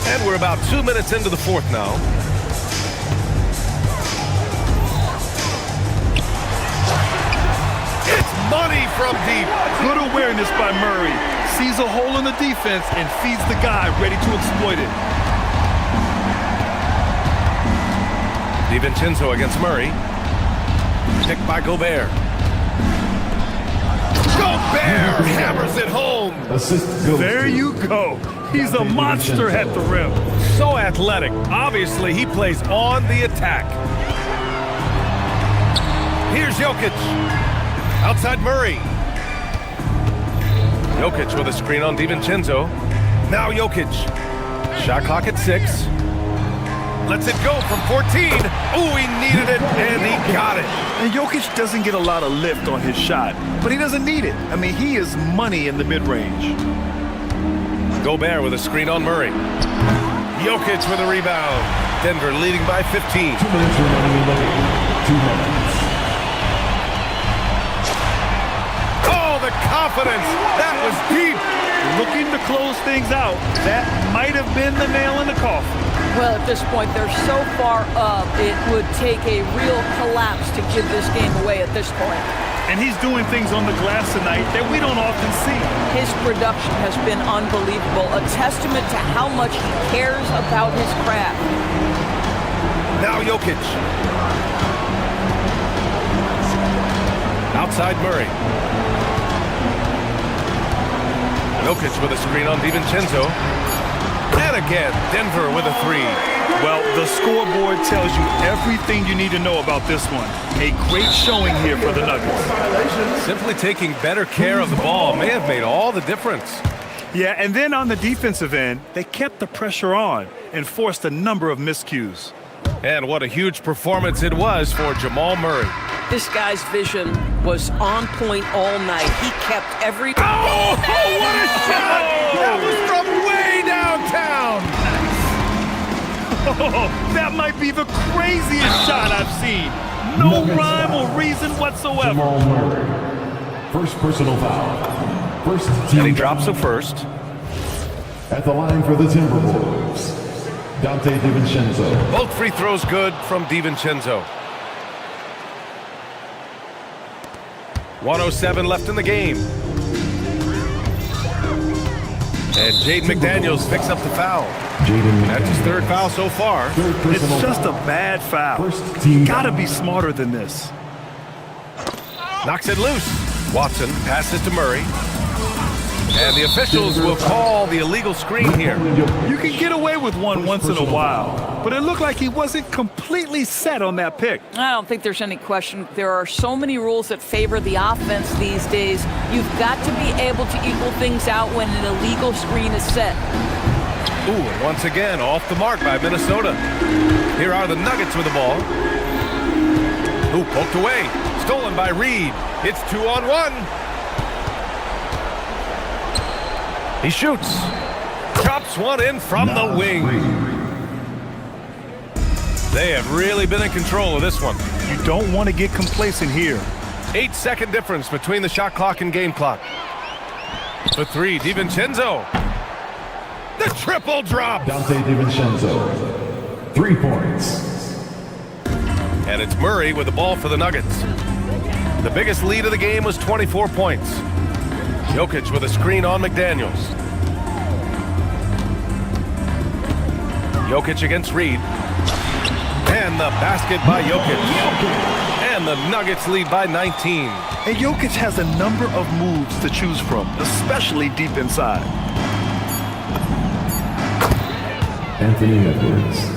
And we're about 2 minutes into the fourth now. It's money from deep. Good awareness by Murray. Sees a hole in the defense and feeds the guy ready to exploit it. DiVincenzo against Murray. Picked by Gobert. Gobert hammers it home. There you go. He's a monster at the rim. So athletic. Obviously, he plays on the attack. Here's Jokic. Outside Murray. Jokic with a screen on DiVincenzo. Now Jokic. Shot clock at 6. Lets it go from 14. Ooh, he needed it, and he got it. And Jokic doesn't get a lot of lift on his shot, but he doesn't need it. I mean, he is money in the mid-range. Gobert with a screen on Murray. Jokic with a rebound. Denver leading by 15. 2 minutes remaining in the game. 2 minutes. Oh, the confidence. That was deep. Looking to close things out. That might have been the nail in the coffin. Well, at this point, they're so far up, it would take a real collapse to give this game away at this point. And he's doing things on the glass tonight that we don't often see. His production has been unbelievable, a testament to how much he cares about his craft. Now Jokic. Outside Murray. Jokic with a screen on DiVincenzo. And again, Denver with a 3. Well, the scoreboard tells you everything you need to know about this one. A great showing here for the Nuggets. Simply taking better care of the ball may have made all the difference. Yeah, and then on the defensive end, they kept the pressure on and forced a number of miscues. And what a huge performance it was for Jamal Murray. This guy's vision was on point all night. He kept every... Oh, what a shot! That was from way downtown! Oh, that might be the craziest shot I've seen. No rhyme or reason whatsoever. Jamal Murray. First personal foul. First team. And he drops the first. At the line for the Timberwolves, Dante DiVincenzo. Both free throws good from DiVincenzo. 1:07 left in the game. And Jaden McDaniels picks up the foul. That's his 3rd foul so far. It's just a bad foul. Gotta be smarter than this. Knocks it loose. Watson passes to Murray. And the officials will call the illegal screen here. You can get away with one once in a while, but it looked like he wasn't completely set on that pick. I don't think there's any question. There are so many rules that favor the offense these days. You've got to be able to equal things out when an illegal screen is set. Ooh, and once again, off the mark by Minnesota. Here are the Nuggets with the ball. Ooh, poked away. Stolen by Reed. It's 2-on-1. He shoots. Drops one in from the wing. They have really been in control of this one. You don't want to get complacent here. 8-second difference between the shot clock and game clock. For three, DiVincenzo. The triple drop. Dante DiVincenzo, 3 points. And it's Murray with the ball for the Nuggets. The biggest lead of the game was 24 points. Jokic with a screen on McDaniels. Jokic against Reed. And the basket by Jokic. And the Nuggets lead by 19. And Jokic has a number of moves to choose from, especially deep inside. Anthony Edwards.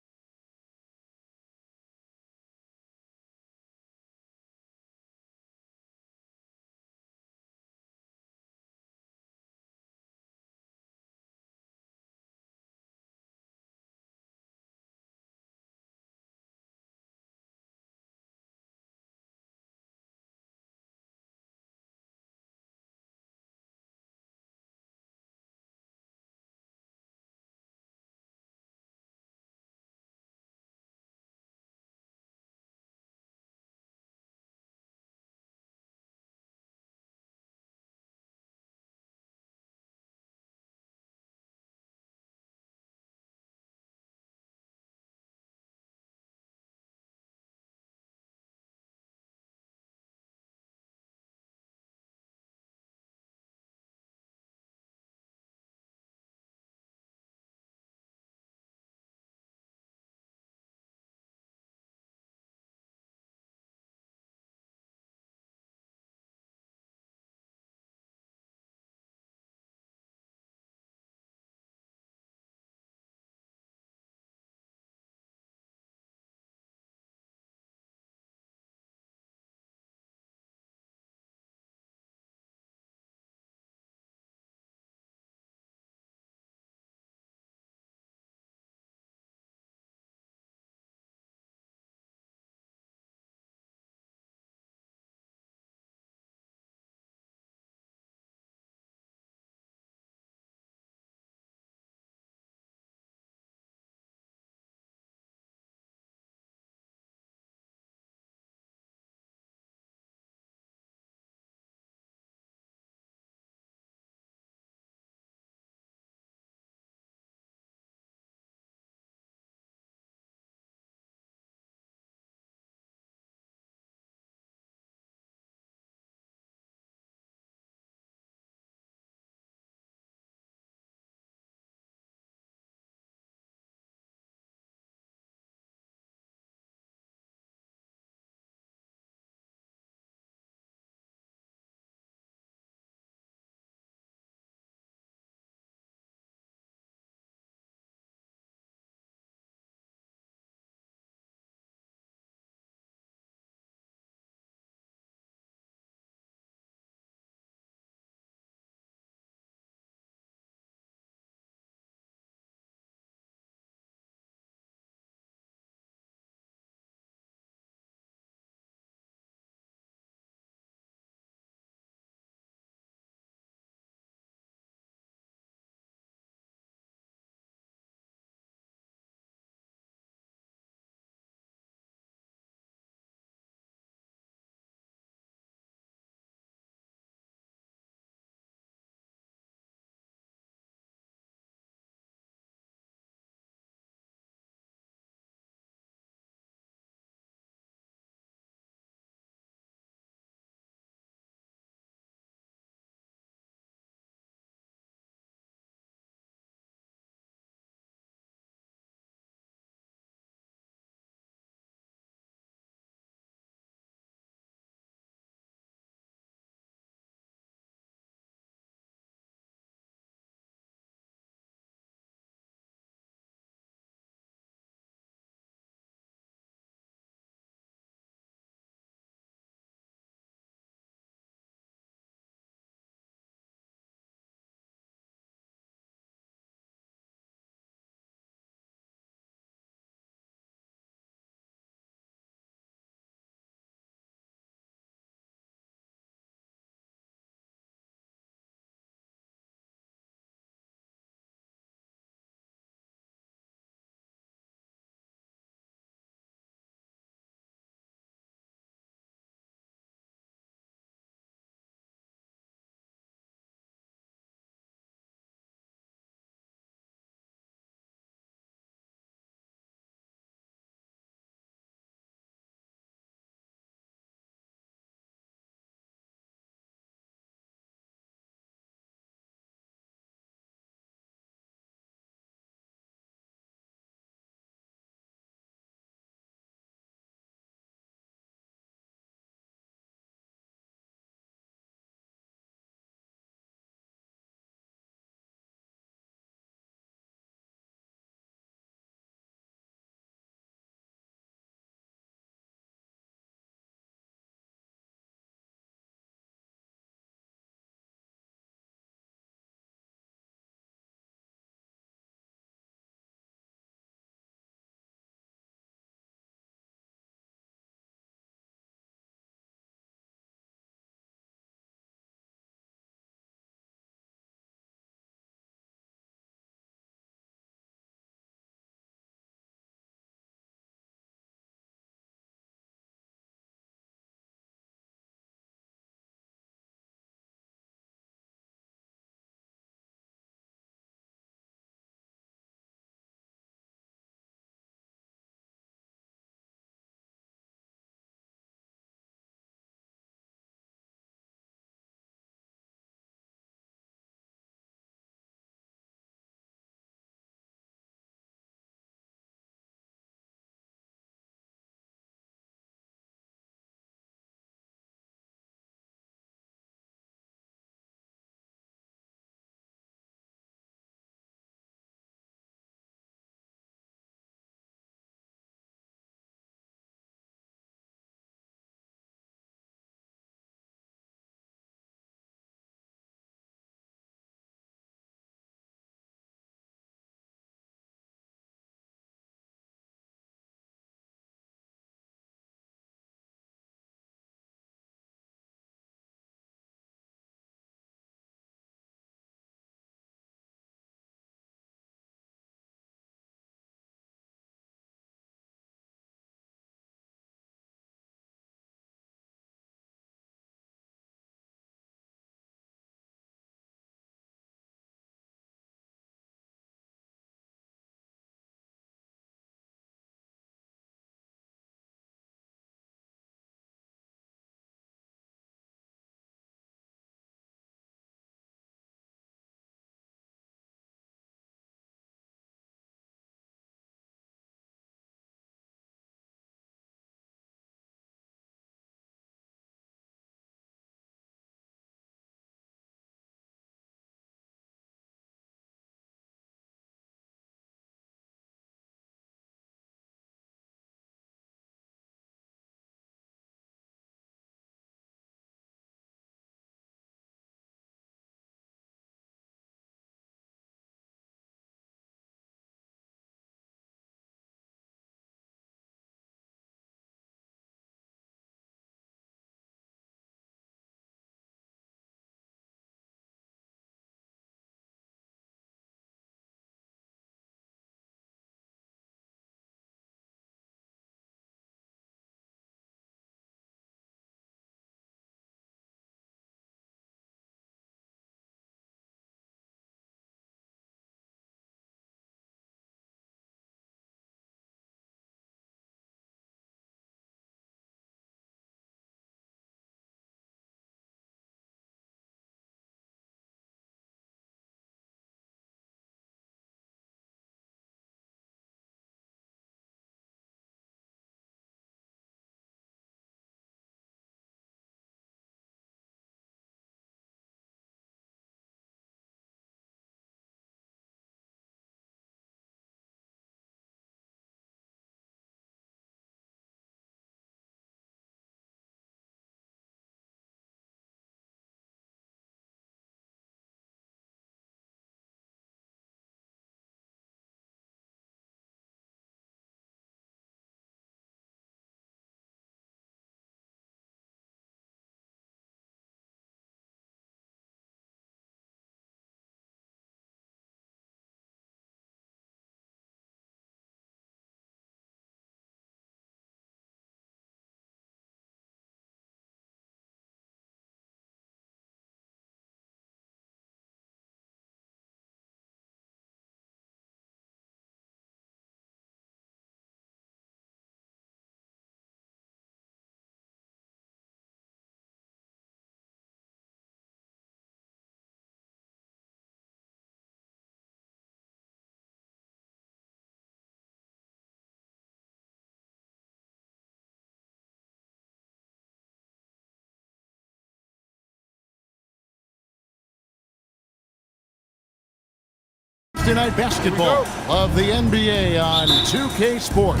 Thursday Night Basketball of the NBA on 2K Sports.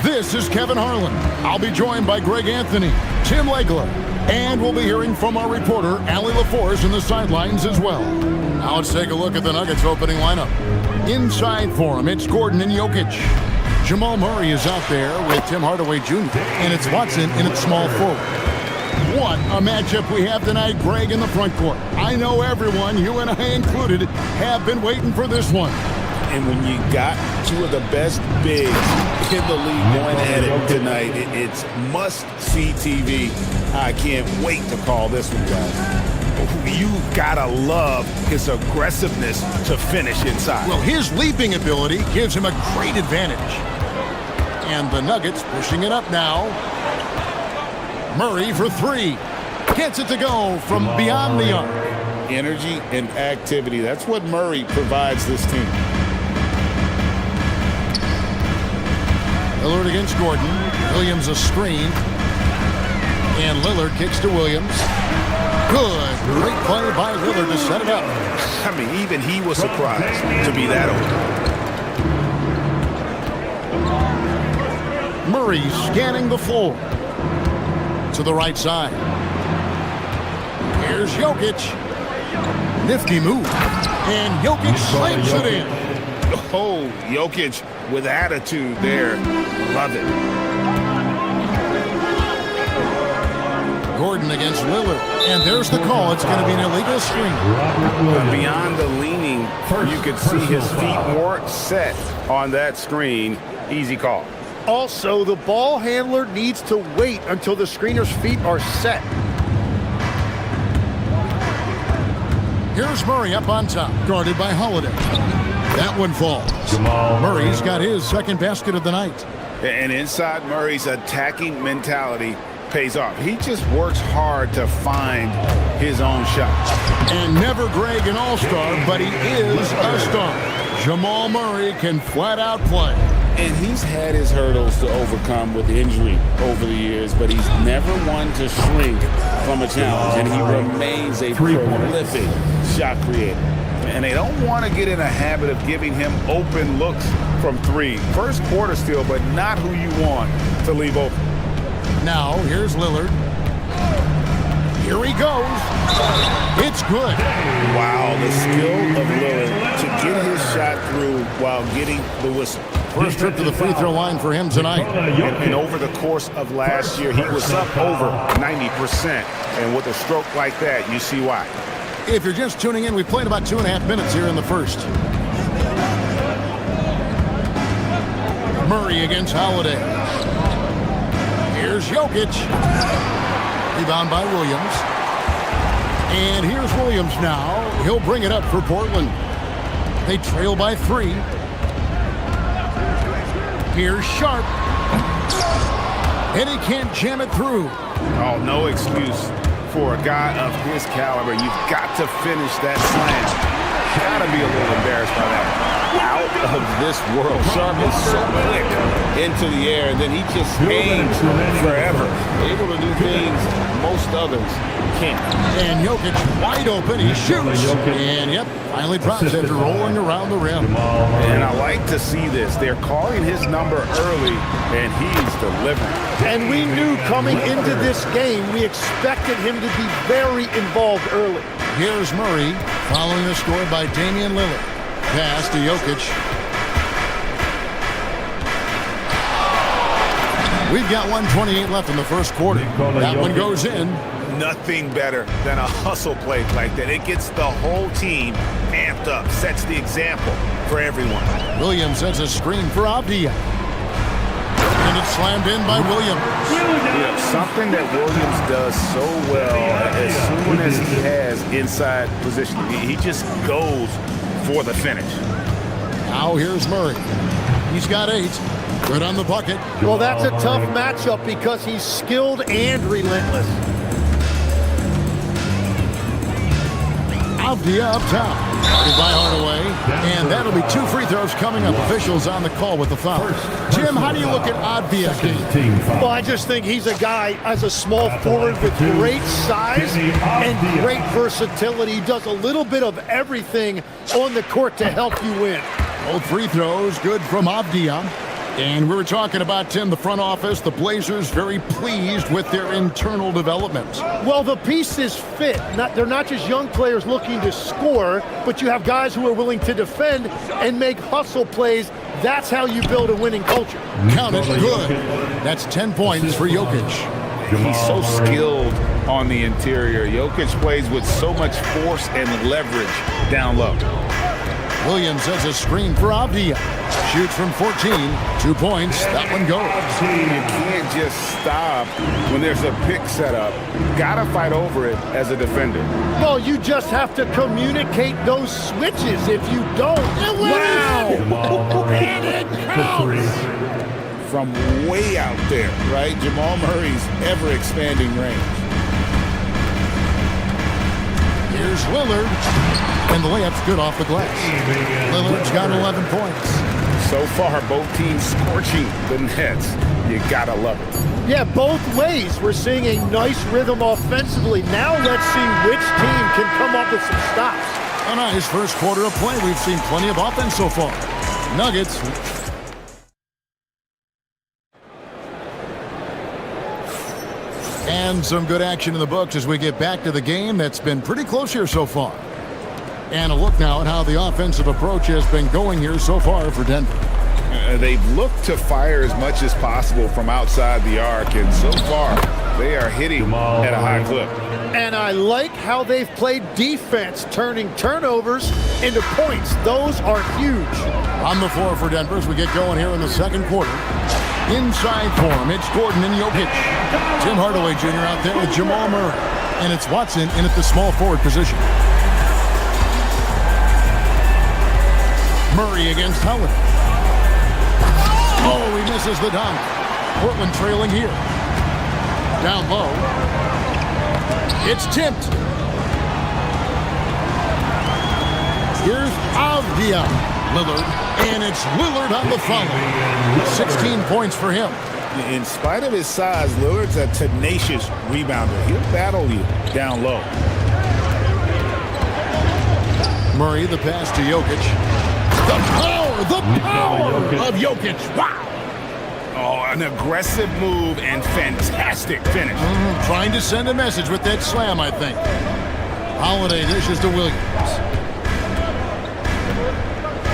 This is Kevin Harlan. I'll be joined by Greg Anthony, Tim Legler, and we'll be hearing from our reporter, Allie LaForce, in the sidelines as well. Now let's take a look at the Nuggets opening lineup. Inside for him, it's Gordon and Jokic. Jamal Murray is out there with Tim Hardaway Jr., and it's Watson in its small forward. What a matchup we have tonight, Greg, in the front court. I know everyone, you and I included, have been waiting for this one. And when you got two of the best bigs in the league going at it tonight, it's must-see TV. I can't wait to call this one, guys. You gotta love his aggressiveness to finish inside. Well, his leaping ability gives him a great advantage. And the Nuggets pushing it up now. Murray for three. Gets it to go from beyond the arc. Energy and activity. That's what Murray provides this team. Lillard against Gordon. Williams a screen. And Lillard kicks to Williams. Good. Great play by Lillard to set it up. I mean, even he was surprised to be that open. Murray scanning the floor. To the right side. Here's Jokic. Nifty move. And Jokic slams it in. Oh, Jokic with attitude there. Love it. Gordon against Lillard. And there's the call. It's going to be an illegal screen. Beyond the leaning, you could see his feet weren't set on that screen. Easy call. Also, the ball handler needs to wait until the screener's feet are set. Here's Murray up on top, guarded by Holiday. That one falls. Murray's got his second basket of the night. And inside Murray's attacking mentality pays off. He just works hard to find his own shot. And never Greg an all-star, but he is a star. Jamal Murray can flat out play. And he's had his hurdles to overcome with injury over the years, but he's never one to shrink from a challenge, and he remains a prolific shot creator. And they don't want to get in a habit of giving him open looks from three. First quarter still, but not who you want to leave open. Now, here's Lillard. Here he goes. It's good. Wow, the skill of Lillard to get his shot through while getting the whistle. First trip to the free throw line for him tonight. And over the course of last year, he was up over 90%. And with a stroke like that, you see why. If you're just tuning in, we played about 2.5 minutes here in the first. Murray against Holiday. Here's Jokic. Rebound by Williams. And here's Williams now. He'll bring it up for Portland. They trail by 3. Here's Sharp. And he can't jam it through. Oh, no excuse for a guy of his caliber. You've got to finish that slam. Gotta be a little embarrassed by that. Out of this world. Sharp is so quick into the air, and then he just hangs forever. Able to do things most others can't. And Jokic wide open. He shoots. And, yep, finally drops after rolling around the rim. And I like to see this. They're calling his number early, and he's delivering. And we knew coming into this game, we expected him to be very involved early. Here's Murray following the score by Damian Lillard. Pass to Jokic. We've got 1:28 left in the first quarter. That one goes in. Nothing better than a hustle play like that. It gets the whole team amped up, sets the example for everyone. Williams sets a screen for Avdia. And it's slammed in by Williams. Yeah, something that Williams does so well as soon as he has inside position. He just goes for the finish. Now here's Murray. He's got 8. Good on the bucket. Well, that's a tough matchup because he's skilled and relentless. Avdia up top. By Hardaway, and that'll be 2 free throws coming up. Officials on the call with the foul. Jim, how do you look at Advia's game? Well, I just think he's a guy as a small forward with great size and great versatility. He does a little bit of everything on the court to help you win. Both free throws good from Avdia. And we were talking about, Tim, the front office, the Blazers very pleased with their internal development. Well, the pieces fit. They're not just young players looking to score, but you have guys who are willing to defend and make hustle plays. That's how you build a winning culture. Count it, good. That's 10 points for Jokic. He's so skilled on the interior. Jokic plays with so much force and leverage down low. Williams has a screen for Avdia. Shoots from 14, 2 points, that one goes. You can't just stop when there's a pick set up. Gotta fight over it as a defender. Well, you just have to communicate those switches. If you don't, wow! And it counts! From way out there, right? Jamal Murray's ever-expanding range. Here's Lillard, and the layup's good off the glass. Lillard's got 11 points. So far, both teams scorching the nets. You gotta love it. Yeah, both ways. We're seeing a nice rhythm offensively. Now let's see which team can come up with some stops. A nice first quarter of play. We've seen plenty of offense so far. Nuggets. And some good action in the books as we get back to the game that's been pretty close here so far. And a look now at how the offensive approach has been going here so far for Denver. They've looked to fire as much as possible from outside the arc, and so far they are hitting at a high clip. And I like how they've played defense, turning turnovers into points. Those are huge. On the floor for Denver as we get going here in the second quarter. Inside form, it's Gordon and Jokic. Tim Hardaway Jr. out there with Jamal Murray. And it's Watson in at the small forward position. Murray against Howard. Oh, he misses the dunk. Portland trailing here. Down low. It's tipped. Here's Avdia. Lillard. And it's Lillard on the follow. 16 points for him. In spite of his size, Lillard's a tenacious rebounder. He'll battle you down low. Murray, the pass to Jokic. The power of Jokic. Wow. Oh, an aggressive move and fantastic finish. Trying to send a message with that slam, I think. Holiday dishes to Williams.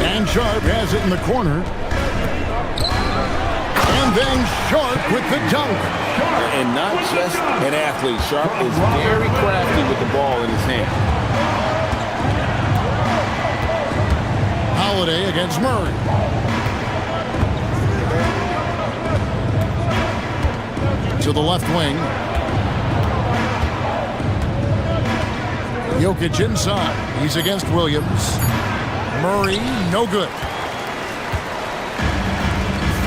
And Sharp has it in the corner. And then Sharp with the dunk. And not just an athlete. Sharp is very crafty with the ball in his hand. Holiday against Murray. To the left wing. Jokic inside. He's against Williams. Murray, no good.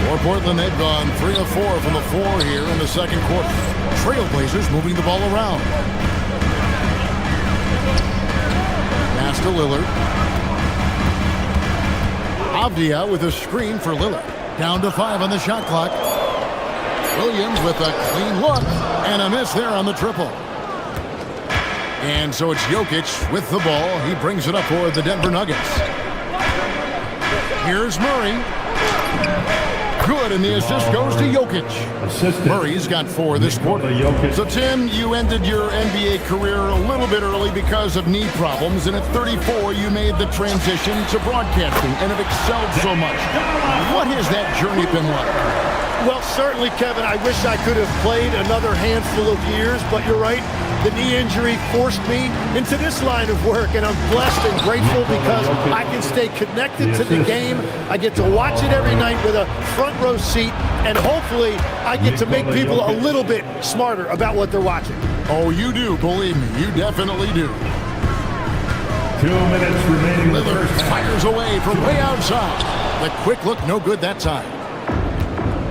For Portland, they've gone 3 of 4 from the floor here in the second quarter. Trailblazers moving the ball around. Pass to Lillard. Avdia with a screen for Lillard. Down to 5 on the shot clock. Williams with a clean look and a miss there on the triple. And so it's Jokic with the ball. He brings it up for the Denver Nuggets. Here's Murray. Good, and the assist goes to Jokic. Murray's got 4 this quarter. So, Tim, you ended your NBA career a little bit early because of knee problems, and at 34, you made the transition to broadcasting and have excelled so much. What has that journey been like? Well, certainly, Kevin, I wish I could have played another handful of years, but you're right. The knee injury forced me into this line of work, and I'm blessed and grateful because I can stay connected to the game. I get to watch it every night with a front row seat, and hopefully I get to make people a little bit smarter about what they're watching. Oh, you do, believe me. You definitely do. 2 minutes remaining. Lillard fires away from way outside. The quick look, no good that time.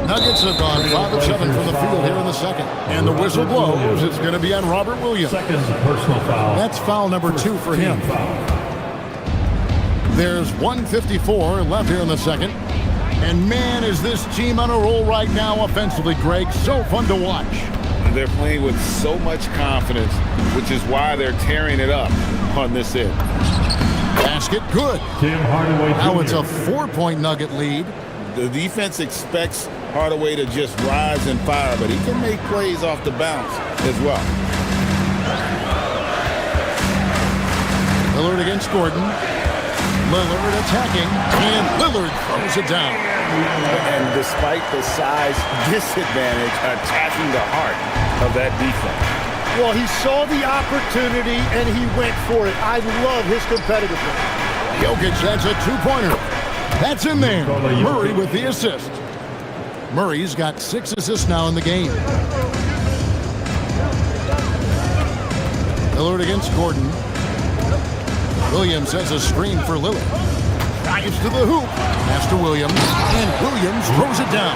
Nuggets have gone 5 of 7 from the field here in the second. And the whistle blows. It's going to be on Robert Williams. Second personal foul. That's foul number 2 for him. There's 1:54 left here in the second. And man, is this team on a roll right now offensively, Greg. So fun to watch. They're playing with so much confidence, which is why they're tearing it up on this end. Basket good. Now it's a 4-point Nugget lead. The defense expects Hardaway to just rise and fire, but he can make plays off the bounce as well. Lillard against Gordon. Lillard attacking, and Lillard throws it down. And despite the size disadvantage, attacking the heart of that defense. Well, he saw the opportunity, and he went for it. I love his competitiveness. Jokic, that's a two-pointer. That's in there. Murray with the assist. Murray's got 6 assists now in the game. Lillard against Gordon. Williams has a screen for Lillard. Drives to the hoop. Pass to Williams. And Williams throws it down.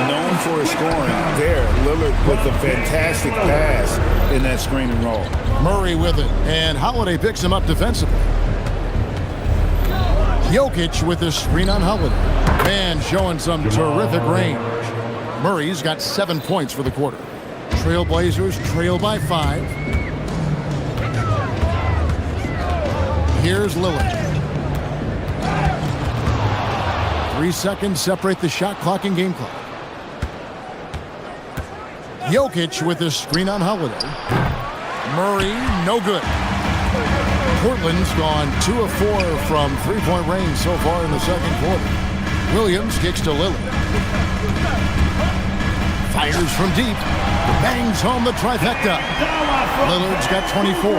Known for his scoring there. Lillard with a fantastic pass in that screen and roll. Murray with it. And Holiday picks him up defensively. Jokic with the screen on Holiday. Man showing some terrific range. Murray's got 7 points for the quarter. Trailblazers trail by 5. Here's Lillard. 3 seconds separate the shot clock and game clock. Jokic with the screen on Holiday. Murray, no good. Portland's gone 2 of 4 from three-point range so far in the second quarter. Williams kicks to Lillard. Fires from deep. Bangs home the trifecta. Lillard's got 24.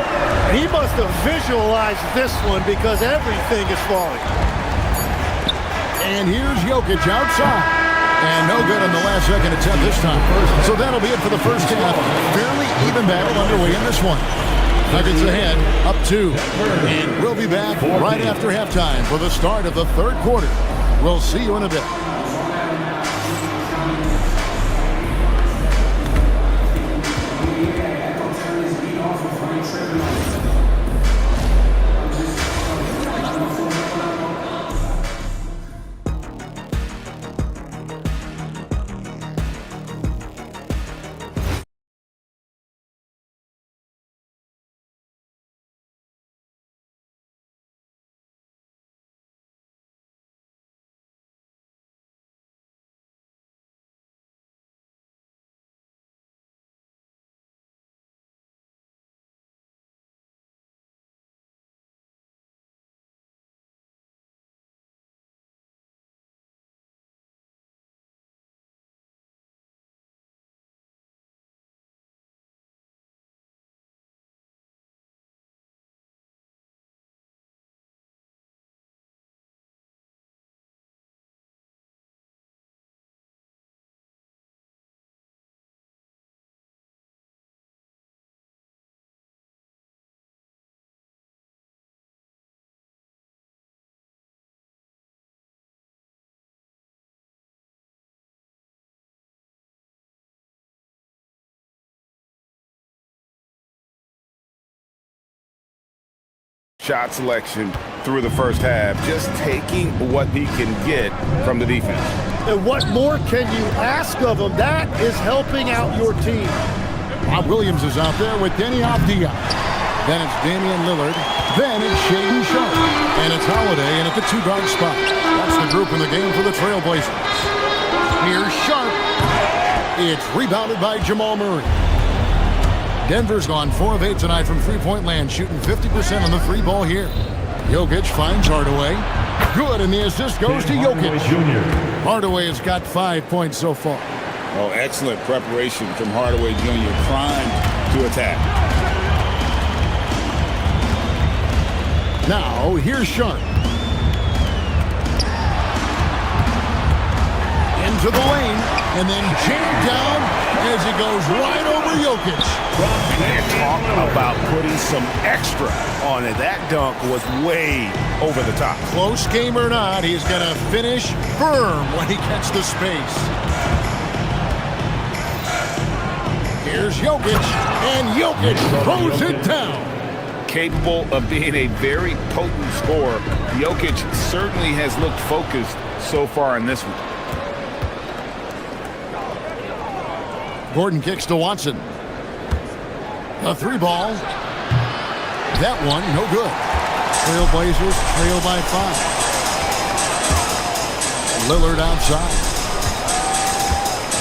He must have visualized this one because everything is falling. And here's Jokic outside. And no good on the last second attempt this time. So that'll be it for the first half. Fairly even battle underway in this one. Nuggets ahead, up 2. And we'll be back right after halftime for the start of the third quarter. We'll see you in a bit. Shot selection through the first half, just taking what he can get from the defense. And what more can you ask of him? That is helping out your team. Bob Williams is out there with Denny Avdia. Then it's Damian Lillard. Then it's Shaedon Sharpe. And it's Holiday in at the 2-guard spot. That's the group in the game for the Trailblazers. Here's Sharpe. It's rebounded by Jamal Murray. Denver's gone 4 of 8 tonight from three-point land, shooting 50% on the three ball here. Jokic finds Hardaway. Good, and the assist goes to Jokic. Hardaway has got 5 points so far. Oh, excellent preparation from Hardaway Jr. Primed to attack. Now, here's Sharpe. Into the lane, and then jammed down as he goes right over Jokic. And talk about putting some extra on it. That dunk was way over the top. Close game or not, he's going to finish firm when he gets the space. Here's Jokic, and Jokic throws it down. capable of being a very potent scorer. Jokic certainly has looked focused so far in this one. Gordon kicks to Watson. A 3-ball. That one, no good. Trailblazers trail by 5. Lillard outside.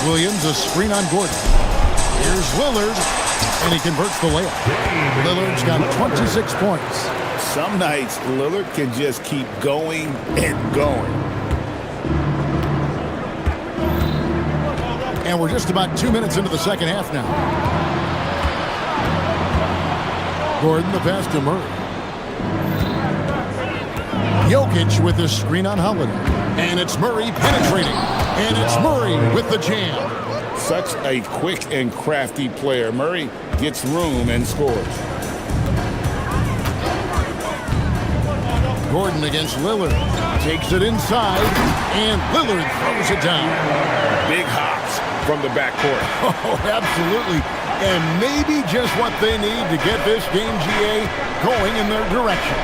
Williams, a screen on Gordon. Here's Lillard, and he converts the layup. Lillard's got 26 points. Some nights, Lillard can just keep going and going. And we're just about 2 minutes into the second half now. Gordon, the pass to Murray. Jokic with the screen on Holiday. And it's Murray penetrating. And it's Murray with the jam. Such a quick and crafty player. Murray gets room and scores. Gordon against Lillard. Takes it inside. And Lillard throws it down. Big hops from the backcourt. Oh, absolutely. And maybe just what they need to get this game, GA, going in their direction.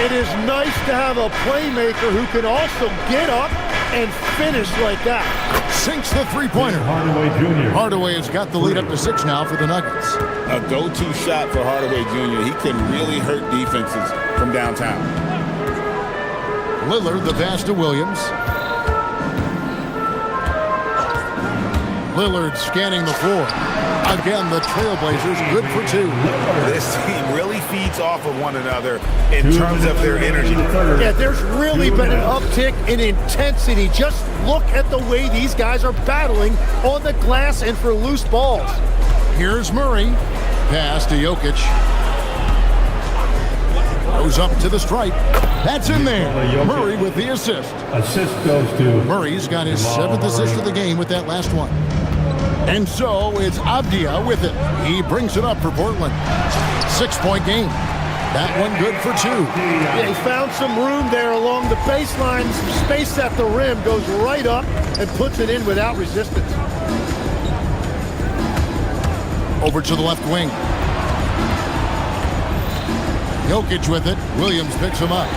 It is nice to have a playmaker who can also get up and finish like that. Sinks the three-pointer. Hardaway Jr. Hardaway has got the lead up to 6 now for the Nuggets. A go-to shot for Hardaway Jr. He can really hurt defenses from downtown. Lillard, the pass to Williams. Lillard scanning the floor. Again, the Trailblazers good for 2. This team really feeds off of one another in terms of their energy. Yeah, there's really been an uptick in intensity. Just look at the way these guys are battling on the glass and for loose balls. Here's Murray. Pass to Jokic. Goes up to the stripe. That's in there. Murray with the assist. Assist goes to Murray's got his 7th assist of the game with that last one. And so it's Avdia with it. He brings it up for Portland. 6-point game. That one good for 2. Yeah, he found some room there along the baseline. Some space at the rim. Goes right up and puts it in without resistance. Over to the left wing. Jokic with it. Williams picks him up.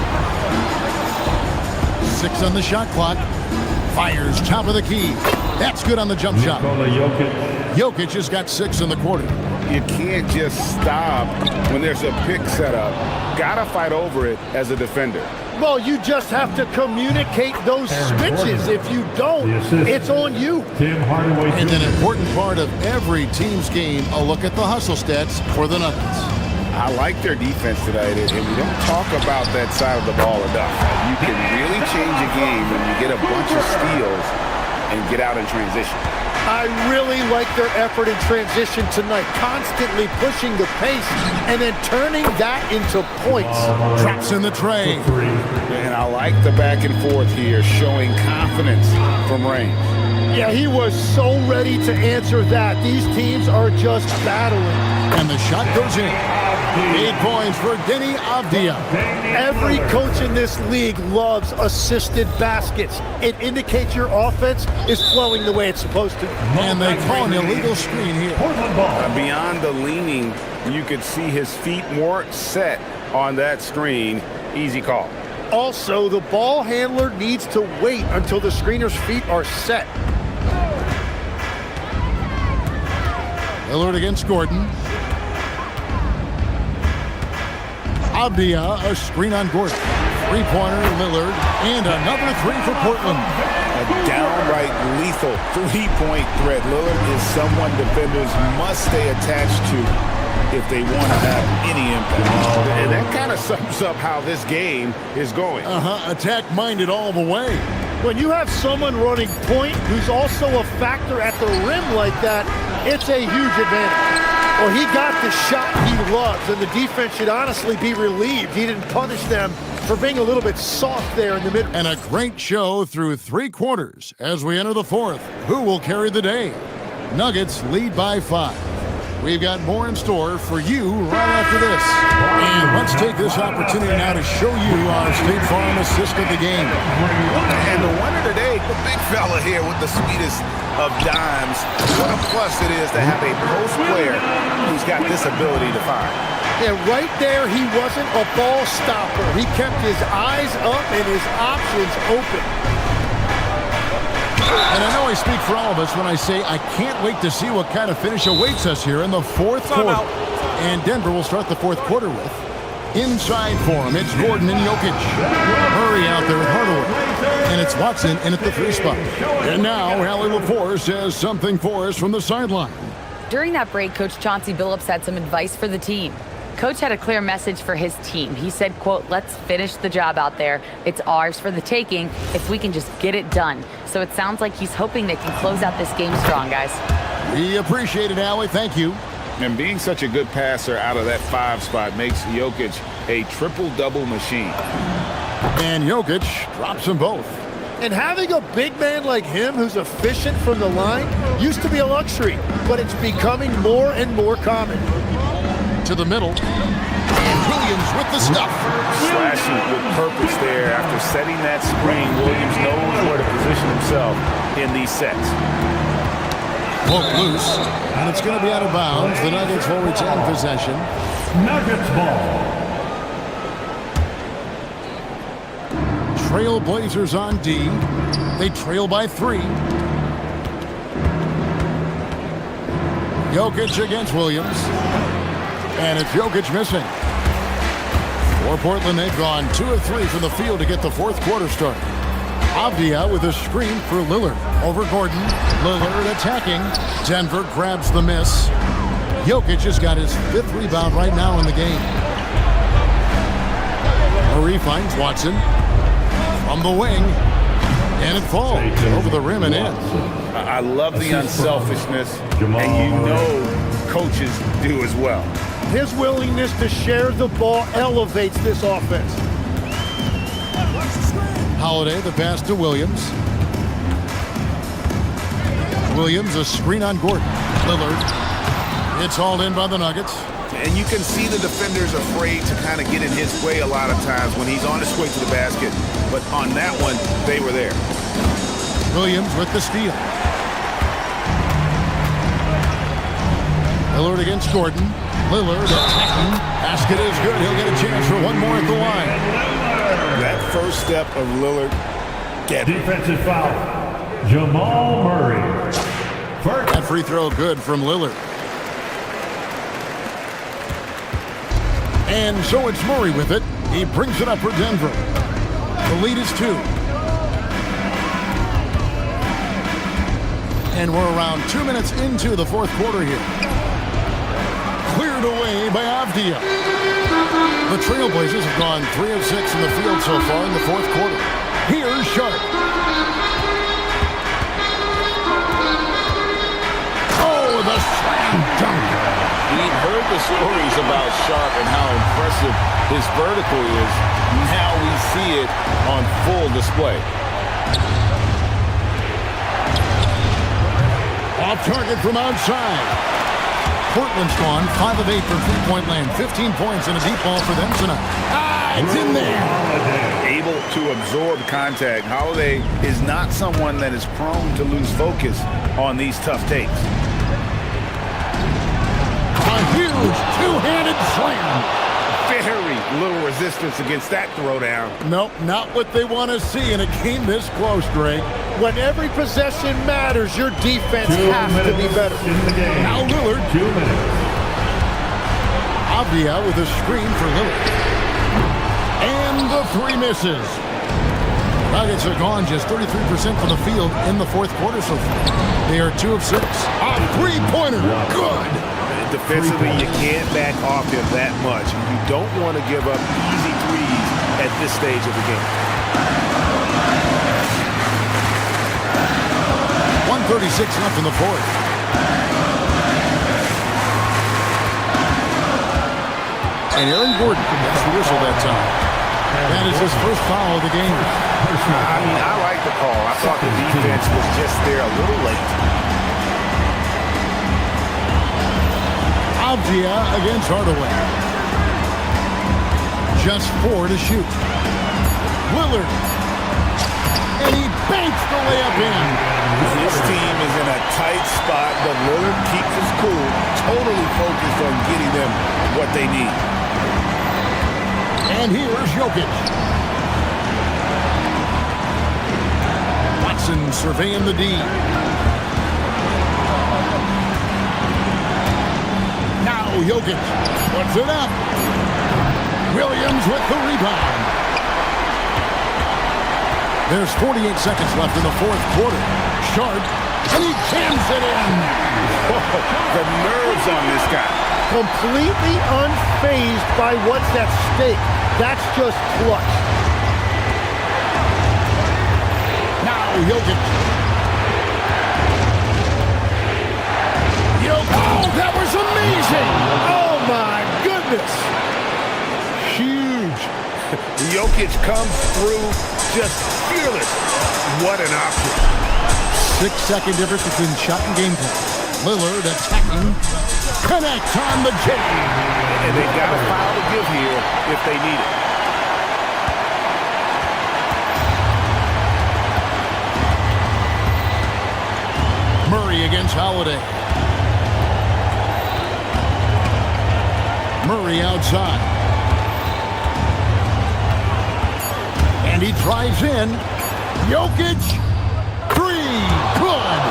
6 on the shot clock. Fires top of the key. That's good on the jump shot. Jokic has got 6 in the quarter. You can't just stop when there's a pick set up. Gotta fight over it as a defender. Well, you just have to communicate those switches. If you don't, it's on you. And an important part of every team's game, a look at the hustle stats for the Nuggets. I like their defense tonight, and we don't talk about that side of the ball enough. You can really change a game when you get a bunch of steals and get out in transition. I really like their effort in transition tonight, constantly pushing the pace and then turning that into points. Drops in the tray. And I like the back and forth here, showing confidence from range. Yeah, he was so ready to answer that. These teams are just battling. And the shot goes in. 8 points for Denny Avdia. Every coach in this league loves assisted baskets. It indicates your offense is flowing the way it's supposed to. And they call an illegal screen here. Beyond the leaning, you could see his feet more set on that screen. Easy call. Also, the ball handler needs to wait until the screener's feet are set. Lillard against Gordon. Avdia, a screen on Gordon. 3-pointer, Lillard, and another 3 for Portland. A downright lethal 3-point threat. Lillard is someone defenders must stay attached to if they want to have any impact. And that kind of sums up how this game is going. Attack-minded all the way. When you have someone running point who's also a factor at the rim like that, it's a huge advantage. Well, he got the shot he loves, and the defense should honestly be relieved. He didn't punish them for being a little bit soft there in the middle. And a great show through 3 quarters as we enter the 4th. Who will carry the day? Nuggets lead by 5. We've got more in store for you right after this. And let's take this opportunity now to show you our State Farm assist of the game. And the winner today, the big fella here with the sweetest of dimes. What a plus it is to have a post player who's got this ability to fire. Yeah, right there, he wasn't a ball stopper. He kept his eyes up and his options open. And I know I speak for all of us when I say I can't wait to see what kind of finish awaits us here in the fourth quarter. And Denver will start the fourth quarter with inside for him. It's Gordon and Jokic. Murray out there with Hardaway. And it's Watson in at the 3 spot. And now Allie LaForce has something for us from the sideline. During that break, Coach Chauncey Billups had some advice for the team. Coach had a clear message for his team. He said, quote, let's finish the job out there. It's ours for the taking if we can just get it done. So it sounds like he's hoping they can close out this game strong, guys. We appreciate it, Allie. Thank you. And being such a good passer out of that 5 spot makes Jokic a triple-double machine. And Jokic drops them both. And having a big man like him who's efficient from the line used to be a luxury, but it's becoming more and more common. To the middle. And Williams with the stuff. Slashing with purpose there. After setting that screen, Williams knows where to position himself in these sets. Poke loose. And it's going to be out of bounds. The Nuggets will retain possession. Nuggets ball. Trail Blazers on D. They trail by 3. Jokic against Williams. And it's Jokic missing. For Portland, they've gone 2 of 3 from the field to get the fourth quarter started. Avdia with a screen for Lillard. Over Gordon. Lillard attacking. Denver grabs the miss. Jokic has got his 5th rebound right now in the game. Murray finds Watson. From the wing. And it falls over the rim and in. I love the unselfishness. And you know coaches do as well. His willingness to share the ball elevates this offense. Holiday, the pass to Williams. Williams, a screen on Gordon. Lillard. It's hauled in by the Nuggets. And you can see the defenders afraid to kind of get in his way a lot of times when he's on his way to the basket. But on that one, they were there. Williams with the steal. Lillard against Gordon. Lillard attacking. Basket is good. He'll get a chance for one more at the line. That first step of Lillard. Defensive foul. Jamal Murray. First. That free throw good from Lillard. And so it's Murray with it. He brings it up for Denver. The lead is 2. And we're around 2 minutes into the fourth quarter here. Cleared away by Avdia. The Trailblazers have gone 3 of 6 in the field so far in the fourth quarter. Here's Sharp. Oh, the slam dunk. We heard the stories about Sharp and how impressive his vertical is. Now we see it on full display. Off target from outside. Portland's gone 5 of 8 from three-point land. 15 points and a deep ball for them tonight. It's in there. Able to absorb contact. Holiday is not someone that is prone to lose focus on these tough takes. A huge two-handed slam. Very little resistance against that throwdown. Nope, not what they want to see, and it came this close, Greg. When every possession matters, your defense has to be better. Now Lillard. 2 minutes. Avdia with a screen for Lillard. And the 3 misses. Nuggets are gone just 33% from the field in the fourth quarter so far. They are 2 of 6. A 3-pointer. Good. Defensively, you can't back off him that much. You don't want to give up easy threes at this stage of the game. 1:36 left in the fourth. And Aaron Gordon gets the whistle that time. That is his first foul of the game. I like the call. I thought the defense was just there a little late. Avdia against Hardaway. Just 4 to shoot. Lillard. And he banks the layup in. This team is in a tight spot, but Lillard keeps his cool, totally focused on getting them what they need. And here's Jokic. Watson surveying the D. Now Jokic puts it up. Williams with the rebound. There's 48 seconds left in the fourth quarter. Sharp, and he jams it in. The nerves on this guy. Completely unfazed by what's at stake. That's just clutch. Now Jokic. Oh, that was amazing! Oh my goodness! Huge. Jokic comes through just fearless. What an option. 6-second difference between shot and game time. Lillard attacking. Connects on the J. And they've got a foul to give here if they need it. Murray against Holiday. Murray outside. And he drives in. Jokic. Three. Good.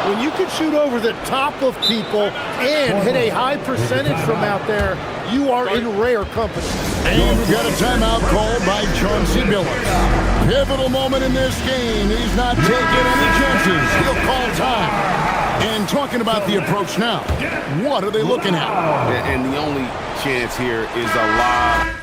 When you can shoot over the top of people and hit a high percentage from out there, you are in rare company. And we've got a timeout called by Chauncey Billups. Pivotal moment in this game. He's not taking any chances. He'll call time. And talking about the approach now, what are they looking at? And the only chance here is a lob.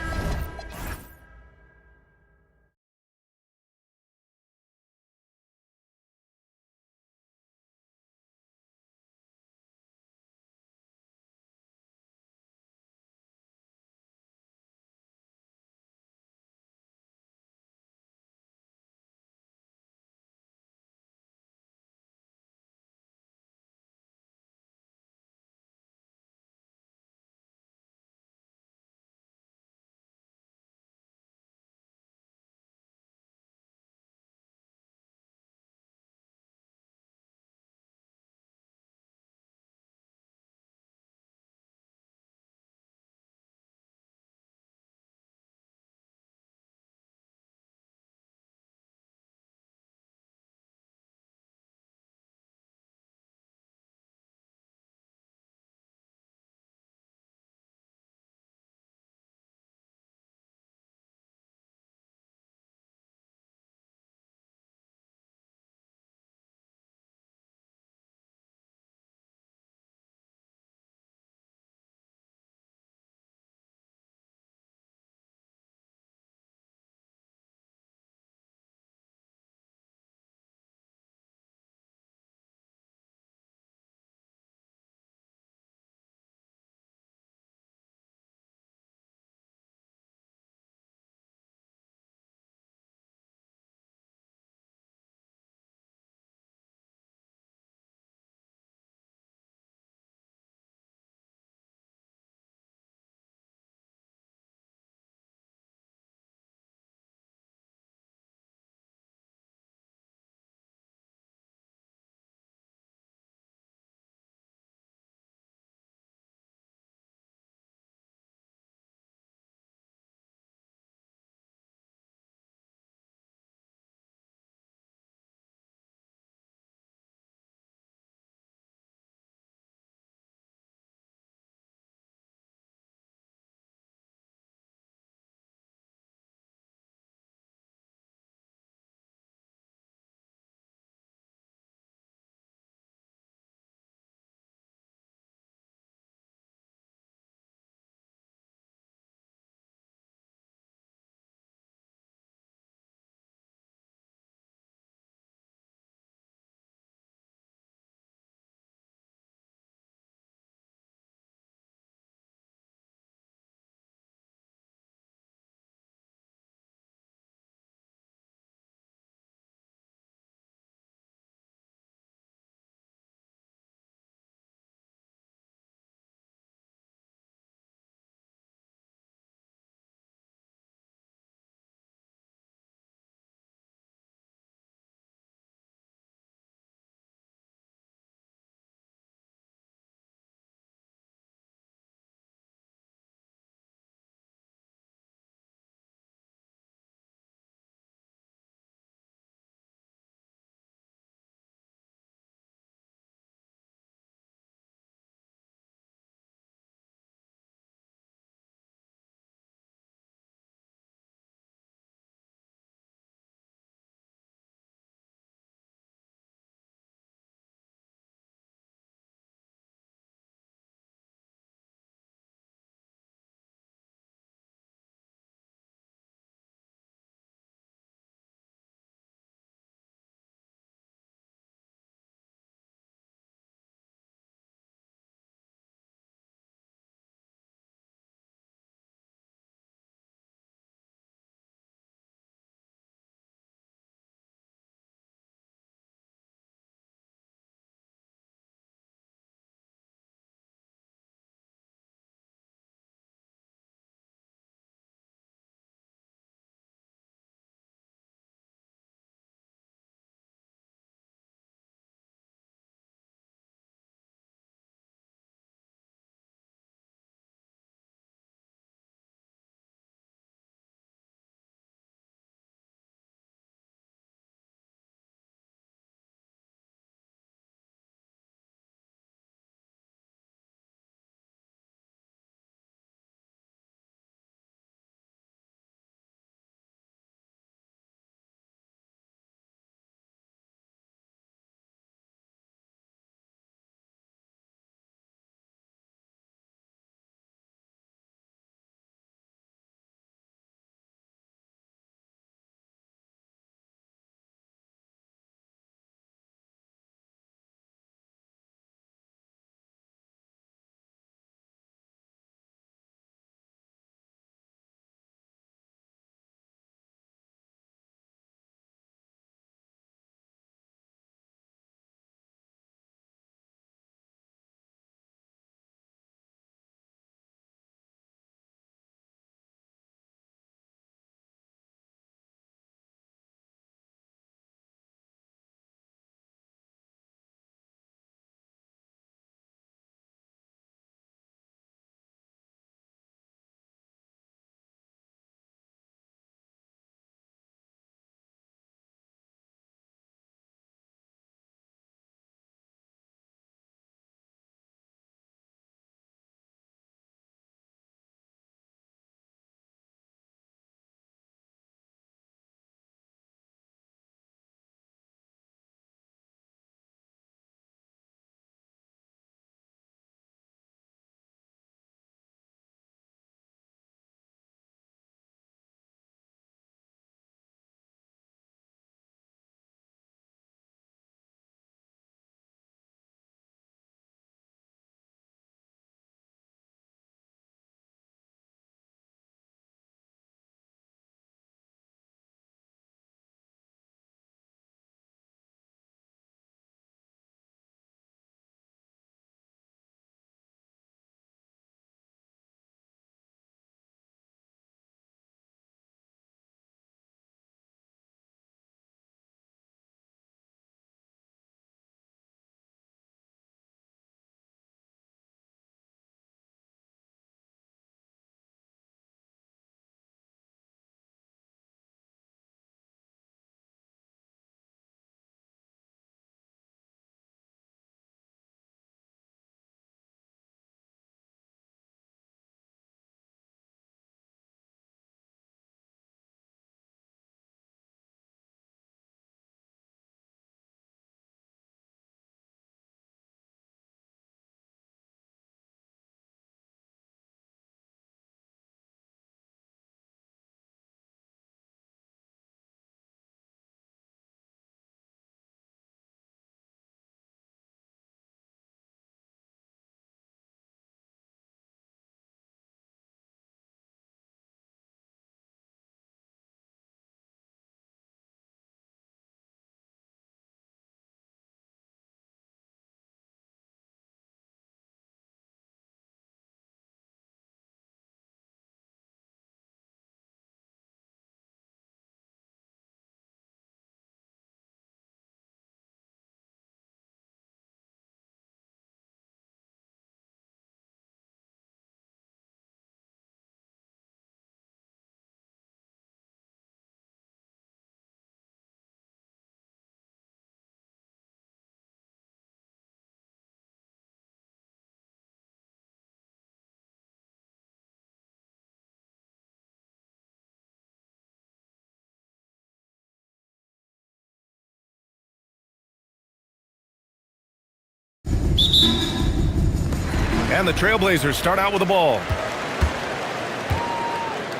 And the Trailblazers start out with the ball.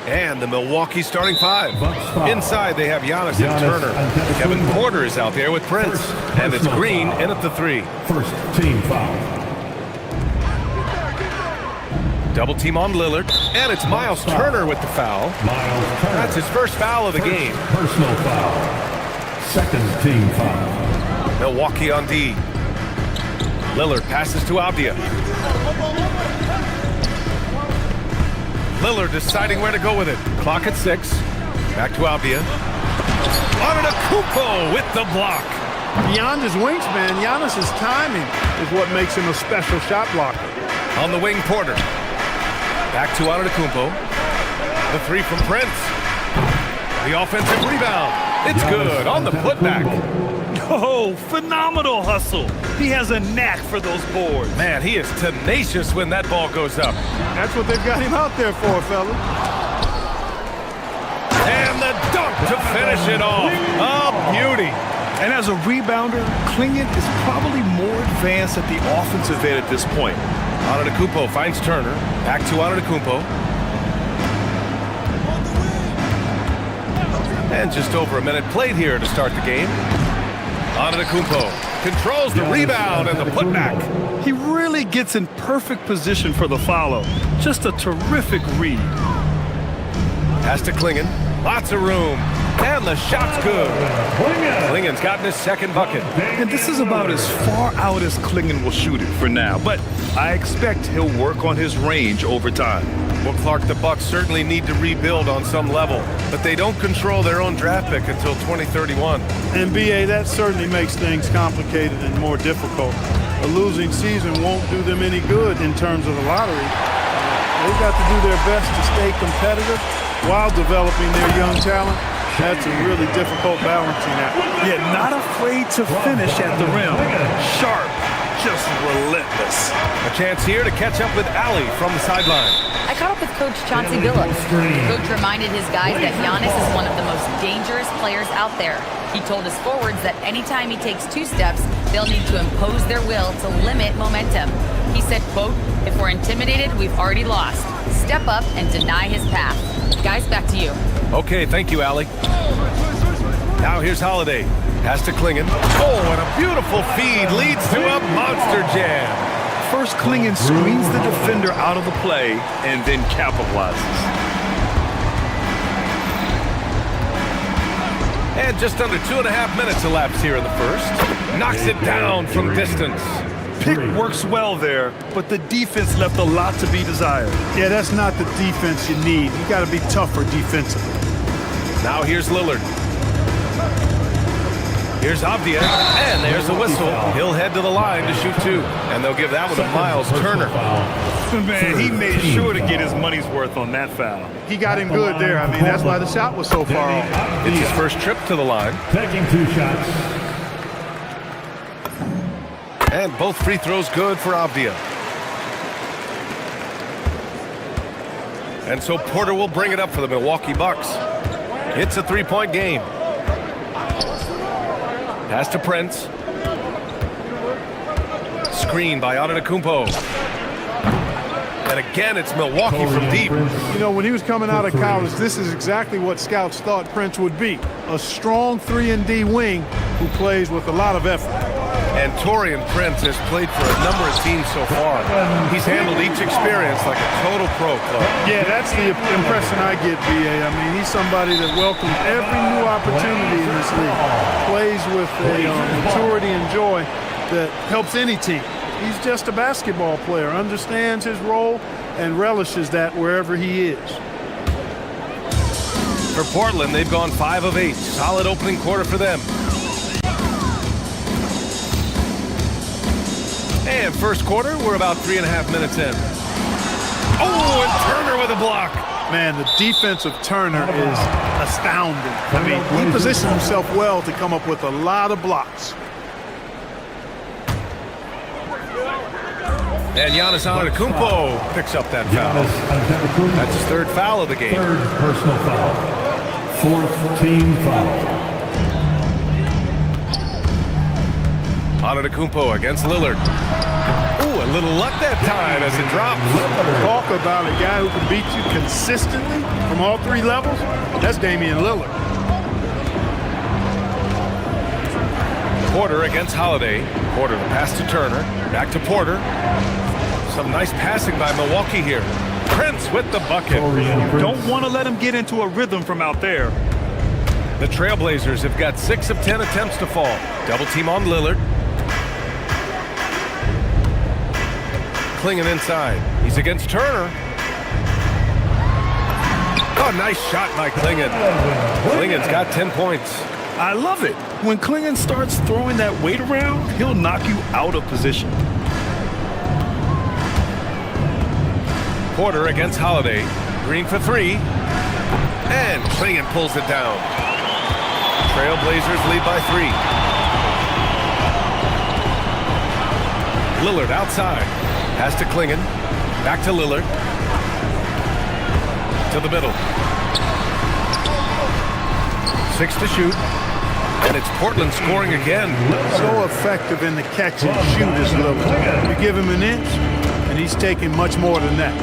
And the Milwaukee starting five. Inside, they have Giannis and Turner. Kevin Porter is out there with Prince. And it's Green in at the three. First team foul. Double team on Lillard. And it's Miles Turner with the foul. That's his first foul of the game. Personal foul. Second team foul. Milwaukee on D. Lillard passes to Avdia. Lillard deciding where to go with it. Clock at 6. Back to Avdia. Antetokounmpo with the block. Beyond his wingspan, Giannis's timing is what makes him a special shot blocker. On the wing, Porter. Back to Antetokounmpo. The three from Prince. The offensive rebound. It's good on the putback. Oh, phenomenal hustle. He has a knack for those boards. Man, he is tenacious when that ball goes up. That's what they've got him out there for, fella. And the dunk to finish it off. Oh, beauty. And as a rebounder, Clingan is probably more advanced at the offensive end at this point. Antetokounmpo finds Turner. Back to Antetokounmpo. And just over a minute played here to start the game. Antetokounmpo controls the rebound and the putback. He really gets in perfect position for the follow. Just a terrific read. Pass to Clingan. Lots of room. And the shot's good. Klingan's gotten his second bucket. And this is about as far out as Clingan will shoot it for now. But I expect he'll work on his range over time. Well, Clark, the Bucks certainly need to rebuild on some level, but they don't control their own draft pick until 2031. And BA, that certainly makes things complicated and more difficult. A losing season won't do them any good in terms of the lottery. They've got to do their best to stay competitive while developing their young talent. That's a really difficult balancing act. Yeah, not afraid to finish at the rim. Sharp, just relentless. A chance here to catch up with Ali from the sideline. I caught up with Coach Chauncey Billups. Coach reminded his guys that Giannis is one of the most dangerous players out there. He told his forwards that anytime he takes 2 steps, they'll need to impose their will to limit momentum. He said, quote, "If we're intimidated, we've already lost. Step up and deny his path." Guys, back to you. Okay, thank you, Ali. Now here's Holiday. Pass to Clingan. Oh, and a beautiful feed leads to a monster jam. First, Clingan screens the defender out of the play and then capitalizes. And just under 2.5 minutes elapsed here in the first. Knocks it down from distance. Pick works well there, but the defense left a lot to be desired. Yeah, that's not the defense you need. You got to be tougher defensively. Now here's Lillard. Here's Avdia, and there's the whistle. He'll head to the line to shoot 2, and they'll give that one to Miles Turner. Man, he made sure to get his money's worth on that foul. He got him good there. I mean, that's why the shot was so far off. It's his first trip to the line. Taking 2 shots. And both free throws good for Avdia. And so Porter will bring it up for the Milwaukee Bucks. It's a 3-point game. Pass to Prince. Screen by Antetokounmpo. And again, it's Milwaukee from deep. You know, when he was coming out of college, this is exactly what scouts thought Prince would be. A strong 3-and-D wing who plays with a lot of effort. And Taurean Prince has played for a number of teams so far. He's handled each experience like a total pro club. Yeah, that's the impression I get, BA. I mean, he's somebody that welcomes every new opportunity in this league. Plays with a maturity and joy that helps any team. He's just a basketball player, understands his role, and relishes that wherever he is. For Portland, they've gone 5 of 8. Solid opening quarter for them. And first quarter, we're about 3.5 minutes in. Oh, and Turner with a block. Man, the defense of Turner is astounding. I mean, he positioned himself well to come up with a lot of blocks. And Giannis Antetokounmpo picks up that foul. That's his 3rd foul of the game. 3rd personal foul. 4th team foul. Antetokounmpo against Lillard. Ooh, a little luck that time as it drops. Talk about a guy who can beat you consistently from all three levels. That's Damian Lillard. Porter against Holiday. Porter the pass to Turner. Back to Porter. Some nice passing by Milwaukee here. Prince with the bucket. Don't want to let him get into a rhythm from out there. The Trailblazers have got 6 of 10 attempts to fall. Double team on Lillard. Clingan inside. He's against Turner. Oh, nice shot by Clingan. Clingan's got 10 points. I love it. When Clingan starts throwing that weight around, he'll knock you out of position. Porter against Holiday. Green for 3. And Clingan pulls it down. Trailblazers lead by 3. Lillard outside. Pass to Clingan. Back to Lillard. To the middle. 6 to shoot. And it's Portland scoring again. So effective in the catch and shoot is Lillard. You give him an inch, and he's taking much more than that.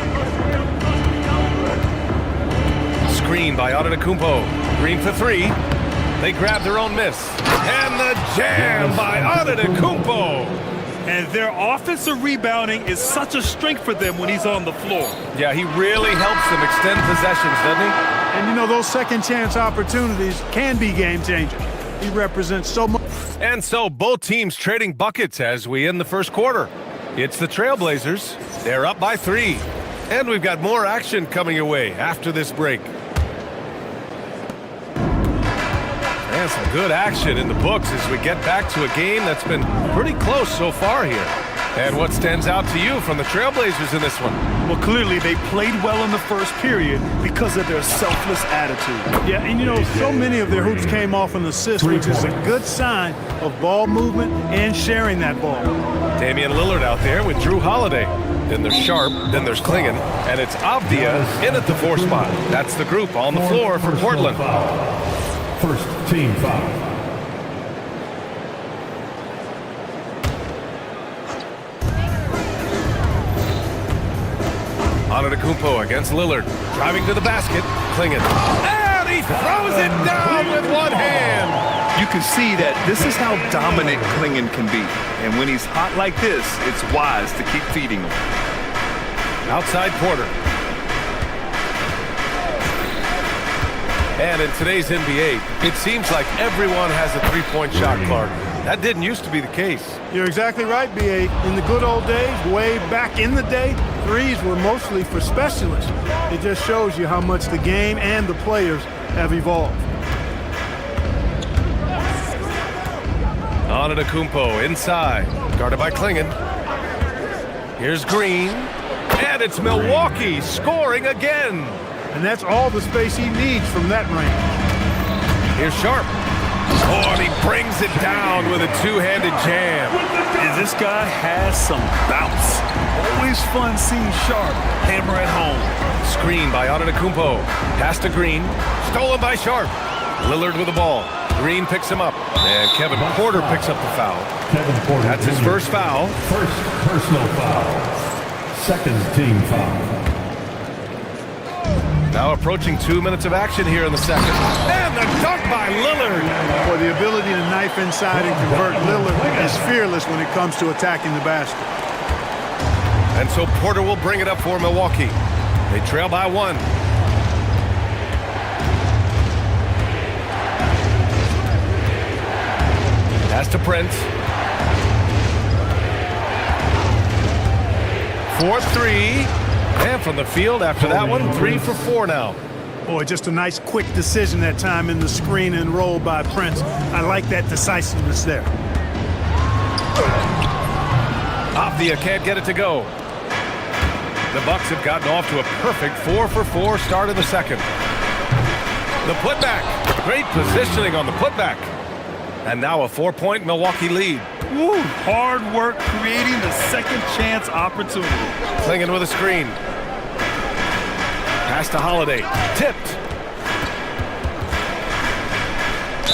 Screen by Antetokounmpo. Green for 3. They grab their own miss. And the jam by Antetokounmpo. And their offensive rebounding is such a strength for them when he's on the floor. Yeah, he really helps them extend possessions, doesn't he? And you know, those second chance opportunities can be game changers. He represents so much. And so both teams trading buckets as we end the first quarter. It's the Trailblazers. They're up by 3. And we've got more action coming your way after this break. And some good action in the books as we get back to a game that's been pretty close so far here. And what stands out to you from the Trailblazers in this one? Well, clearly they played well in the first period because of their selfless attitude. Yeah, and you know, so many of their hoops came off an assist, which is a good sign of ball movement and sharing that ball. Damian Lillard out there with Drew Holiday. Then there's Sharp, then there's Clingan, and it's Avdia in at the 4 spot. That's the group on the floor for Portland. First team foul. Antetokounmpo against Lillard. Driving to the basket. Clingan. And he throws it down with one hand. You can see that this is how dominant Clingan can be. And when he's hot like this, it's wise to keep feeding him. Outside Porter. And in today's NBA, it seems like everyone has a three-point shot, Clark. That didn't used to be the case. You're exactly right, B.A. In the good old days, way back in the day, threes were mostly for specialists. It just shows you how much the game and the players have evolved. Antetokounmpo inside, guarded by Clingan. Here's Green, and it's Milwaukee scoring again. And that's all the space he needs from that range. Here's Sharp. Oh, and he brings it down with a two-handed jam. And this guy has some bounce. Always fun seeing Sharp hammer at home. Screen by Antetokounmpo. Pass to Green. Stolen by Sharp. Lillard with the ball. Green picks him up. And Kevin Porter picks up the foul. Kevin Porter. That's his first foul. First personal foul. Second team foul. Now approaching 2 minutes of action here in the second. And the dunk by Lillard. For the ability to knife inside and convert, Lillard is fearless when it comes to attacking the basket. And so Porter will bring it up for Milwaukee. They trail by 1. Pass to Prince. 4-3. And from the field after that one, 3 for 4 now. Boy, just a nice quick decision that time in the screen and roll by Prince. I like that decisiveness there. Avdia can't get it to go. The Bucks have gotten off to a perfect 4 for 4 start of the second. The putback. Great positioning on the putback. And now a 4-point Milwaukee lead. Woo, hard work creating the second chance opportunity. Clingan with a screen. Pass to Holiday. Tipped.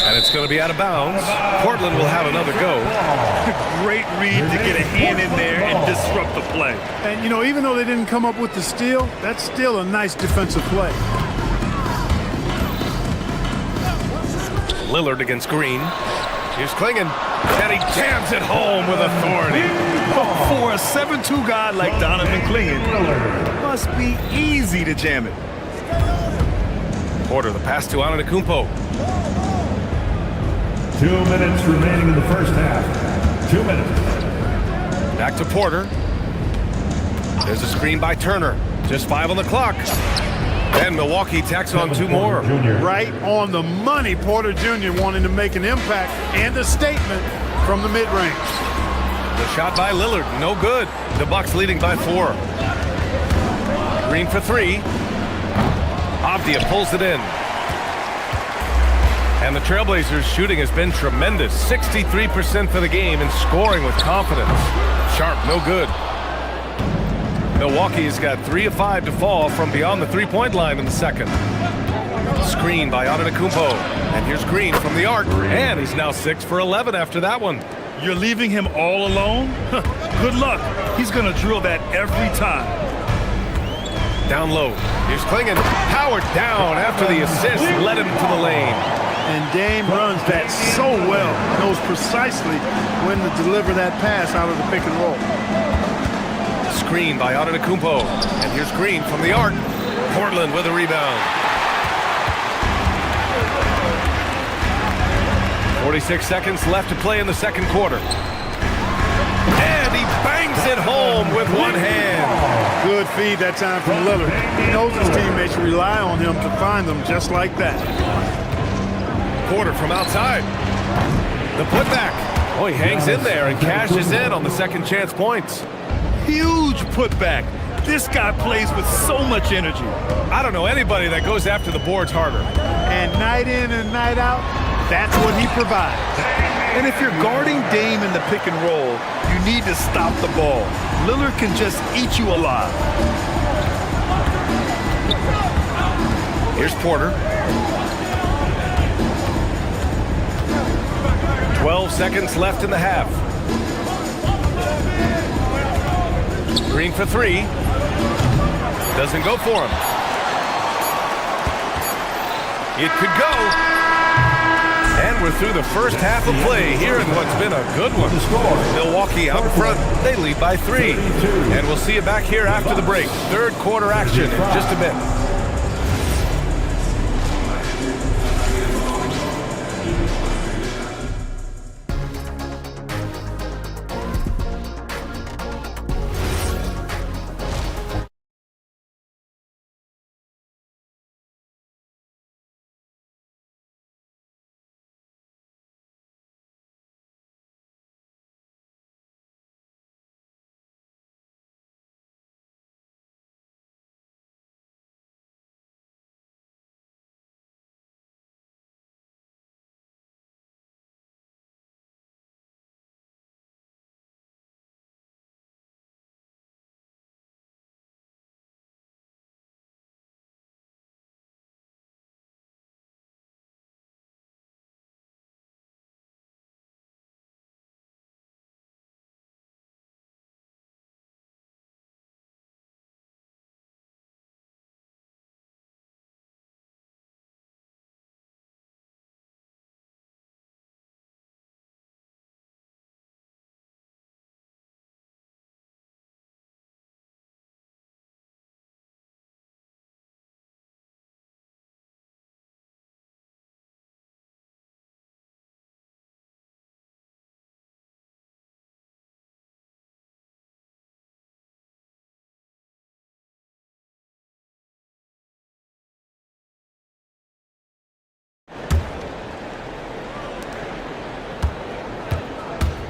And it's going to be out of bounds. Portland will have another go. Great read to get a hand in there and disrupt the play. And, you know, even though they didn't come up with the steal, that's still a nice defensive play. Lillard against Green. Here's Klingon, and he jams it home with authority. For a 7'2" guy like Donovan Klingon, must be easy to jam it. Porter, the pass to Antetokounmpo. 2 minutes remaining in the first half. 2 minutes. Back to Porter. There's a screen by Turner. Just 5 on the clock. And Milwaukee tacks on 2 more. Right on the money, Porter Jr. wanting to make an impact and a statement from the mid-range. The shot by Lillard, no good. The Bucks leading by 4. Green for 3. Avdia pulls it in. And the Trailblazers' shooting has been tremendous. 63% for the game and scoring with confidence. Sharp, no good. Milwaukee's got 3 of 5 to fall from beyond the three-point line in the second. Screen by Antetokounmpo. And here's Green from the arc. And he's now 6 for 11 after that one. You're leaving him all alone? Good luck. He's going to drill that every time. Down low. Here's Klingon. Powered down after the assist led him to the lane. And Dame runs that so well. Knows precisely when to deliver that pass out of the pick and roll. Screen by Antetokounmpo. And here's Green from the arc. Portland with a rebound. 46 seconds left to play in the second quarter. And he bangs it home with one hand. Good feed that time from Lillard. He knows his teammates rely on him to find them just like that. Porter from outside. The putback. Oh, he hangs in there and cashes in on the second chance points. Huge putback. This guy plays with so much energy. I don't know anybody that goes after the boards harder. And night in and night out, that's what he provides. And if you're guarding Dame in the pick and roll, you need to stop the ball. Lillard can just eat you alive. Here's Porter. 12 seconds left in the half. Green for 3. Doesn't go for him. It could go. And we're through the first half of play here in what's been a good one. Milwaukee out in front. They lead by 3. And we'll see you back here after the break. Third quarter action in just a bit.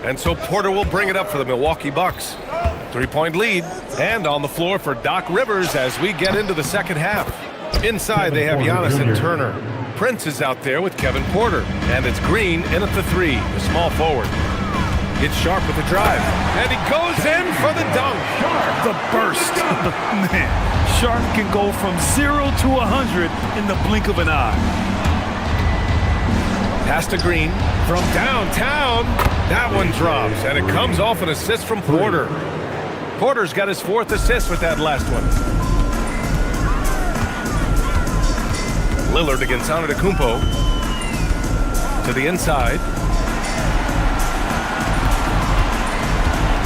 And so Porter will bring it up for the Milwaukee Bucks. 3-point lead, and on the floor for Doc Rivers as we get into the second half. Inside they have Giannis and Turner. Prince is out there with Kevin Porter, and it's Green in at the 3, the small forward. It's Sharp with the drive, and he goes in for the dunk. The burst. Man, Sharp can go from 0 to 100 in the blink of an eye. Pass to Green from downtown. That one drops, and it comes off an assist from Porter. Porter's got his 4th assist with that last one. Lillard against Antetokounmpo. To the inside.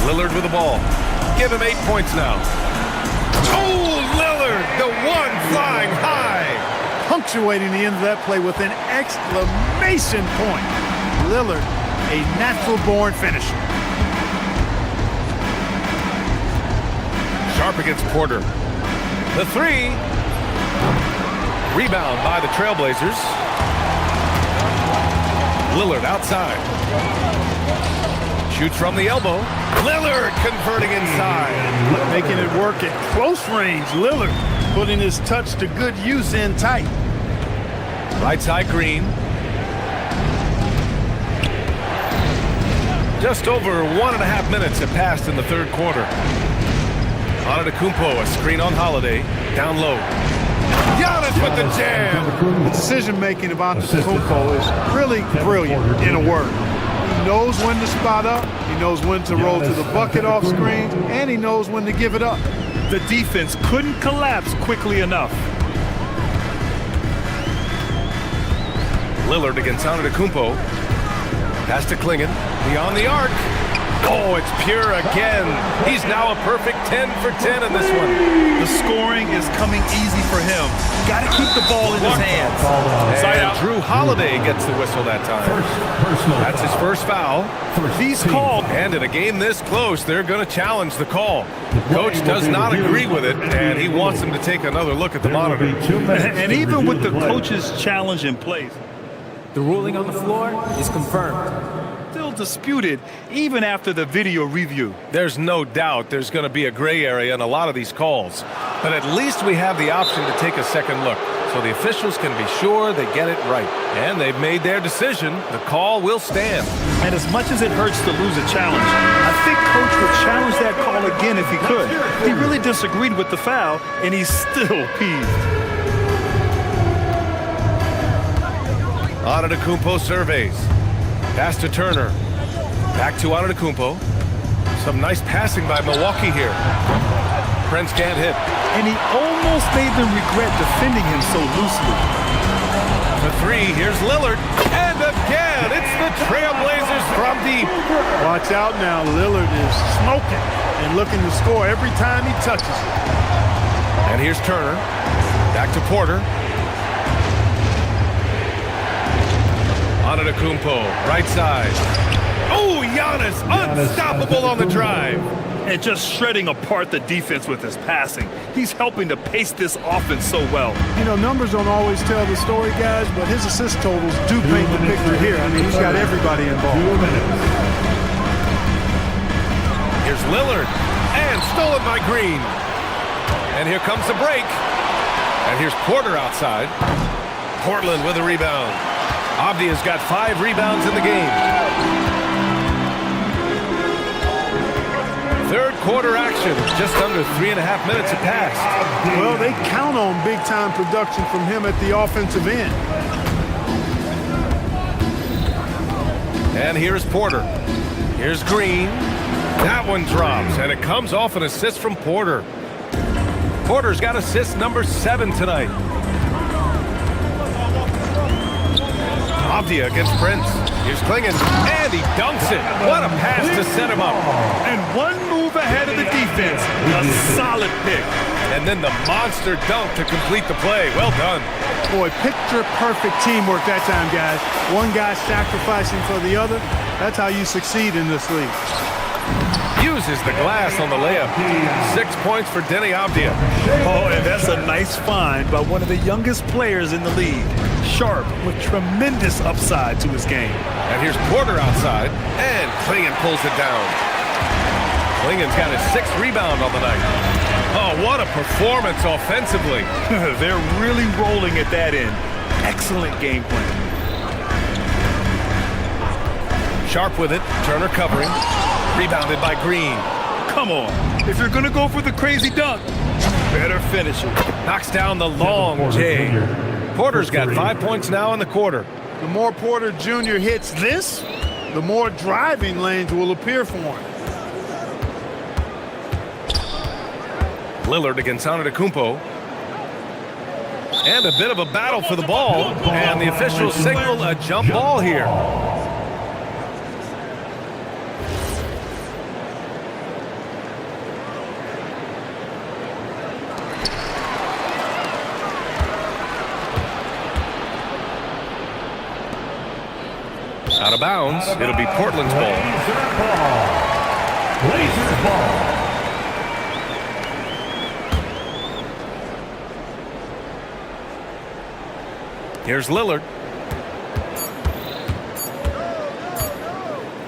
Lillard with the ball. Give him 8 points now. Oh, Lillard, the one flying high. Punctuating the end of that play with an exclamation point. Lillard, a natural-born finisher. Sharp against Porter. The 3. Rebound by the Trailblazers. Lillard outside. Shoots from the elbow. Lillard converting inside. Making it work at close range. Lillard putting his touch to good use in tight. Right side Green. Just over 1.5 minutes have passed in the 3rd quarter. Antetokounmpo, a screen on Holiday. Down low. Giannis with the jam. The decision-making of Antetokounmpo is really brilliant, in a word. He knows when to spot up, he knows when to roll to the bucket off screen, and he knows when to give it up. The defense couldn't collapse quickly enough. Lillard against Antetokounmpo. Pass to Klingon. Beyond the arc. Oh, it's pure again. He's now a perfect 10 for 10 in this one. The scoring is coming easy for him. Got to keep the ball in his hands. And Drew Holiday gets the whistle that time. That's his first foul. He's called. And in a game this close, they're going to challenge the call. Coach does not agree with it, and he wants him to take another look at the monitor. And even with the coach's challenge in place, the ruling on the floor is confirmed. Still disputed even after the video review. There's no doubt there's going to be a gray area in a lot of these calls, but at least we have the option to take a second look, so the officials can be sure they get it right. And they've made their decision. The call will stand. And as much as it hurts to lose a challenge, I think Coach would challenge that call again if he could. He really disagreed with the foul, and he's still peeved. Antetokounmpo surveys. Pass to Turner. Back to Antetokounmpo. Some nice passing by Milwaukee here. Prince can't hit. And he almost made them regret defending him so loosely. The 3, here's Lillard. And again, it's the Trailblazers from deep. Watch out now, Lillard is smoking and looking to score every time he touches it. And here's Turner. Back to Porter. Antetokounmpo, right side. Oh, Giannis, unstoppable on the drive. And just shredding apart the defense with his passing. He's helping to pace this offense so well. You know, numbers don't always tell the story, guys, but his assist totals do paint the picture here. I mean, he's got everybody involved. Here's Lillard, and stolen by Green. And here comes the break. And here's Porter outside. Portland with a rebound. Avdia's got 5 rebounds in the game. 3rd quarter action. Just under 3.5 minutes have passed. Well, they count on big-time production from him at the offensive end. And here's Porter. Here's Green. That one drops, and it comes off an assist from Porter. Porter's got assist number 7 tonight. Avdia against Prince. Here's Klingon, and he dunks it. What a pass to set him up. And one move ahead of the defense. A solid pick. And then the monster dunk to complete the play. Well done. Boy, picture-perfect teamwork that time, guys. One guy sacrificing for the other. That's how you succeed in this league. Uses the glass on the layup. 6 points for Denny Avdia. Oh, and that's a nice find by one of the youngest players in the league. Sharp with tremendous upside to his game. And here's Porter outside, and Klingon pulls it down. Klingon's got his 6th rebound on the night. Oh, what a performance offensively. They're really rolling at that end. Excellent game plan. Sharp with it, Turner covering. Rebounded by Green. Come on. If you're going to go for the crazy dunk, better finish it. Knocks down the long J. Porter's got 5 points now in the quarter. The more Porter Jr. hits this, the more driving lanes will appear for him. Lillard against Antetokounmpo. And a bit of a battle for the ball. And the officials signal a jump ball here. Out of bounds. It'll be Portland's ball. Blazers ball. Here's Lillard.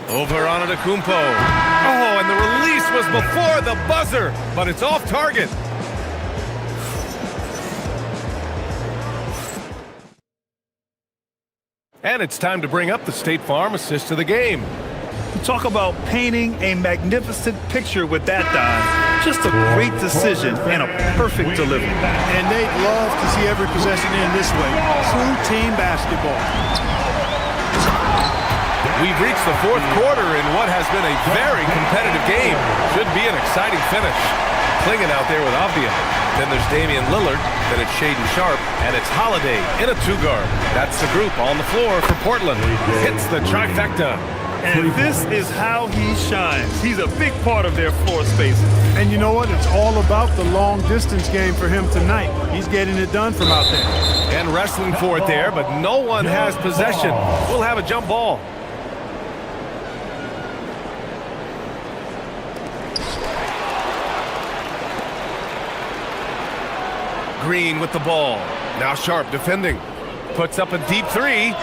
Over on Antetokounmpo. Oh, and the release was before the buzzer, but it's off target. And it's time to bring up the State Farm assist of the game. Talk about painting a magnificent picture with that dive. Just a great decision and a perfect delivery. And they'd love to see every possession in this way. True team basketball. We've reached the fourth quarter in what has been a very competitive game. Should be an exciting finish. Clinging out there with Avdia. Then there's Damian Lillard. Then it's Shaedon Sharpe. And it's Holiday in a two-guard. That's the group on the floor for Portland. Hits the trifecta. And this is how he shines. He's a big part of their floor space. And you know what? It's all about the long distance game for him tonight. He's getting it done from out there. And wrestling for it there, but no one has possession. We'll have a jump ball. Green with the ball. Now Sharpe defending. Puts up a deep three.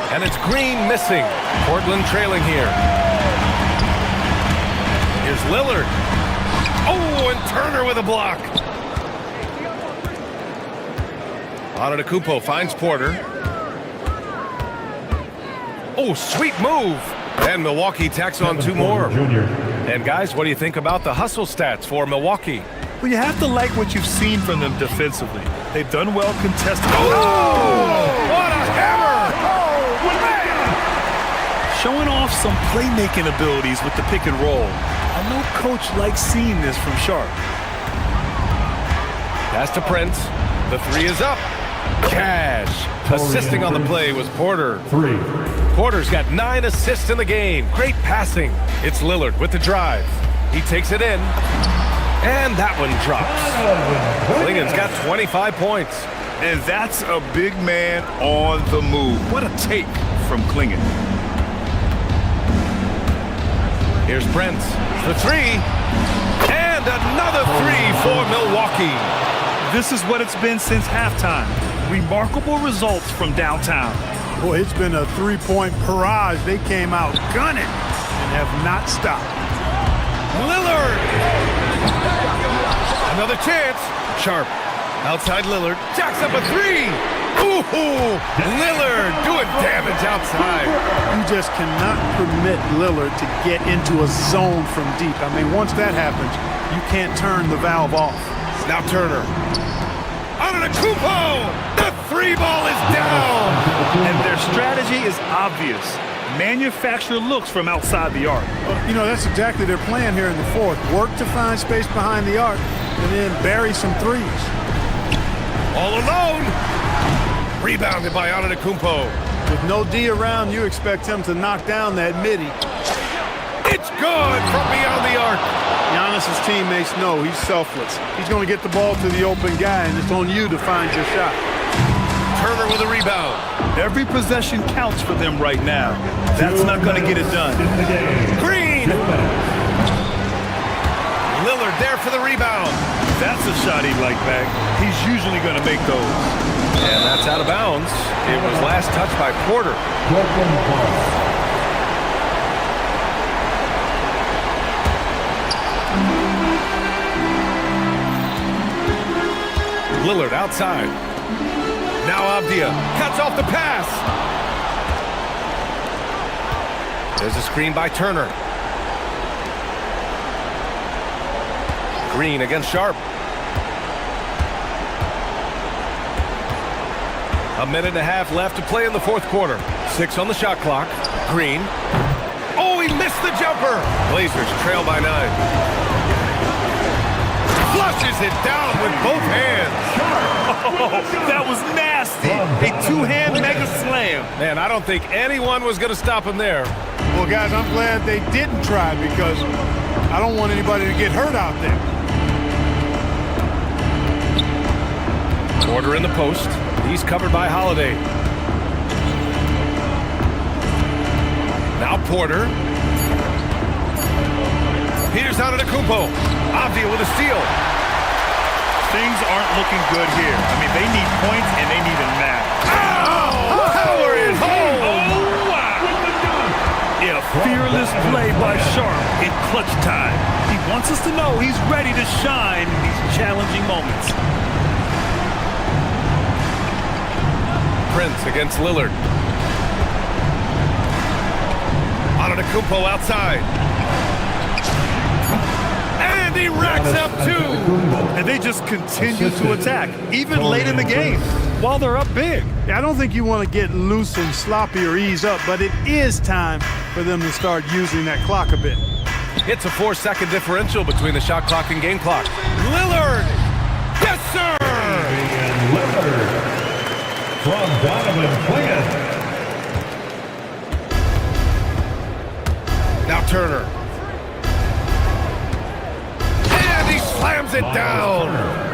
And it's Green missing. Portland trailing here. Here's Lillard. Oh, and Turner with a block. Antetokounmpo finds Porter. Oh, sweet move. And Milwaukee tacks on two more. And guys, what do you think about the hustle stats for Milwaukee? Well, you have to like what you've seen from them defensively. They've done well contesting. Oh, what a hammer! Showing off some playmaking abilities with the pick and roll. I know coach likes seeing this from Sharpe. Pass to Prince. The three is up. Cash. Assisting on the play was Porter. Porter's got 9 assists in the game. Great passing. It's Lillard with the drive. He takes it in. And that one drops. Klingen's got 25 points. And that's a big man on the move. What a take from Klingen. Here's Prince, the three, and another three for Milwaukee. This is what it's been since halftime. Remarkable results from downtown. Boy, it's been a three-point barrage. They came out gunning and have not stopped. Lillard! Another chance. Sharpe, outside Lillard, jacks up a three. Ooh, Lillard doing damage outside. You just cannot permit Lillard to get into a zone from deep. I mean, once that happens, you can't turn the valve off. Now Turner. Antetokounmpo! The three ball is down! And their strategy is obvious. Manufacture looks from outside the arc. You know, that's exactly their plan here in the fourth. Work to find space behind the arc and then bury some threes. All alone! Rebounded by Antetokounmpo. With no D around, you expect him to knock down that midi. It's good from beyond the arc. Giannis's teammates know he's selfless. He's going to get the ball to the open guy, and it's on you to find your shot. Turner with a rebound. Every possession counts for them right now. That's not going to get it done. Green! Lillard there for the rebound. That's a shot he'd like back. He's usually going to make those. And that's out of bounds. It was last touched by Porter. Lillard outside. Now Avdia cuts off the pass. There's a screen by Turner. Green against Sharpe. A minute and a half left to play in the fourth quarter. 6 on the shot clock. Green. Oh, he missed the jumper. Blazers trail by 9. Flushes it down with both hands. Oh, that was nasty. A two-hand mega slam. Man, I don't think anyone was going to stop him there. Well, guys, I'm glad they didn't try because I don't want anybody to get hurt out there. Porter in the post. He's covered by Holiday. Now Porter. Peters out of the Kumpo. Avdia with a steal. Things aren't looking good here. I mean, they need points and they need them now. Oh! Power it home! Oh, wow! Yeah, fearless play by Sharp in clutch time. He wants us to know he's ready to shine in these challenging moments. Prince against Lillard. Antetokounmpo outside. And he racks up 2. And they just continue to attack, even late in the game, while they're up big. Yeah, I don't think you want to get loose and sloppy or ease up, but it is time for them to start using that clock a bit. It's a 4-second differential between the shot clock and game clock. Lillard! Yes, sir! And Lillard from Donovan Quinn. Now Turner. And he slams it down.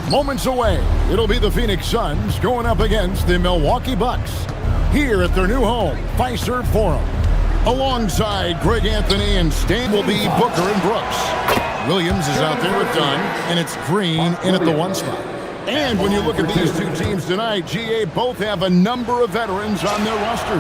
Moments away, it'll be the Phoenix Suns going up against the Milwaukee Bucks here at their new home, Fiserv Forum. Alongside Greg Anthony and Stan will be Booker and Brooks. Williams is out there with Dunn, and it's Green in at the 1 spot. And when you look at these two teams tonight, GA both have a number of veterans on their roster.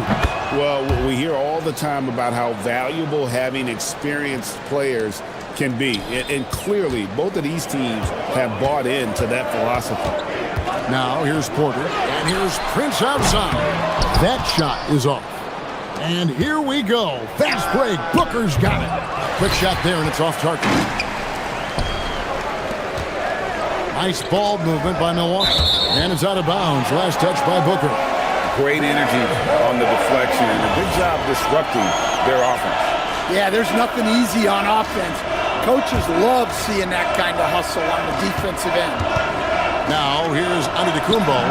Well, we hear all the time about how valuable having experienced players can be. And clearly, both of these teams have bought into that philosophy. Now, here's Porter, and here's Prince outside. That shot is off. And here we go. Fast break. Booker's got it. Quick shot there, and it's off target. Nice ball movement by Milwaukee. And it's out of bounds. Last touch by Booker. Great energy on the deflection, and a good job disrupting their offense. Yeah, there's nothing easy on offense. Coaches love seeing that kind of hustle on the defensive end. Now, here's Antetokounmpo.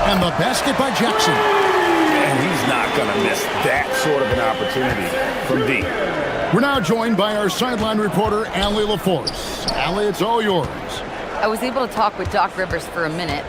And the basket by Jackson. And he's not going to miss that sort of an opportunity from deep. We're now joined by our sideline reporter, Allie LaForce. Allie, it's all yours. I was able to talk with Doc Rivers for a minute.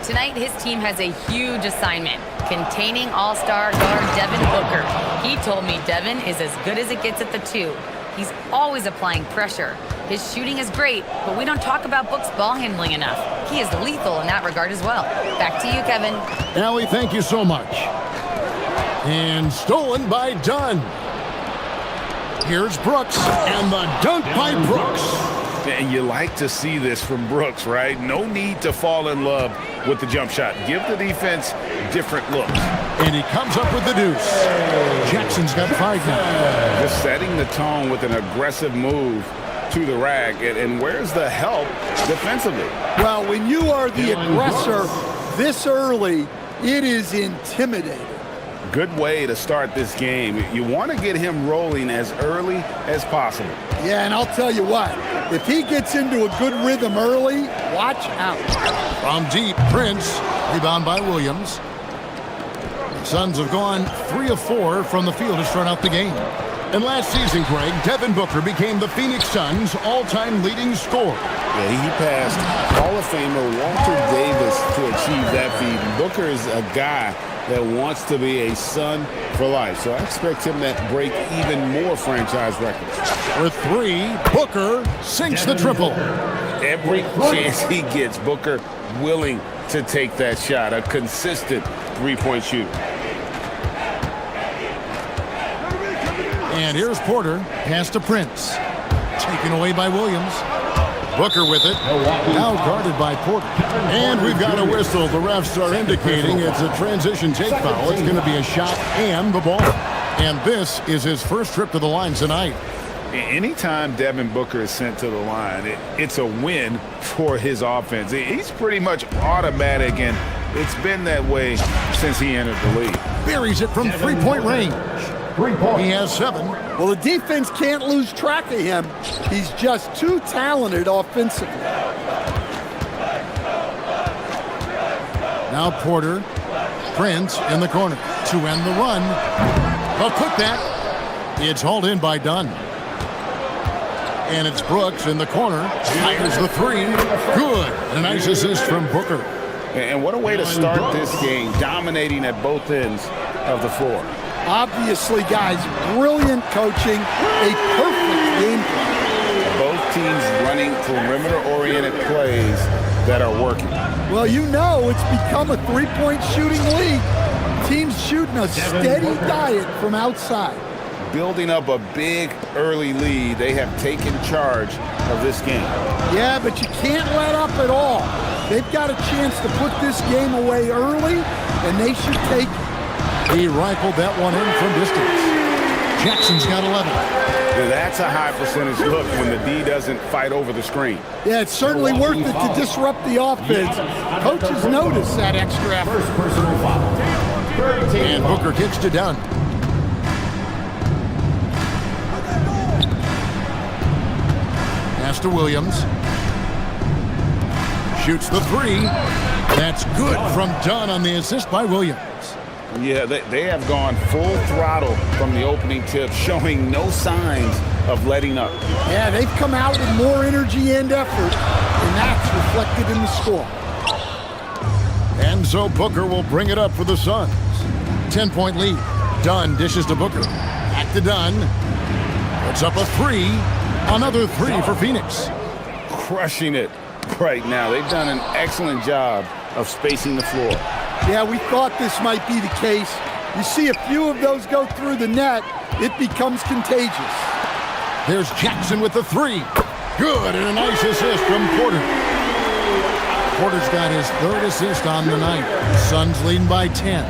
Tonight, his team has a huge assignment, containing all-star guard Devin Booker. He told me Devin is as good as it gets at the 2. He's always applying pressure. His shooting is great, but we don't talk about Book's ball handling enough. He is lethal in that regard as well. Back to you, Kevin. Allie, thank you so much. And stolen by Dunn. Here's Brooks, and the dunk by Brooks. And you like to see this from Brooks, right? No need to fall in love with the jump shot. Give the defense different looks. And he comes up with the deuce. Jackson's got 5 now. Just setting the tone with an aggressive move to the rack. And where's the help defensively? Well, when you are the aggressor this early, it is intimidating. Good way to start this game. You want to get him rolling as early as possible. Yeah, and I'll tell you what, if he gets into a good rhythm early, watch out. From deep, Prince, rebound by Williams. The Suns have gone 3 of 4 from the field to start out the game. And last season, Greg, Devin Booker became the Phoenix Suns' all-time leading scorer. Yeah, he passed Hall of Famer Walter Davis to achieve that feat. And Booker is a guy that wants to be a Sun for life. So I expect him to break even more franchise records. For 3, Booker sinks the triple. Every chance he gets, Booker willing to take that shot. A consistent three-point shooter. And here's Porter, pass to Prince. Taken away by Williams. Booker with it, now guarded by Porter. And we've got a whistle. The refs are indicating it's a transition take foul. It's going to be a shot and the ball. And this is his first trip to the line tonight. Anytime Devin Booker is sent to the line, it's a win for his offense. He's pretty much automatic, and it's been that way since he entered the league. Buries it from three-point range. He has 7. Well, the defense can't lose track of him. He's just too talented offensively. Now Porter, Prince in the corner to end the run. They'll cook that. It's hauled in by Dunn. And it's Brooks in the corner. Fires the 3. Good. A nice assist from Booker. And what a way to start this game, dominating at both ends of the floor. Obviously, guys, brilliant coaching, a perfect game plan. Both teams running perimeter-oriented plays that are working. Well, you know it's become a three-point shooting league. Teams shooting a steady diet from outside. Building up a big early lead, they have taken charge of this game. Yeah, but you can't let up at all. They've got a chance to put this game away early, and they should take it. He rifled that one in from distance. Jackson's got 11. Yeah, that's a high percentage look when the D doesn't fight over the screen. Yeah, it's certainly worth it to disrupt the offense. Coaches notice that extra effort. Personal foul. And Booker kicks to Dunn. Pass to Williams. Shoots the 3. That's good from Dunn on the assist by Williams. Yeah, they have gone full throttle from the opening tip, showing no signs of letting up. Yeah, they've come out with more energy and effort, and that's reflected in the score. And so Booker will bring it up for the Suns. 10-point lead. Dunn dishes to Booker. Back to Dunn. Puts up a three. Another three for Phoenix. Crushing it right now. They've done an excellent job of spacing the floor. Yeah, we thought this might be the case. You see a few of those go through the net, it becomes contagious. There's Jackson with the three. Good, and a nice assist from Porter. Porter's got his third assist on the night. Suns leading by 10.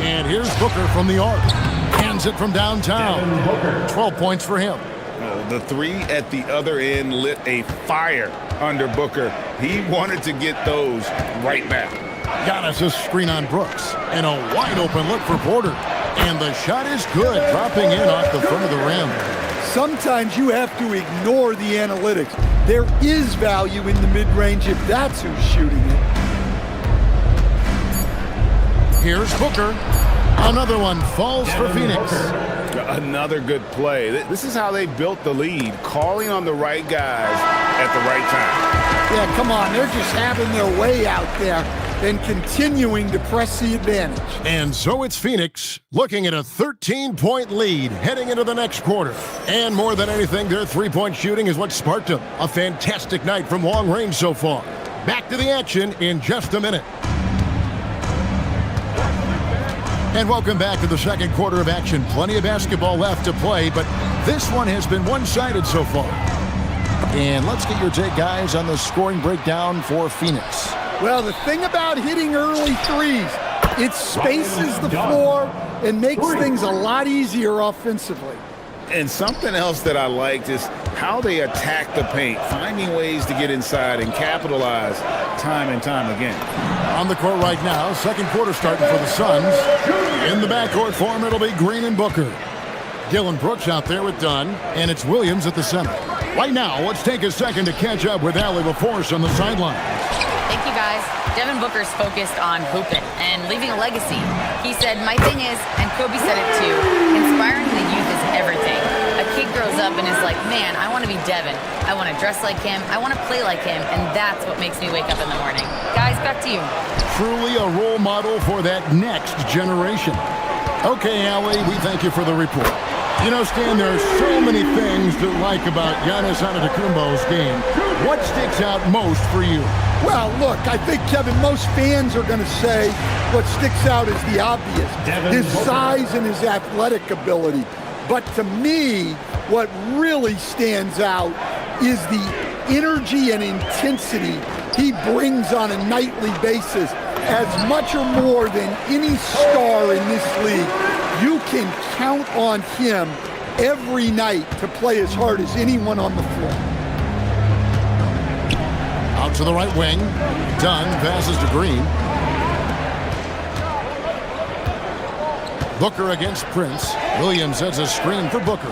And here's Booker from the arc. Hands it from downtown. 12 points for him. The three at the other end lit a fire under Booker. He wanted to get those right back. Giannis' screen on Brooks. And a wide open look for Porter. And the shot is good, dropping in off the front of the rim. Sometimes you have to ignore the analytics. There is value in the mid-range if that's who's shooting it. Here's Booker. Another one falls for Phoenix. Another good play. This is how they built the lead, calling on the right guys at the right time. Yeah, come on. They're just having their way out there and continuing to press the advantage. And so it's Phoenix looking at a 13-point lead heading into the next quarter. And more than anything, their three-point shooting is what sparked them. A fantastic night from long range so far. Back to the action in just a minute. And welcome back to the second quarter of action. Plenty of basketball left to play, but this one has been one-sided so far. And let's get your take, guys, on the scoring breakdown for Phoenix. Well, the thing about hitting early threes, it spaces the floor and makes things a lot easier offensively. And something else that I liked is how they attack the paint, finding ways to get inside and capitalize time and time again. On the court right now, second quarter starting for the Suns. In the backcourt form, it'll be Green and Booker. Dylan Brooks out there with Dunn, and it's Williams at the center. Right now, let's take a second to catch up with Allie LaForce on the sideline. Thank you, guys. Devin Booker's focused on hooping and leaving a legacy. He said, my thing is, and Kobe said it too, inspiring the youth is everything. A kid grows up and is like, man, I want to be Devin. I want to dress like him. I want to play like him. And that's what makes me wake up in the morning. Guys, back to you. Truly a role model for that next generation. Okay, Allie, we thank you for the report. You know, Stan, there are so many things to like about Giannis Antetokounmpo's game. What sticks out most for you? Well, look, I think, Kevin, most fans are going to say what sticks out is the obvious. His size and his athletic ability. But to me, what really stands out is the energy and intensity he brings on a nightly basis. As much or more than any star in this league, you can count on him every night to play as hard as anyone on the floor. Out to the right wing. Dunn passes to Green. Booker against Prince. Williams sets a screen for Booker.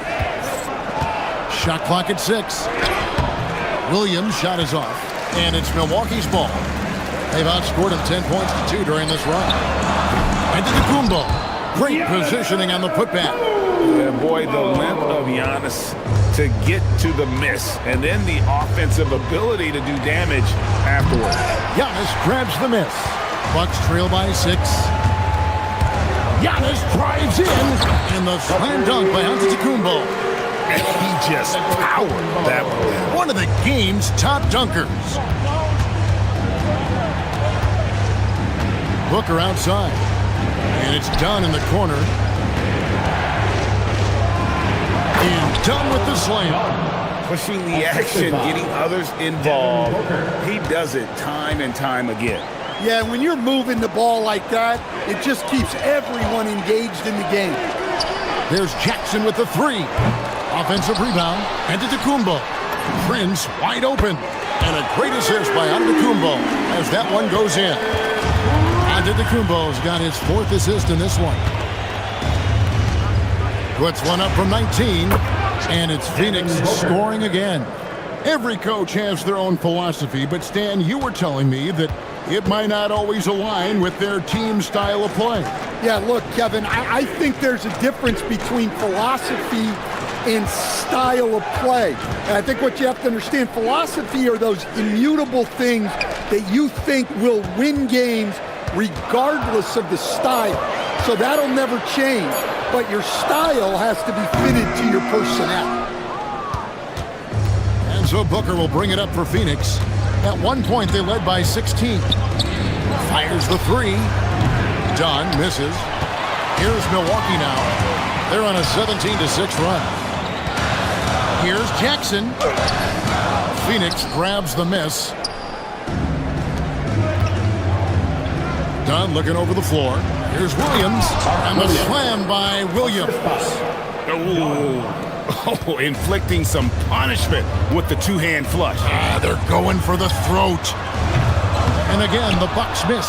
Shot clock at 6. Williams' shot is off. And it's Milwaukee's ball. They've outscored him 10 points to 2 during this run. Antetokounmpo. Great positioning on the putback. Yeah, boy, the limp of Giannis to get to the miss, and then the offensive ability to do damage afterwards. Giannis grabs the miss. Bucks trail by 6. Giannis drives in, and the slam dunk by Antetokounmpo. And he just powered that one. One of the game's top dunkers. Booker outside. And it's Dunn in the corner. And Dunn with the slam. Pushing the action, getting others involved. He does it time and time again. Yeah, when you're moving the ball like that, it just keeps everyone engaged in the game. There's Jackson with the 3. Offensive rebound. Antetokounmpo. Prince wide open. And a great assist by Antetokounmpo as that one goes in. Antetokounmpo's got his 4th assist in this one. Puts one up from 19, and it's Phoenix scoring again. Every coach has their own philosophy, but Stan, you were telling me that it might not always align with their team style of play. Yeah, look, Kevin, I think there's a difference between philosophy and style of play. And I think what you have to understand, philosophy are those immutable things that you think will win games regardless of the style. So that'll never change, but your style has to be fitted to your personnel. And so Booker will bring it up for Phoenix. At one point, they led by 16. Fires the three. Dunn misses. Here's Milwaukee now. They're on a 17-6 run. Here's Jackson. Phoenix grabs the miss. Dunn looking over the floor. Here's Williams. And the slam by Williams. Oh, inflicting some punishment with the two-hand flush. They're going for the throat. And again, the Bucks miss.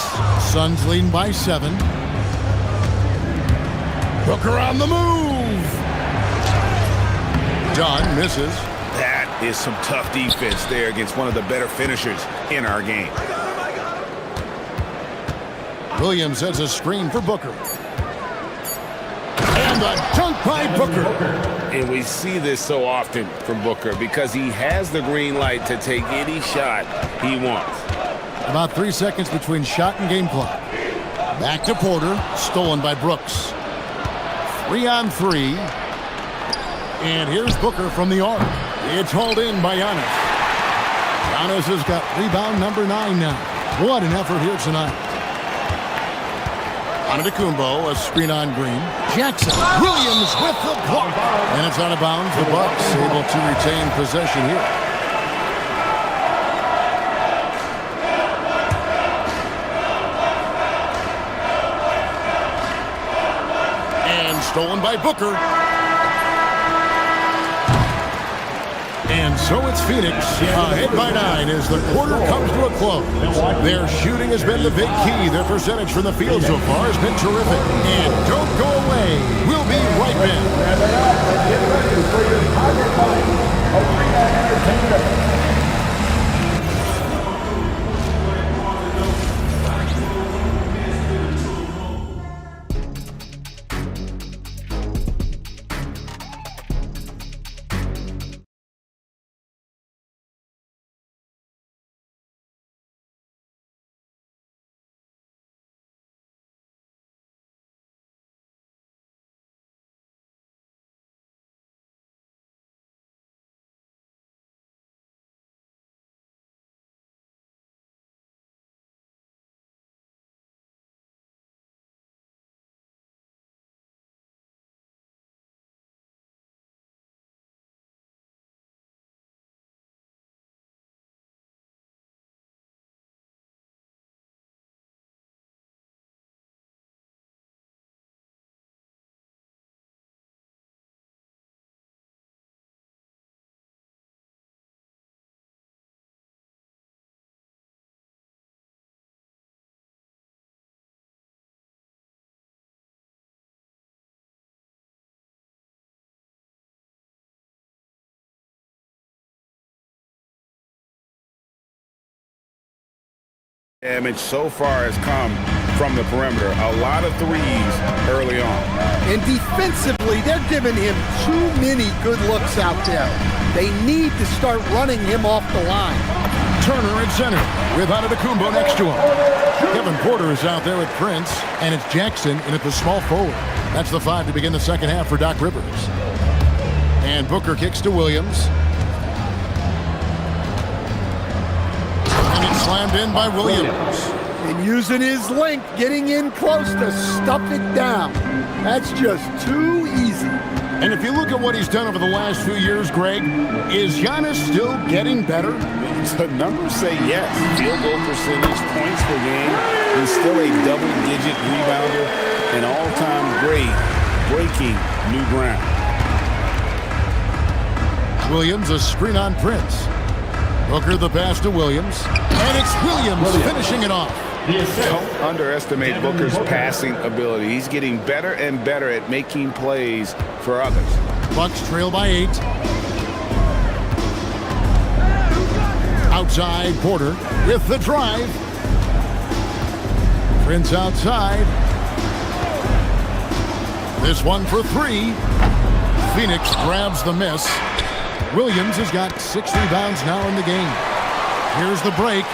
Suns leading by 7. Booker on the move. Dunn misses. That is some tough defense there against one of the better finishers in our game. Williams has a screen for Booker. And a dunk by Booker. And we see this so often from Booker because he has the green light to take any shot he wants. About 3 seconds between shot and game clock. Back to Porter. Stolen by Brooks. 3-on-3. And here's Booker from the arc. It's hauled in by Giannis. Giannis has got rebound number 9 now. What an effort here tonight. Antetokounmpo, a screen on Green. Jackson. Williams with the block. And it's out of bounds. The Bucks able to retain possession here. Stolen by Booker. And so it's Phoenix ahead by 9 as the quarter comes to a close. Their shooting has been the big key. Their percentage from the field so far has been terrific. And don't go away. We'll be right back. Damage so far has come from the perimeter. A lot of threes early on. And defensively, they're giving him too many good looks out there. They need to start running him off the line. Turner at center with Antetokounmpo next to him. Kevin Porter is out there with Prince, and it's Jackson in at the small forward. That's the 5 to begin the second half for Doc Rivers. And Booker kicks to Williams. And it's slammed in by Williams. And using his length, getting in close to stuff it down. That's just too easy. And if you look at what he's done over the last few years, Greg, is Giannis still getting better? The numbers say yes. Field goal percentage, points per game. He's still a double-digit rebounder, an all-time great, breaking new ground. Williams, a screen on Prince. Booker the pass to Williams. And it's Williams finishing it off. Don't underestimate Booker's passing ability. He's getting better and better at making plays for others. Bucks trail by 8. Outside, Porter with the drive. Prince outside. This one for three. Phoenix grabs the miss. Williams has got 6 rebounds now in the game. Here's the break.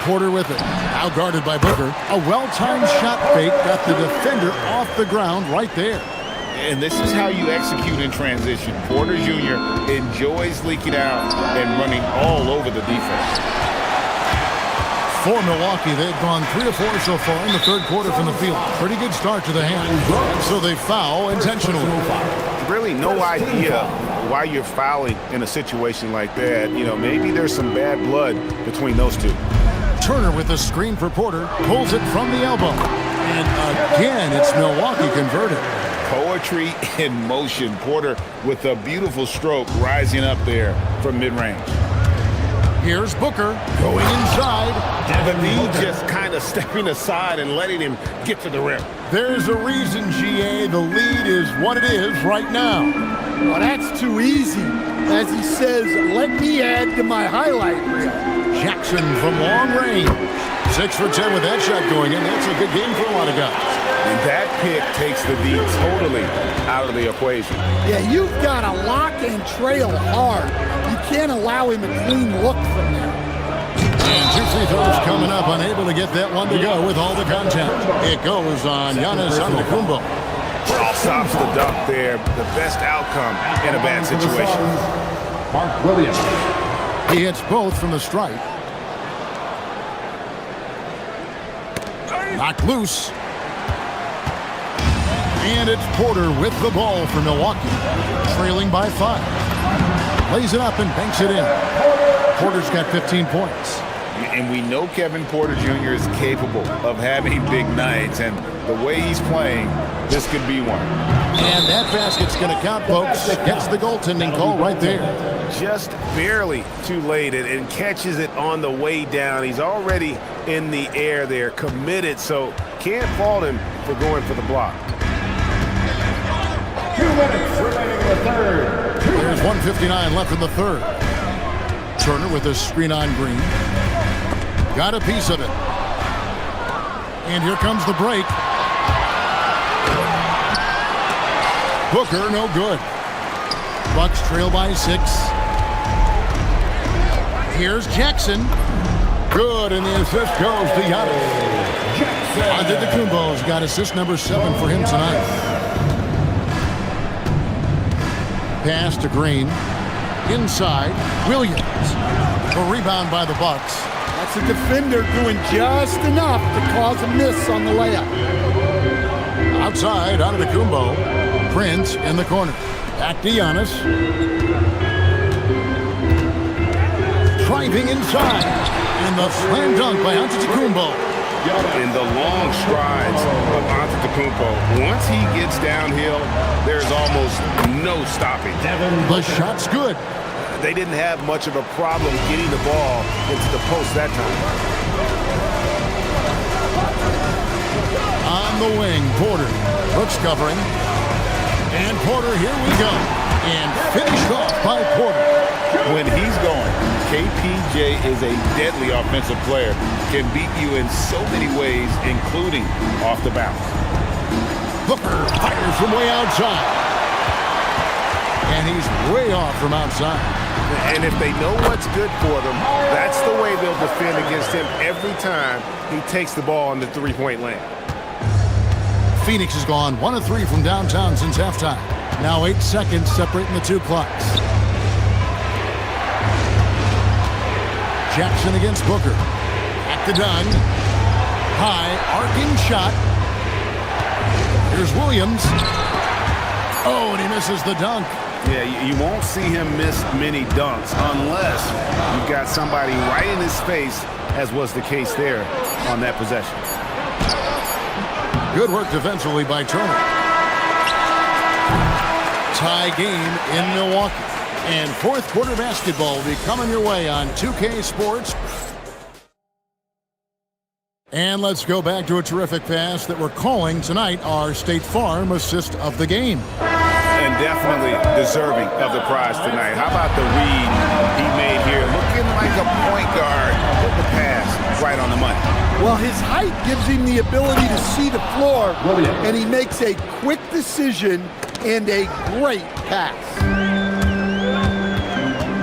Porter with it. Now guarded by Booker. A well-timed shot fake got the defender off the ground right there. And this is how you execute in transition. Porter Jr. enjoys leaking out and running all over the defense. For Milwaukee, they've gone 3 of 4 so far in the third quarter from the field. Pretty good start to the hand. So they foul intentionally. Really no idea why you're fouling in a situation like that. You know, maybe there's some bad blood between those two. Turner with a screen for Porter. Pulls it from the elbow. And again, it's Milwaukee converted. Poetry in motion. Porter with a beautiful stroke rising up there from mid-range. Here's Booker going inside. The knee just kind of stepping aside and letting him get to the rim. There's a reason, GA. The lead is what it is right now. Well, that's too easy. As he says, let me add to my highlight reel. Jackson from long range. 6 for 10 with that shot going in. That's a good game for a lot of guys. And that pick takes the D totally out of the equation. Yeah, you've got to lock and trail hard. You can't allow him a clean look from there. And 2 free throws coming up, unable to get that one to go with all the contact. It goes on Giannis Antetokounmpo. Stops the dunk there. The best outcome in a bad situation. Mark Williams. He hits both from the stripe. Knocked loose. And it's Porter with the ball for Milwaukee. Trailing by 5. Lays it up and banks it in. Porter's got 15 points. And we know Kevin Porter Jr. is capable of having big nights. And the way he's playing, this could be one. And that basket's going to count, folks. Gets the goaltending call right there. Just barely too late and catches it on the way down. He's already in the air there, committed, so can't fault him for going for the block. 2 minutes remaining in the third. There's 1:59 left in the third. Turner with a screen on Green. Got a piece of it. And here comes the break. Booker, no good. Bucks trail by 6. Here's Jackson. Good, and the assist goes to Giannis. Antetokounmpo's got assist number 7 for him tonight. Pass to Green. Inside, Williams. A rebound by the Bucks. That's a defender doing just enough to cause a miss on the layup. Outside, Antetokounmpo. Prince in the corner. Back to Giannis. Driving inside. And the slam dunk by Antetokounmpo. In the long strides of Antetokounmpo, once he gets downhill, there's almost no stopping. The shot's good. They didn't have much of a problem getting the ball into the post that time. On the wing, Porter. Brooks covering. And Porter, here we go. And finished off by Porter. When he's going, KPJ is a deadly offensive player. Can beat you in so many ways, including off the bounce. Booker fires from way outside. And he's way off from outside. And if they know what's good for them, that's the way they'll defend against him every time he takes the ball in the three-point lane. Phoenix has gone 1 of 3 from downtown since halftime. Now 8 seconds separating the 2 clocks. Jackson against Booker. At the gun. High, arcing shot. Here's Williams. Oh, and he misses the dunk. Yeah, you won't see him miss many dunks unless you've got somebody right in his face, as was the case there on that possession. Good work defensively by Turner. Tie game in Milwaukee. And fourth quarter basketball will be coming your way on 2K Sports. And let's go back to a terrific pass that we're calling tonight our State Farm assist of the game. And definitely deserving of the prize tonight. How about the read he made here? Looking like a point guard. Put the pass right on the money. Well, his height gives him the ability to see the floor, and he makes a quick decision and a great pass.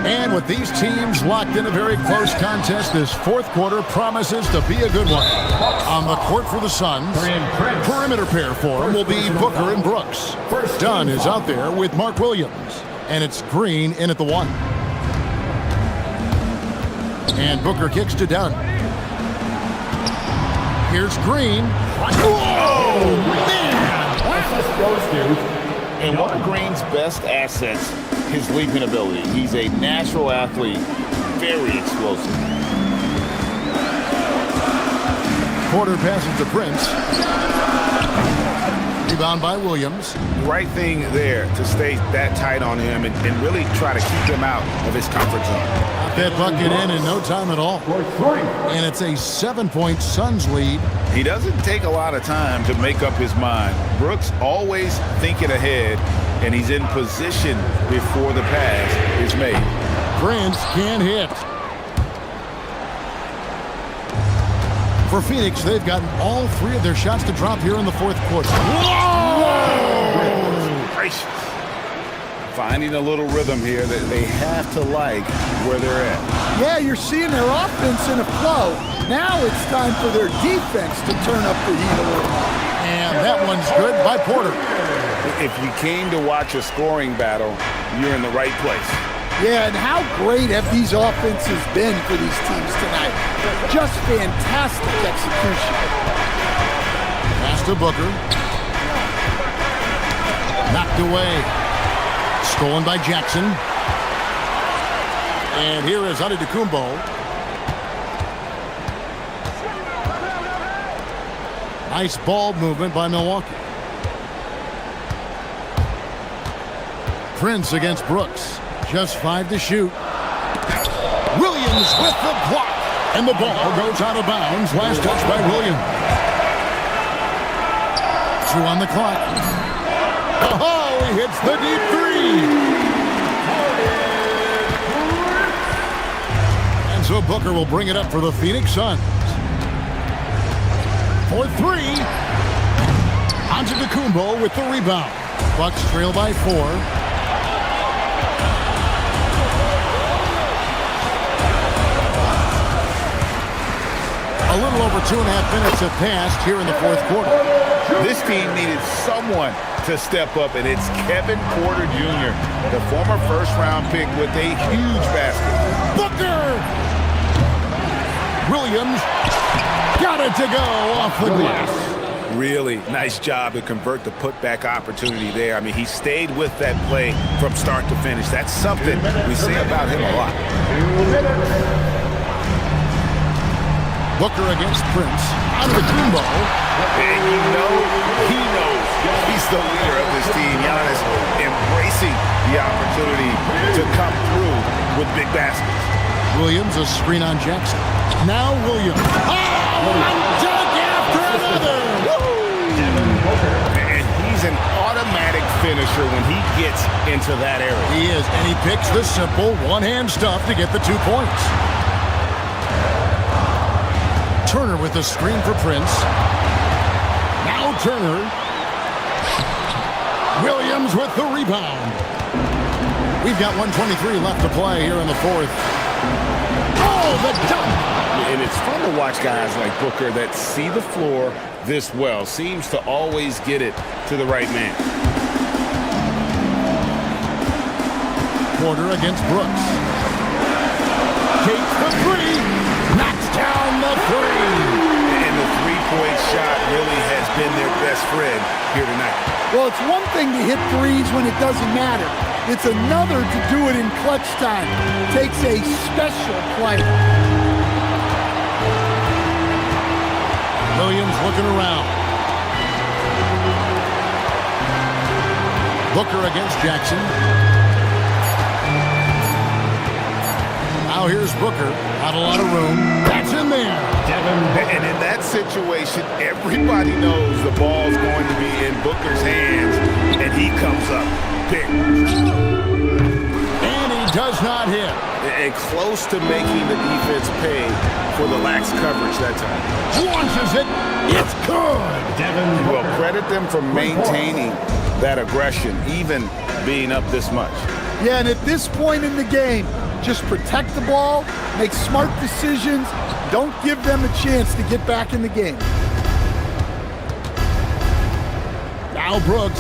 And with these teams locked in a very close contest, this fourth quarter promises to be a good one. On the court for the Suns, perimeter pair for him will be Booker and Brooks. Dunn is out there with Mark Williams, and it's Green in at the 1. And Booker kicks to Dunn. Here's Green. Oh, man! And one of Green's best assets, his leaping ability. He's a natural athlete, very explosive. Porter passes to Prince. Rebound by Williams. Right thing there to stay that tight on him and really try to keep him out of his comfort zone. That bucket in no time at all. And it's a 7-point Suns lead. He doesn't take a lot of time to make up his mind. Brooks always thinking ahead, and he's in position before the pass is made. Prince can't hit. For Phoenix, they've gotten all 3 of their shots to drop here in the fourth quarter. Whoa! Gracious. Finding a little rhythm here that they have to like where they're at. Yeah, you're seeing their offense in a flow. Now it's time for their defense to turn up the heat a little. And that one's good by Porter. If you came to watch a scoring battle, you're in the right place. Yeah, and how great have these offenses been for these teams tonight? Just fantastic execution. Pass to Booker. Knocked away. Stolen by Jackson. And here is Antetokounmpo. Nice ball movement by Milwaukee. Prince against Brooks. Just 5 to shoot. Williams with the block. And the ball goes out of bounds. Last touch by Williams. 2 on the clock. Oh, he hits the deep 3. And so Booker will bring it up for the Phoenix Suns. For 3. Antetokounmpo with the rebound. Bucks trail by 4. A little over 2.5 minutes have passed here in the fourth quarter. This team needed someone to step up, and it's Kevin Porter Jr., the former first-round pick with a huge basket. Booker! Williams got it to go off the glass. Really nice job to convert the putback opportunity there. I mean, he stayed with that play from start to finish. That's something we say about him a lot. Booker against Prince. Antetokounmpo. And you know, he knows he's the leader of this team. Giannis embracing the opportunity to come through with big baskets. Williams, a screen on Jackson. Now Williams. Oh, one dunk after another. And he's an automatic finisher when he gets into that area. He is, and he picks the simple one-hand stuff to get the 2 points. Turner with the screen for Prince. Now Turner. Williams with the rebound. We've got 1:23 left to play here in the fourth. Oh, the dunk! And it's fun to watch guys like Booker that see the floor this well. Seems to always get it to the right man. Porter against Brooks. Takes the 3. Knocks down the 3. And the three-point shot really has been their best friend here tonight. Well, it's one thing to hit threes when it doesn't matter. It's another to do it in clutch time. Takes a special player. Williams looking around. Booker against Jackson. Now here's Booker. Not a lot of room. That's in there. And in that situation, everybody knows the ball's going to be in Booker's hands, and he comes up big. And he does not hit. and close to making the defense pay for the lax coverage that time. Launches it. It's good. Well, credit them for maintaining that aggression, even being up this much. Yeah, and at this point in the game, just protect the ball, make smart decisions, don't give them a chance to get back in the game. Now Brooks.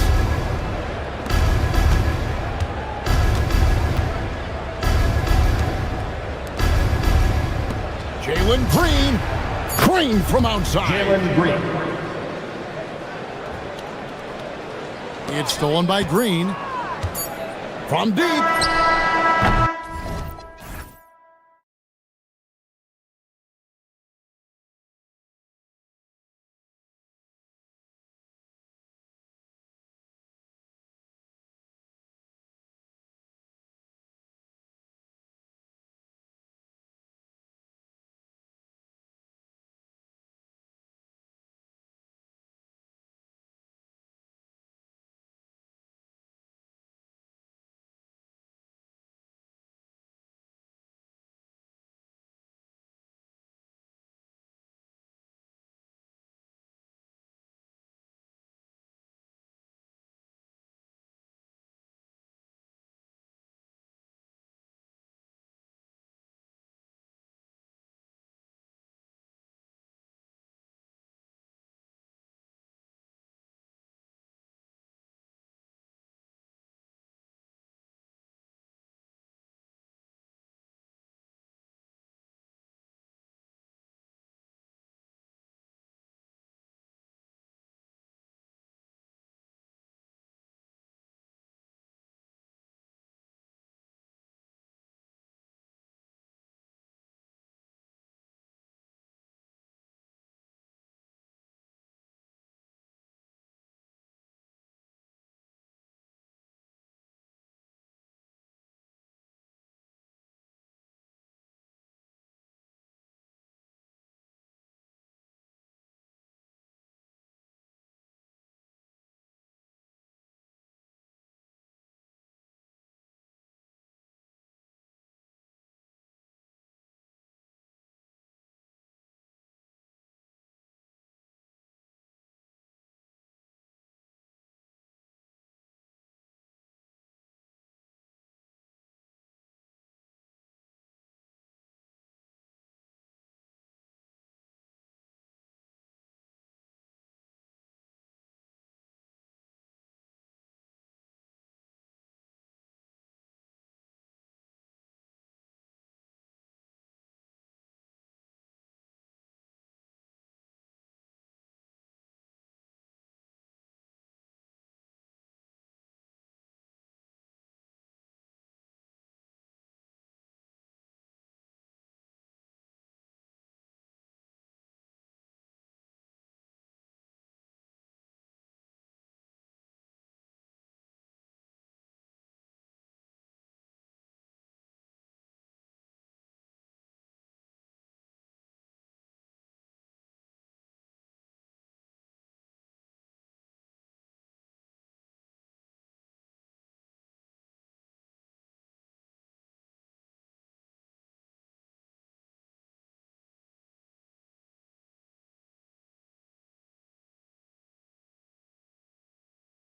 Jalen Green. Green from outside. Jalen Green. It's stolen by Green. From deep.